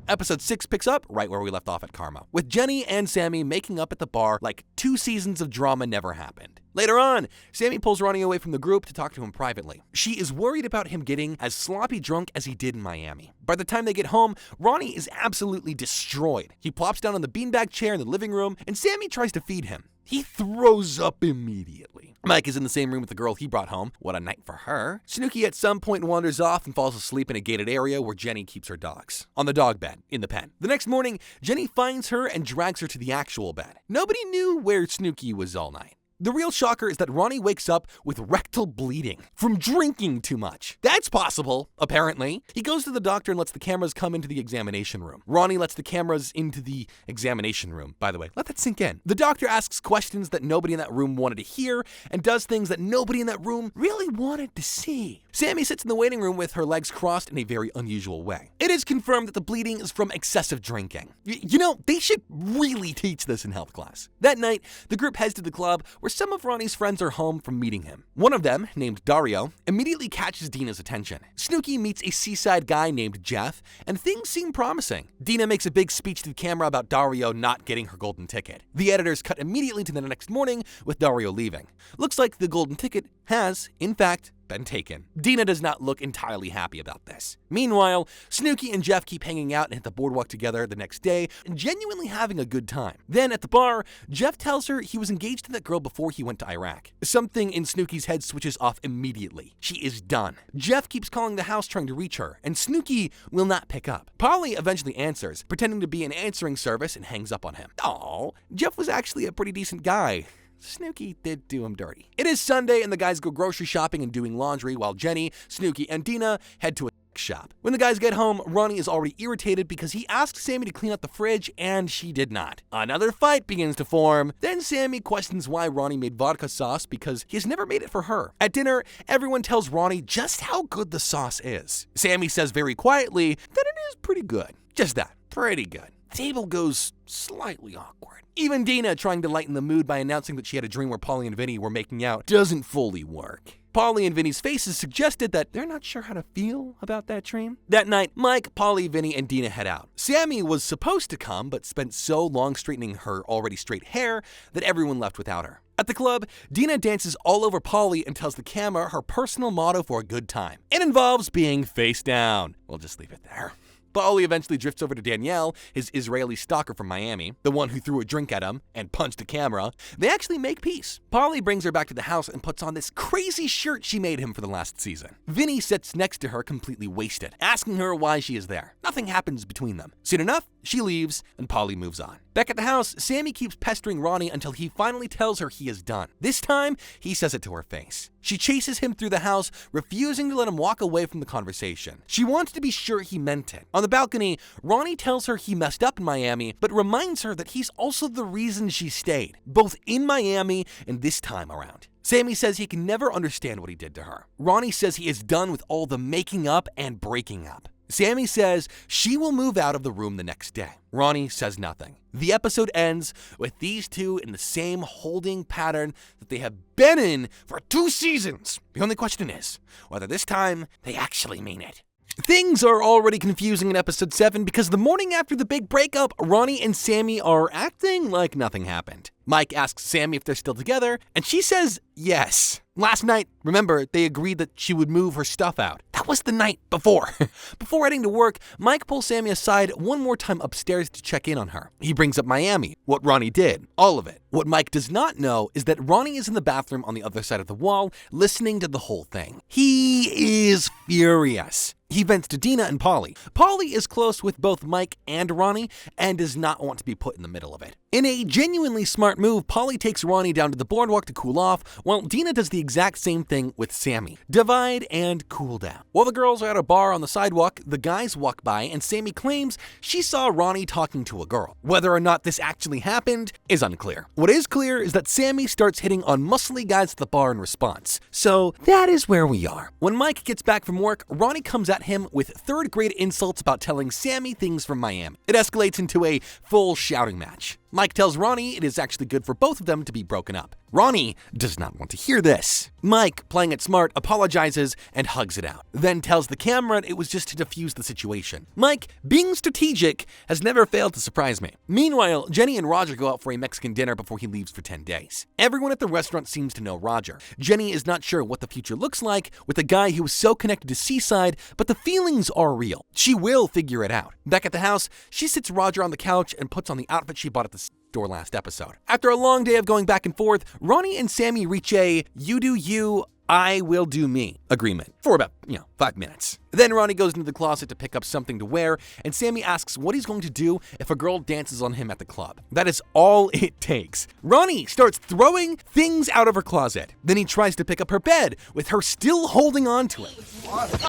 Episode 6 picks up right where we left off at Karma, with Jenny and Sammy making up at the bar like 2 seasons of drama never happened. Later on, Sammy pulls Ronnie away from the group to talk to him privately. She is worried about him getting as sloppy drunk as he did in Miami. By the time they get home, Ronnie is absolutely destroyed. He plops down on the beanbag chair in the living room, and Sammy tries to feed him. He throws up immediately. Mike is in the same room with the girl he brought home. What a night for her. Snooki at some point wanders off and falls asleep in a gated area where Jenny keeps her dogs. On the dog bed, in the pen. The next morning, Jenny finds her and drags her to the actual bed. Nobody knew where Snooki was all night. The real shocker is that Ronnie wakes up with rectal bleeding from drinking too much. That's possible, apparently. He goes to the doctor and lets the cameras come into the examination room. Ronnie lets the cameras into the examination room, by the way. Let that sink in. The doctor asks questions that nobody in that room wanted to hear and does things that nobody in that room really wanted to see. Sammy sits in the waiting room with her legs crossed in a very unusual way. It is confirmed that the bleeding is from excessive drinking. You know, they should really teach this in health class. That night, the group heads to the club where some of Ronnie's friends are home from meeting him. One of them, named Dario, immediately catches Dina's attention. Snooki meets a seaside guy named Jeff, and things seem promising. Dina makes a big speech to the camera about Dario not getting her golden ticket. The editors cut immediately to the next morning with Dario leaving. Looks like the golden ticket has, in fact, been taken. Dina does not look entirely happy about this. Meanwhile, Snooki and Jeff keep hanging out and hit the boardwalk together the next day, genuinely having a good time. Then at the bar, Jeff tells her he was engaged to that girl before he went to Iraq. Something in Snooki's head switches off immediately. She is done. Jeff keeps calling the house trying to reach her, and Snooki will not pick up. Polly eventually answers, pretending to be an answering service, and hangs up on him. Aw, Jeff was actually a pretty decent guy. Snooki did do him dirty. It is Sunday and the guys go grocery shopping and doing laundry while Jenny, Snooki, and Dina head to a shop. When the guys get home, Ronnie is already irritated because he asked Sammy to clean out the fridge and she did not. Another fight begins to form. Then Sammy questions why Ronnie made vodka sauce because he has never made it for her. At dinner, everyone tells Ronnie just how good the sauce is. Sammy says very quietly that it is pretty good. Just that, pretty good. The table goes slightly awkward. Even Dina, trying to lighten the mood by announcing that she had a dream where Polly and Vinny were making out, doesn't fully work. Polly and Vinny's faces suggested that they're not sure how to feel about that dream. That night, Mike, Polly, Vinny, and Dina head out. Sammy was supposed to come, but spent so long straightening her already straight hair that everyone left without her. At the club, Dina dances all over Polly and tells the camera her personal motto for a good time. It involves being face down. We'll just leave it there. Polly eventually drifts over to Danielle, his Israeli stalker from Miami, the one who threw a drink at him and punched a camera. They actually make peace. Polly brings her back to the house and puts on this crazy shirt she made him for the last season. Vinny sits next to her completely wasted, asking her why she is there. Nothing happens between them. Soon enough, she leaves and Polly moves on. Back at the house, Sammy keeps pestering Ronnie until he finally tells her he is done. This time, he says it to her face. She chases him through the house, refusing to let him walk away from the conversation. She wants to be sure he meant it. On the balcony, Ronnie tells her he messed up in Miami, but reminds her that he's also the reason she stayed, both in Miami and this time around. Sammy says he can never understand what he did to her. Ronnie says he is done with all the making up and breaking up. Sammy says she will move out of the room the next day. Ronnie says nothing. The episode ends with these two in the same holding pattern that they have been in for 2 seasons. The only question is whether this time they actually mean it. Things are already confusing in episode 7 because the morning after the big breakup, Ronnie and Sammy are acting like nothing happened. Mike asks Sammy if they're still together, and she says yes. Last night, remember, they agreed that she would move her stuff out. That was the night before. Before heading to work, Mike pulls Sammy aside one more time upstairs to check in on her. He brings up Miami, what Ronnie did, all of it. What Mike does not know is that Ronnie is in the bathroom on the other side of the wall, listening to the whole thing. He is furious. He vents to Dina and Polly. Polly is close with both Mike and Ronnie and does not want to be put in the middle of it. In a genuinely smart move, Polly takes Ronnie down to the boardwalk to cool off, while Dina does the exact same thing with Sammy. Divide and cool down. While the girls are at a bar on the sidewalk, the guys walk by and Sammy claims she saw Ronnie talking to a girl. Whether or not this actually happened is unclear. What is clear is that Sammy starts hitting on muscly guys at the bar in response. So that is where we are. When Mike gets back from work, Ronnie comes at him with 3rd grade insults about telling Sammy things from Miami. It escalates into a full shouting match. Mike tells Ronnie it is actually good for both of them to be broken up. Ronnie does not want to hear this. Mike, playing it smart, apologizes and hugs it out, then tells the camera it was just to defuse the situation. Mike, being strategic, has never failed to surprise me. Meanwhile, Jenny and Roger go out for a Mexican dinner before he leaves for 10 days. Everyone at the restaurant seems to know Roger. Jenny is not sure what the future looks like with a guy who is so connected to Seaside, but the feelings are real. She will figure it out. Back at the house, she sits Roger on the couch and puts on the outfit she bought at the store last episode. After a long day of going back and forth, Ronnie and Sammy reach a "you do you, I will do me" agreement for about, 5 minutes. Then Ronnie goes into the closet to pick up something to wear, and Sammy asks what he's going to do if a girl dances on him at the club. That is all it takes. Ronnie starts throwing things out of her closet. Then he tries to pick up her bed, with her still holding on to it.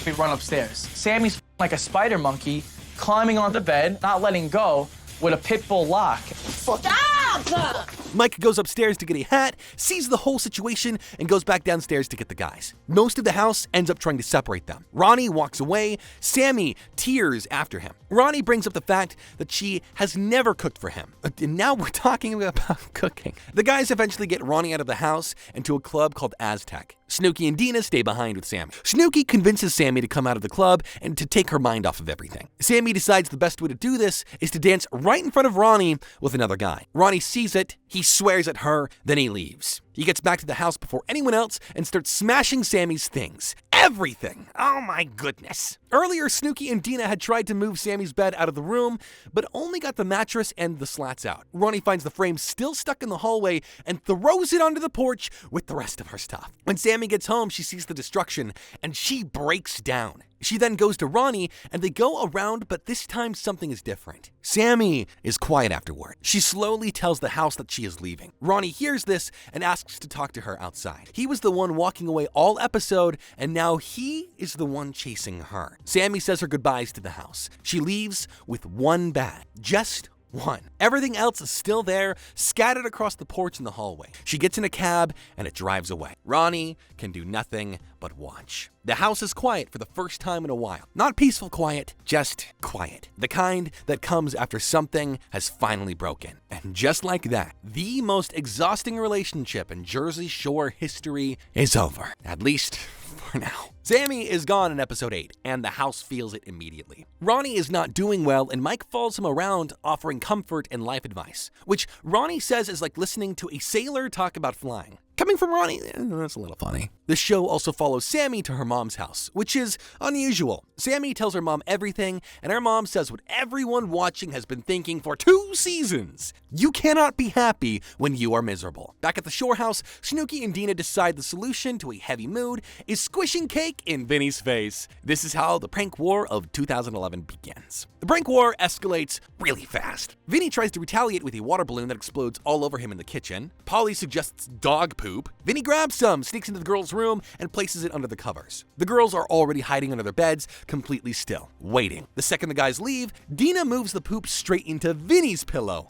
We run upstairs. Sammy's like a spider monkey, climbing on the bed, not letting go, with a pit bull lock. Stop! Mike goes upstairs to get a hat, sees the whole situation, and goes back downstairs to get the guys. Most of the house ends up trying to separate them. Ronnie walks away, Sammy tears after him. Ronnie brings up the fact that she has never cooked for him. And now we're talking about cooking. The guys eventually get Ronnie out of the house and to a club called Aztec. SNOOKI and Dina stay behind with Sammy. SNOOKI convinces Sammy to come out of the club and to take her mind off of everything. Sammy decides the best way to do this is to dance right in front of Ronnie with another guy. Ronnie sees it, he swears at her, then he leaves. He gets back to the house before anyone else and starts smashing Sammy's things. Everything! Oh my goodness. Earlier, SNOOKI and Dina had tried to move Sammy's bed out of the room, but only got the mattress and the slats out. Ronnie finds the frame still stuck in the hallway and throws it onto the porch with the rest of her stuff. When Sammy gets home, she sees the destruction and she breaks down. She then goes to Ronnie and they go around, but this time something is different. Sammy is quiet afterward. She slowly tells the house that she is leaving. Ronnie hears this and asks to talk to her outside. He was the one walking away all episode, and now he is the one chasing her. Sammy says her goodbyes to the house. She leaves with one bag, just one. Everything else is still there, scattered across the porch and the hallway. She gets in a cab and it drives away. Ronnie can do nothing but watch. The house is quiet for the first time in a while. Not peaceful quiet, just quiet. The kind that comes after something has finally broken. And just like that, the most exhausting relationship in Jersey Shore history is over. At least for now. Sammy is gone in episode 8, and the house feels it immediately. Ronnie is not doing well, and Mike follows him around, offering comfort and life advice, which Ronnie says is like listening to a sailor talk about flying. Coming from Ronnie, that's a little funny. The show also follows Sammy to her mom's house, which is unusual. Sammy tells her mom everything, and her mom says what everyone watching has been thinking for 2 seasons. You cannot be happy when you are miserable. Back at the shore house, SNOOKI and Dina decide the solution to a heavy mood is squishing cake in Vinny's face. This is how the prank war of 2011 begins. The prank war escalates really fast. Vinny tries to retaliate with a water balloon that explodes all over him in the kitchen. Polly suggests dog poop poop. Vinny grabs some, sneaks into the girls' room, and places it under the covers. The girls are already hiding under their beds, completely still, waiting. The second the guys leave, Dina moves the poop straight into Vinny's pillow.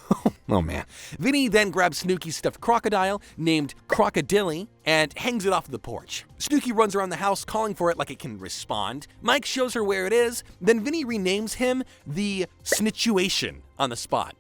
Oh man. Vinny then grabs Snooki's stuffed crocodile, named Crocodilly, and hangs it off the porch. Snooki runs around the house calling for it like it can respond. Mike shows her where it is, then Vinny renames him the Snitchuation on the spot.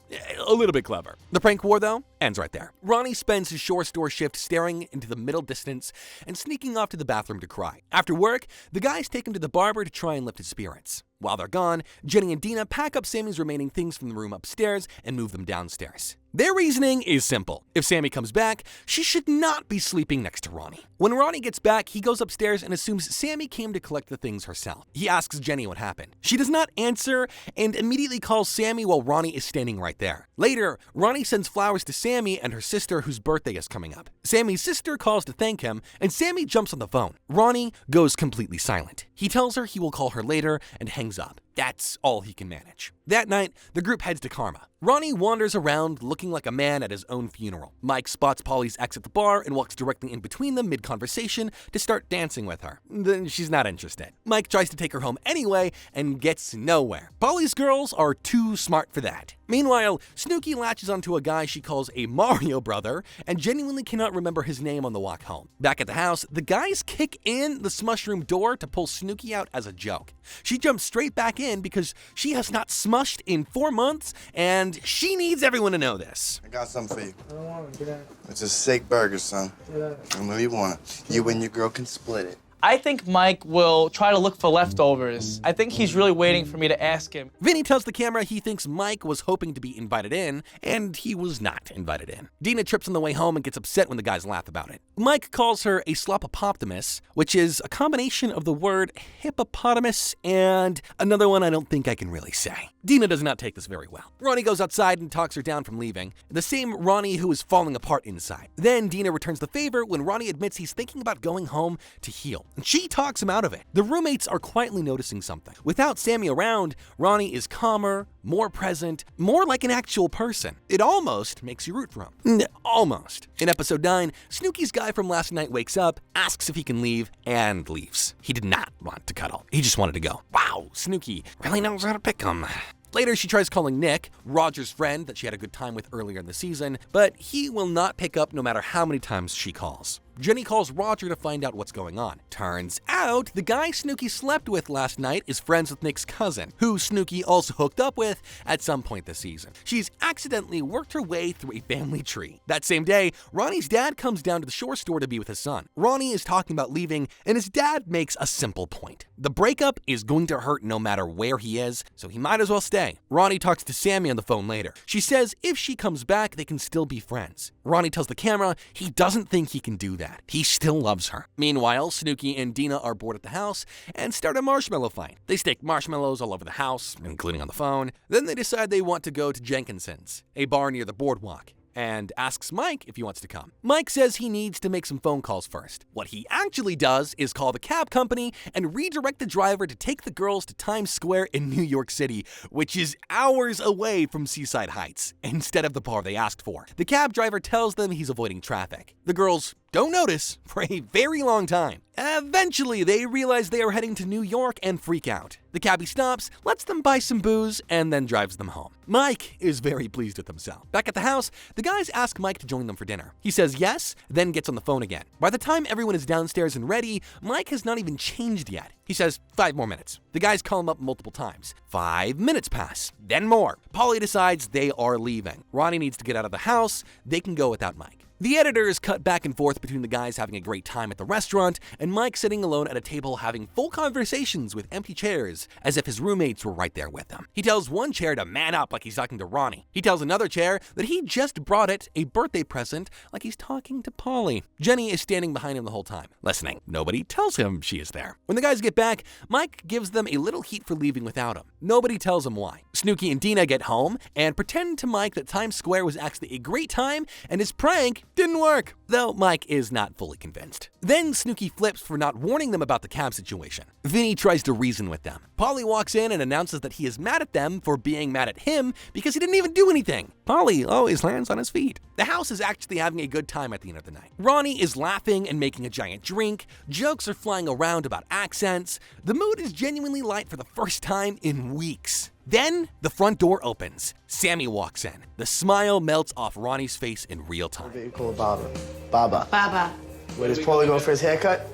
A little bit clever. The prank war, though, ends right there. Ronnie spends his shore store shift staring into the middle distance and sneaking off to the bathroom to cry. After work, the guys take him to the barber to try and lift his spirits. While they're gone, Jenny and Dina pack up Sammy's remaining things from the room upstairs and move them downstairs. Their reasoning is simple. If Sammy comes back, she should not be sleeping next to Ronnie. When Ronnie gets back, he goes upstairs and assumes Sammy came to collect the things herself. He asks Jenny what happened. She does not answer and immediately calls Sammy while Ronnie is standing right there. Later, Ronnie sends flowers to Sammy and her sister whose birthday is coming up. Sammy's sister calls to thank him, and Sammy jumps on the phone. Ronnie goes completely silent. He tells her he will call her later and hangs up. That's all he can manage. That night, the group heads to Karma. Ronnie wanders around looking like a man at his own funeral. Mike spots Polly's ex at the bar and walks directly in between them mid-conversation to start dancing with her. Then she's not interested. Mike tries to take her home anyway and gets nowhere. Polly's girls are too smart for that. Meanwhile, Snooki latches onto a guy she calls a Mario brother and genuinely cannot remember his name on the walk home. Back at the house, the guys kick in the smush room door to pull Snooki out as a joke. She jumps straight back in because she has not smushed in 4 months and she needs everyone to know this. I got something for you. I don't want it. It's a steak burger, son. I know you want it. You and your girl can split it. I think Mike will try to look for leftovers. I think he's really waiting for me to ask him. Vinny tells the camera he thinks Mike was hoping to be invited in, and he was not invited in. Dina trips on the way home and gets upset when the guys laugh about it. Mike calls her a slopopoptimus, which is a combination of the word hippopotamus and another one I don't think I can really say. Dina does not take this very well. Ronnie goes outside and talks her down from leaving, the same Ronnie who is falling apart inside. Then Dina returns the favor when Ronnie admits he's thinking about going home to heal. And she talks him out of it. The roommates are quietly noticing something. Without Sammy around, Ronnie is calmer, more present, more like an actual person. It almost makes you root for him. Almost. In episode 9, Snooki's guy from last night wakes up, asks if he can leave, and leaves. He did not want to cuddle. He just wanted to go. Wow, Snooki really knows how to pick him. Later, she tries calling Nick, Roger's friend that she had a good time with earlier in the season, but he will not pick up no matter how many times she calls. Jenny calls Roger to find out what's going on. Turns out, the guy Snooki slept with last night is friends with Nick's cousin, who Snooki also hooked up with at some point this season. She's accidentally worked her way through a family tree. That same day, Ronnie's dad comes down to the shore store to be with his son. Ronnie is talking about leaving, and his dad makes a simple point. The breakup is going to hurt no matter where he is, so he might as well stay. Ronnie talks to Sammy on the phone later. She says if she comes back, they can still be friends. Ronnie tells the camera he doesn't think he can do that. He still loves her. Meanwhile, Snooki and Dina are bored at the house and start a marshmallow fight. They stick marshmallows all over the house, including on the phone. Then they decide they want to go to Jenkinson's, a bar near the boardwalk, and asks Mike if he wants to come. Mike says he needs to make some phone calls first. What he actually does is call the cab company and redirect the driver to take the girls to Times Square in New York City, which is hours away from Seaside Heights, instead of the bar they asked for. The cab driver tells them he's avoiding traffic. The girls don't notice for a very long time. Eventually, they realize they are heading to New York and freak out. The cabbie stops, lets them buy some booze, and then drives them home. Mike is very pleased with himself. Back at the house, the guys ask Mike to join them for dinner. He says yes, then gets on the phone again. By the time everyone is downstairs and ready, Mike has not even changed yet. He says 5 more minutes. The guys call him up multiple times. 5 minutes pass, then more. Polly decides they are leaving. Ronnie needs to get out of the house. They can go without Mike. The editors cut back and forth between the guys having a great time at the restaurant and Mike sitting alone at a table having full conversations with empty chairs as if his roommates were right there with him. He tells one chair to man up like he's talking to Ronnie. He tells another chair that he just brought it a birthday present like he's talking to Polly. Jenny is standing behind him the whole time, listening. Nobody tells him she is there. When the guys get back, Mike gives them a little heat for leaving without him. Nobody tells him why. Snooki and Dina get home and pretend to Mike that Times Square was actually a great time and his prank Didn't work, though Mike is not fully convinced. Then Snooki flips for not warning them about the cab situation. Vinny tries to reason with them. Polly walks in and announces that he is mad at them for being mad at him because he didn't even do anything. Polly always lands on his feet. The house is actually having a good time at the end of the night. Ronnie is laughing and making a giant drink. Jokes are flying around about accents. The mood is genuinely light for the first time in weeks. Then the front door opens. Sammy walks in. The smile melts off Ronnie's face in real time. What do you call Baba? Baba. Baba. Where does Paulie go for his haircut?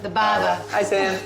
The Baba. Hi, Sam.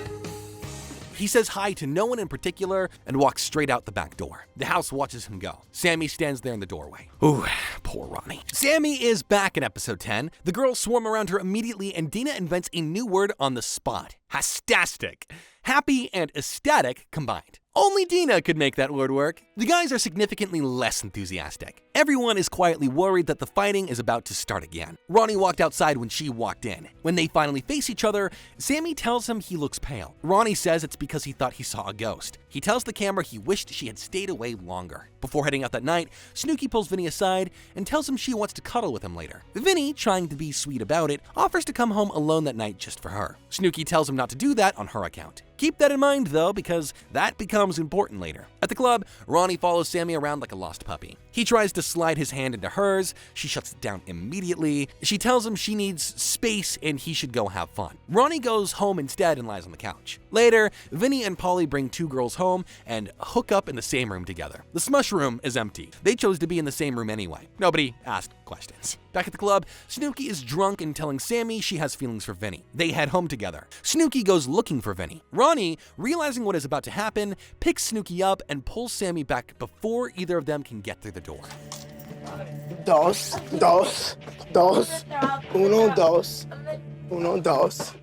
He says hi to no one in particular and walks straight out the back door. The house watches him go. Sammy stands there in the doorway. Ooh, poor Ronnie. Sammy is back in episode 10. The girls swarm around her immediately and Dina invents a new word on the spot. Hastastic. Happy and ecstatic combined. Only Dina could make that word work. The guys are significantly less enthusiastic. Everyone is quietly worried that the fighting is about to start again. Ronnie walked outside when she walked in. When they finally face each other, Sammy tells him he looks pale. Ronnie says it's because he thought he saw a ghost. He tells the camera he wished she had stayed away longer. Before heading out that night, Snooki pulls Vinny aside and tells him she wants to cuddle with him later. Vinny, trying to be sweet about it, offers to come home alone that night just for her. Snooki tells him not to do that on her account. Keep that in mind though, because that becomes important later. At the club, Ronnie follows Sammy around like a lost puppy. He tries to slide his hand into hers. She shuts it down immediately. She tells him she needs space and he should go have fun. Ronnie goes home instead and lies on the couch. Later, Vinny and Polly bring two girls home and hook up in the same room together. The smush room is empty. They chose to be in the same room anyway. Nobody asked questions. Back at the club, Snooki is drunk and telling Sammy she has feelings for Vinny. They head home together. Snooki goes looking for Vinny. Ronnie, realizing what is about to happen, picks Snooki up and pulls Sammy back before either of them can get through the door. Dos, dos, dos, uno, dos, uno, dos.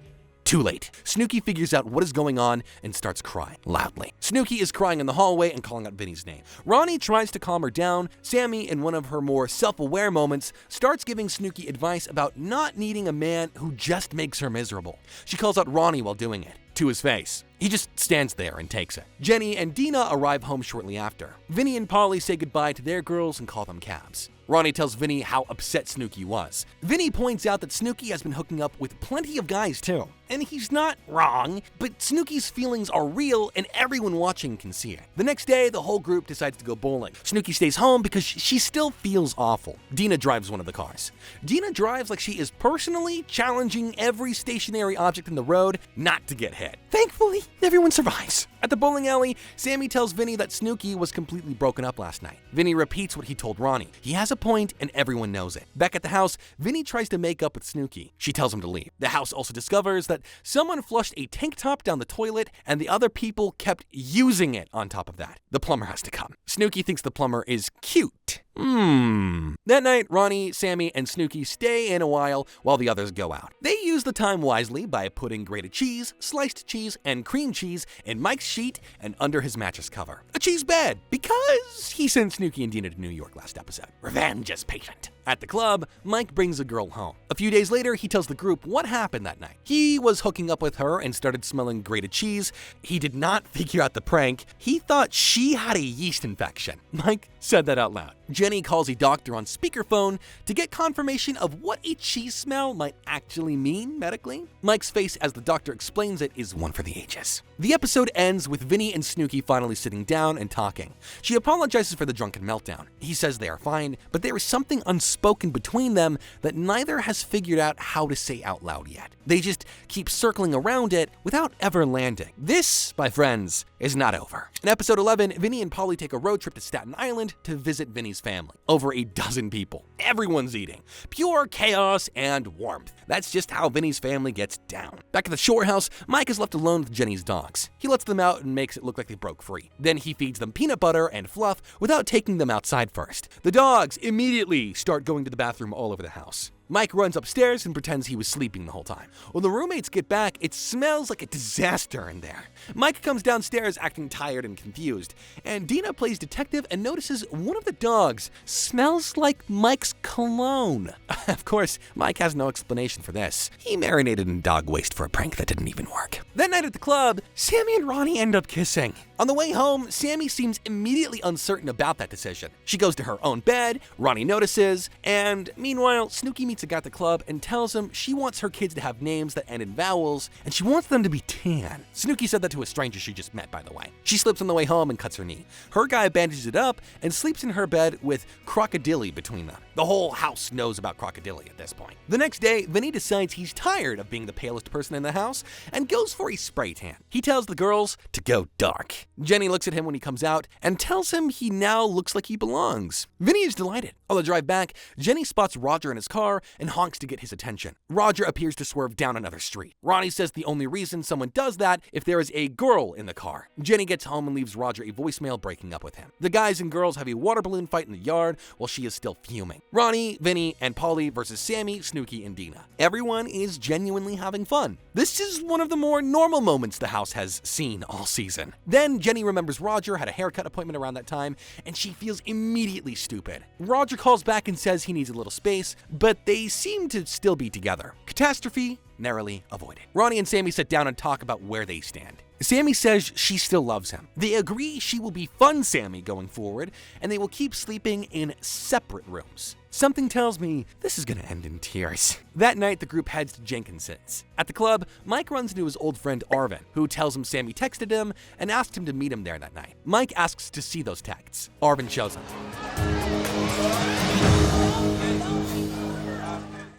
Too late. Snooki figures out what is going on and starts crying loudly. Snooki is crying in the hallway and calling out Vinny's name. Ronnie tries to calm her down. Sammy, in one of her more self-aware moments, starts giving Snooki advice about not needing a man who just makes her miserable. She calls out Ronnie while doing it, to his face. He just stands there and takes it. Jenny and Dina arrive home shortly after. Vinny and Polly say goodbye to their girls and call them cabs. Ronnie tells Vinny how upset Snooki was. Vinny points out that Snooki has been hooking up with plenty of guys too. And he's not wrong, but Snooki's feelings are real and everyone watching can see it. The next day, the whole group decides to go bowling. Snooki stays home because she still feels awful. Dina drives one of the cars. Dina drives like she is personally challenging every stationary object in the road not to get hit. Thankfully, everyone survives. At the bowling alley, Sammy tells Vinny that Snooki was completely broken up last night. Vinny repeats what he told Ronnie. He has a point and everyone knows it. Back at the house, Vinny tries to make up with Snooki. She tells him to leave. The house also discovers that someone flushed a tank top down the toilet and the other people kept using it on top of that. The plumber has to come. Snooki thinks the plumber is cute. That night, Ronnie, Sammy, and Snooki stay in a while the others go out. They use the time wisely by putting grated cheese, sliced cheese, and cream cheese in Mike's sheet and under his mattress cover. A cheese bed, because he sent Snooki and Dina to New York last episode. Revenge is patient. At the club, Mike brings a girl home. A few days later, he tells the group what happened that night. He was hooking up with her and started smelling grated cheese. He did not figure out the prank. He thought she had a yeast infection. Mike said that out loud. Jenny calls a doctor on speakerphone to get confirmation of what a cheese smell might actually mean medically. Mike's face as the doctor explains it is one for the ages. The episode ends with Vinny and Snooki finally sitting down and talking. She apologizes for the drunken meltdown. He says they are fine, but there is something unspoken between them that neither has figured out how to say out loud yet. They just keep circling around it without ever landing. This, my friends, is not over. In episode 11, Vinny and Polly take a road trip to Staten Island to visit Vinny's family. Over a dozen people. Everyone's eating. Pure chaos and warmth. That's just how Vinny's family gets down. Back at the shore house, Mike is left alone with Jenny's dogs. He lets them out and makes it look like they broke free. Then he feeds them peanut butter and fluff without taking them outside first. The dogs immediately start going to the bathroom all over the house. Mike runs upstairs and pretends he was sleeping the whole time. When the roommates get back, it smells like a disaster in there. Mike comes downstairs acting tired and confused, and Dina plays detective and notices one of the dogs smells like Mike's cologne. Of course, Mike has no explanation for this. He marinated in dog waste for a prank that didn't even work. That night at the club, Sammy and Ronnie end up kissing. On the way home, Sammy seems immediately uncertain about that decision. She goes to her own bed, Ronnie notices, and meanwhile, Snooki meets a guy at the club and tells him she wants her kids to have names that end in vowels, and she wants them to be tan. Snooki said that to a stranger she just met, by the way. She slips on the way home and cuts her knee. Her guy bandages it up and sleeps in her bed with Crocodilly between them. The whole house knows about Crocodilly at this point. The next day, Vinny decides he's tired of being the palest person in the house and goes for a spray tan. He tells the girls to go dark. Jenny looks at him when he comes out and tells him he now looks like he belongs. Vinny is delighted. On the drive back, Jenny spots Roger in his car and honks to get his attention. Roger appears to swerve down another street. Ronnie says the only reason someone does that if there is a girl in the car. Jenny gets home and leaves Roger a voicemail breaking up with him. The guys and girls have a water balloon fight in the yard while she is still fuming. Ronnie, Vinny, and Polly versus Sammy, Snooki, and Dina. Everyone is genuinely having fun. This is one of the more normal moments the house has seen all season. Then Jenny remembers Roger had a haircut appointment around that time, and she feels immediately stupid. Roger calls back and says he needs a little space, but they seem to still be together. Catastrophe narrowly avoided. Ronnie and Sammy sit down and talk about where they stand. Sammy says she still loves him. They agree she will be fun Sammy going forward, and they will keep sleeping in separate rooms. Something tells me this is gonna end in tears. That night, the group heads to Jenkinson's. At the club, Mike runs into his old friend Arvin, who tells him Sammy texted him and asked him to meet him there that night. Mike asks to see those texts. Arvin shows him.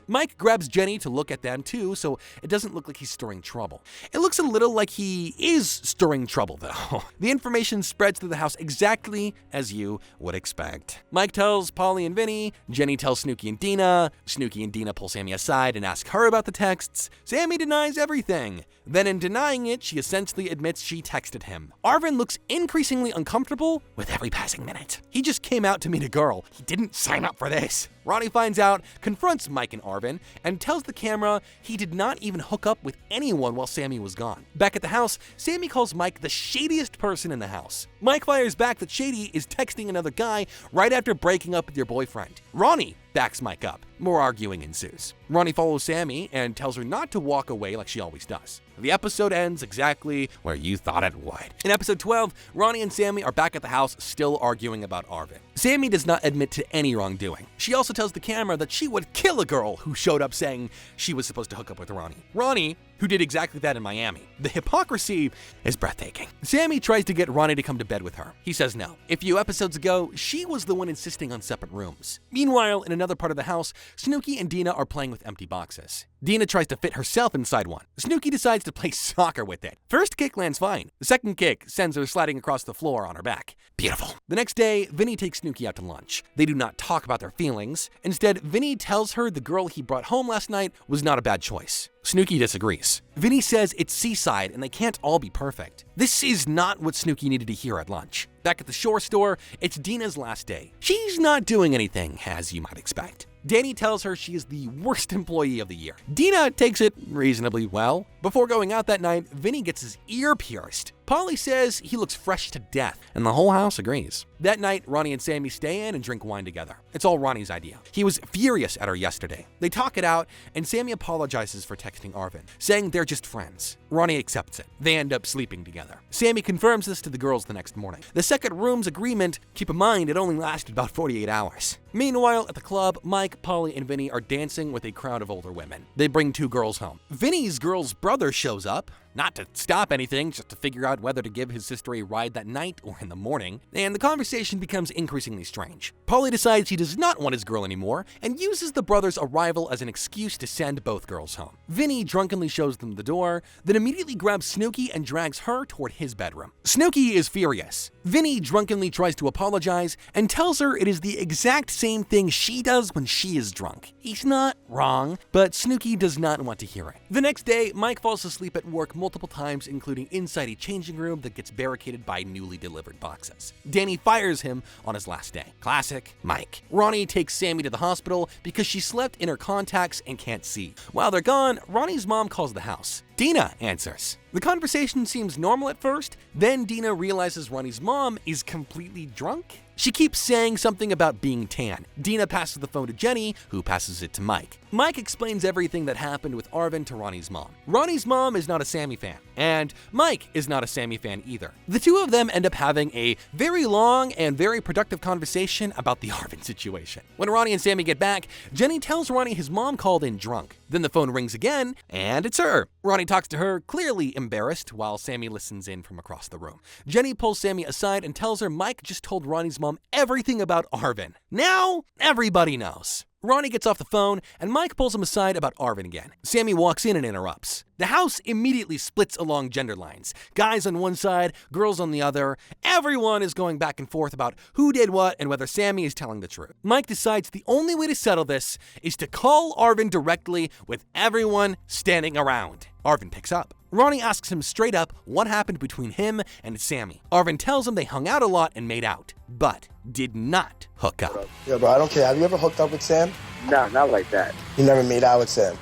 Mike grabs Jenny to look at them too, so it doesn't look like he's stirring trouble. It looks a little like he is stirring trouble though. The information spreads through the house exactly as you would expect. Mike tells Polly and Vinny, Jenny tells Snooki and Dina, Snooki and Dina pull Sammy aside and ask her about the texts. Sammy denies everything. Then in denying it, she essentially admits she texted him. Arvin looks increasingly uncomfortable with every passing minute. He just came out to meet a girl. He didn't sign up for this. Ronnie finds out, confronts Mike and Arvin, and tells the camera he did not even hook up with anyone while Sammy was gone. Back at the house, Sammy calls Mike the shadiest person in the house. Mike fires back that Shady is texting another guy right after breaking up with your boyfriend. Ronnie backs Mike up. More arguing ensues. Ronnie follows Sammy and tells her not to walk away like she always does. The episode ends exactly where you thought it would. In episode 12, Ronnie and Sammy are back at the house still arguing about Arvin. Sammy does not admit to any wrongdoing. She also tells the camera that she would kill a girl who showed up saying she was supposed to hook up with Ronnie. Ronnie, who did exactly that in Miami. The hypocrisy is breathtaking. Sammy tries to get Ronnie to come to bed with her. He says no. A few episodes ago, she was the one insisting on separate rooms. Meanwhile, in another part of the house, Snooki and Dina are playing with empty boxes. Dina tries to fit herself inside one. Snooki decides to play soccer with it. First kick lands fine. The second kick sends her sliding across the floor on her back. Beautiful. The next day, Vinny takes Snooki out to lunch. They do not talk about their feelings. Instead, Vinny tells her the girl he brought home last night was not a bad choice. Snooki disagrees. Vinny says it's seaside and they can't all be perfect. This is not what Snooki needed to hear at lunch. Back at the shore store, it's Dina's last day. She's not doing anything, as you might expect. Danny tells her she is the worst employee of the year. Dina takes it reasonably well. Before going out that night, Vinny gets his ear pierced. Polly says he looks fresh to death, and the whole house agrees. That night, Ronnie and Sammy stay in and drink wine together. It's all Ronnie's idea. He was furious at her yesterday. They talk it out, and Sammy apologizes for texting Arvin, saying they're just friends. Ronnie accepts it. They end up sleeping together. Sammy confirms this to the girls the next morning. The second room's agreement, keep in mind, it only lasted about 48 hours. Meanwhile, at the club, Mike, Polly, and Vinny are dancing with a crowd of older women. They bring two girls home. Vinny's girl's brother shows up, not to stop anything, just to figure out whether to give his sister a ride that night or in the morning, and the conversation becomes increasingly strange. Polly decides he does not want his girl anymore and uses the brother's arrival as an excuse to send both girls home. Vinny drunkenly shows them the door, then immediately grabs Snooki and drags her toward his bedroom. Snooki is furious. Vinny drunkenly tries to apologize and tells her it is the exact same thing she does when she is drunk. He's not wrong, but Snooki does not want to hear it. The next day, Mike falls asleep at work multiple times, including inside a changing room that gets barricaded by newly delivered boxes. Danny fires him on his last day. Classic Mike. Ronnie takes Sammy to the hospital because she slept in her contacts and can't see. While they're gone, Ronnie's mom calls the house. Dina answers. The conversation seems normal at first, then Dina realizes Ronnie's mom is completely drunk. She keeps saying something about being tan. Dina passes the phone to Jenny, who passes it to Mike. Mike explains everything that happened with Arvin to Ronnie's mom. Ronnie's mom is not a Sammy fan, and Mike is not a Sammy fan either. The two of them end up having a very long and very productive conversation about the Arvin situation. When Ronnie and Sammy get back, Jenny tells Ronnie his mom called in drunk. Then the phone rings again, and it's her. Ronnie talks to her, clearly embarrassed, while Sammy listens in from across the room. Jenny pulls Sammy aside and tells her Mike just told Ronnie's mom everything about Arvin. Now, everybody knows. Ronnie gets off the phone, and Mike pulls him aside about Arvin again. Sammy walks in and interrupts. The house immediately splits along gender lines. Guys on one side, girls on the other. Everyone is going back and forth about who did what and whether Sammy is telling the truth. Mike decides the only way to settle this is to call Arvin directly with everyone standing around. Arvin picks up. Ronnie asks him straight up what happened between him and Sammy. Arvin tells him they hung out a lot and made out, but did not hook up. Yo, bro, I don't care. Have you ever hooked up with Sam? No, not like that. You never made out with Sam?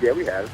Yeah, we have.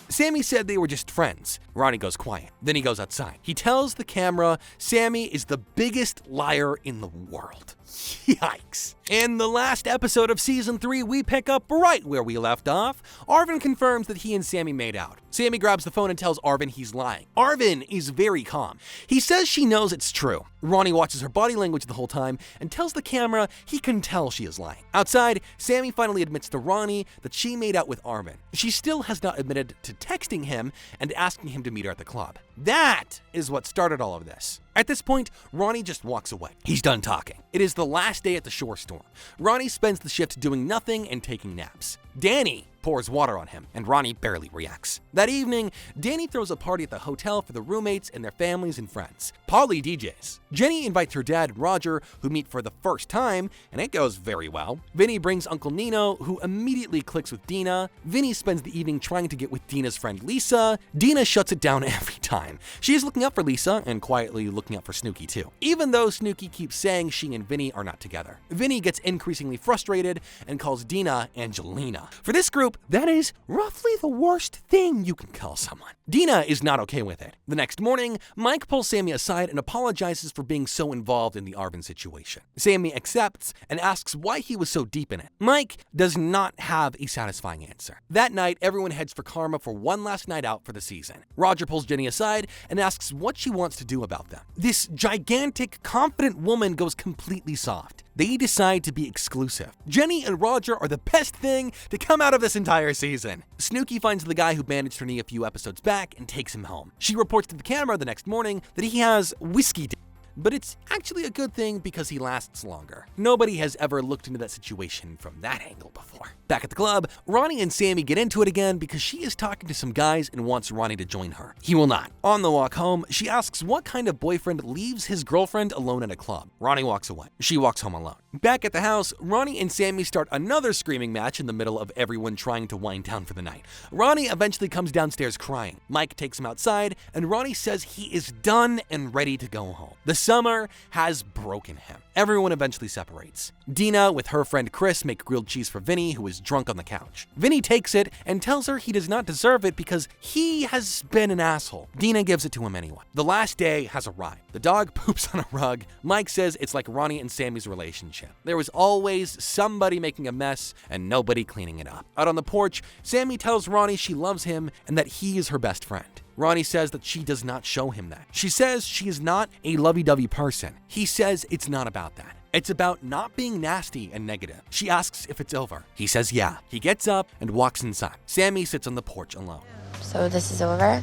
Sammy said they were just friends. Ronnie goes quiet. Then he goes outside. He tells the camera Sammy is the biggest liar in the world. Yikes. In the last episode of Season 3, we pick up right where we left off. Arvin confirms that he and Sammy made out. Sammy grabs the phone and tells Arvin he's lying. Arvin is very calm. He says she knows it's true. Ronnie watches her body language the whole time and tells the camera he can tell she is lying. Outside, Sammy finally admits to Ronnie that she made out with Arvin. She still has not admitted to texting him and asking him to meet her at the club. That is what started all of this. At this point, Ronnie just walks away. He's done talking. It is the last day at the shore store. Ronnie spends the shift doing nothing and taking naps. Danny pours water on him, and Ronnie barely reacts. That evening, Danny throws a party at the hotel for the roommates and their families and friends. Polly DJs. Jenny invites her dad, Roger, who meet for the first time, and it goes very well. Vinny brings Uncle Nino, who immediately clicks with Dina. Vinny spends the evening trying to get with Dina's friend Lisa. Dina shuts it down every time. She is looking out for Lisa and quietly looking out for Snooki too, even though Snooki keeps saying she and Vinny are not together. Vinny gets increasingly frustrated and calls Dina Angelina. For this group, that is roughly the worst thing you can call someone. Dina is not okay with it. The next morning, Mike pulls Sammy aside and apologizes for being so involved in the Arvin situation. Sammy accepts and asks why he was so deep in it. Mike does not have a satisfying answer. That night, everyone heads for Karma for one last night out for the season. Roger pulls Jenny aside and asks what she wants to do about them. This gigantic, confident woman goes completely soft. They decide to be exclusive. Jenny and Roger are the best thing to come out of this entire season. Snooki finds the guy who bandaged her knee a few episodes back and takes him home. She reports to the camera the next morning that he has whiskey dick. But it's actually a good thing because he lasts longer. Nobody has ever looked into that situation from that angle before. Back at the club, Ronnie and Sammy get into it again because she is talking to some guys and wants Ronnie to join her. He will not. On the walk home, she asks what kind of boyfriend leaves his girlfriend alone at a club. Ronnie walks away. She walks home alone. Back at the house, Ronnie and Sammy start another screaming match in the middle of everyone trying to wind down for the night. Ronnie eventually comes downstairs crying. Mike takes him outside, and Ronnie says he is done and ready to go home. The summer has broken him. Everyone eventually separates. Dina, with her friend Chris, make grilled cheese for Vinny, who is drunk on the couch. Vinny takes it and tells her he does not deserve it because he has been an asshole. Dina gives it to him anyway. The last day has arrived. The dog poops on a rug. Mike says it's like Ronnie and Sammy's relationship. There was always somebody making a mess and nobody cleaning it up. Out on the porch, Sammy tells Ronnie she loves him and that he is her best friend. Ronnie says that she does not show him that. She says she is not a lovey-dovey person. He says it's not about that. It's about not being nasty and negative. She asks if it's over. He says yeah. He gets up and walks inside. Sammy sits on the porch alone. So this is over?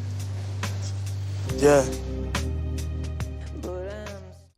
Yeah.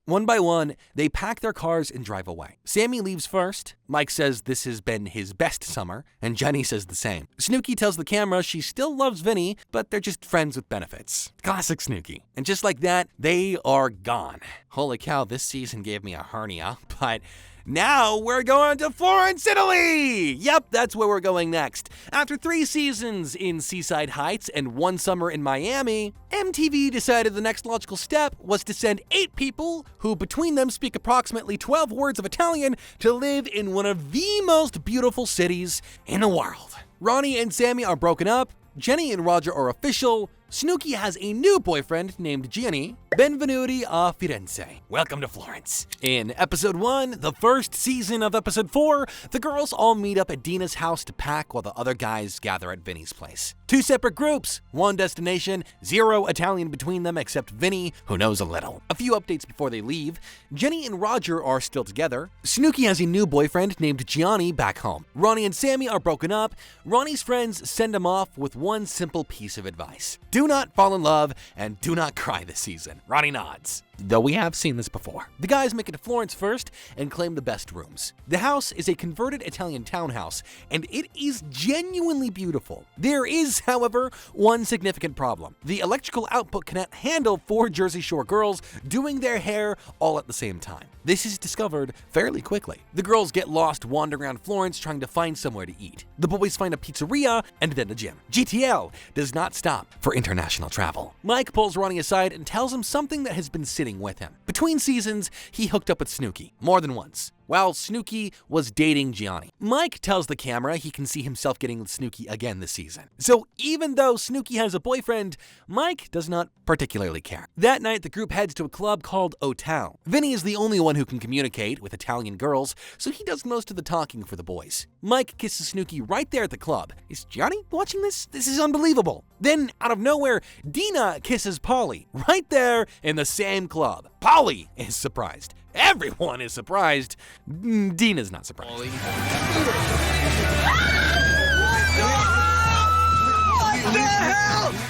One by one, they pack their cars and drive away. Sammy leaves first. Mike says this has been his best summer, and Jenny says the same. Snooki tells the camera she still loves Vinny, but they're just friends with benefits. Classic Snooki. And just like that, they are gone. Holy cow, this season gave me a hernia, but Now we're going to Florence, Italy! Yep, that's where we're going next. After 3 seasons in Seaside Heights and 1 summer in Miami, MTV decided the next logical step was to send 8 people, who between them speak approximately 12 words of Italian, to live in one of the most beautiful cities in the world. Ronnie and Sammy are broken up, Jenny and Roger are official, SNOOKI has a new boyfriend named Gianni. Benvenuti a Firenze. Welcome to Florence. In episode 1, the first season of episode 4, the girls all meet up at Dina's house to pack while the other guys gather at Vinny's place. 2 separate groups, 1 destination, 0 Italian between them except Vinny, who knows a little. A few updates before they leave. Jenny and Roger are still together. SNOOKI has a new boyfriend named Gianni back home. Ronnie and Sammy are broken up. Ronnie's friends send him off with one simple piece of advice. Do not fall in love and do not cry this season. Ronnie nods. Though we have seen this before. The guys make it to Florence first and claim the best rooms. The house is a converted Italian townhouse, and it is genuinely beautiful. There is, however, one significant problem. The electrical output cannot handle 4 Jersey Shore girls doing their hair all at the same time. This is discovered fairly quickly. The girls get lost wandering around Florence trying to find somewhere to eat. The boys find a pizzeria and then the gym. GTL does not stop for international travel. Mike pulls Ronnie aside and tells him something that has been sitting with him. Between seasons, he hooked up with SNOOKI more than once, while SNOOKI was dating Gianni. Mike tells the camera he can see himself getting with SNOOKI again this season. So even though SNOOKI has a boyfriend, Mike does not particularly care. That night, the group heads to a club called Hotel. Vinny is the only one who can communicate with Italian girls, so he does most of the talking for the boys. Mike kisses SNOOKI right there at the club. Is Gianni watching this? This is unbelievable. Then, out of nowhere, Dina kisses Polly right there in the same club. Polly is surprised. Everyone is surprised. Dina's not surprised.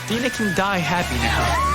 Dina can die happy now.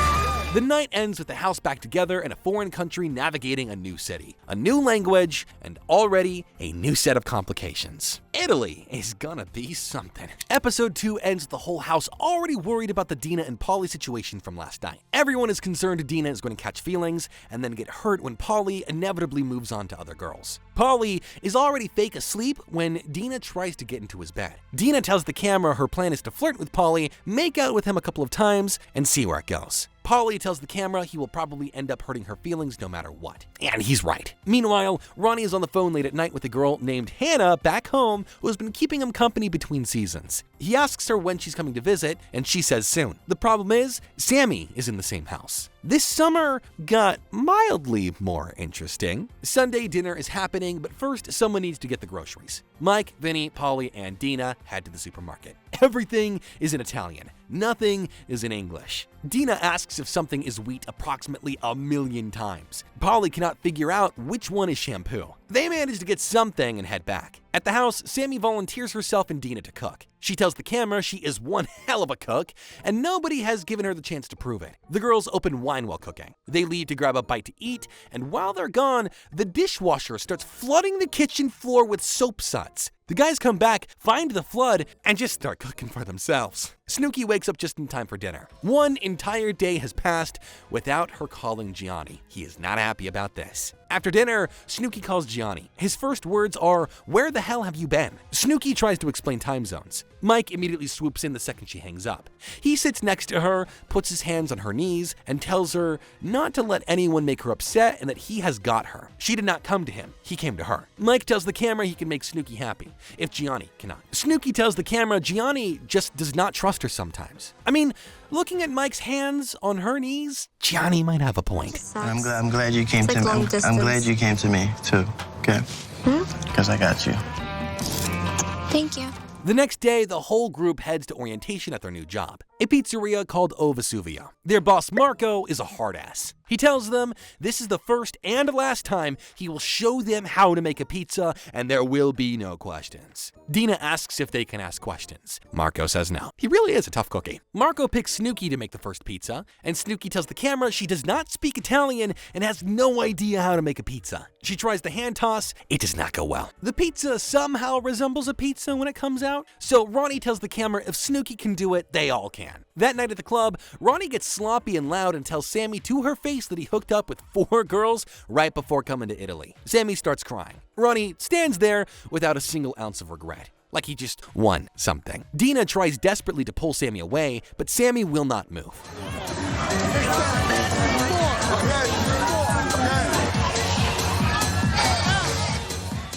The night ends with the house back together in a foreign country navigating a new city, a new language, and already a new set of complications. Italy is gonna be something. Episode 2 ends with the whole house already worried about the Dina and Polly situation from last night. Everyone is concerned Dina is going to catch feelings and then get hurt when Polly inevitably moves on to other girls. Polly is already fake asleep when Dina tries to get into his bed. Dina tells the camera her plan is to flirt with Polly, make out with him a couple of times, and see where it goes. Polly tells the camera he will probably end up hurting her feelings no matter what. And he's right. Meanwhile, Ronnie is on the phone late at night with a girl named Hannah back home who has been keeping him company between seasons. He asks her when she's coming to visit, and she says soon. The problem is, Sammy is in the same house. This summer got mildly more interesting. Sunday dinner is happening, but first someone needs to get the groceries. Mike, Vinny, Polly, and Dina head to the supermarket. Everything is in Italian. Nothing is in English. Dina asks if something is wheat approximately 1,000,000 times. Polly cannot figure out which one is shampoo. They manage to get something and head back. At the house, Sammy volunteers herself and Dina to cook. She tells the camera she is one hell of a cook, and nobody has given her the chance to prove it. The girls open wine while cooking. They leave to grab a bite to eat, and while they're gone, the dishwasher starts flooding the kitchen floor with soap suds. The guys come back, find the flood, and just start cooking for themselves. SNOOKI wakes up just in time for dinner. One entire day has passed without her calling Gianni. He is not happy about this. After dinner, SNOOKI calls Gianni. His first words are, "Where the hell have you been?" SNOOKI tries to explain time zones. Mike immediately swoops in the second she hangs up. He sits next to her, puts his hands on her knees, and tells her not to let anyone make her upset and that he has got her. She did not come to him, he came to her. Mike tells the camera he can make SNOOKI happy, if Gianni cannot. SNOOKI tells the camera Gianni just does not trust her sometimes. I mean, looking at Mike's hands on her knees, Gianni might have a point. I'm glad you came to me. I'm glad you came to me too. Okay. Because I got you. Thank you. The next day, the whole group heads to orientation at their new job, a pizzeria called O Vesuvio. Their boss, Marco, is a hard ass. He tells them this is the first and last time he will show them how to make a pizza, and there will be no questions. Dina asks if they can ask questions. Marco says no. He really is a tough cookie. Marco picks SNOOKI to make the first pizza, and SNOOKI tells the camera she does not speak Italian and has no idea how to make a pizza. She tries the hand toss. It does not go well. The pizza somehow resembles a pizza when it comes out, so Ronnie tells the camera if SNOOKI can do it, they all can. can. That night at the club, Ronnie gets sloppy and loud and tells Sammy to her face that he hooked up with 4 girls right before coming to Italy. Sammy starts crying. Ronnie stands there without a single ounce of regret, like he just won something. Dina tries desperately to pull Sammy away, but Sammy will not move.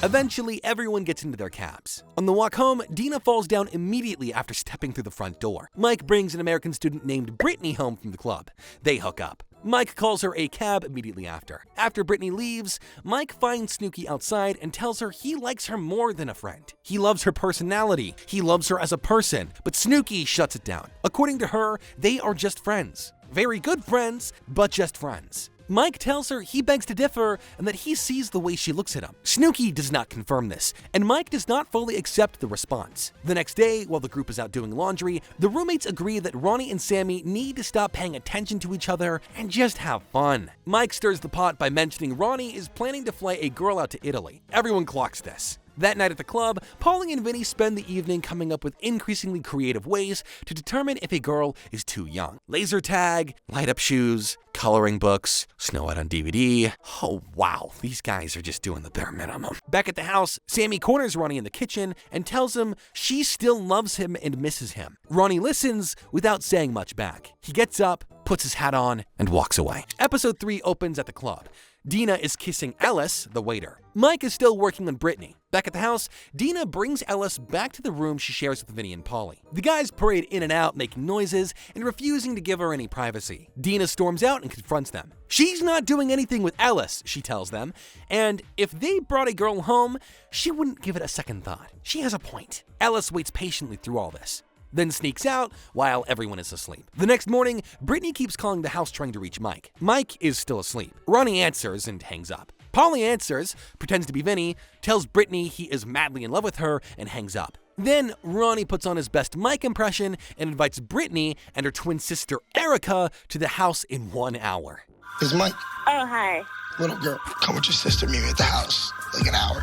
Eventually, everyone gets into their cabs. On the walk home, Dina falls down immediately after stepping through the front door. Mike brings an American student named Brittany home from the club. They hook up. Mike calls her a cab immediately after. After Brittany leaves, Mike finds Snooki outside and tells her he likes her more than a friend. He loves her personality. He loves her as a person. But Snooki shuts it down. According to her, they are just friends. Very good friends, but just friends. Mike tells her he begs to differ and that he sees the way she looks at him. Snooki does not confirm this, and Mike does not fully accept the response. The next day, while the group is out doing laundry, the roommates agree that Ronnie and Sammy need to stop paying attention to each other and just have fun. Mike stirs the pot by mentioning Ronnie is planning to fly a girl out to Italy. Everyone clocks this. That night at the club, Paulie and Vinny spend the evening coming up with increasingly creative ways to determine if a girl is too young. Laser tag, light up shoes, coloring books, Snow White on DVD. Oh wow, these guys are just doing the bare minimum. Back at the house, Sammy corners Ronnie in the kitchen and tells him she still loves him and misses him. Ronnie listens without saying much back. He gets up, puts his hat on, and walks away. Episode 3 opens at the club. Dina is kissing Ellis, the waiter. Mike is still working on Brittany. Back at the house, Dina brings Ellis back to the room she shares with Vinny and Paulie. The guys parade in and out, making noises and refusing to give her any privacy. Dina storms out and confronts them. She's not doing anything with Ellis, she tells them, and if they brought a girl home, she wouldn't give it a second thought. She has a point. Ellis waits patiently through all this, then sneaks out while everyone is asleep. The next morning, Brittany keeps calling the house trying to reach Mike. Mike is still asleep. Ronnie answers and hangs up. Paulie answers, pretends to be Vinny, tells Brittany he is madly in love with her, and hangs up. Then Ronnie puts on his best Mike impression and invites Brittany and her twin sister Erica to the house in 1 hour. It's Mike. Oh, hi. Little girl, come with your sister, meet me at the house. Like an hour.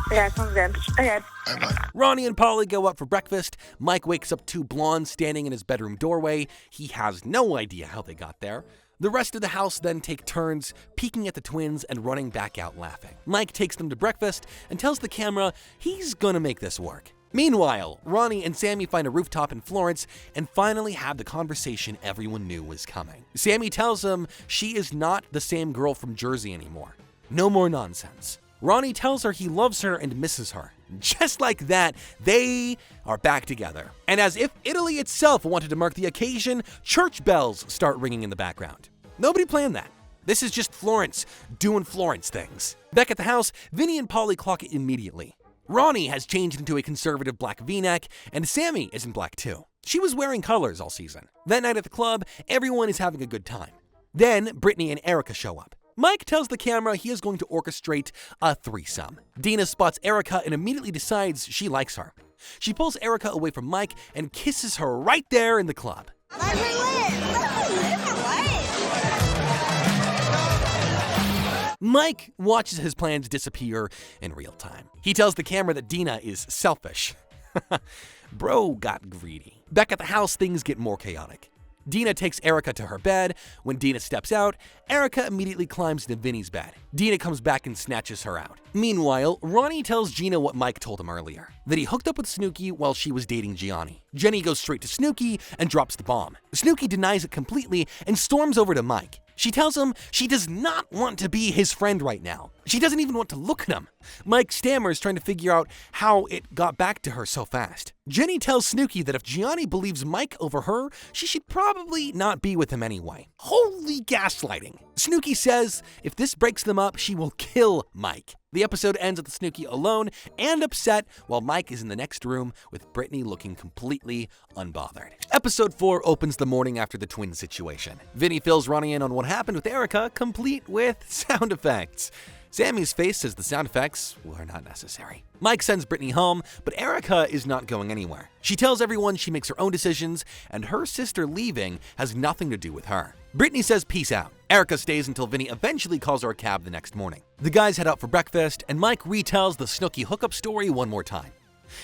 Yeah, sounds good. Okay. All right, bye. Ronnie and Paulie go out for breakfast. Mike wakes up 2 blondes standing in his bedroom doorway. He has no idea how they got there. The rest of the house then take turns peeking at the twins and running back out laughing. Mike takes them to breakfast and tells the camera he's gonna make this work. Meanwhile, Ronnie and Sammy find a rooftop in Florence and finally have the conversation everyone knew was coming. Sammy tells him she is not the same girl from Jersey anymore. No more nonsense. Ronnie tells her he loves her and misses her. Just like that, they are back together. And as if Italy itself wanted to mark the occasion, church bells start ringing in the background. Nobody planned that. This is just Florence doing Florence things. Back at the house, Vinny and Paulie clock it immediately. Ronnie has changed into a conservative black V-neck, and Sammy is in black too. She was wearing colors all season. That night at the club, everyone is having a good time. Then Brittany and Erica show up. Mike tells the camera he is going to orchestrate a threesome. Dina spots Erica and immediately decides she likes her. She pulls Erica away from Mike and kisses her right there in the club. Mike watches his plans disappear in real time. He tells the camera that Dina is selfish. Bro got greedy. Back at the house, things get more chaotic. Dina takes Erica to her bed. When Dina steps out, Erica immediately climbs into Vinny's bed. Dina comes back and snatches her out. Meanwhile, Ronnie tells Gina what Mike told him earlier, that he hooked up with Snooki while she was dating Gianni. Jenny goes straight to Snooki and drops the bomb. Snooki denies it completely and storms over to Mike. She tells him she does not want to be his friend right now. She doesn't even want to look at him. Mike stammers, trying to figure out how it got back to her so fast. Jenny tells Snooki that if Gianni believes Mike over her, she should probably not be with him anyway. Holy gaslighting. Snooki says if this breaks them up, she will kill Mike. The episode ends with Snooki alone and upset while Mike is in the next room with Brittany looking completely unbothered. Episode 4 opens the morning after the twin situation. Vinny fills Ronnie in on what happened with Erica, complete with sound effects. Sammy's face says the sound effects were not necessary. Mike sends Brittany home, but Erica is not going anywhere. She tells everyone she makes her own decisions, and her sister leaving has nothing to do with her. Brittany says peace out. Erica stays until Vinny eventually calls her a cab the next morning. The guys head out for breakfast, and Mike retells the Snooki hookup story one more time.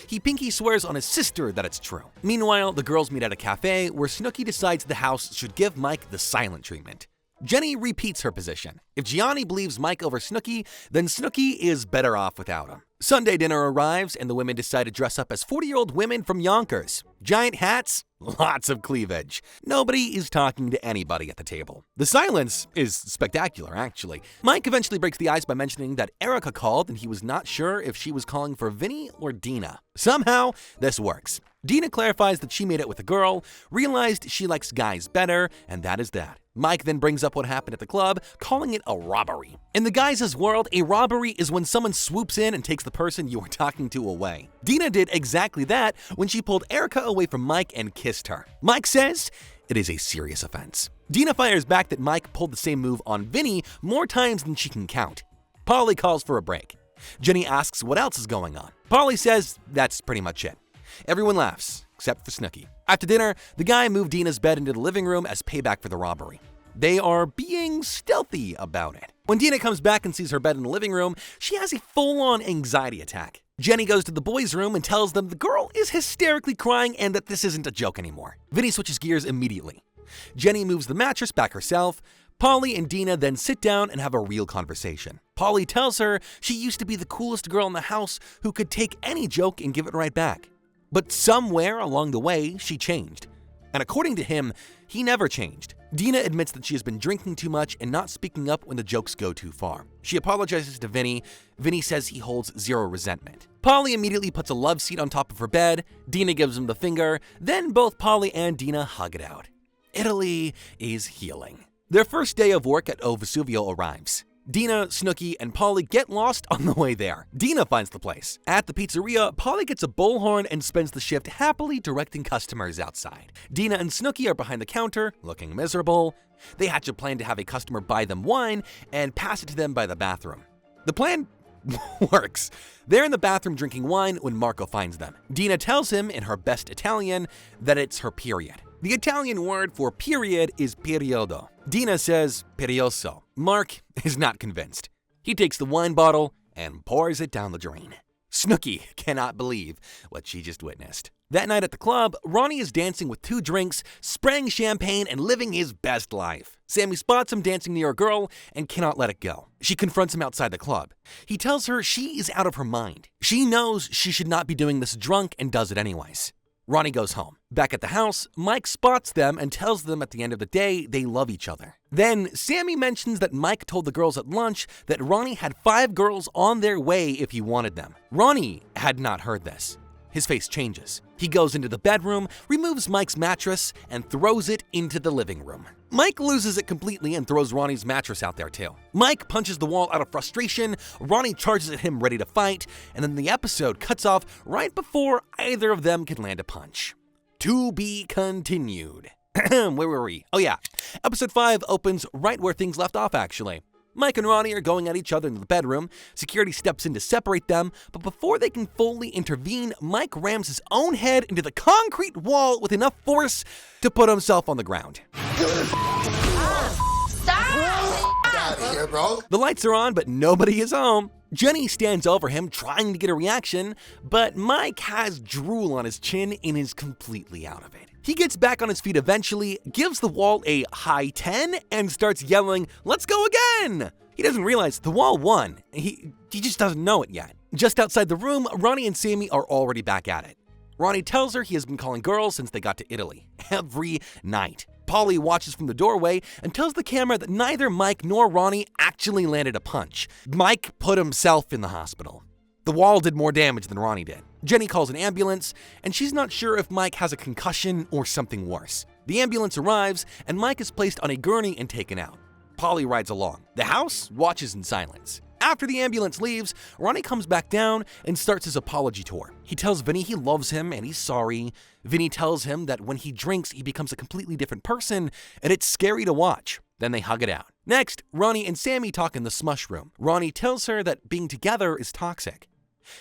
He pinky swears on his sister that it's true. Meanwhile, the girls meet at a cafe where SNOOKI decides the house should give Mike the silent treatment. Jenny repeats her position. If Gianni believes Mike over SNOOKI, then SNOOKI is better off without him. Sunday dinner arrives and the women decide to dress up as 40-year-old women from Yonkers. Giant hats, lots of cleavage. Nobody is talking to anybody at the table. The silence is spectacular, actually. Mike eventually breaks the ice by mentioning that Erica called and he was not sure if she was calling for Vinny or Dina. Somehow, this works. Dina clarifies that she made it with a girl, realized she likes guys better, and that is that. Mike then brings up what happened at the club, calling it a robbery. In the guys' world, a robbery is when someone swoops in and takes the person you were talking to away. Dina did exactly that when she pulled Erica away from Mike and kissed her. Mike says it is a serious offense. Dina fires back that Mike pulled the same move on Vinny more times than she can count. Polly calls for a break. Jenny asks what else is going on. Polly says that's pretty much it. Everyone laughs, except for SNOOKI. After dinner, the guy moved Dina's bed into the living room as payback for the robbery. They are being stealthy about it. When Dina comes back and sees her bed in the living room, she has a full-on anxiety attack. Jenny goes to the boys' room and tells them the girl is hysterically crying and that this isn't a joke anymore. Vinny switches gears immediately. Jenny moves the mattress back herself. Polly and Dina then sit down and have a real conversation. Polly tells her she used to be the coolest girl in the house who could take any joke and give it right back. But somewhere along the way, she changed. And according to him, he never changed. Dina admits that she has been drinking too much and not speaking up when the jokes go too far. She apologizes to Vinny. Vinny says he holds zero resentment. Polly immediately puts a love seat on top of her bed. Dina gives him the finger. Then both Polly and Dina hug it out. Italy is healing. Their first day of work at O Vesuvio arrives. Dina, SNOOKI, and Polly get lost on the way there. Dina finds the place. At the pizzeria, Polly gets a bullhorn and spends the shift happily directing customers outside. Dina and SNOOKI are behind the counter, looking miserable. They hatch a plan to have a customer buy them wine and pass it to them by the bathroom. The plan works. They're in the bathroom drinking wine when Marco finds them. Dina tells him in her best Italian that it's her period. The Italian word for period is periodo. Dina says perioso. Mark is not convinced. He takes the wine bottle and pours it down the drain. SNOOKI cannot believe what she just witnessed. That night at the club, Ronnie is dancing with 2 drinks, spraying champagne and living his best life. Sammy spots him dancing near a girl and cannot let it go. She confronts him outside the club. He tells her she is out of her mind. She knows she should not be doing this drunk and does it anyways. Ronnie goes home. Back at the house, Mike spots them and tells them at the end of the day they love each other. Then Sammy mentions that Mike told the girls at lunch that Ronnie had 5 girls on their way if he wanted them. Ronnie had not heard this. His face changes. He goes into the bedroom, removes Mike's mattress, and throws it into the living room. Mike loses it completely and throws Ronnie's mattress out there too. Mike punches the wall out of frustration, Ronnie charges at him ready to fight, and then the episode cuts off right before either of them can land a punch. To be continued. Where were we? Oh yeah, episode 5 opens right where things left off actually. Mike and Ronnie are going at each other in the bedroom. Security steps in to separate them, but before they can fully intervene, Mike rams his own head into the concrete wall with enough force to put himself on the ground. Here, bro. The lights are on, but nobody is home. Jenny stands over him, trying to get a reaction, but Mike has drool on his chin and is completely out of it. He gets back on his feet eventually, gives the wall a high 10, and starts yelling, "Let's go again!" He doesn't realize the wall won. He just doesn't know it yet. Just outside the room, Ronnie and Sammy are already back at it. Ronnie tells her he has been calling girls since they got to Italy, every night. Polly watches from the doorway and tells the camera that neither Mike nor Ronnie actually landed a punch. Mike put himself in the hospital. The wall did more damage than Ronnie did. Jenny calls an ambulance, and she's not sure if Mike has a concussion or something worse. The ambulance arrives, and Mike is placed on a gurney and taken out. Polly rides along. The house watches in silence. After the ambulance leaves, Ronnie comes back down and starts his apology tour. He tells Vinny he loves him and he's sorry. Vinny tells him that when he drinks, he becomes a completely different person, and it's scary to watch. Then they hug it out. Next, Ronnie and Sammy talk in the smush room. Ronnie tells her that being together is toxic.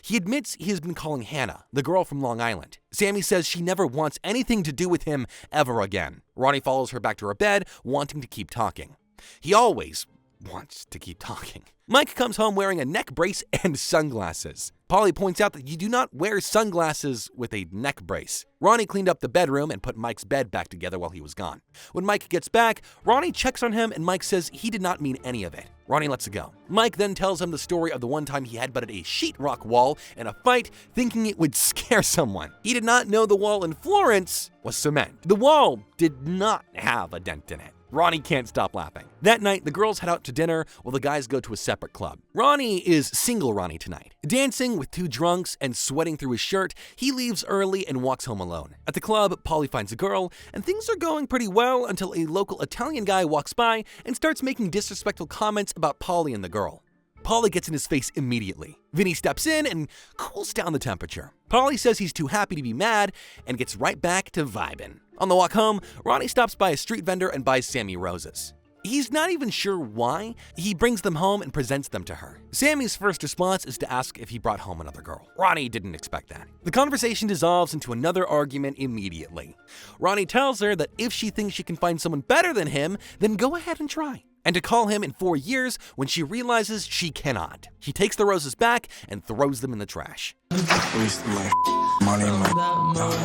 He admits he has been calling Hannah, the girl from Long Island. Sammy says she never wants anything to do with him ever again. Ronnie follows her back to her bed, wanting to keep talking. He always wants to keep talking. Mike comes home wearing a neck brace and sunglasses. Polly points out that you do not wear sunglasses with a neck brace. Ronnie cleaned up the bedroom and put Mike's bed back together while he was gone. When Mike gets back, Ronnie checks on him and Mike says he did not mean any of it. Ronnie lets it go. Mike then tells him the story of the one time he headbutted a sheetrock wall in a fight, thinking it would scare someone. He did not know the wall in Florence was cement. The wall did not have a dent in it. Ronnie can't stop laughing. That night, the girls head out to dinner while the guys go to a separate club. Ronnie is single Ronnie tonight. Dancing with two drunks and sweating through his shirt, he leaves early and walks home alone. At the club, Polly finds a girl, and things are going pretty well until a local Italian guy walks by and starts making disrespectful comments about Polly and the girl. Polly gets in his face immediately. Vinny steps in and cools down the temperature. Polly says he's too happy to be mad and gets right back to vibing. On the walk home, Ronnie stops by a street vendor and buys Sammy roses. He's not even sure why. He brings them home and presents them to her. Sammy's first response is to ask if he brought home another girl. Ronnie didn't expect that. The conversation dissolves into another argument immediately. Ronnie tells her that if she thinks she can find someone better than him, then go ahead and try. And to call him in 4 years when she realizes she cannot. He takes the roses back and throws them in the trash. Wasting my money,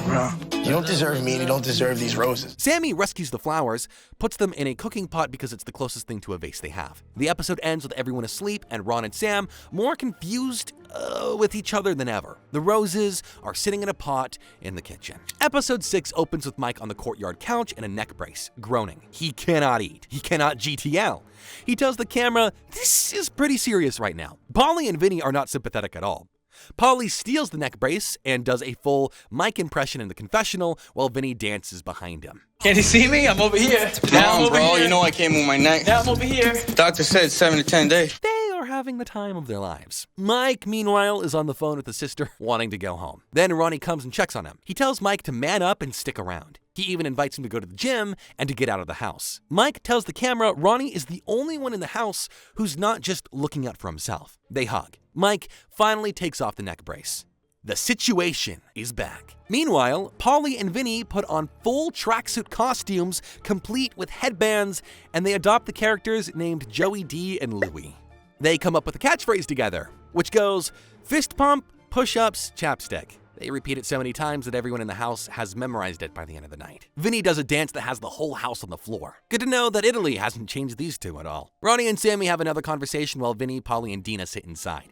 bro. You don't deserve me and you don't deserve these roses. Sammy rescues the flowers, puts them in a cooking pot because it's the closest thing to a vase they have. The episode ends with everyone asleep and Ron and Sam more confused with each other than ever. The roses are sitting in a pot in the kitchen. Episode 6 opens with Mike on the courtyard couch in a neck brace, groaning. He cannot eat. He cannot GTL. He tells the camera, this is pretty serious right now. Polly and Vinny are not sympathetic at all. Polly steals the neck brace and does a full Mike impression in the confessional while Vinny dances behind him. Can you see me? I'm over here. Now I'm over bro, here. you know I can't move my neck. Now I'm over here. Doctor said 7 to 10 days. They are having the time of their lives. Mike, meanwhile, is on the phone with his sister, wanting to go home. Then Ronnie comes and checks on him. He tells Mike to man up and stick around. He even invites him to go to the gym and to get out of the house. Mike tells the camera Ronnie is the only one in the house who's not just looking out for himself. They hug. Mike finally takes off the neck brace. The situation is back. Meanwhile, Polly and Vinny put on full tracksuit costumes, complete with headbands, and they adopt the characters named Joey D and Louie. They come up with a catchphrase together, which goes, fist pump, push-ups, chapstick. They repeat it so many times that everyone in the house has memorized it by the end of the night. Vinny does a dance that has the whole house on the floor. Good to know that Italy hasn't changed these two at all. Ronnie and Sammy have another conversation while Vinny, Polly, and Dina sit inside,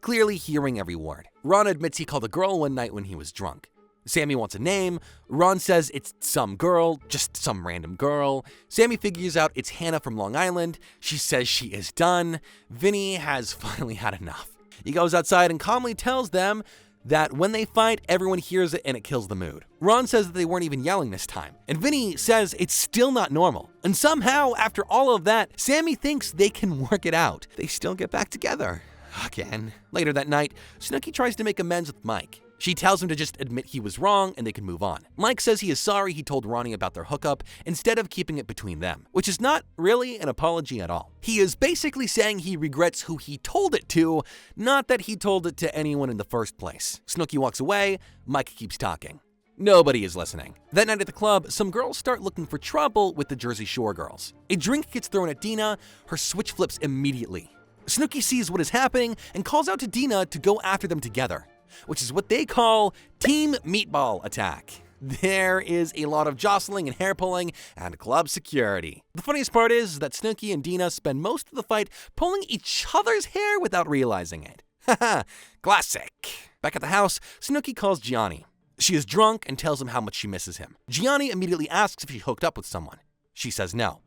clearly hearing every word. Ron admits he called a girl one night when he was drunk. Sammy wants a name. Ron says it's some girl, just some random girl. Sammy figures out it's Hannah from Long Island. She says she is done. Vinny has finally had enough. He goes outside and calmly tells them that when they fight, everyone hears it and it kills the mood. Ron says that they weren't even yelling this time. And Vinny says it's still not normal. And somehow, after all of that, Sammy thinks they can work it out. They still get back together. Again. Later that night, SNOOKI tries to make amends with Mike. She tells him to just admit he was wrong and they can move on. Mike says he is sorry he told Ronnie about their hookup instead of keeping it between them, which is not really an apology at all. He is basically saying he regrets who he told it to, not that he told it to anyone in the first place. SNOOKI walks away, Mike keeps talking. Nobody is listening. That night at the club, some girls start looking for trouble with the Jersey Shore girls. A drink gets thrown at Dina, her switch flips immediately. SNOOKI sees what is happening and calls out to Dina to go after them together, which is what they call Team Meatball Attack. There is a lot of jostling and hair pulling and club security. The funniest part is that SNOOKI and Dina spend most of the fight pulling each other's hair without realizing it. Haha, classic. Back at the house, SNOOKI calls Gianni. She is drunk and tells him how much she misses him. Gianni immediately asks if she hooked up with someone. She says no.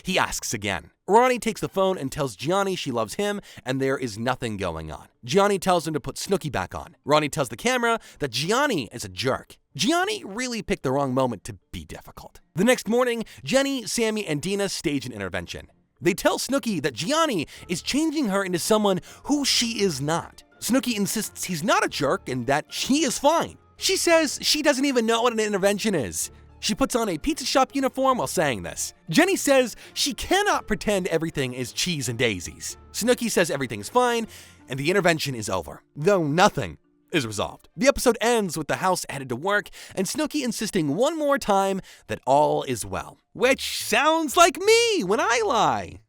He asks again. Ronnie takes the phone and tells Gianni she loves him and there is nothing going on. Gianni tells him to put SNOOKI back on. Ronnie tells the camera that Gianni is a jerk. Gianni really picked the wrong moment to be difficult. The next morning, Jenny, Sammy, and Dina stage an intervention. They tell SNOOKI that Gianni is changing her into someone who she is not. SNOOKI insists he's not a jerk and that she is fine. She says she doesn't even know what an intervention is. She puts on a pizza shop uniform while saying this. Jenny says she cannot pretend everything is cheese and daisies. SNOOKI says everything's fine, and the intervention is over. Though nothing is resolved. The episode ends with the house headed to work and Snooki insisting one more time that all is well. Which sounds like me when I lie.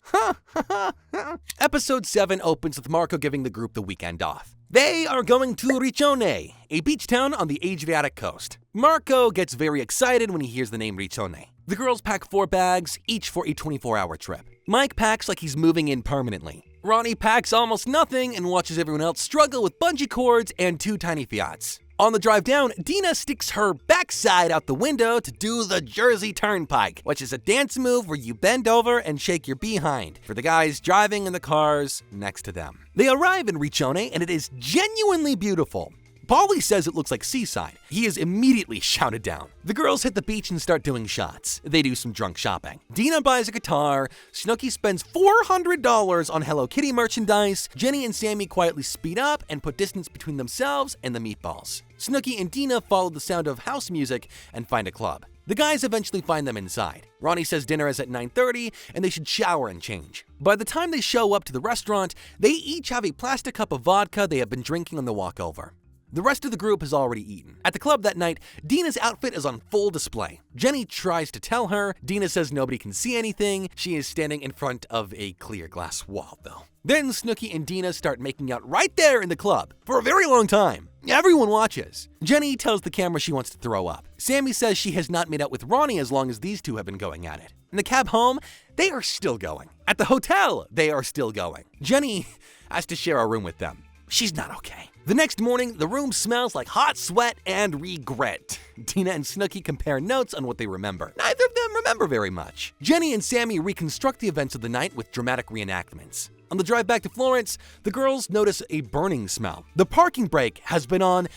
Episode 7 opens with Marco giving the group the weekend off. They are going to Riccione, a beach town on the Adriatic coast. Marco gets very excited when he hears the name Riccione. The girls pack 4 bags, each for a 24-hour trip. Mike packs like he's moving in permanently. Ronnie packs almost nothing and watches everyone else struggle with bungee cords and 2 tiny feuds. On the drive down, Dina sticks her backside out the window to do the Jersey Turnpike, which is a dance move where you bend over and shake your behind for the guys driving in the cars next to them. They arrive in Riccione and it is genuinely beautiful. Paulie says it looks like seaside. He is immediately shouted down. The girls hit the beach and start doing shots. They do some drunk shopping. Dina buys a guitar. Snooki spends $400 on Hello Kitty merchandise. Jenny and Sammy quietly speed up and put distance between themselves and the meatballs. Snooki and Dina follow the sound of house music and find a club. The guys eventually find them inside. Ronnie says dinner is at 9:30 and they should shower and change. By the time they show up to the restaurant, they each have a plastic cup of vodka they have been drinking on the walk over. The rest of the group has already eaten. At the club that night, Dina's outfit is on full display. Jenny tries to tell her. Dina says nobody can see anything. She is standing in front of a clear glass wall, though. Then Snooki and Dina start making out right there in the club for a very long time. Everyone watches. Jenny tells the camera she wants to throw up. Sammy says she has not made out with Ronnie as long as these two have been going at it. In the cab home, they are still going. At the hotel, they are still going. Jenny has to share a room with them. She's not okay. The next morning, the room smells like hot sweat and regret. Dina and Snooki compare notes on what they remember. Neither of them remember very much. Jenny and Sammy reconstruct the events of the night with dramatic reenactments. On the drive back to Florence, the girls notice a burning smell. The parking brake has been on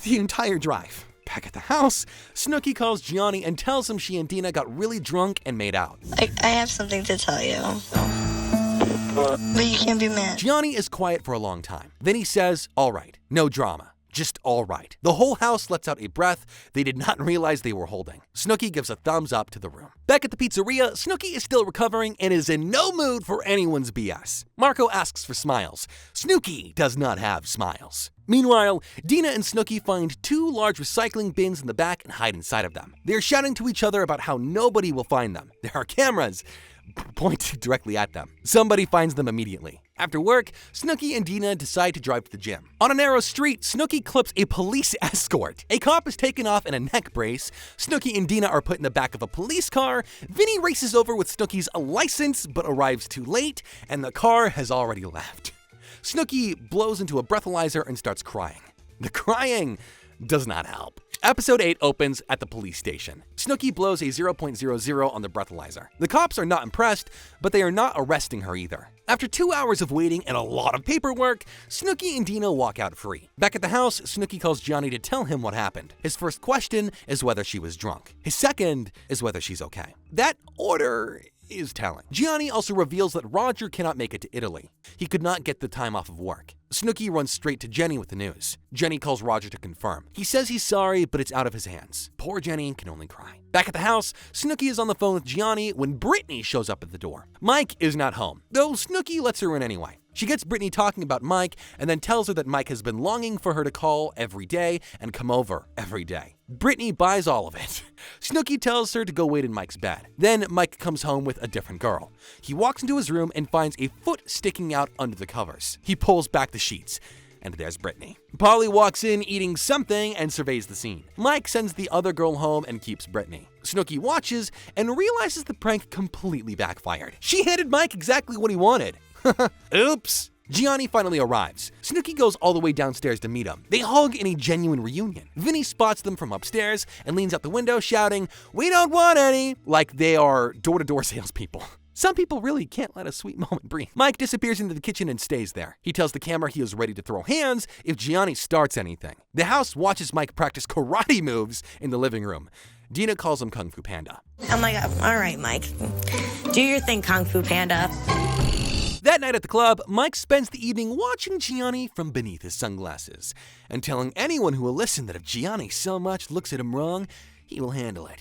the entire drive. Back at the house, Snooki calls Gianni and tells him she and Dina got really drunk and made out. I have something to tell you. But you can't be mad. Gianni is quiet for a long time. Then he says, all right, no drama. Just all right. The whole house lets out a breath they did not realize they were holding. Snooki gives a thumbs up to the room. Back at the pizzeria, Snooki is still recovering and is in no mood for anyone's BS. Marco asks for smiles. Snooki does not have smiles. Meanwhile, Dina and Snooki find 2 large recycling bins in the back and hide inside of them. They are shouting to each other about how nobody will find them. There are cameras pointed directly at them. Somebody finds them immediately. After work, Snooki and Dina decide to drive to the gym. On a narrow street, Snooki clips a police escort. A cop is taken off in a neck brace. Snooki and Dina are put in the back of a police car. Vinny races over with Snooki's license but arrives too late, and the car has already left. Snooki blows into a breathalyzer and starts crying. The crying does not help. Episode 8 opens at the police station. Snooki blows a 0.00 on the breathalyzer. The cops are not impressed, but they are not arresting her either. After 2 hours of waiting and a lot of paperwork, Snooki and Dina walk out free. Back at the house, Snooki calls Gianni to tell him what happened. His first question is whether she was drunk. His second is whether she's okay. That order is telling. Gianni also reveals that Roger cannot make it to Italy. He could not get the time off of work. Snooki runs straight to Jenny with the news. Jenny calls Roger to confirm. He says he's sorry, but it's out of his hands. Poor Jenny can only cry. Back at the house, Snooki is on the phone with Gianni when Brittany shows up at the door. Mike is not home, though Snooki lets her in anyway. She gets Brittany talking about Mike and then tells her that Mike has been longing for her to call every day and come over every day. Brittany buys all of it. Snooki tells her to go wait in Mike's bed. Then Mike comes home with a different girl. He walks into his room and finds a foot sticking out under the covers. He pulls back the sheets, and there's Brittany. Polly walks in eating something and surveys the scene. Mike sends the other girl home and keeps Brittany. Snooki watches and realizes the prank completely backfired. She handed Mike exactly what he wanted. Oops. Gianni finally arrives. Snooki goes all the way downstairs to meet him. They hug in a genuine reunion. Vinny spots them from upstairs and leans out the window shouting, "We don't want any," like they are door-to-door salespeople. Some people really can't let a sweet moment breathe. Mike disappears into the kitchen and stays there. He tells the camera he is ready to throw hands if Gianni starts anything. The house watches Mike practice karate moves in the living room. Dina calls him Kung Fu Panda. Oh my god, all right, Mike. Do your thing, Kung Fu Panda. That night at the club, Mike spends the evening watching Gianni from beneath his sunglasses and telling anyone who will listen that if Gianni so much looks at him wrong, he will handle it.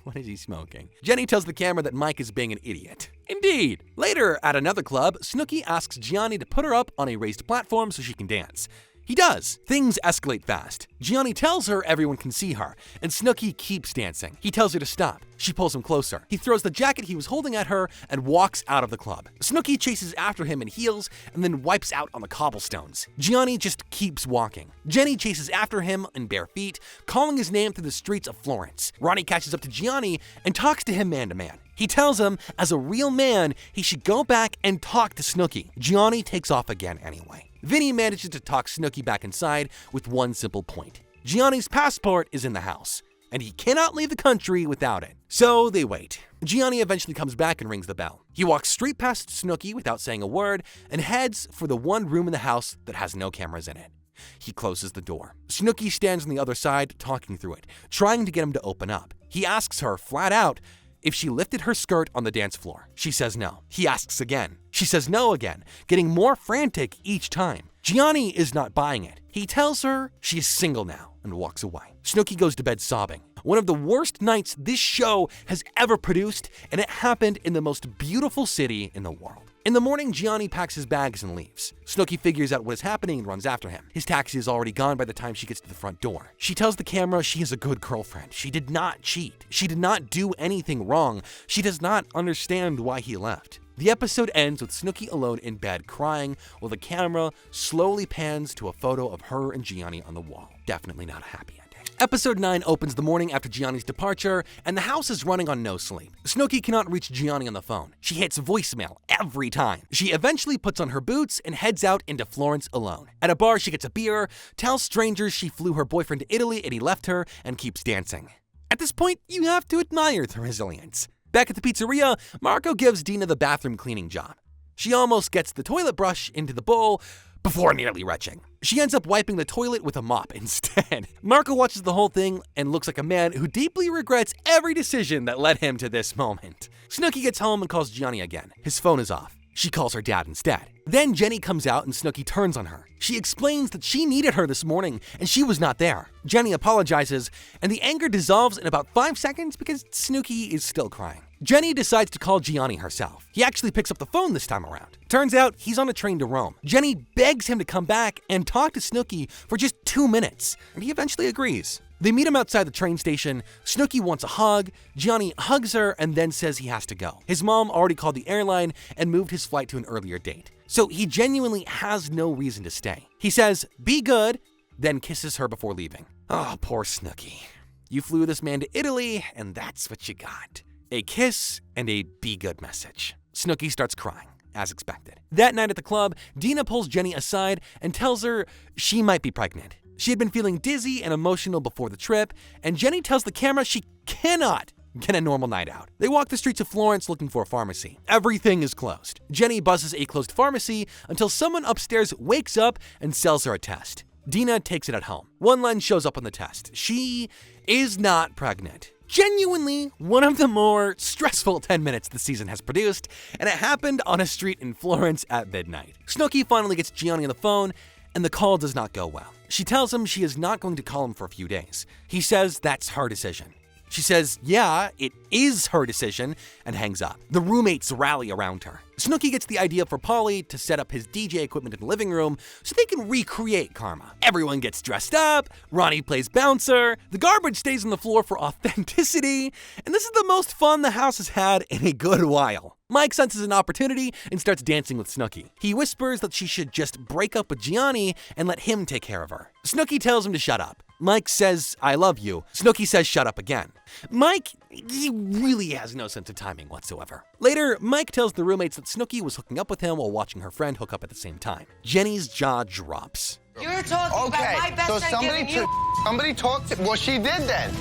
What is he smoking? Jenny tells the camera that Mike is being an idiot. Indeed. Later, at another club, Snooki asks Gianni to put her up on a raised platform so she can dance. He does. Things escalate fast. Gianni tells her everyone can see her, and SNOOKI keeps dancing. He tells her to stop. She pulls him closer. He throws the jacket he was holding at her and walks out of the club. SNOOKI chases after him in heels and then wipes out on the cobblestones. Gianni just keeps walking. Jenny chases after him in bare feet, calling his name through the streets of Florence. Ronnie catches up to Gianni and talks to him man to man. He tells him, as a real man, he should go back and talk to SNOOKI. Gianni takes off again anyway. Vinny manages to talk SNOOKI back inside with one simple point. Gianni's passport is in the house, and he cannot leave the country without it. So they wait. Gianni eventually comes back and rings the bell. He walks straight past SNOOKI without saying a word and heads for the one room in the house that has no cameras in it. He closes the door. SNOOKI stands on the other side, talking through it, trying to get him to open up. He asks her flat out if she lifted her skirt on the dance floor. She says no. He asks again. She says no again, getting more frantic each time. Gianni is not buying it. He tells her she is single now and walks away. SNOOKI goes to bed sobbing. One of the worst nights this show has ever produced, and it happened in the most beautiful city in the world. In the morning, Gianni packs his bags and leaves. SNOOKI figures out what is happening and runs after him. His taxi is already gone by the time she gets to the front door. She tells the camera she is a good girlfriend. She did not cheat. She did not do anything wrong. She does not understand why he left. The episode ends with SNOOKI alone in bed crying while the camera slowly pans to a photo of her and Gianni on the wall. Definitely not a happy ending. Episode 9 opens the morning after Gianni's departure, and the house is running on no sleep. SNOOKI cannot reach Gianni on the phone. She hits voicemail every time. She eventually puts on her boots and heads out into Florence alone. At a bar, she gets a beer, tells strangers she flew her boyfriend to Italy and he left her, and keeps dancing. At this point, you have to admire the resilience. Back at the pizzeria, Marco gives Dina the bathroom cleaning job. She almost gets the toilet brush into the bowl before nearly retching. She ends up wiping the toilet with a mop instead. Marco watches the whole thing and looks like a man who deeply regrets every decision that led him to this moment. SNOOKI gets home and calls Gianni again. His phone is off. She calls her dad instead. Then Jenny comes out and SNOOKI turns on her. She explains that she needed her this morning and she was not there. Jenny apologizes and the anger dissolves in about 5 seconds because SNOOKI is still crying. Jenny decides to call Gianni herself. He actually picks up the phone this time around. Turns out he's on a train to Rome. Jenny begs him to come back and talk to SNOOKI for just 2 minutes, and he eventually agrees. They meet him outside the train station. SNOOKI wants a hug. Gianni hugs her and then says he has to go. His mom already called the airline and moved his flight to an earlier date. So he genuinely has no reason to stay. He says, "Be good," then kisses her before leaving. Oh, poor SNOOKI. You flew this man to Italy, and that's what you got. A kiss and a be good message. SNOOKI starts crying, as expected. That night at the club, Dina pulls Jenny aside and tells her she might be pregnant. She had been feeling dizzy and emotional before the trip, and Jenny tells the camera she cannot get a normal night out. They walk the streets of Florence looking for a pharmacy. Everything is closed. Jenny buzzes a closed pharmacy until someone upstairs wakes up and sells her a test. Dina takes it at home. One lens shows up on the test. She is not pregnant. Genuinely one of the more stressful 10 minutes the season has produced, and it happened on a street in Florence at midnight. SNOOKI finally gets Gianni on the phone, and the call does not go well. She tells him she is not going to call him for a few days. He says that's her decision. She says, yeah, it is her decision, and hangs up. The roommates rally around her. SNOOKI gets the idea for Paulie to set up his DJ equipment in the living room so they can recreate Karma. Everyone gets dressed up, Ronnie plays bouncer, the garbage stays on the floor for authenticity, and this is the most fun the house has had in a good while. Mike senses an opportunity and starts dancing with SNOOKI. He whispers that she should just break up with Gianni and let him take care of her. SNOOKI tells him to shut up. Mike says, "I love you." SNOOKI says, "Shut up" again. Mike, he really has no sense of timing whatsoever. Later, Mike tells the roommates that SNOOKI was hooking up with him while watching her friend hook up at the same time. Jenny's jaw drops. You're talking about my best so friend somebody talked to, well, she did then.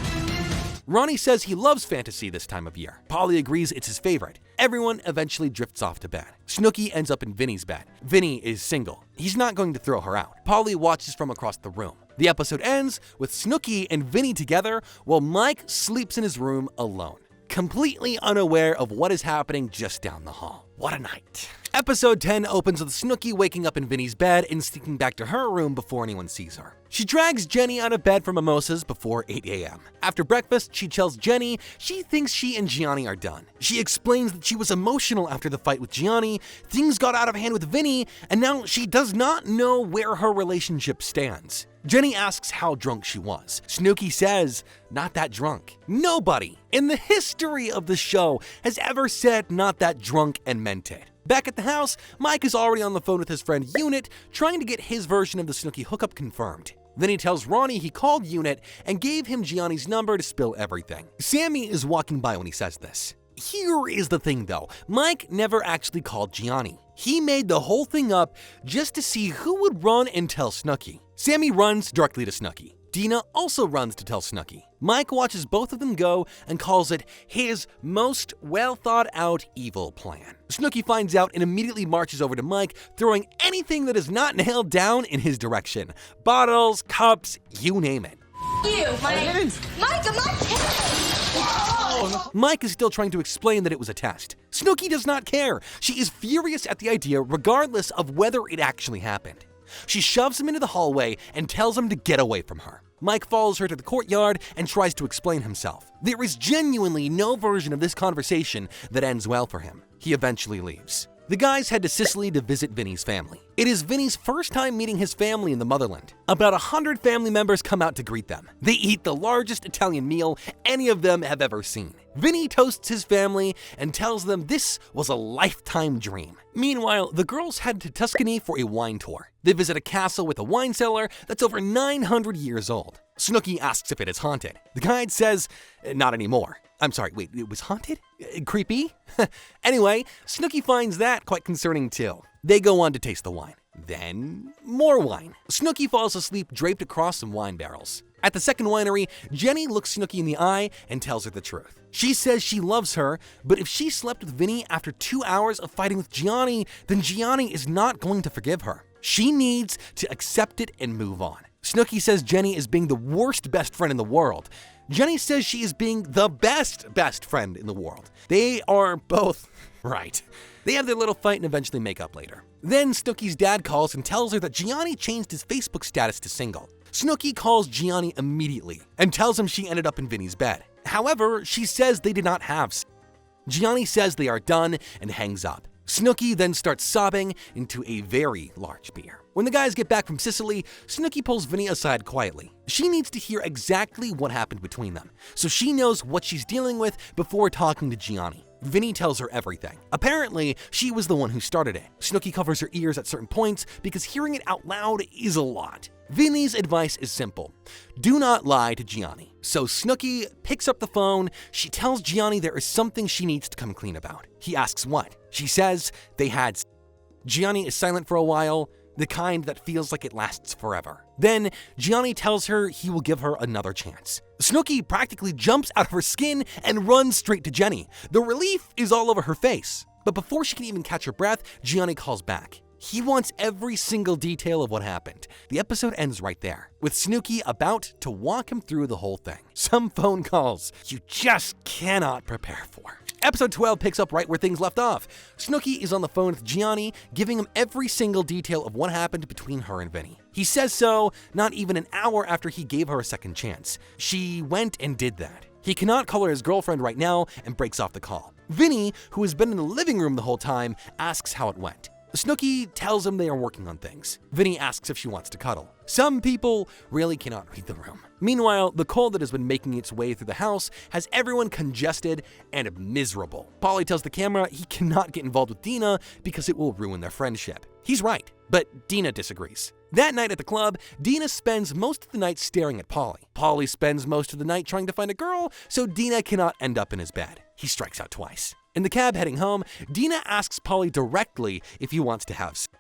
Ronnie says he loves fantasy this time of year. Paulie agrees it's his favorite. Everyone eventually drifts off to bed. SNOOKI ends up in Vinny's bed. Vinny is single. He's not going to throw her out. Paulie watches from across the room. The episode ends with SNOOKI and Vinny together while Mike sleeps in his room alone, completely unaware of what is happening just down the hall. What a night. Episode 10 opens with Snooki waking up in Vinny's bed and sneaking back to her room before anyone sees her. She drags Jenny out of bed for mimosas before 8 a.m. After breakfast, she tells Jenny she thinks she and Gianni are done. She explains that she was emotional after the fight with Gianni, things got out of hand with Vinny, and now she does not know where her relationship stands. Jenny asks how drunk she was. Snooki says, not that drunk. Nobody in the history of the show has ever said not that drunk and meant it. Back at the house, Mike is already on the phone with his friend Unit, trying to get his version of the Snooki hookup confirmed. Then he tells Ronnie he called Unit and gave him Gianni's number to spill everything. Sammy is walking by when he says this. Here is the thing though, Mike never actually called Gianni. He made the whole thing up just to see who would run and tell Snooki. Sammy runs directly to Snooki. Dina also runs to tell Snooki. Mike watches both of them go and calls it his most well-thought-out evil plan. Snooki finds out and immediately marches over to Mike, throwing anything that is not nailed down in his direction. Bottles, cups, you name it. You, Mike, I'm not kidding. Mike is still trying to explain that it was a test. Snooki does not care. She is furious at the idea regardless of whether it actually happened. She shoves him into the hallway and tells him to get away from her. Mike follows her to the courtyard and tries to explain himself. There is genuinely no version of this conversation that ends well for him. He eventually leaves. The guys head to Sicily to visit Vinny's family. It is Vinny's first time meeting his family in the motherland. About 100 family members come out to greet them. They eat the largest Italian meal any of them have ever seen. Vinny toasts his family and tells them this was a lifetime dream. Meanwhile, the girls head to Tuscany for a wine tour. They visit a castle with a wine cellar that's over 900 years old. Snooki asks if it is haunted. The guide says, not anymore. I'm sorry, wait, it was haunted? Creepy? Anyway, Snooki finds that quite concerning too. They go on to taste the wine. Then, more wine. Snooki falls asleep draped across some wine barrels. At the second winery, Jenny looks Snooki in the eye and tells her the truth. She says she loves her, but if she slept with Vinny after 2 hours of fighting with Gianni, then Gianni is not going to forgive her. She needs to accept it and move on. Snooki says Jenny is being the worst best friend in the world. Jenny says she is being the best friend in the world. They are both right. They have their little fight and eventually make up later. Then Snooki's dad calls and tells her that Gianni changed his Facebook status to single. Snooki calls Gianni immediately and tells him she ended up in Vinny's bed. However, she says they did not have sex. Gianni says they are done and hangs up. Snooki then starts sobbing into a very large beer. When the guys get back from Sicily, Snooki pulls Vinny aside quietly. She needs to hear exactly what happened between them, so she knows what she's dealing with before talking to Gianni. Vinny tells her everything. Apparently, she was the one who started it. Snooki covers her ears at certain points because hearing it out loud is a lot. Vinny's advice is simple. Do not lie to Gianni. So Snooki picks up the phone. She tells Gianni there is something she needs to come clean about. He asks what. She says they had sex. Gianni is silent for a while, the kind that feels like it lasts forever. Then Gianni tells her he will give her another chance. Snooki practically jumps out of her skin and runs straight to Jenny. The relief is all over her face. But before she can even catch her breath, Gianni calls back. He wants every single detail of what happened. The episode ends right there, with Snooki about to walk him through the whole thing. Some phone calls you just cannot prepare for. Episode 12 picks up right where things left off. Snooki is on the phone with Gianni, giving him every single detail of what happened between her and Vinny. He says so not even an hour after he gave her a second chance. She went and did that. He cannot call her his girlfriend right now and breaks off the call. Vinny, who has been in the living room the whole time, asks how it went. Snooki tells him they are working on things. Vinny asks if she wants to cuddle. Some people really cannot read the room. Meanwhile, the cold that has been making its way through the house has everyone congested and miserable. Paulie tells the camera he cannot get involved with Dina because it will ruin their friendship. He's right, but Dina disagrees. That night at the club, Dina spends most of the night staring at Paulie. Paulie spends most of the night trying to find a girl, so Dina cannot end up in his bed. He strikes out twice. In the cab heading home, Dina asks Paulie directly if he wants to have sex.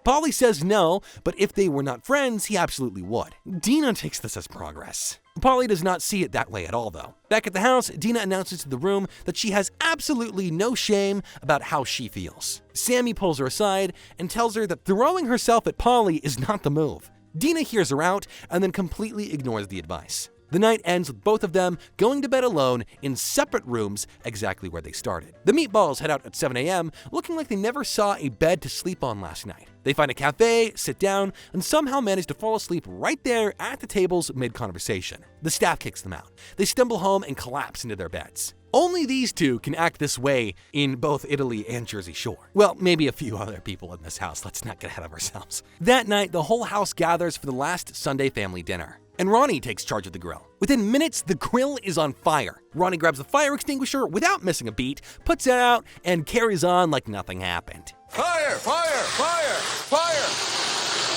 Paulie says no, but if they were not friends, he absolutely would. Dina takes this as progress. Paulie does not see it that way at all, though. Back at the house, Dina announces to the room that she has absolutely no shame about how she feels. Sammy pulls her aside and tells her that throwing herself at Paulie is not the move. Dina hears her out and then completely ignores the advice. The night ends with both of them going to bed alone in separate rooms exactly where they started. The meatballs head out at 7 a.m. looking like they never saw a bed to sleep on last night. They find a cafe, sit down, and somehow manage to fall asleep right there at the tables mid-conversation. The staff kicks them out. They stumble home and collapse into their beds. Only these two can act this way in both Italy and Jersey Shore. Well, maybe a few other people in this house. Let's not get ahead of ourselves. That night, the whole house gathers for the last Sunday family dinner, and Ronnie takes charge of the grill. Within minutes, the grill is on fire. Ronnie grabs the fire extinguisher without missing a beat, puts it out, and carries on like nothing happened. Fire! Fire! Fire! Fire!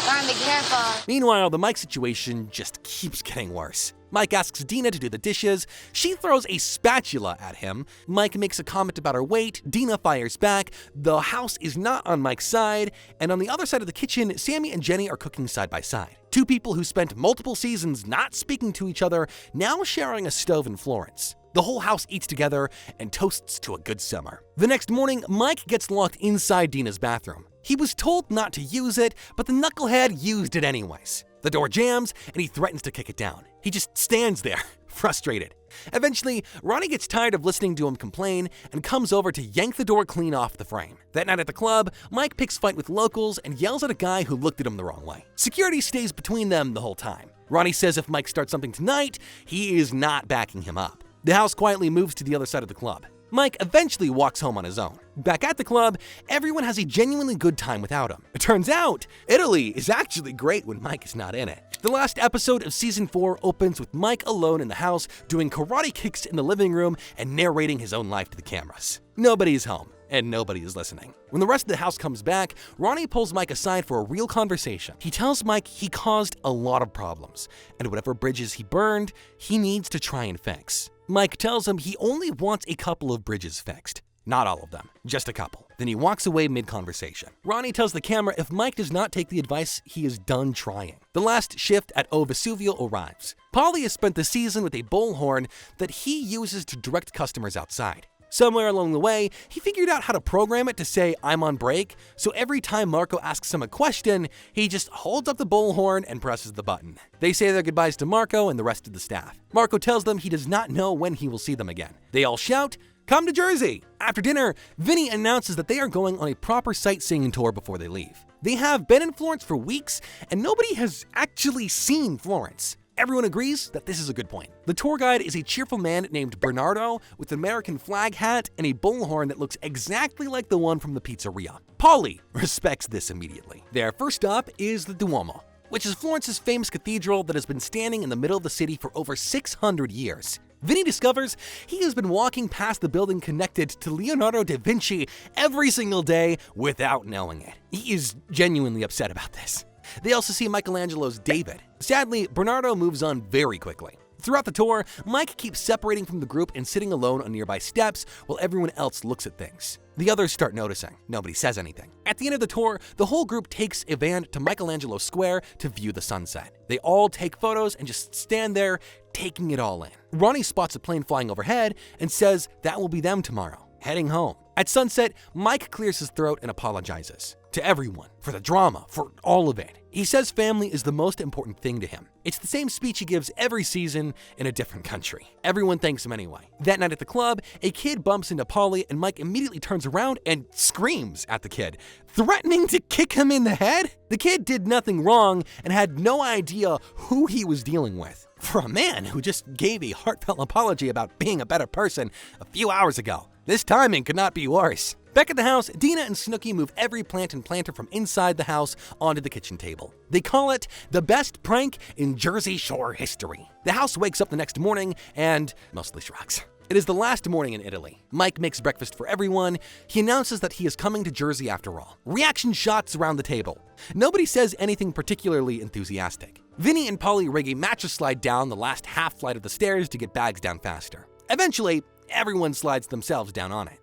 Ron, be careful. Meanwhile, the Mike situation just keeps getting worse. Mike asks Dina to do the dishes. She throws a spatula at him. Mike makes a comment about her weight. Dina fires back. The house is not on Mike's side. And on the other side of the kitchen, Sammy and Jenny are cooking side by side. Two people who spent multiple seasons not speaking to each other, now sharing a stove in Florence. The whole house eats together and toasts to a good summer. The next morning, Mike gets locked inside Dina's bathroom. He was told not to use it, but the knucklehead used it anyways. The door jams, and he threatens to kick it down. He just stands there, frustrated. Eventually, Ronnie gets tired of listening to him complain and comes over to yank the door clean off the frame. That night at the club, Mike picks fight with locals and yells at a guy who looked at him the wrong way. Security stays between them the whole time. Ronnie says if Mike starts something tonight, he is not backing him up. The house quietly moves to the other side of the club. Mike eventually walks home on his own. Back at the club, everyone has a genuinely good time without him. It turns out, Italy is actually great when Mike is not in it. The last episode of season 4 opens with Mike alone in the house, doing karate kicks in the living room and narrating his own life to the cameras. Nobody's home, and nobody is listening. When the rest of the house comes back, Ronnie pulls Mike aside for a real conversation. He tells Mike he caused a lot of problems, and whatever bridges he burned, he needs to try and fix. Mike tells him he only wants a couple of bridges fixed. Not all of them, just a couple. Then he walks away mid-conversation. Ronnie tells the camera if Mike does not take the advice, he is done trying. The last shift at O Vesuvio arrives. Paulie has spent the season with a bullhorn that he uses to direct customers outside. Somewhere along the way, he figured out how to program it to say, "I'm on break," so every time Marco asks him a question, he just holds up the bullhorn and presses the button. They say their goodbyes to Marco and the rest of the staff. Marco tells them he does not know when he will see them again. They all shout, "Come to Jersey!" After dinner, Vinny announces that they are going on a proper sightseeing tour before they leave. They have been in Florence for weeks, and nobody has actually seen Florence. Everyone agrees that this is a good point. The tour guide is a cheerful man named Bernardo with an American flag hat and a bullhorn that looks exactly like the one from the pizzeria. Paulie respects this immediately. Their first stop is the Duomo, which is Florence's famous cathedral that has been standing in the middle of the city for over 600 years. Vinny discovers he has been walking past the building connected to Leonardo da Vinci every single day without knowing it. He is genuinely upset about this. They also see Michelangelo's David. Sadly, Bernardo moves on very quickly. Throughout the tour, Mike keeps separating from the group and sitting alone on nearby steps while everyone else looks at things. The others start noticing. Nobody says anything. At the end of the tour, the whole group takes a van to Michelangelo Square to view the sunset. They all take photos and just stand there, taking it all in. Ronnie spots a plane flying overhead and says that will be them tomorrow, heading home. At sunset, Mike clears his throat and apologizes to everyone for the drama, for all of it. He says family is the most important thing to him. It's the same speech he gives every season in a different country. Everyone thanks him anyway. That night at the club, a kid bumps into Paulie and Mike immediately turns around and screams at the kid, threatening to kick him in the head. The kid did nothing wrong and had no idea who he was dealing with. For a man who just gave a heartfelt apology about being a better person a few hours ago, this timing could not be worse. Back at the house, Dina and Snooki move every plant and planter from inside the house onto the kitchen table. They call it the best prank in Jersey Shore history. The house wakes up the next morning and mostly shrugs. It is the last morning in Italy. Mike makes breakfast for everyone. He announces that he is coming to Jersey after all. Reaction shots around the table. Nobody says anything particularly enthusiastic. Vinny and Paulie rig a mattress slide down the last half flight of the stairs to get bags down faster. Eventually, everyone slides themselves down on it.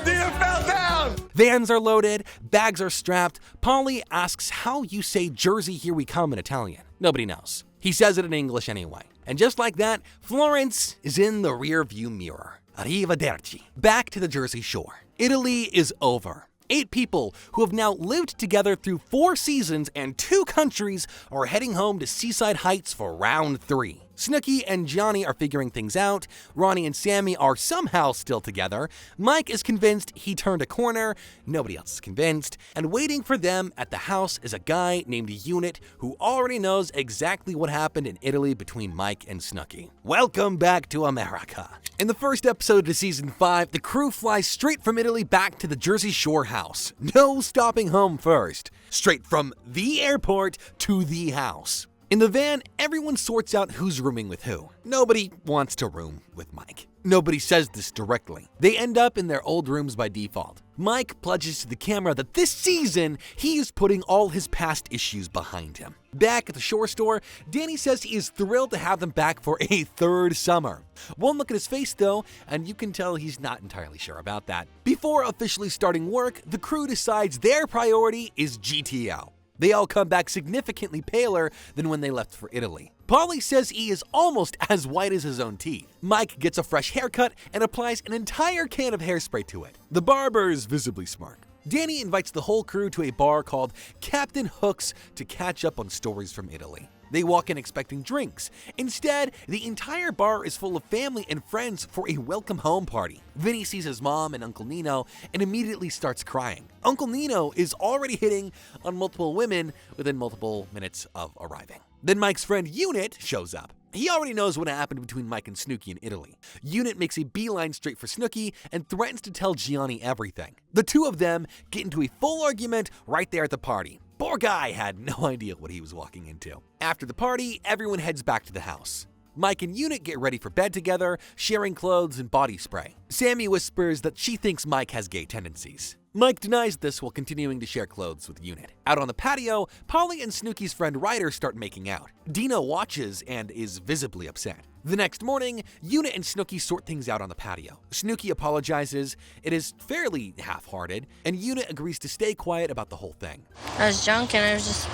Dina fell down! Vans are loaded, bags are strapped. Paulie asks how you say Jersey here we come in Italian. Nobody knows. He says it in English anyway. And just like that, Florence is in the rear view mirror. Arrivederci. Back to the Jersey Shore. Italy is over. 8 people who have now lived together through 4 seasons and 2 countries are heading home to Seaside Heights for round 3. SNOOKI and Gianni are figuring things out, Ronnie and Sammy are somehow still together, Mike is convinced he turned a corner, nobody else is convinced, and waiting for them at the house is a guy named Unit who already knows exactly what happened in Italy between Mike and SNOOKI. Welcome back to America. In the first episode of Season 5, the crew flies straight from Italy back to the Jersey Shore house. No stopping home first. Straight from the airport to the house. In the van, everyone sorts out who's rooming with who. Nobody wants to room with Mike. Nobody says this directly. They end up in their old rooms by default. Mike pledges to the camera that this season, he is putting all his past issues behind him. Back at the Shore store, Danny says he is thrilled to have them back for a 3rd summer. One look at his face though, and you can tell he's not entirely sure about that. Before officially starting work, the crew decides their priority is GTO. They all come back significantly paler than when they left for Italy. Paulie says he is almost as white as his own teeth. Mike gets a fresh haircut and applies an entire can of hairspray to it. The barber is visibly smart. Danny invites the whole crew to a bar called Captain Hook's to catch up on stories from Italy. They walk in expecting drinks. Instead, the entire bar is full of family and friends for a welcome home party. Vinny sees his mom and Uncle Nino and immediately starts crying. Uncle Nino is already hitting on multiple women within multiple minutes of arriving. Then Mike's friend Unit shows up. He already knows what happened between Mike and SNOOKI in Italy. Unit makes a beeline straight for SNOOKI and threatens to tell Gianni everything. The two of them get into a full argument right there at the party. Poor guy had no idea what he was walking into. After the party, everyone heads back to the house. Mike and Unit get ready for bed together, sharing clothes and body spray. Sammy whispers that she thinks Mike has gay tendencies. Mike denies this while continuing to share clothes with Unit. Out on the patio, Paulie and SNOOKI's friend Ryder start making out. Dino watches and is visibly upset. The next morning, Unit and SNOOKI sort things out on the patio. SNOOKI apologizes, it is fairly half-hearted, and Unit agrees to stay quiet about the whole thing. I was drunk and I was just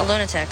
a lunatic.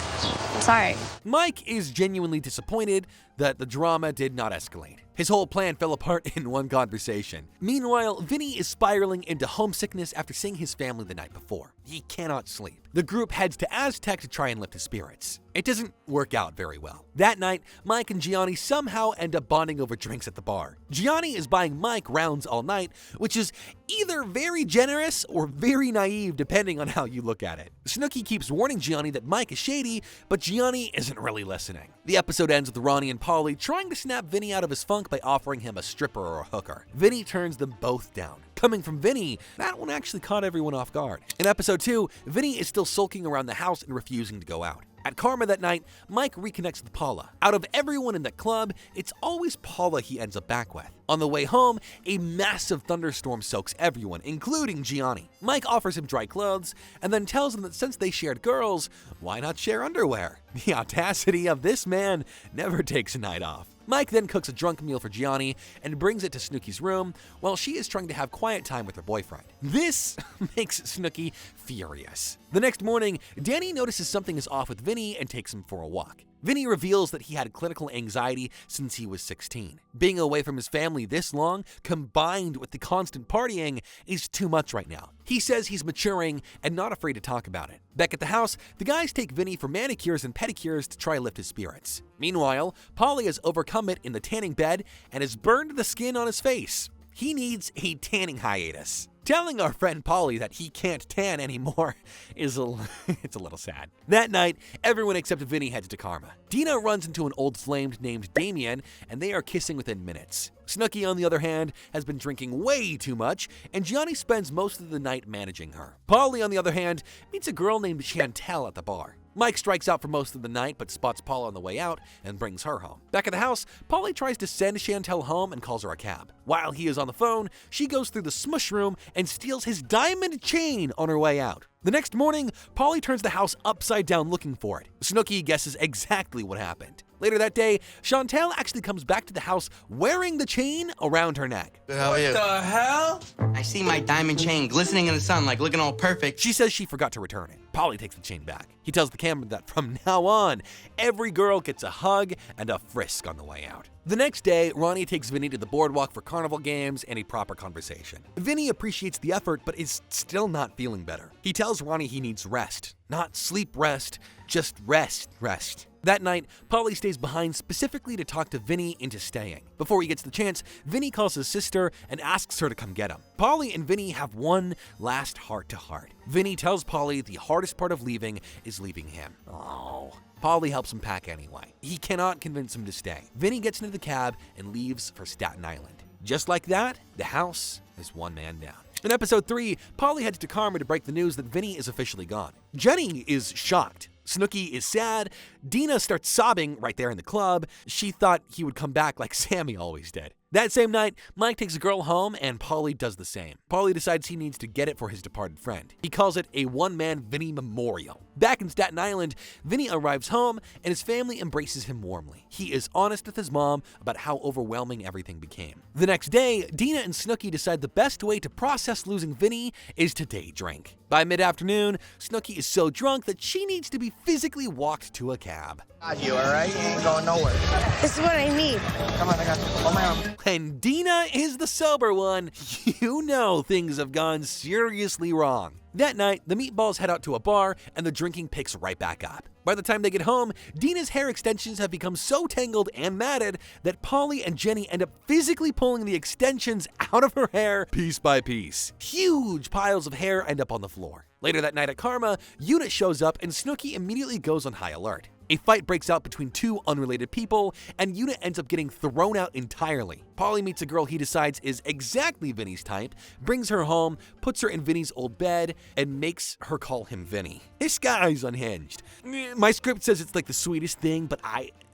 I'm sorry. Mike is genuinely disappointed that the drama did not escalate. His whole plan fell apart in one conversation. Meanwhile, Vinny is spiraling into homesickness after seeing his family the night before. He cannot sleep. The group heads to Aztec to try and lift his spirits. It doesn't work out very well. That night, Mike and Gianni somehow end up bonding over drinks at the bar. Gianni is buying Mike rounds all night, which is either very generous or very naive depending on how you look at it. SNOOKI keeps warning Gianni that Mike is shady, but Gianni isn't really listening. The episode ends with Ronnie and Paulie trying to snap Vinny out of his funk by offering him a stripper or a hooker. Vinny turns them both down. Coming from Vinny, that one actually caught everyone off guard. In episode 2, Vinny is still sulking around the house and refusing to go out. At Karma that night, Mike reconnects with Paula. Out of everyone in the club, it's always Paula he ends up back with. On the way home, a massive thunderstorm soaks everyone, including Gianni. Mike offers him dry clothes, and then tells him that since they shared girls, why not share underwear? The audacity of this man never takes a night off. Mike then cooks a drunk meal for Gianni and brings it to SNOOKI's room while she is trying to have quiet time with her boyfriend. This makes SNOOKI furious. The next morning, Danny notices something is off with Vinny and takes him for a walk. Vinny reveals that he had clinical anxiety since he was 16. Being away from his family this long, combined with the constant partying, is too much right now. He says he's maturing and not afraid to talk about it. Back at the house, the guys take Vinny for manicures and pedicures to try lift his spirits. Meanwhile, Paulie has overcome it in the tanning bed and has burned the skin on his face. He needs a tanning hiatus. Telling our friend Paulie that he can't tan anymore is it's a little sad. That night, everyone except Vinny heads to Karma. Dina runs into an old flame named Damien, and they are kissing within minutes. SNOOKI, on the other hand, has been drinking way too much, and Gianni spends most of the night managing her. Paulie, on the other hand, meets a girl named Chantel at the bar. Mike strikes out for most of the night, but spots Paula on the way out and brings her home. Back at the house, Paulie tries to send Chantel home and calls her a cab. While he is on the phone, she goes through the smush room and steals his diamond chain on her way out. The next morning, Paulie turns the house upside down looking for it. SNOOKI guesses exactly what happened. Later that day, Chantel actually comes back to the house wearing the chain around her neck. What The hell? I see my diamond chain glistening in the sun, like looking all perfect. She says she forgot to return it. Polly takes the chain back. He tells the camera that from now on, every girl gets a hug and a frisk on the way out. The next day, Ronnie takes Vinny to the boardwalk for carnival games and a proper conversation. Vinny appreciates the effort, but is still not feeling better. He tells Ronnie he needs rest. Not sleep rest, just rest. That night, Polly stays behind specifically to talk to Vinny into staying. Before he gets the chance, Vinny calls his sister and asks her to come get him. Polly and Vinny have one last heart-to-heart. Vinny tells Polly the hardest part of leaving is leaving him. Oh. Polly helps him pack anyway. He cannot convince him to stay. Vinny gets into the cab and leaves for Staten Island. Just like that, the house is one man down. In episode 3, Polly heads to Karma to break the news that Vinny is officially gone. Jenny is shocked. Snooki is sad. Dina starts sobbing right there in the club. She thought he would come back like Sammy always did. That same night, Mike takes a girl home and Polly does the same. Polly decides he needs to get it for his departed friend. He calls it a one-man Vinny memorial. Back in Staten Island, Vinny arrives home and his family embraces him warmly. He is honest with his mom about how overwhelming everything became. The next day, Dina and Snooki decide the best way to process losing Vinny is to day drink. By mid-afternoon, Snooki is so drunk that she needs to be physically walked to a cab. Got you, all right? You ain't going nowhere. This is what I need. Come on, I got you. Hold my arm. When Dina is the sober one, you know things have gone seriously wrong. That night, the meatballs head out to a bar and the drinking picks right back up. By the time they get home, Dina's hair extensions have become so tangled and matted that Polly and Jenny end up physically pulling the extensions out of her hair piece by piece. Huge piles of hair end up on the floor. Later that night at Karma, Unit shows up and Snooki immediately goes on high alert. A fight breaks out between two unrelated people, and Unit ends up getting thrown out entirely. Polly meets a girl he decides is exactly Vinny's type, brings her home, puts her in Vinny's old bed, and makes her call him Vinny. This guy's unhinged. My script says it's like the sweetest thing, but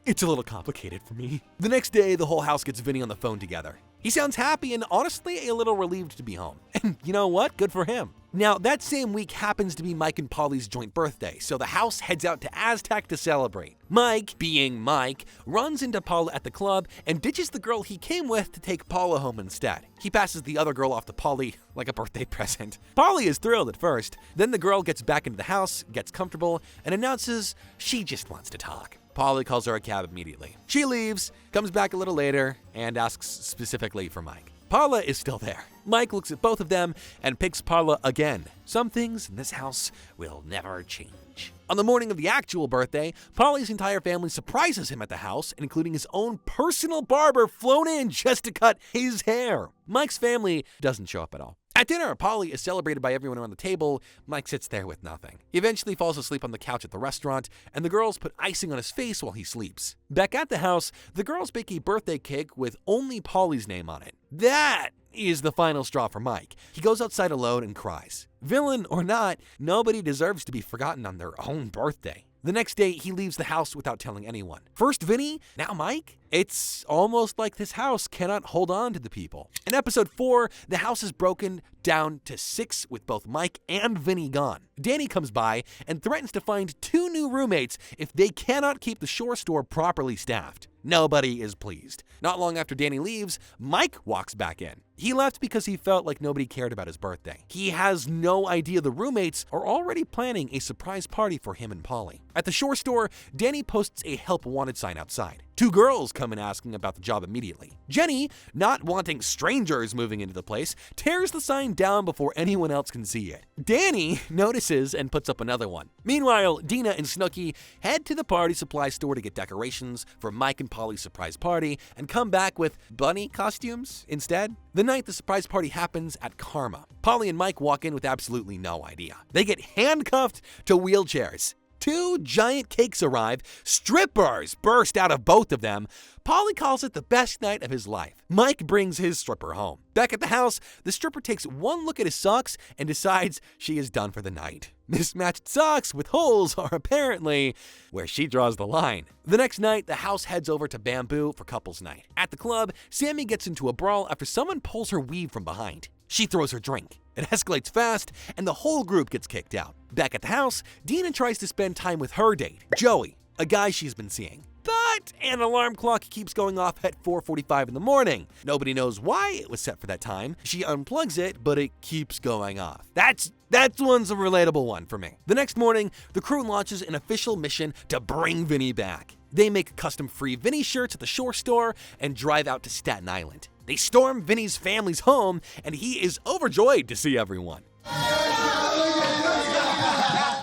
it's a little complicated for me. The next day, the whole house gets Vinny on the phone together. He sounds happy and honestly a little relieved to be home. And you know what? Good for him. Now, that same week happens to be Mike and Polly's joint birthday, so the house heads out to Aztec to celebrate. Mike, being Mike, runs into Paula at the club and ditches the girl he came with to take Paula home instead. He passes the other girl off to Polly like a birthday present. Polly is thrilled at first. Then the girl gets back into the house, gets comfortable, and announces she just wants to talk. Polly calls her a cab immediately. She leaves, comes back a little later, and asks specifically for Mike. Paula is still there. Mike looks at both of them and picks Paula again. Some things in this house will never change. On the morning of the actual birthday, Polly's entire family surprises him at the house, including his own personal barber flown in just to cut his hair. Mike's family doesn't show up at all. At dinner, Polly is celebrated by everyone around the table. Mike sits there with nothing. He eventually falls asleep on the couch at the restaurant, and the girls put icing on his face while he sleeps. Back at the house, the girls bake a birthday cake with only Polly's name on it. That is the final straw for Mike. He goes outside alone and cries. Villain or not, nobody deserves to be forgotten on their own birthday. The next day, he leaves the house without telling anyone. First Vinny, now Mike? It's almost like this house cannot hold on to the people. In episode 4, the house is broken down to 6 with both Mike and Vinny gone. Danny comes by and threatens to find 2 new roommates if they cannot keep the Shore store properly staffed. Nobody is pleased. Not long after Danny leaves, Mike walks back in. He left because he felt like nobody cared about his birthday. He has no idea the roommates are already planning a surprise party for him and Polly. At the Shore store, Danny posts a help wanted sign outside. 2 girls come in asking about the job immediately. Jenny, not wanting strangers moving into the place, tears the sign down before anyone else can see it. Danny notices and puts up another one. Meanwhile, Dina and Snooki head to the party supply store to get decorations for Mike and Polly's surprise party and come back with bunny costumes instead. The night the surprise party happens at Karma. Polly and Mike walk in with absolutely no idea. They get handcuffed to wheelchairs. 2 giant cakes arrive, strippers burst out of both of them. Polly calls it the best night of his life. Mike brings his stripper home. Back at the house, the stripper takes one look at his socks and decides she is done for the night. Mismatched socks with holes are apparently where she draws the line. The next night, the house heads over to Bamboo for couples night. At the club, Sammy gets into a brawl after someone pulls her weave from behind. She throws her drink. It escalates fast, and the whole group gets kicked out. Back at the house, Dina tries to spend time with her date, Joey, a guy she's been seeing. but an alarm clock keeps going off at 4:45 in the morning. Nobody knows why it was set for that time. She unplugs it, but it keeps going off. That's one's a relatable one for me. The next morning, the crew launches an official mission to bring Vinny back. They make custom free Vinny shirts at the Shore store and drive out to Staten Island. They storm Vinny's family's home, and he is overjoyed to see everyone.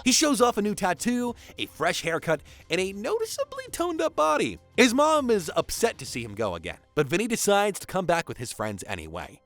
He shows off a new tattoo, a fresh haircut, and a noticeably toned up body. His mom is upset to see him go again, but Vinny decides to come back with his friends anyway.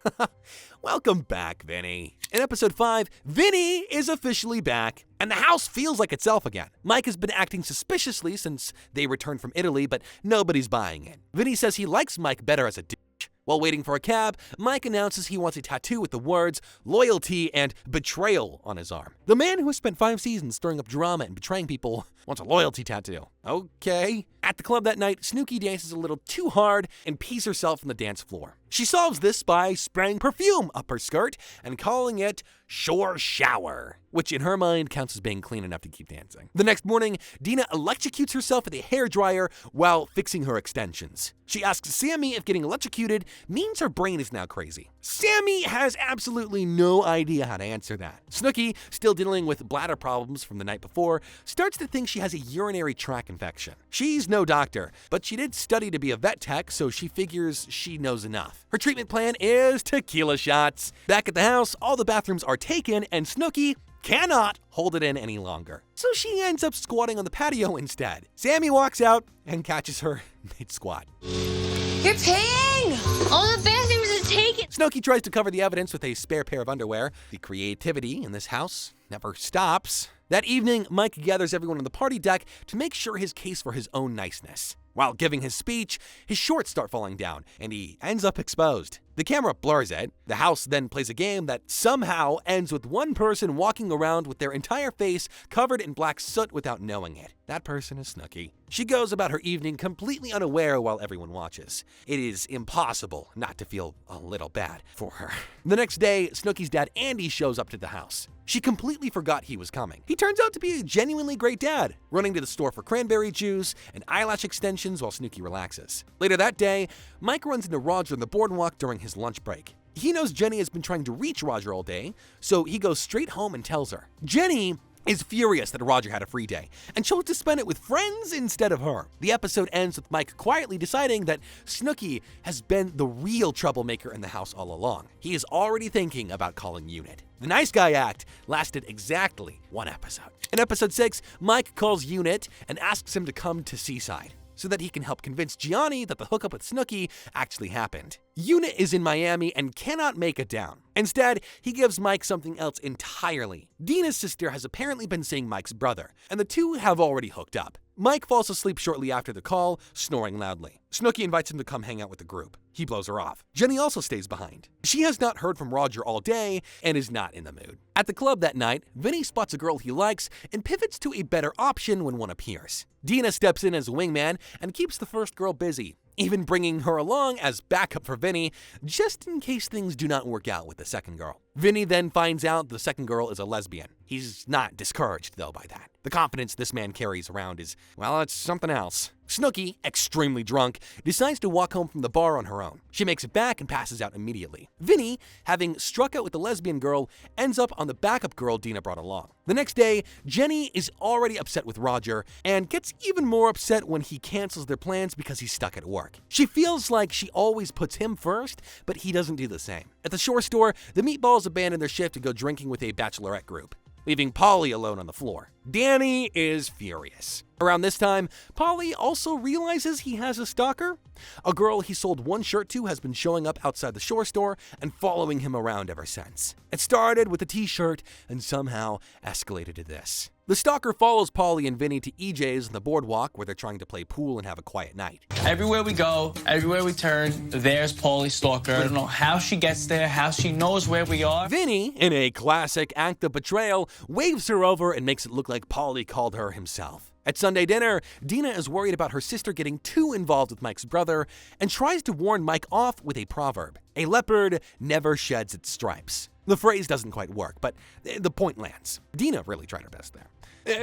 Welcome back, Vinny. In episode 5, Vinny is officially back, and the house feels like itself again. Mike has been acting suspiciously since they returned from Italy, but nobody's buying it. Vinny says he likes Mike better as a douche. While waiting for a cab, Mike announces he wants a tattoo with the words loyalty and betrayal on his arm. The man who has spent 5 seasons stirring up drama and betraying people wants a loyalty tattoo. Okay. At the club that night, SNOOKI dances a little too hard and pees herself on the dance floor. She solves this by spraying perfume up her skirt and calling it Shore Shower, which in her mind counts as being clean enough to keep dancing. The next morning, Dina electrocutes herself with a hairdryer while fixing her extensions. She asks Sammy if getting electrocuted means her brain is now crazy. Sammy has absolutely no idea how to answer that. SNOOKI, still dealing with bladder problems from the night before, starts to think she has a urinary tract infection. She's no doctor, but she did study to be a vet tech, so she figures she knows enough. Her treatment plan is tequila shots. Back at the house, all the bathrooms are taken, and SNOOKI cannot hold it in any longer. So she ends up squatting on the patio instead. Sammy walks out and catches her mid-squat. You're paying! All the bathrooms are taken! SNOOKI tries to cover the evidence with a spare pair of underwear. The creativity in this house never stops. That evening, Mike gathers everyone on the party deck to make sure his case for his own niceness. While giving his speech, his shorts start falling down, and he ends up exposed. The camera blurs it. The house then plays a game that somehow ends with one person walking around with their entire face covered in black soot without knowing it. That person is SNOOKI. She goes about her evening completely unaware while everyone watches. It is impossible not to feel a little bad for her. The next day, SNOOKI's dad Andy shows up to the house. She completely forgot he was coming. He turns out to be a genuinely great dad, running to the store for cranberry juice and eyelash extensions while SNOOKI relaxes. Later that day, Mike runs into Roger on the boardwalk during his lunch break. He knows Jenny has been trying to reach Roger all day, so he goes straight home and tells her. Jenny is furious that Roger had a free day and chose to spend it with friends instead of her. The episode ends with Mike quietly deciding that SNOOKI has been the real troublemaker in the house all along. He is already thinking about calling Unit. The nice guy act lasted exactly 1 episode. In episode 6, Mike calls Unit and asks him to come to Seaside so that he can help convince Gianni that the hookup with SNOOKI actually happened. Unit is in Miami and cannot make it down. Instead, he gives Mike something else entirely. Dina's sister has apparently been seeing Mike's brother, and the two have already hooked up. Mike falls asleep shortly after the call, snoring loudly. SNOOKI invites him to come hang out with the group. He blows her off. Jenny also stays behind. She has not heard from Roger all day and is not in the mood. At the club that night, Vinny spots a girl he likes and pivots to a better option when one appears. Dina steps in as a wingman and keeps the first girl busy, even bringing her along as backup for Vinny, just in case things do not work out with the second girl. Vinny then finds out the second girl is a lesbian. He's not discouraged, though, by that. The confidence this man carries around is, well, it's something else. SNOOKI, extremely drunk, decides to walk home from the bar on her own. She makes it back and passes out immediately. Vinny, having struck out with the lesbian girl, ends up on the backup girl Dina brought along. The next day, Jenny is already upset with Roger and gets even more upset when he cancels their plans because he's stuck at work. She feels like she always puts him first, but he doesn't do the same. At the Shore store, the Meatballs abandon their shift to go drinking with a bachelorette group, leaving Polly alone on the floor. Danny is furious. Around this time, Polly also realizes he has a stalker. A girl he sold one shirt to has been showing up outside the Shore store and following him around ever since. It started with a t-shirt and somehow escalated to this. The stalker follows Polly and Vinny to EJ's on the boardwalk where they're trying to play pool and have a quiet night. Everywhere we go, everywhere we turn, there's Polly's stalker. I don't know how she gets there, how she knows where we are. Vinny, in a classic act of betrayal, waves her over and makes it look like Polly called her himself. At Sunday dinner, Dina is worried about her sister getting too involved with Mike's brother and tries to warn Mike off with a proverb. A leopard never sheds its stripes. The phrase doesn't quite work, but the point lands. Dina really tried her best there.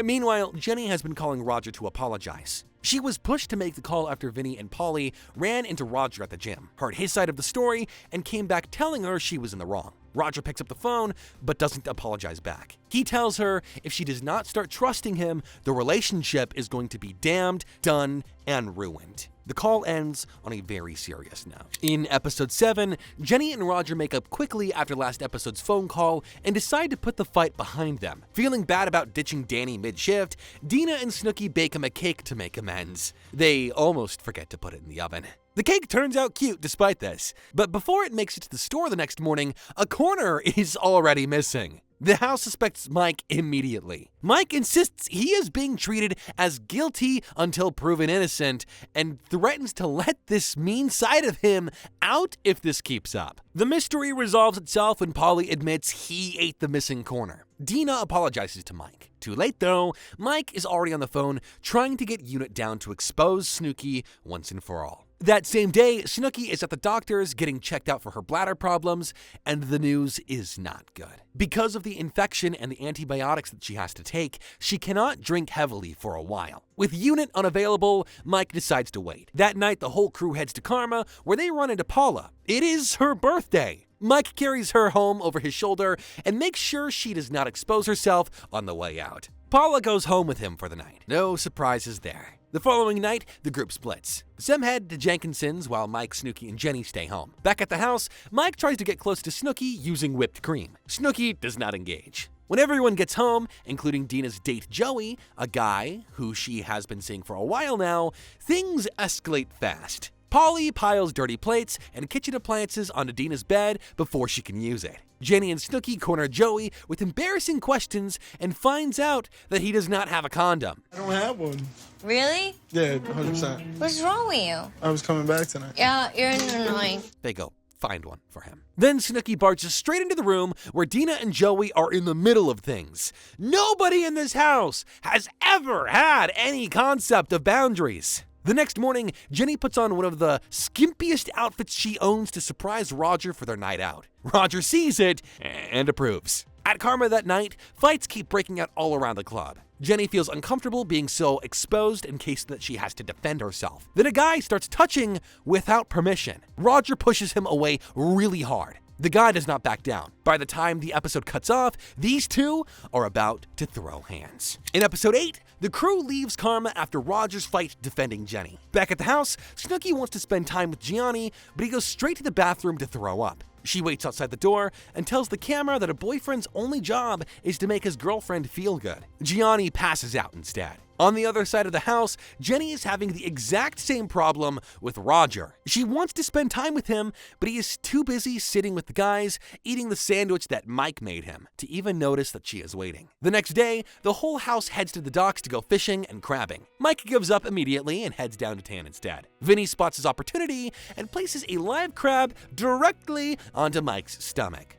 Meanwhile, Jenny has been calling Roger to apologize. She was pushed to make the call after Vinny and Polly ran into Roger at the gym, heard his side of the story, and came back telling her she was in the wrong. Roger picks up the phone, but doesn't apologize back. He tells her if she does not start trusting him, the relationship is going to be damned, done, and ruined. The call ends on a very serious note. In episode 7, Jenny and Roger make up quickly after last episode's phone call and decide to put the fight behind them. Feeling bad about ditching Danny mid-shift, Dina and Snooki bake him a cake to make amends. They almost forget to put it in the oven. The cake turns out cute despite this, but before it makes it to the store the next morning, a corner is already missing. The house suspects Mike immediately. Mike insists he is being treated as guilty until proven innocent and threatens to let this mean side of him out if this keeps up. The mystery resolves itself when Polly admits he ate the missing corner. Dina apologizes to Mike. Too late though, Mike is already on the phone trying to get Unit down to expose Snooki once and for all. That same day, Snooki is at the doctor's getting checked out for her bladder problems, and the news is not good. Because of the infection and the antibiotics that she has to take, she cannot drink heavily for a while. With Unit unavailable, Mike decides to wait. That night, the whole crew heads to Karma, where they run into Paula. It is her birthday. Mike carries her home over his shoulder and makes sure she does not expose herself on the way out. Paula goes home with him for the night. No surprises there. The following night, the group splits. Some head to Jenkinson's while Mike, Snooki, and Jenny stay home. Back at the house, Mike tries to get close to Snooki using whipped cream. Snooki does not engage. When everyone gets home, including Dina's date Joey, a guy who she has been seeing for a while now, things escalate fast. Polly piles dirty plates and kitchen appliances onto Dina's bed before she can use it. Jenny and Snooki corner Joey with embarrassing questions and finds out that he does not have a condom. I don't have one. Really? Yeah, 100%. What's wrong with you? I was coming back tonight. Yeah, you're annoying. They go find one for him. Then Snooki barges straight into the room where Dina and Joey are in the middle of things. Nobody in this house has ever had any concept of boundaries. The next morning, Jenny puts on one of the skimpiest outfits she owns to surprise Roger for their night out. Roger sees it and approves. At Karma that night, fights keep breaking out all around the club. Jenny feels uncomfortable being so exposed in case that she has to defend herself. Then a guy starts touching without permission. Roger pushes him away really hard. The guy does not back down. By the time the episode cuts off, these two are about to throw hands. In episode 8, the crew leaves Karma after Roger's fight defending Jenny. Back at the house, Snooki wants to spend time with Gianni, but he goes straight to the bathroom to throw up. She waits outside the door and tells the camera that a boyfriend's only job is to make his girlfriend feel good. Gianni passes out instead. On the other side of the house, Jenny is having the exact same problem with Roger. She wants to spend time with him, but he is too busy sitting with the guys, eating the sandwich that Mike made him, to even notice that she is waiting. The next day, the whole house heads to the docks to go fishing and crabbing. Mike gives up immediately and heads down to tan instead. Vinny spots his opportunity and places a live crab directly onto Mike's stomach.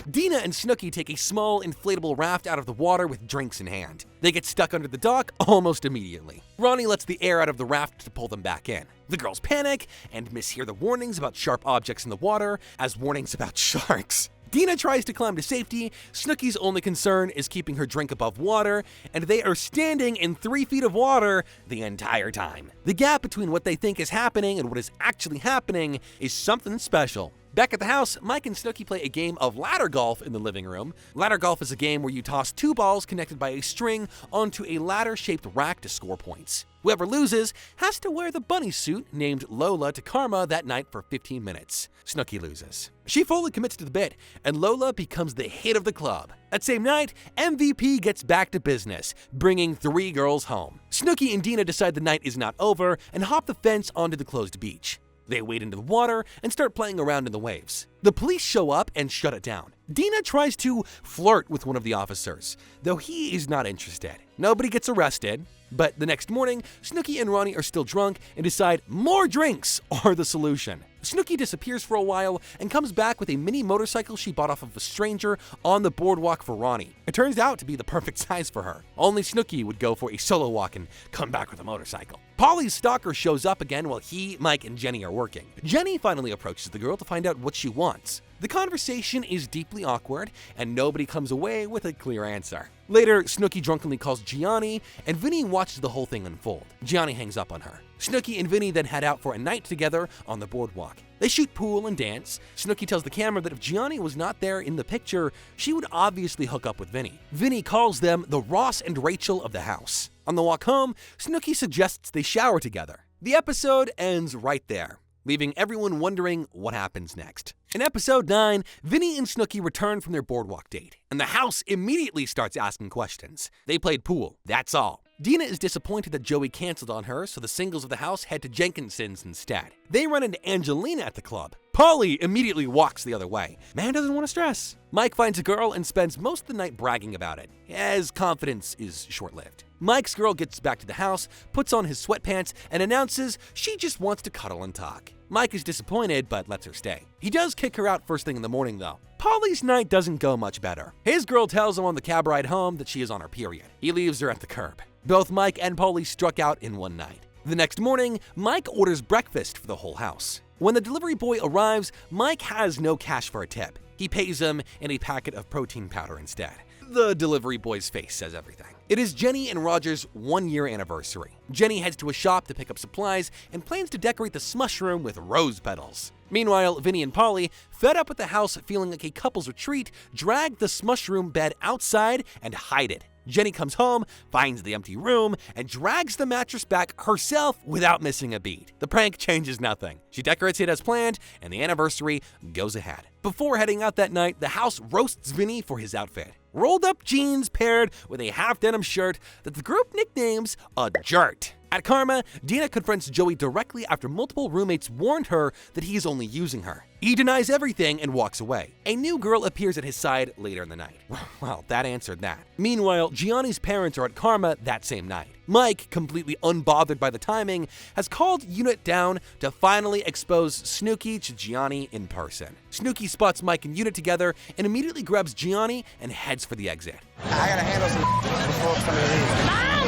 Dina and Snooki take a small inflatable raft out of the water with drinks in hand. They get stuck under the dock almost immediately. Ronnie lets the air out of the raft to pull them back in. The girls panic and mishear the warnings about sharp objects in the water as warnings about sharks. Dina tries to climb to safety. Snooki's only concern is keeping her drink above water, and they are standing in 3 feet of water the entire time. The gap between what they think is happening and what is actually happening is something special. Back at the house, Mike and Snooki play a game of ladder golf in the living room. Ladder golf is a game where you toss 2 balls connected by a string onto a ladder-shaped rack to score points. Whoever loses has to wear the bunny suit named Lola to Karma that night for 15 minutes. Snooki loses. She fully commits to the bit, and Lola becomes the hit of the club. That same night, MVP gets back to business, bringing 3 girls home. Snooki and Dina decide the night is not over and hop the fence onto the closed beach. They wade into the water and start playing around in the waves. The police show up and shut it down. Dina tries to flirt with one of the officers, though he is not interested. Nobody gets arrested, but the next morning, Snooki and Ronnie are still drunk and decide more drinks are the solution. Snooki disappears for a while and comes back with a mini motorcycle she bought off of a stranger on the boardwalk for Ronnie. It turns out to be the perfect size for her. Only Snooki would go for a solo walk and come back with a motorcycle. Polly's stalker shows up again while he, Mike, and Jenny are working. Jenny finally approaches the girl to find out what she wants. The conversation is deeply awkward, and nobody comes away with a clear answer. Later, Snooki drunkenly calls Gianni, and Vinny watches the whole thing unfold. Gianni hangs up on her. Snooki and Vinny then head out for a night together on the boardwalk. They shoot pool and dance. Snooki tells the camera that if Gianni was not there in the picture, she would obviously hook up with Vinny. Vinny calls them the Ross and Rachel of the house. On the walk home, Snooki suggests they shower together. The episode ends right there, leaving everyone wondering what happens next. In episode 9, Vinny and Snooki return from their boardwalk date, and the house immediately starts asking questions. They played pool, that's all. Dina is disappointed that Joey canceled on her, so the singles of the house head to Jenkinson's instead. They run into Angelina at the club. Polly immediately walks the other way. Man doesn't want to stress. Mike finds a girl and spends most of the night bragging about it, as confidence is short-lived. Mike's girl gets back to the house, puts on his sweatpants, and announces she just wants to cuddle and talk. Mike is disappointed, but lets her stay. He does kick her out first thing in the morning, though. Polly's night doesn't go much better. His girl tells him on the cab ride home that she is on her period. He leaves her at the curb. Both Mike and Polly struck out in one night. The next morning, Mike orders breakfast for the whole house. When the delivery boy arrives, Mike has no cash for a tip. He pays him in a packet of protein powder instead. The delivery boy's face says everything. It is Jenny and Roger's 1-year anniversary. Jenny heads to a shop to pick up supplies and plans to decorate the smush room with rose petals. Meanwhile, Vinny and Polly, fed up with the house feeling like a couple's retreat, drag the smush room bed outside and hide it. Jenny comes home, finds the empty room, and drags the mattress back herself without missing a beat. The prank changes nothing. She decorates it as planned, and the anniversary goes ahead. Before heading out that night, the house roasts Vinny for his outfit. Rolled up jeans paired with a half-denim shirt that the group nicknames a Jert. At Karma, Dina confronts Joey directly after multiple roommates warned her that he is only using her. He denies everything and walks away. A new girl appears at his side later in the night. Well, that answered that. Meanwhile, Gianni's parents are at Karma that same night. Mike, completely unbothered by the timing, has called Unit down to finally expose SNOOKI to Gianni in person. SNOOKI spots Mike and Unit together and immediately grabs Gianni and heads for the exit. I gotta handle some before somebody leaves. Mom!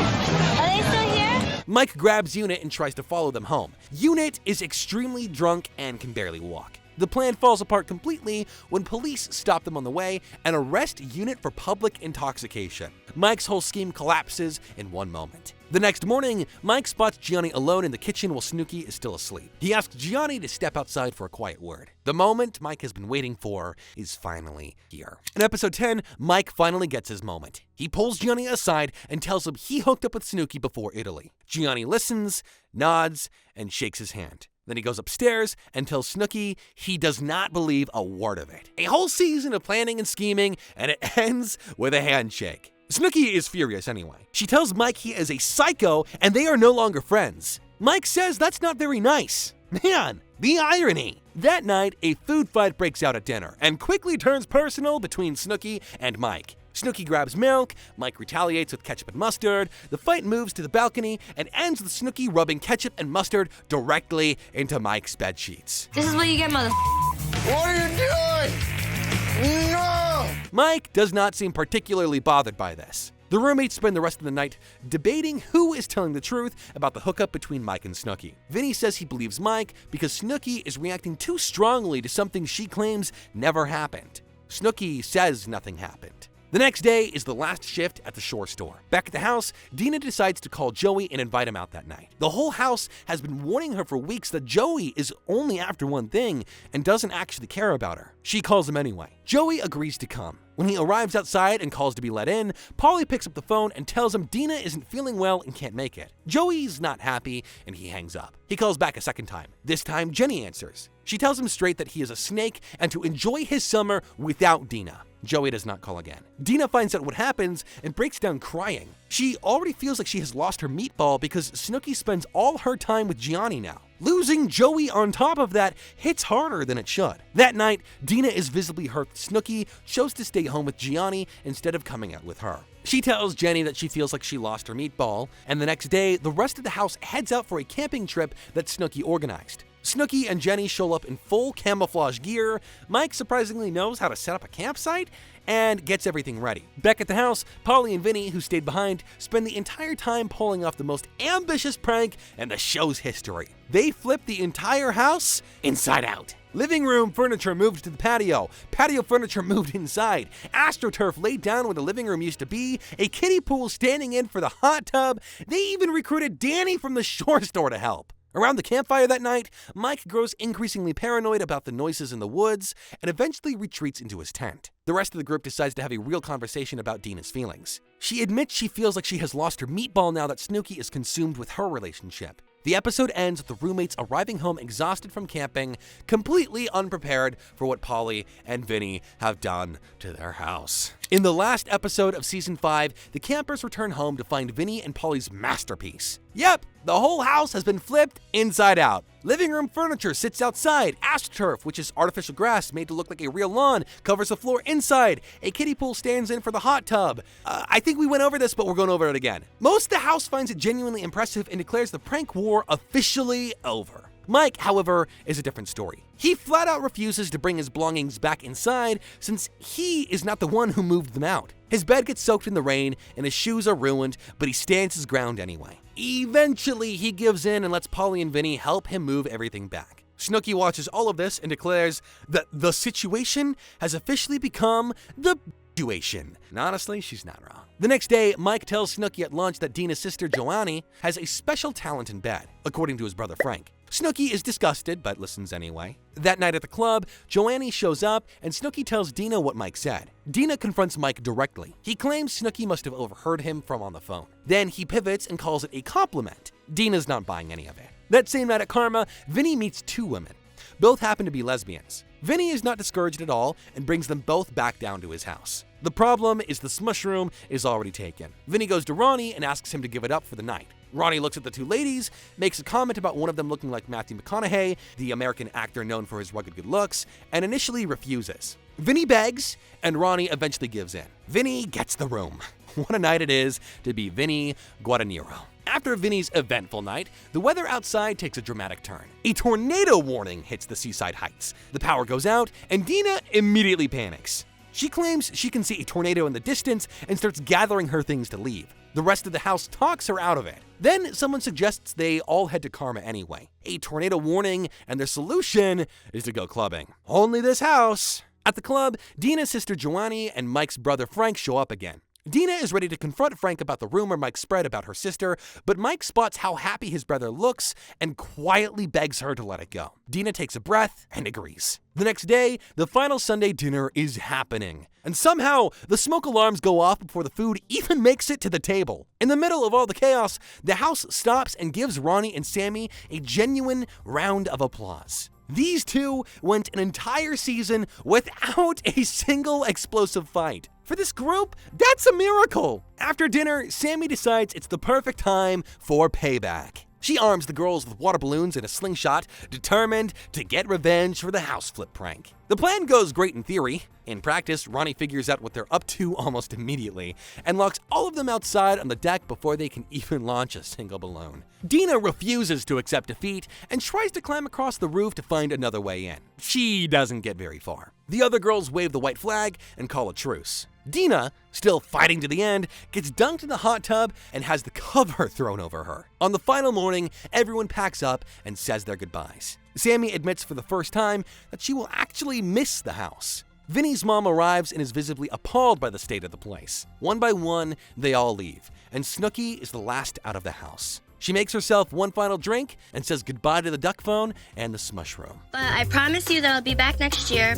Are they still here? Mike grabs Unit and tries to follow them home. Unit is extremely drunk and can barely walk. The plan falls apart completely when police stop them on the way and arrest Unit for public intoxication. Mike's whole scheme collapses in one moment. The next morning, Mike spots Gianni alone in the kitchen while SNOOKI is still asleep. He asks Gianni to step outside for a quiet word. The moment Mike has been waiting for is finally here. In episode 10, Mike finally gets his moment. He pulls Gianni aside and tells him he hooked up with SNOOKI before Italy. Gianni listens, nods, and shakes his hand. Then he goes upstairs and tells SNOOKI he does not believe a word of it. A whole season of planning and scheming, and it ends with a handshake. SNOOKI is furious anyway. She tells Mike he is a psycho and they are no longer friends. Mike says that's not very nice. Man, the irony. That night, a food fight breaks out at dinner and quickly turns personal between SNOOKI and Mike. SNOOKI grabs milk, Mike retaliates with ketchup and mustard, the fight moves to the balcony and ends with SNOOKI rubbing ketchup and mustard directly into Mike's bed sheets. This is what you get, mother. What are you doing? No! Mike does not seem particularly bothered by this. The roommates spend the rest of the night debating who is telling the truth about the hookup between Mike and SNOOKI. Vinny says he believes Mike because SNOOKI is reacting too strongly to something she claims never happened. SNOOKI says nothing happened. The next day is the last shift at the Shore store. Back at the house, Dina decides to call Joey and invite him out that night. The whole house has been warning her for weeks that Joey is only after one thing and doesn't actually care about her. She calls him anyway. Joey agrees to come. When he arrives outside and calls to be let in, Polly picks up the phone and tells him Dina isn't feeling well and can't make it. Joey's not happy and he hangs up. He calls back a second time. This time, Jenny answers. She tells him straight that he is a snake and to enjoy his summer without Dina. Joey does not call again. Dina finds out what happens and breaks down crying. She already feels like she has lost her meatball because SNOOKI spends all her time with Gianni now. Losing Joey on top of that hits harder than it should. That night, Dina is visibly hurt that SNOOKI chose to stay home with Gianni instead of coming out with her. She tells Jenny that she feels like she lost her meatball, and the next day, the rest of the house heads out for a camping trip that SNOOKI organized. Snooki and Jenny show up in full camouflage gear. Mike surprisingly knows how to set up a campsite and gets everything ready. Back at the house, Polly and Vinny, who stayed behind, spend the entire time pulling off the most ambitious prank in the show's history. They flip the entire house inside out. Living room furniture moved to the patio. Patio furniture moved inside. AstroTurf laid down where the living room used to be. A kiddie pool standing in for the hot tub. They even recruited Danny from the shore store to help. Around the campfire that night, Mike grows increasingly paranoid about the noises in the woods and eventually retreats into his tent. The rest of the group decides to have a real conversation about Dina's feelings. She admits she feels like she has lost her meatball now that Snooki is consumed with her relationship. The episode ends with the roommates arriving home exhausted from camping, completely unprepared for what Polly and Vinny have done to their house. In the last episode of season 5, the campers return home to find Vinny and Polly's masterpiece. Yep, the whole house has been flipped inside out. Living room furniture sits outside. AstroTurf, which is artificial grass made to look like a real lawn, covers the floor inside. A kiddie pool stands in for the hot tub. I think we went over this, but we're going over it again. Most of the house finds it genuinely impressive and declares the prank war officially over. Mike, however, is a different story. He flat out refuses to bring his belongings back inside since he is not the one who moved them out. His bed gets soaked in the rain and his shoes are ruined, but he stands his ground anyway. Eventually, he gives in and lets Polly and Vinny help him move everything back. Snooki watches all of this and declares that the situation has officially become the situation. And honestly, she's not wrong. The next day, Mike tells Snooki at lunch that Dina's sister Joannie has a special talent in bed, according to his brother Frank. Snooki is disgusted, but listens anyway. That night at the club, Joannie shows up, and Snooki tells Dina what Mike said. Dina confronts Mike directly. He claims Snooki must have overheard him from on the phone. Then he pivots and calls it a compliment. Dina's not buying any of it. That same night at Karma, Vinny meets 2 women. Both happen to be lesbians. Vinny is not discouraged at all and brings them both back down to his house. The problem is the smush room is already taken. Vinny goes to Ronnie and asks him to give it up for the night. Ronnie looks at the 2 ladies, makes a comment about one of them looking like Matthew McConaughey, the American actor known for his rugged good looks, and initially refuses. Vinny begs, and Ronnie eventually gives in. Vinny gets the room. What a night it is to be Vinny Guadagnino. After Vinny's eventful night, the weather outside takes a dramatic turn. A tornado warning hits the seaside heights. The power goes out, and Dina immediately panics. She claims she can see a tornado in the distance and starts gathering her things to leave. The rest of the house talks her out of it. Then someone suggests they all head to Karma anyway. A tornado warning, and their solution is to go clubbing. Only this house. At the club, Dina's sister Joannie and Mike's brother Frank show up again. Dina is ready to confront Frank about the rumor Mike spread about her sister, but Mike spots how happy his brother looks and quietly begs her to let it go. Dina takes a breath and agrees. The next day, the final Sunday dinner is happening, and somehow the smoke alarms go off before the food even makes it to the table. In the middle of all the chaos, the house stops and gives Ronnie and Sammy a genuine round of applause. These 2 went an entire season without a single explosive fight. For this group, that's a miracle. After dinner, Sammy decides it's the perfect time for payback. She arms the girls with water balloons and a slingshot, determined to get revenge for the house flip prank. The plan goes great in theory. In practice, Ronnie figures out what they're up to almost immediately and locks all of them outside on the deck before they can even launch a single balloon. Dina refuses to accept defeat and tries to climb across the roof to find another way in. She doesn't get very far. The other girls wave the white flag and call a truce. Dina, still fighting to the end, gets dunked in the hot tub and has the cover thrown over her. On the final morning, everyone packs up and says their goodbyes. Sammy admits for the first time that she will actually miss the house. Vinny's mom arrives and is visibly appalled by the state of the place. One by one, they all leave, and Snooki is the last out of the house. She makes herself one final drink and says goodbye to the duck phone and the smush room. But I promise you that I'll be back next year,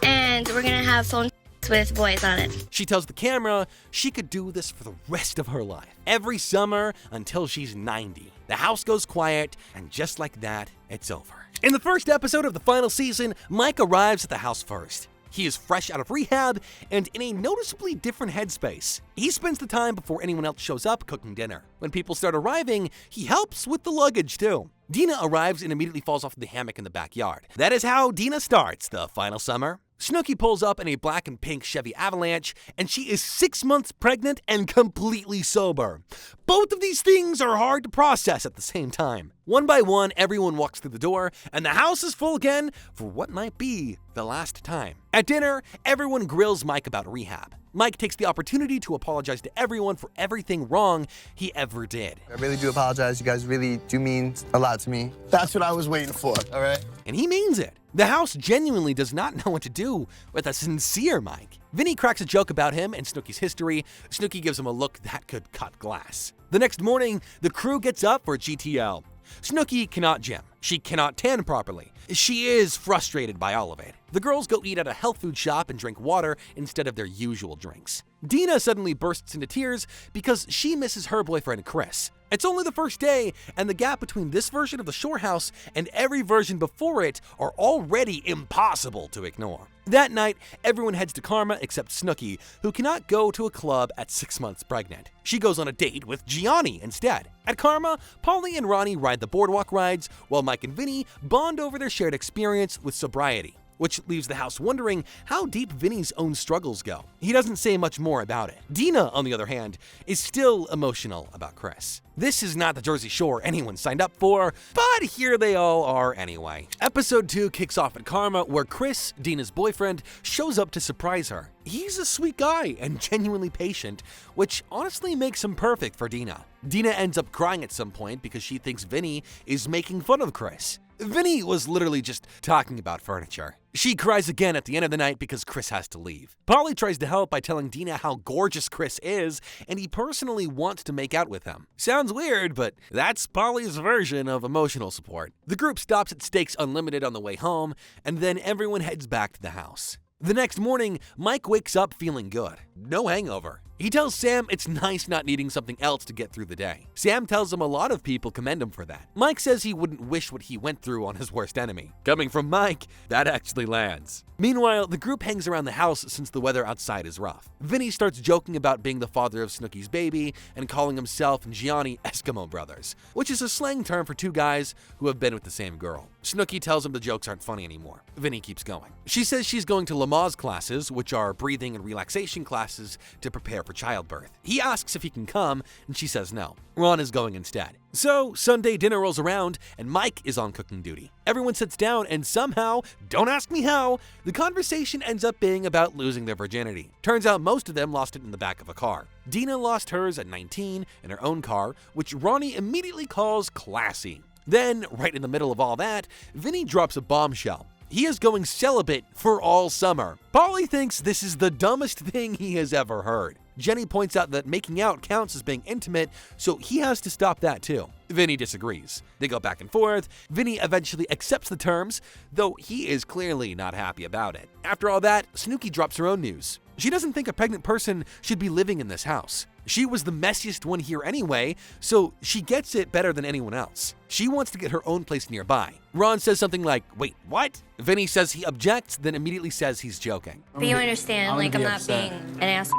and we're gonna have phone with boys on it. She tells the camera she could do this for the rest of her life, every summer until she's 90. The house goes quiet, and just like that, it's over. In the first episode of the final season, Mike arrives at the house first. He is fresh out of rehab and in a noticeably different headspace. He spends the time before anyone else shows up cooking dinner. When people start arriving, he helps with the luggage too. Dina arrives and immediately falls off the hammock in the backyard. That is how Dina starts the final summer SNOOKI pulls up in a black and pink Chevy Avalanche, and she is 6 months pregnant and completely sober. Both of these things are hard to process at the same time. One by one, everyone walks through the door, and the house is full again for what might be the last time. At dinner, everyone grills Mike about rehab. Mike takes the opportunity to apologize to everyone for everything wrong he ever did. I really do apologize. You guys really do mean a lot to me. That's what I was waiting for, all right? And he means it. The house genuinely does not know what to do with a sincere Mike. Vinny cracks a joke about him and SNOOKI's history. SNOOKI gives him a look that could cut glass. The next morning, the crew gets up for GTL. SNOOKI cannot gym. She cannot tan properly. She is frustrated by all of it. The girls go eat at a health food shop and drink water instead of their usual drinks. Dina suddenly bursts into tears because she misses her boyfriend Chris. It's only the first day, and the gap between this version of the Shore House and every version before it are already impossible to ignore. That night, everyone heads to Karma except SNOOKI, who cannot go to a club at 6 months pregnant. She goes on a date with Gianni instead. At Karma, Polly and Ronnie ride the boardwalk rides, while Mike and Vinny bond over their shared experience with sobriety, which leaves the house wondering how deep Vinny's own struggles go. He doesn't say much more about it. Dina, on the other hand, is still emotional about Chris. This is not the Jersey Shore anyone signed up for, but here they all are anyway. Episode 2 kicks off at Karma, where Chris, Dina's boyfriend, shows up to surprise her. He's a sweet guy and genuinely patient, which honestly makes him perfect for Dina. Dina ends up crying at some point because she thinks Vinny is making fun of Chris. Vinny was literally just talking about furniture. She cries again at the end of the night because Chris has to leave. Polly tries to help by telling Dina how gorgeous Chris is, and he personally wants to make out with him. Sounds weird, but that's Polly's version of emotional support. The group stops at Steaks Unlimited on the way home, and then everyone heads back to the house. The next morning, Mike wakes up feeling good. No hangover. He tells Sam it's nice not needing something else to get through the day. Sam tells him a lot of people commend him for that. Mike says he wouldn't wish what he went through on his worst enemy. Coming from Mike, that actually lands. Meanwhile, the group hangs around the house since the weather outside is rough. Vinny starts joking about being the father of SNOOKI's baby and calling himself and Gianni Eskimo brothers, which is a slang term for two guys who have been with the same girl. SNOOKI tells him the jokes aren't funny anymore. Vinny keeps going. She says she's going to Lamaze classes, which are breathing and relaxation classes to prepare for childbirth. He asks if he can come, and she says no. Ron is going instead. So, Sunday dinner rolls around, and Mike is on cooking duty. Everyone sits down, and somehow, don't ask me how, the conversation ends up being about losing their virginity. Turns out most of them lost it in the back of a car. Dina lost hers at 19 in her own car, which Ronnie immediately calls classy. Then, right in the middle of all that, Vinny drops a bombshell. He is going celibate for all summer. Polly thinks this is the dumbest thing he has ever heard. Jenny points out that making out counts as being intimate, so he has to stop that too. Vinny disagrees. They go back and forth. Vinny eventually accepts the terms, though he is clearly not happy about it. After all that, SNOOKI drops her own news. She doesn't think a pregnant person should be living in this house. She was the messiest one here anyway, so she gets it better than anyone else. She wants to get her own place nearby. Ron says something like, "Wait, what?" Vinny says he objects, then immediately says he's joking. But you understand, like, I'm not being an ass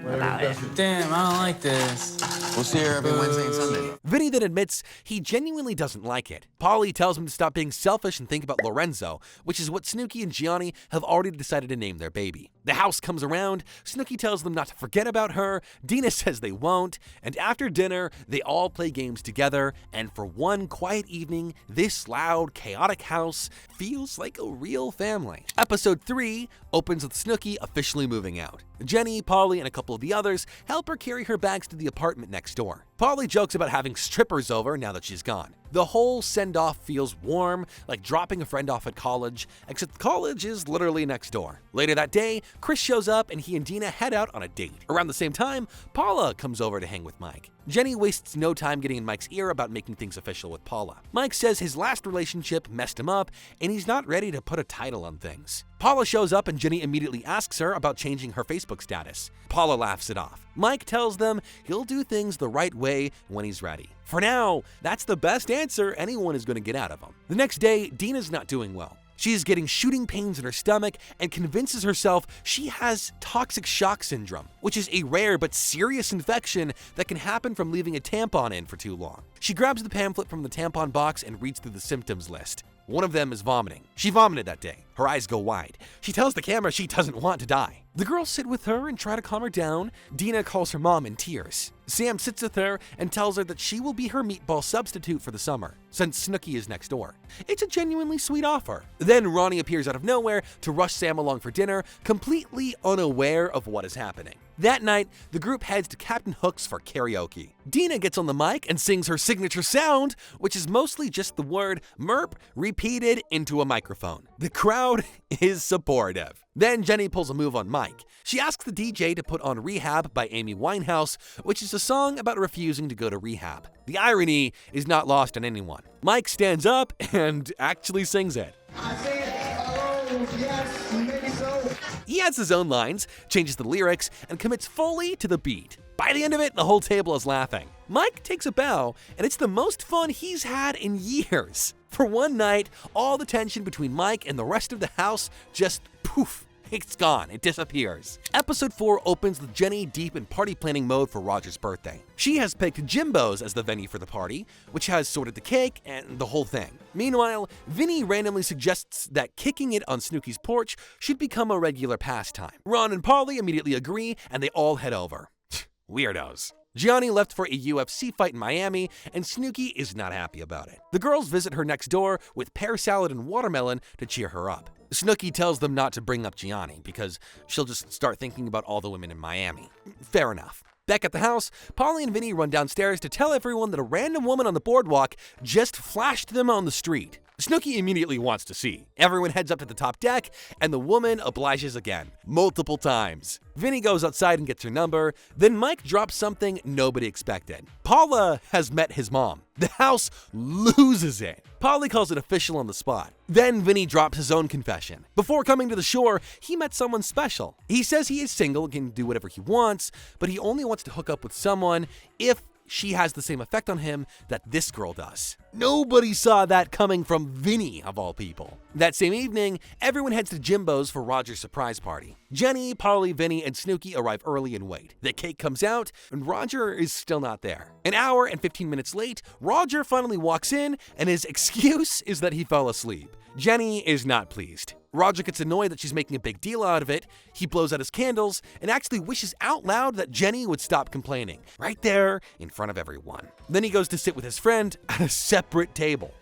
about it. Damn, I don't like this. We'll see her every Wednesday and Sunday. Vinny then admits he genuinely doesn't like it. Polly tells him to stop being selfish and think about Lorenzo, which is what SNOOKI and Gianni have already decided to name their baby. The house comes around, SNOOKI tells them not to forget about her, Dina says they won't, and after dinner, they all play games together, and for one quiet evening, this loud, chaotic house feels like a real family. Episode 3 opens with SNOOKI officially moving out. Jenny, Polly, and a couple of the others help her carry her bags to the apartment next door. Polly jokes about having strippers over now that she's gone. The whole send-off feels warm, like dropping a friend off at college, except college is literally next door. Later that day, Chris shows up and he and Dina head out on a date. Around the same time, Paula comes over to hang with Mike. Jenny wastes no time getting in Mike's ear about making things official with Paula. Mike says his last relationship messed him up and he's not ready to put a title on things. Paula shows up and Jenny immediately asks her about changing her Facebook status. Paula laughs it off. Mike tells them he'll do things the right way when he's ready. For now, that's the best answer anyone is going to get out of him. The next day, Dina's not doing well. She is getting shooting pains in her stomach and convinces herself she has toxic shock syndrome, which is a rare but serious infection that can happen from leaving a tampon in for too long. She grabs the pamphlet from the tampon box and reads through the symptoms list. One of them is vomiting. She vomited that day. Her eyes go wide. She tells the camera she doesn't want to die. The girls sit with her and try to calm her down. Dina calls her mom in tears. Sam sits with her and tells her that she will be her meatball substitute for the summer, since SNOOKI is next door. It's a genuinely sweet offer. Then Ronnie appears out of nowhere to rush Sam along for dinner, completely unaware of what is happening. That night, the group heads to Captain Hook's for karaoke. Dina gets on the mic and sings her signature sound, which is mostly just the word MERP repeated into a microphone. The crowd is supportive. Then Jenny pulls a move on Mike. She asks the DJ to put on Rehab by Amy Winehouse, which is a song about refusing to go to rehab. The irony is not lost on anyone. Mike stands up and actually sings it. He adds his own lines, changes the lyrics, and commits fully to the beat. By the end of it, the whole table is laughing. Mike takes a bow, and it's the most fun he's had in years. For one night, all the tension between Mike and the rest of the house just poof. It's gone. It disappears. Episode 4 opens with Jenny deep in party planning mode for Roger's birthday. She has picked Jimbo's as the venue for the party, which has sorted the cake and the whole thing. Meanwhile, Vinny randomly suggests that kicking it on Snooki's porch should become a regular pastime. Ron and Polly immediately agree, and they all head over. Weirdos. Gianni left for a UFC fight in Miami, and Snooki is not happy about it. The girls visit her next door with pear salad and watermelon to cheer her up. Snooki tells them not to bring up Gianni because she'll just start thinking about all the women in Miami. Fair enough. Back at the house, Polly and Vinny run downstairs to tell everyone that a random woman on the boardwalk just flashed them on the street. Snooki immediately wants to see. Everyone heads up to the top deck, and the woman obliges again, multiple times. Vinny goes outside and gets her number, then Mike drops something nobody expected. Paula has met his mom. The house loses it. Polly calls it official on the spot. Then Vinny drops his own confession. Before coming to the shore, he met someone special. He says he is single and can do whatever he wants, but he only wants to hook up with someone if she has the same effect on him that this girl does. Nobody saw that coming from Vinny, of all people. That same evening, everyone heads to Jimbo's for Roger's surprise party. Jenny, Polly, Vinny, and Snooki arrive early and wait. The cake comes out, and Roger is still not there. An hour and 15 minutes late, Roger finally walks in, and his excuse is that he fell asleep. Jenny is not pleased. Roger gets annoyed that she's making a big deal out of it. He blows out his candles and actually wishes out loud that Jenny would stop complaining, right there in front of everyone. Then he goes to sit with his friend at a separate table.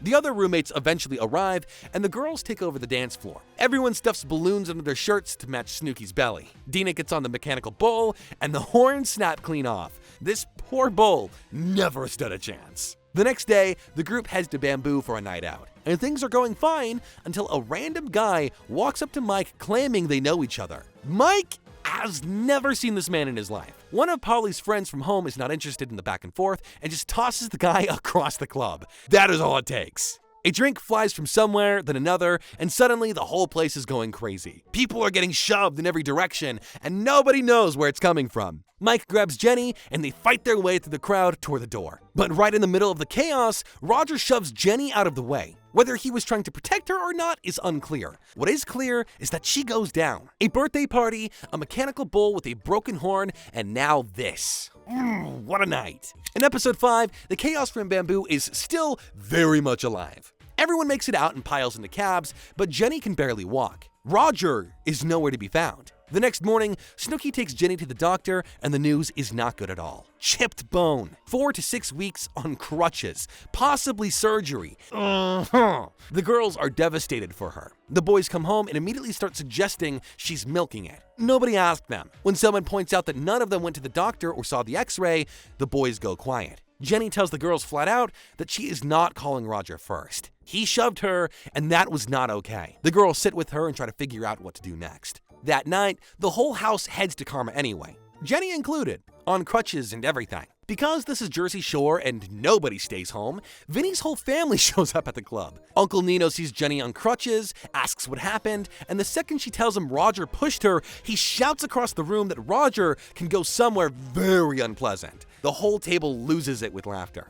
The other roommates eventually arrive, and the girls take over the dance floor. Everyone stuffs balloons under their shirts to match Snooki's belly. Dina gets on the mechanical bull, and the horns snap clean off. This poor bull never stood a chance. The next day, the group heads to Bamboo for a night out, and things are going fine until a random guy walks up to Mike claiming they know each other. Mike has never seen this man in his life. One of Polly's friends from home is not interested in the back and forth and just tosses the guy across the club. That is all it takes. A drink flies from somewhere, then another, and suddenly the whole place is going crazy. People are getting shoved in every direction, and nobody knows where it's coming from. Mike grabs Jenny, and they fight their way through the crowd toward the door. But right in the middle of the chaos, Roger shoves Jenny out of the way. Whether he was trying to protect her or not is unclear. What is clear is that she goes down. A birthday party, a mechanical bull with a broken horn, and now this. What a night. In episode 5, the chaos from Bamboo is still very much alive. Everyone makes it out and piles into cabs, but Jenny can barely walk. Roger is nowhere to be found. The next morning, Snooki takes Jenny to the doctor, and the news is not good at all. Chipped bone, 4 to 6 weeks on crutches, possibly surgery. The girls are devastated for her. The boys come home and immediately start suggesting she's milking it. Nobody asked them. When someone points out that none of them went to the doctor or saw the x-ray, the boys go quiet. Jenny tells the girls flat out that she is not calling Roger first. He shoved her, and that was not okay. The girls sit with her and try to figure out what to do next. That night, the whole house heads to Karma anyway, Jenny included, on crutches and everything. Because this is Jersey Shore and nobody stays home, Vinny's whole family shows up at the club. Uncle Nino sees Jenny on crutches, asks what happened, and the second she tells him Roger pushed her, he shouts across the room that Roger can go somewhere very unpleasant. The whole table loses it with laughter.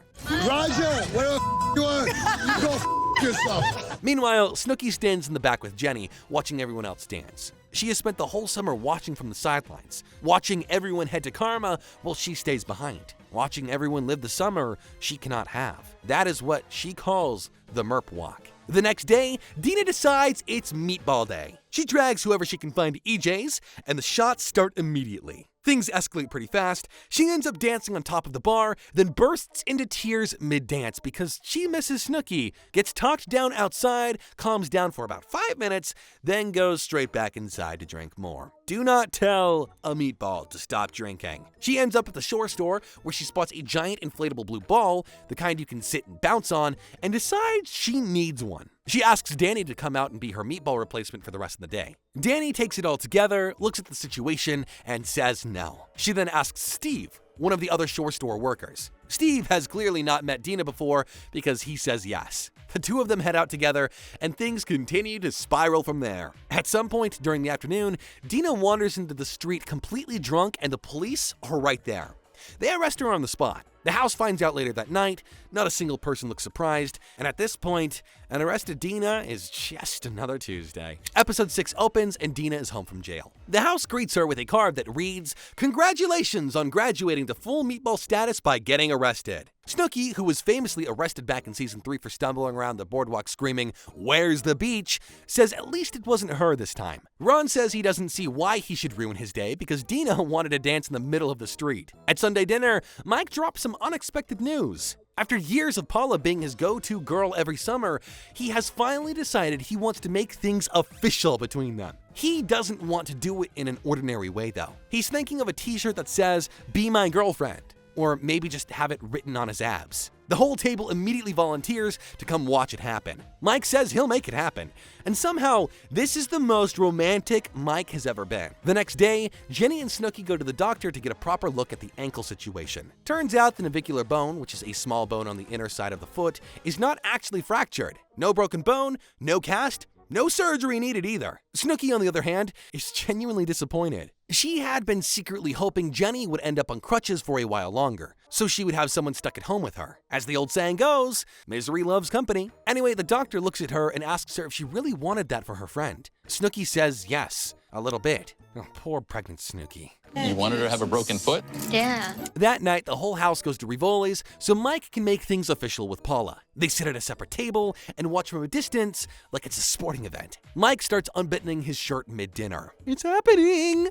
Roger, where the you are? You go yourself. Meanwhile, Snooki stands in the back with Jenny, watching everyone else dance. She has spent the whole summer watching from the sidelines, watching everyone head to Karma while she stays behind, watching everyone live the summer she cannot have. That is what she calls the MERP walk. The next day, Dina decides it's meatball day. She drags whoever she can find to EJ's, and the shots start immediately. Things escalate pretty fast. She ends up dancing on top of the bar, then bursts into tears mid-dance because she misses SNOOKI, gets talked down outside, calms down for about 5 minutes, then goes straight back inside to drink more. Do not tell a meatball to stop drinking. She ends up at the shore store where she spots a giant inflatable blue ball, the kind you can sit and bounce on, and decides she needs one. She asks Danny to come out and be her meatball replacement for the rest of the day. Danny takes it all together, looks at the situation, and says no. She then asks Steve, one of the other shore store workers. Steve has clearly not met Dina before because he says yes. The two of them head out together, and things continue to spiral from there. At some point during the afternoon, Dina wanders into the street completely drunk, and the police are right there. They arrest her on the spot. The house finds out later that night, not a single person looks surprised, and at this point, an arrested Dina is just another Tuesday. Episode 6 opens and Dina is home from jail. The house greets her with a card that reads, "Congratulations on graduating to full meatball status by getting arrested." SNOOKI, who was famously arrested back in season 3 for stumbling around the boardwalk screaming, "Where's the beach?" says at least it wasn't her this time. Ron says he doesn't see why he should ruin his day because Dina wanted to dance in the middle of the street. At Sunday dinner, Mike drops some unexpected news. After years of Paula being his go-to girl every summer, he has finally decided he wants to make things official between them. He doesn't want to do it in an ordinary way though. He's thinking of a t-shirt that says, "Be my girlfriend," or maybe just have it written on his abs. The whole table immediately volunteers to come watch it happen. Mike says he'll make it happen, and somehow this is the most romantic Mike has ever been. The next day, Jenny and SNOOKI go to the doctor to get a proper look at the ankle situation. Turns out the navicular bone, which is a small bone on the inner side of the foot, is not actually fractured. No broken bone, no cast, no surgery needed either. SNOOKI, on the other hand, is genuinely disappointed. She had been secretly hoping Jenny would end up on crutches for a while longer, so she would have someone stuck at home with her. As the old saying goes, misery loves company. Anyway, the doctor looks at her and asks her if she really wanted that for her friend. SNOOKI says yes, a little bit. Oh, poor pregnant SNOOKI. You wanted her to have a broken foot? Yeah. That night, the whole house goes to Rivoli's so Mike can make things official with Paula. They sit at a separate table and watch from a distance like it's a sporting event. Mike starts unbuttoning his shirt mid-dinner. It's happening!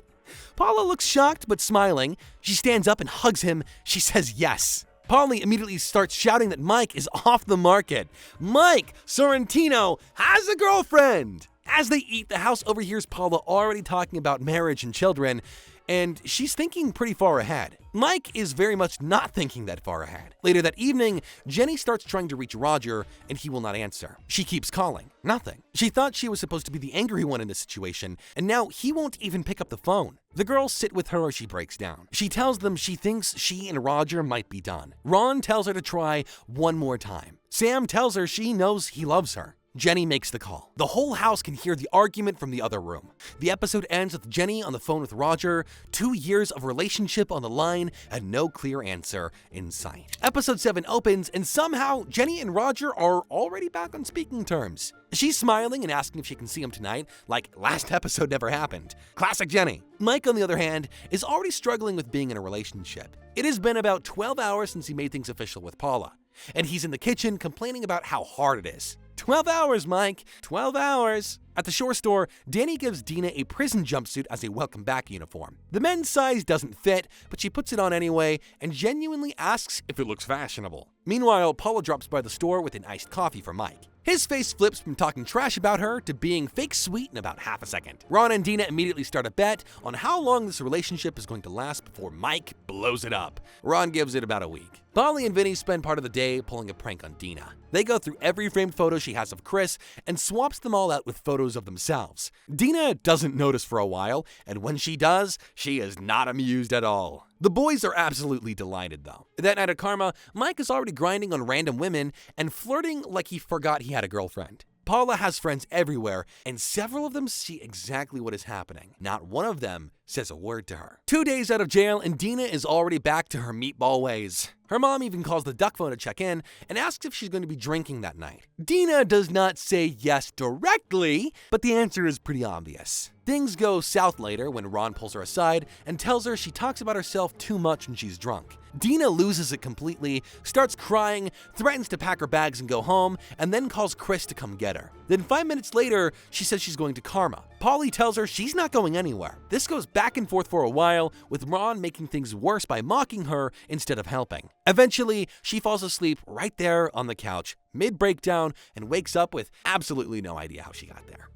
Paula looks shocked but smiling. She stands up and hugs him. She says yes. Polly immediately starts shouting that Mike is off the market. Mike Sorrentino has a girlfriend! As they eat, the house overhears Paula already talking about marriage and children, and she's thinking pretty far ahead. Mike is very much not thinking that far ahead. Later that evening, Jenny starts trying to reach Roger, and he will not answer. She keeps calling. Nothing. She thought she was supposed to be the angry one in this situation, and now he won't even pick up the phone. The girls sit with her as she breaks down. She tells them she thinks she and Roger might be done. Ron tells her to try one more time. Sam tells her she knows he loves her. Jenny makes the call. The whole house can hear the argument from the other room. The episode ends with Jenny on the phone with Roger, 2 years of relationship on the line, and no clear answer in sight. Episode 7 opens, and somehow Jenny and Roger are already back on speaking terms. She's smiling and asking if she can see him tonight, like last episode never happened. Classic Jenny. Mike, on the other hand, is already struggling with being in a relationship. It has been about 12 hours since he made things official with Paula, and he's in the kitchen complaining about how hard it is. 12 hours, Mike. 12 hours. At the shore store, Danny gives Dina a prison jumpsuit as a welcome back uniform. The men's size doesn't fit, but she puts it on anyway and genuinely asks if it looks fashionable. Meanwhile, Paula drops by the store with an iced coffee for Mike. His face flips from talking trash about her to being fake sweet in about half a second. Ron and Dina immediately start a bet on how long this relationship is going to last before Mike blows it up. Ron gives it about a week. Polly and Vinny spend part of the day pulling a prank on Dina. They go through every framed photo she has of Chris and swaps them all out with photos of themselves. Dina doesn't notice for a while, and when she does, she is not amused at all. The boys are absolutely delighted though. That night at Karma, Mike is already grinding on random women and flirting like he forgot he had a girlfriend. Paula has friends everywhere, and several of them see exactly what is happening. Not one of them says a word to her. 2 days out of jail, and Dina is already back to her meatball ways. Her mom even calls the duck phone to check in and asks if she's going to be drinking that night. Dina does not say yes directly, but the answer is pretty obvious. Things go south later when Ron pulls her aside and tells her she talks about herself too much when she's drunk. Dina loses it completely, starts crying, threatens to pack her bags and go home, and then calls Chris to come get her. Then 5 minutes later, she says she's going to Karma. Polly tells her she's not going anywhere. This goes back and forth for a while, with Ron making things worse by mocking her instead of helping. Eventually, she falls asleep right there on the couch, mid-breakdown, and wakes up with absolutely no idea how she got there.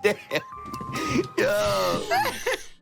Damn. Yo.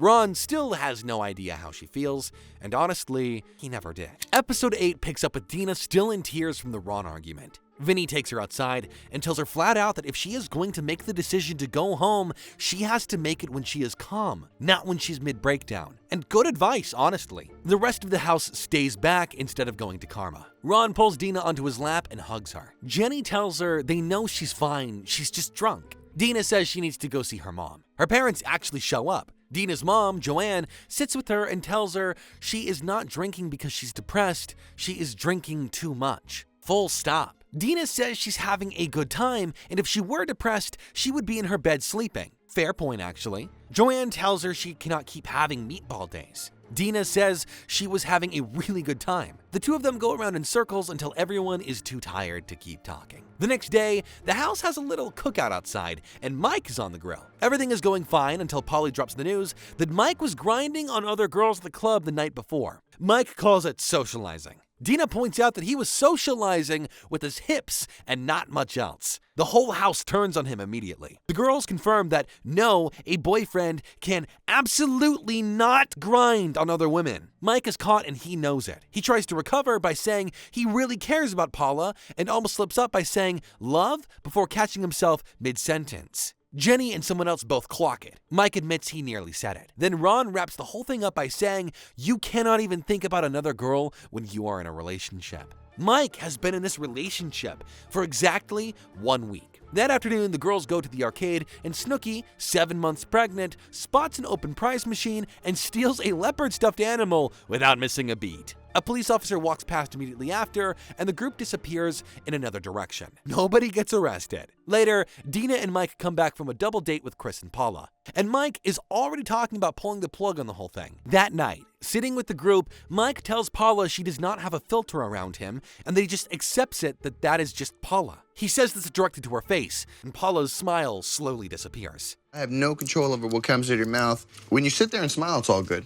Ron still has no idea how she feels, and honestly, he never did. Episode 8 picks up with Dina still in tears from the Ron argument. Vinny takes her outside and tells her flat out that if she is going to make the decision to go home, she has to make it when she is calm, not when she's mid-breakdown. And good advice, honestly. The rest of the house stays back instead of going to Karma. Ron pulls Dina onto his lap and hugs her. Jenny tells her they know she's fine, she's just drunk. Dina says she needs to go see her mom. Her parents actually show up. Dina's mom, Joanne, sits with her and tells her she is not drinking because she's depressed, she is drinking too much. Full stop. Dina says she's having a good time, and if she were depressed, she would be in her bed sleeping. Fair point, actually. Joanne tells her she cannot keep having meatball days. Dina says she was having a really good time. The two of them go around in circles until everyone is too tired to keep talking. The next day, the house has a little cookout outside, and Mike is on the grill. Everything is going fine until Polly drops the news that Mike was grinding on other girls at the club the night before. Mike calls it socializing. Dina points out that he was socializing with his hips and not much else. The whole house turns on him immediately. The girls confirm that no, a boyfriend can absolutely not grind on other women. Mike is caught and he knows it. He tries to recover by saying he really cares about Paula and almost slips up by saying love before catching himself mid-sentence. Jenny and someone else both clock it. Mike admits he nearly said it. Then Ron wraps the whole thing up by saying, you cannot even think about another girl when you are in a relationship. Mike has been in this relationship for exactly 1 week. That afternoon, the girls go to the arcade, and SNOOKI, 7 months pregnant, spots an open prize machine and steals a leopard stuffed animal without missing a beat. A police officer walks past immediately after, and the group disappears in another direction. Nobody gets arrested. Later, Dina and Mike come back from a double date with Chris and Paula, and Mike is already talking about pulling the plug on the whole thing. That night, sitting with the group, Mike tells Paula she does not have a filter around him, and that he just accepts it that is just Paula. He says this directly to her face, and Paula's smile slowly disappears. I have no control over what comes out of your mouth. When you sit there and smile, it's all good.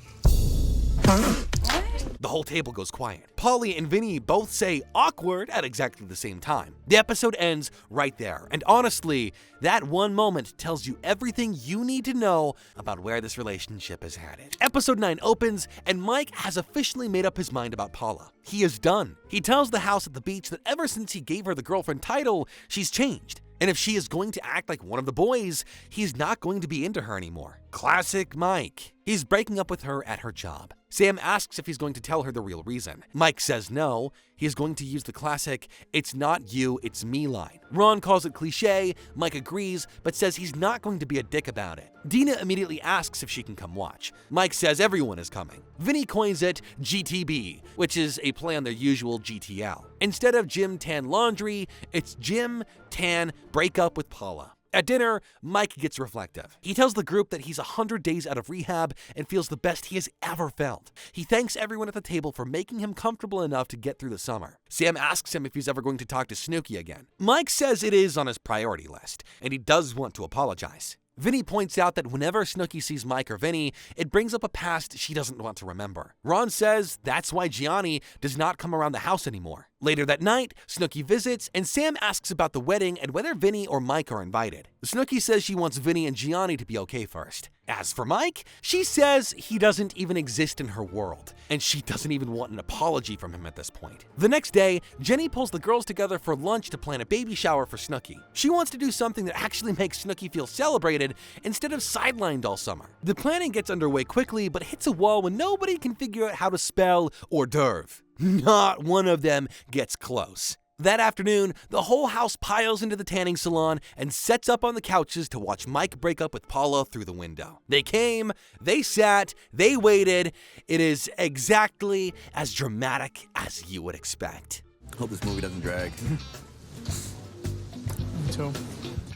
The whole table goes quiet. Polly and Vinny both say awkward at exactly the same time. The episode ends right there, and honestly, that one moment tells you everything you need to know about where this relationship is headed. Episode 9 opens, and Mike has officially made up his mind about Paula. He is done. He tells the house at the beach that ever since he gave her the girlfriend title, she's changed. And if she is going to act like one of the boys, he's not going to be into her anymore. Classic Mike. He's breaking up with her at her job. Sam asks if he's going to tell her the real reason. Mike says no. He's going to use the classic, it's not you, it's me line. Ron calls it cliche, Mike agrees, but says he's not going to be a dick about it. Dina immediately asks if she can come watch. Mike says everyone is coming. Vinny coins it GTB, which is a play on their usual GTL. Instead of Jim Tan Laundry, it's Jim Tan Break Up with Paula. At dinner, Mike gets reflective. He tells the group that he's 100 days out of rehab and feels the best he has ever felt. He thanks everyone at the table for making him comfortable enough to get through the summer. Sam asks him if he's ever going to talk to SNOOKI again. Mike says it is on his priority list, and he does want to apologize. Vinny points out that whenever SNOOKI sees Mike or Vinny, it brings up a past she doesn't want to remember. Ron says that's why Gianni does not come around the house anymore. Later that night, SNOOKI visits, and Sam asks about the wedding and whether Vinny or Mike are invited. SNOOKI says she wants Vinny and Gianni to be okay first. As for Mike, she says he doesn't even exist in her world, and she doesn't even want an apology from him at this point. The next day, Jenny pulls the girls together for lunch to plan a baby shower for SNOOKI. She wants to do something that actually makes SNOOKI feel celebrated instead of sidelined all summer. The planning gets underway quickly, but hits a wall when nobody can figure out how to spell hors d'oeuvre. Not one of them gets close. That afternoon, the whole house piles into the tanning salon and sets up on the couches to watch Mike break up with Paula through the window. They came, they sat, they waited. It is exactly as dramatic as you would expect. Hope this movie doesn't drag. Me too.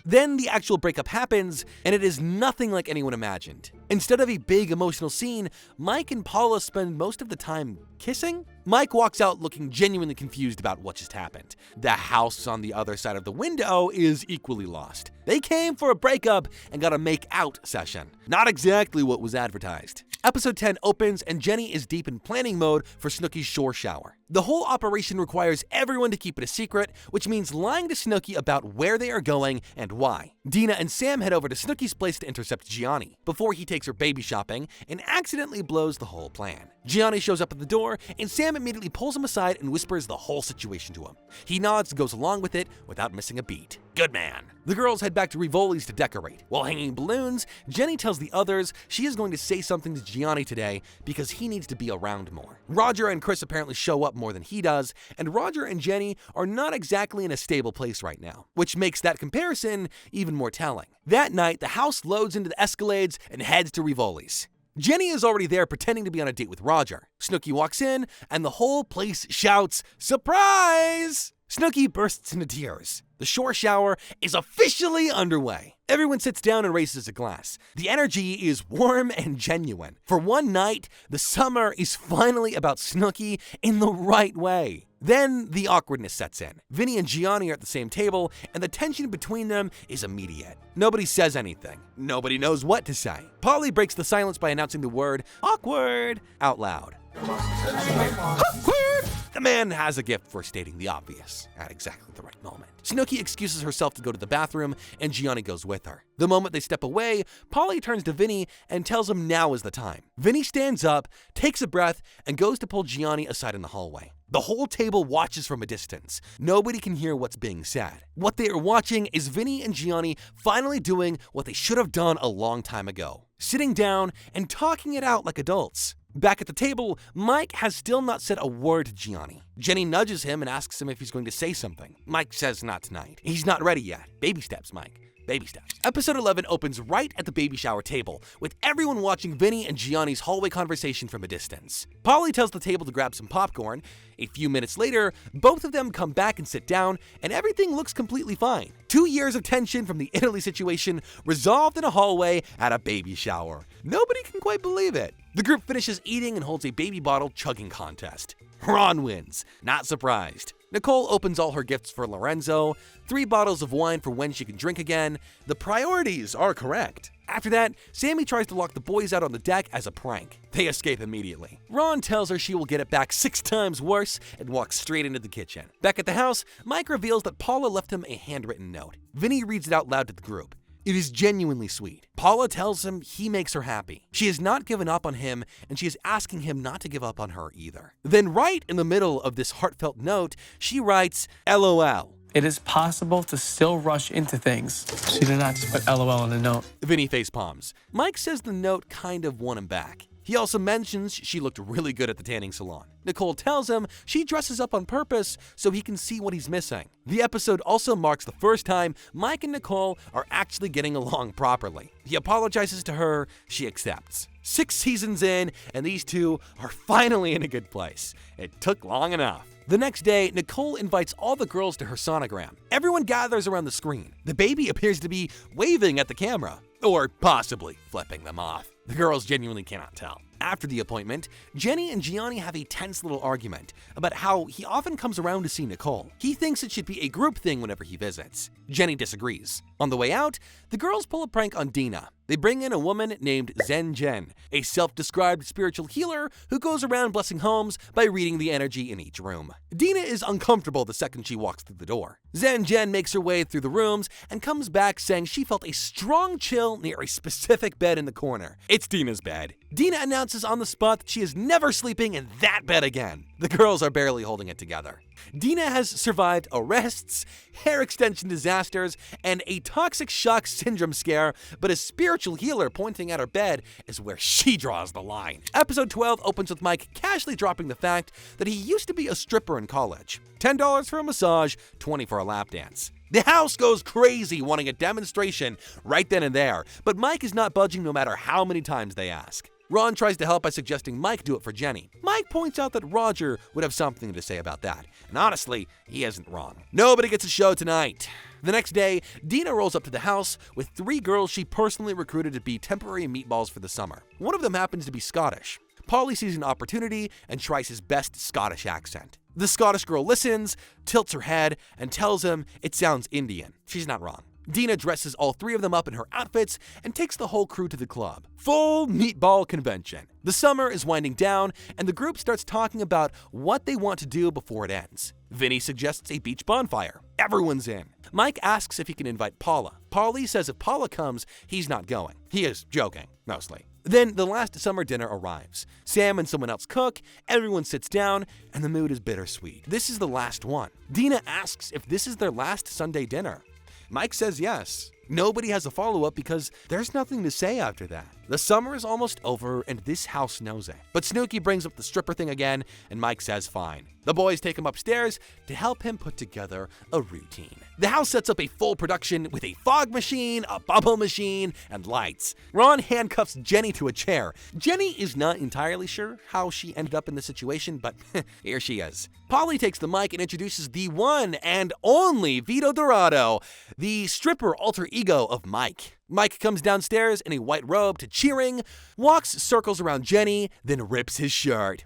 Then the actual breakup happens, and it is nothing like anyone imagined. Instead of a big emotional scene, Mike and Paula spend most of the time kissing. Mike walks out looking genuinely confused about what just happened. The house on the other side of the window is equally lost. They came for a breakup and got a make-out session. Not exactly what was advertised. Episode 10 opens and Jenny is deep in planning mode for Snooki's shore shower. The whole operation requires everyone to keep it a secret, which means lying to Snooki about where they are going and why. Dina and Sam head over to Snooki's place to intercept Gianni before he takes her baby shopping and accidentally blows the whole plan. Gianni shows up at the door and Sam immediately pulls him aside and whispers the whole situation to him. He nods and goes along with it without missing a beat. Good man. The girls head back to Rivoli's to decorate. While hanging balloons, Jenny tells the others she is going to say something to Gianni today because he needs to be around more. Roger and Chris apparently show up more than he does, and Roger and Jenny are not exactly in a stable place right now, which makes that comparison even more telling. That night, the house loads into the Escalades and heads to Rivoli's. Jenny is already there pretending to be on a date with Roger. Snooki walks in, and the whole place shouts, "Surprise!" Snooki bursts into tears. The shore shower is officially underway. Everyone sits down and raises a glass. The energy is warm and genuine. For one night, the summer is finally about Snooki in the right way. Then the awkwardness sets in. Vinny and Gianni are at the same table, and the tension between them is immediate. Nobody says anything. Nobody knows what to say. Polly breaks the silence by announcing the word awkward out loud. Awkward! The man has a gift for stating the obvious at exactly the right moment. Snooki excuses herself to go to the bathroom, and Gianni goes with her. The moment they step away, Polly turns to Vinny and tells him now is the time. Vinny stands up, takes a breath, and goes to pull Gianni aside in the hallway. The whole table watches from a distance. Nobody can hear what's being said. What they are watching is Vinny and Gianni finally doing what they should have done a long time ago. Sitting down and talking it out like adults. Back at the table, Mike has still not said a word to Gianni. Jenny nudges him and asks him if he's going to say something. Mike says not tonight. He's not ready yet. Baby steps, Mike. Baby steps. Episode 11 opens right at the baby shower table, with everyone watching Vinny and Gianni's hallway conversation from a distance. Polly tells the table to grab some popcorn. A few minutes later, both of them come back and sit down, and everything looks completely fine. 2 years of tension from the Italy situation resolved in a hallway at a baby shower. Nobody can quite believe it. The group finishes eating and holds a baby bottle chugging contest. Ron wins. Not surprised. Nicole opens all her gifts for Lorenzo, 3 bottles of wine for when she can drink again. The priorities are correct. After that, Sammy tries to lock the boys out on the deck as a prank. They escape immediately. Ron tells her she will get it back 6 times worse and walks straight into the kitchen. Back at the house, Mike reveals that Paula left him a handwritten note. Vinny reads it out loud to the group. It is genuinely sweet. Paula tells him he makes her happy. She has not given up on him, and she is asking him not to give up on her either. Then right in the middle of this heartfelt note, she writes, LOL. It is possible to still rush into things. She did not just put LOL in the note. Vinny face palms. Mike says the note kind of won him back. He also mentions she looked really good at the tanning salon. Nicole tells him she dresses up on purpose so he can see what he's missing. The episode also marks the first time Mike and Nicole are actually getting along properly. He apologizes to her, she accepts. 6 seasons in, and these two are finally in a good place. It took long enough. The next day, Nicole invites all the girls to her sonogram. Everyone gathers around the screen. The baby appears to be waving at the camera, or possibly flipping them off. The girls genuinely cannot tell. After the appointment, Jenny and Gianni have a tense little argument about how he often comes around to see Nicole. He thinks it should be a group thing whenever he visits. Jenny disagrees. On the way out, the girls pull a prank on Dina. They bring in a woman named Zen Jen, a self-described spiritual healer who goes around blessing homes by reading the energy in each room. Dina is uncomfortable the second she walks through the door. Zen Jen makes her way through the rooms and comes back saying she felt a strong chill near a specific bed in the corner. It's Dina's bed. Dina announces on the spot that she is never sleeping in that bed again. The girls are barely holding it together. Dina has survived arrests, hair extension disasters, and a toxic shock syndrome scare, but a spiritual healer pointing at her bed is where she draws the line. Episode 12 opens with Mike casually dropping the fact that he used to be a stripper in college. $10 for a massage, $20 for a lap dance. The house goes crazy wanting a demonstration right then and there, but Mike is not budging no matter how many times they ask. Ron tries to help by suggesting Mike do it for Jenny. Mike points out that Roger would have something to say about that, and honestly, he isn't wrong. Nobody gets a show tonight. The next day, Dina rolls up to the house with 3 girls she personally recruited to be temporary meatballs for the summer. One of them happens to be Scottish. Paulie sees an opportunity and tries his best Scottish accent. The Scottish girl listens, tilts her head, and tells him it sounds Indian. She's not wrong. Dina dresses all 3 of them up in her outfits and takes the whole crew to the club. Full meatball convention. The summer is winding down, and the group starts talking about what they want to do before it ends. Vinny suggests a beach bonfire. Everyone's in. Mike asks if he can invite Paula. Paulie says if Paula comes, he's not going. He is joking, mostly. Then the last summer dinner arrives. Sam and someone else cook, everyone sits down, and the mood is bittersweet. This is the last one. Dina asks if this is their last Sunday dinner. Mike says yes. Nobody has a follow-up because there's nothing to say after that. The summer is almost over and this house knows it. But SNOOKI brings up the stripper thing again and Mike says fine. The boys take him upstairs to help him put together a routine. The house sets up a full production with a fog machine, a bubble machine, and lights. Ron handcuffs Jenny to a chair. Jenny is not entirely sure how she ended up in the situation, but here she is. Paulie takes the mic and introduces the one and only Vito Dorado, the stripper alter ego of Mike. Mike comes downstairs in a white robe to cheering, walks circles around Jenny, then rips his shirt.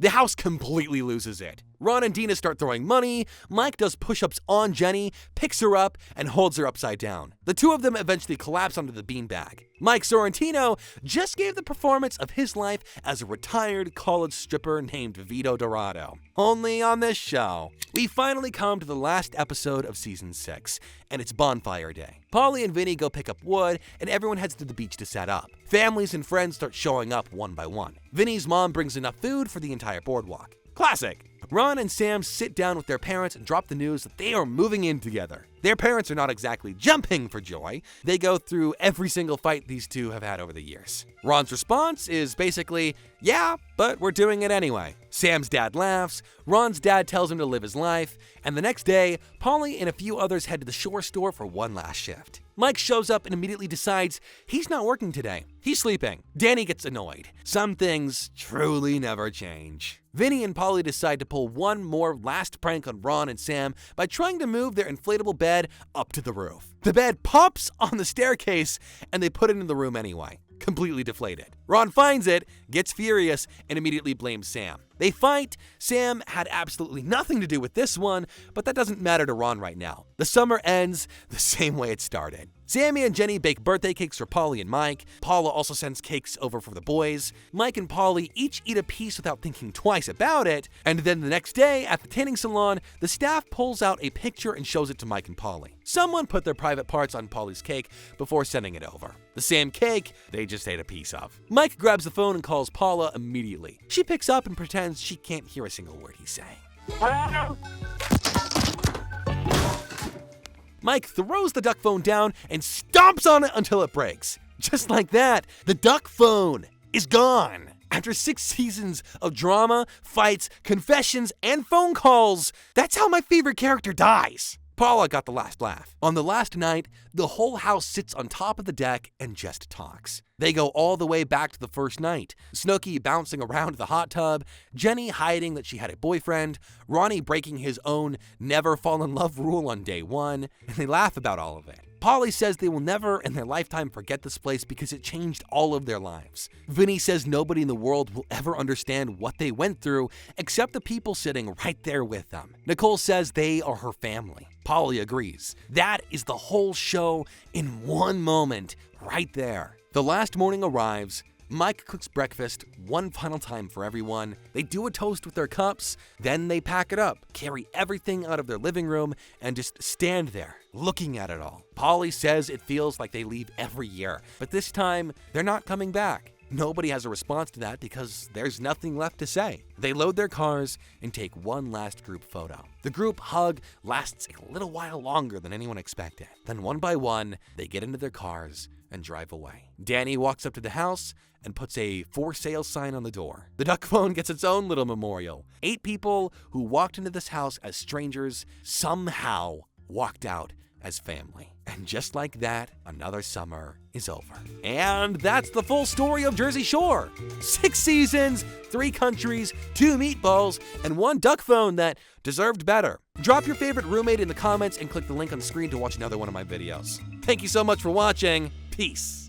The house completely loses it. Ron and Dina start throwing money, Mike does push-ups on Jenny, picks her up, and holds her upside down. The 2 of them eventually collapse onto the beanbag. Mike Sorrentino just gave the performance of his life as a retired college stripper named Vito Dorado. Only on this show. We finally come to the last episode of season 6, and it's bonfire day. Paulie and Vinny go pick up wood, and everyone heads to the beach to set up. Families and friends start showing up one by one. Vinny's mom brings enough food for the entire boardwalk. Classic. Ron and Sam sit down with their parents and drop the news that they are moving in together. Their parents are not exactly jumping for joy. They go through every single fight these 2 have had over the years. Ron's response is basically, yeah, but we're doing it anyway. Sam's dad laughs, Ron's dad tells him to live his life, and the next day, Paulie and a few others head to the shore store for one last shift. Mike shows up and immediately decides he's not working today. He's sleeping. Danny gets annoyed. Some things truly never change. Vinny and Paulie decide to pull one more last prank on Ron and Sam by trying to move their inflatable bed up to the roof. The bed pops on the staircase and they put it in the room anyway, completely deflated. Ron finds it, gets furious, and immediately blames Sam. They fight. Sam had absolutely nothing to do with this one, but that doesn't matter to Ron right now. The summer ends the same way it started. Sammy and Jenny bake birthday cakes for Paulie and Mike. Paula also sends cakes over for the boys. Mike and Paulie each eat a piece without thinking twice about it. And then the next day at the tanning salon, the staff pulls out a picture and shows it to Mike and Paulie. Someone put their private parts on Paulie's cake before sending it over. The same cake they just ate a piece of. Mike grabs the phone and calls Paula immediately. She picks up and pretends she can't hear a single word he's saying. Hello? Mike throws the duck phone down and stomps on it until it breaks. Just like that, the duck phone is gone. After 6 seasons of drama, fights, confessions, and phone calls, that's how my favorite character dies. Paula got the last laugh. On the last night, the whole house sits on top of the deck and just talks. They go all the way back to the first night. SNOOKI bouncing around the hot tub, Jenny hiding that she had a boyfriend, Ronnie breaking his own never fall in love rule on day 1, and they laugh about all of it. Paulie says they will never in their lifetime forget this place because it changed all of their lives. Vinny says nobody in the world will ever understand what they went through except the people sitting right there with them. Nicole says they are her family. Paulie agrees. That is the whole show in one moment, right there. The last morning arrives. Mike cooks breakfast one final time for everyone. They do a toast with their cups, then they pack it up, carry everything out of their living room, and just stand there, looking at it all. Paulie says it feels like they leave every year, but this time, they're not coming back. Nobody has a response to that because there's nothing left to say. They load their cars and take one last group photo. The group hug lasts a little while longer than anyone expected. Then one by one, they get into their cars and drive away. Danny walks up to the house and puts a for sale sign on the door. The duck phone gets its own little memorial. 8 people who walked into this house as strangers somehow walked out as family. And just like that, another summer is over. And that's the full story of Jersey Shore. 6 seasons, 3 countries, 2 meatballs, and 1 duck phone that deserved better. Drop your favorite roommate in the comments and click the link on the screen to watch another one of my videos. Thank you so much for watching. Peace.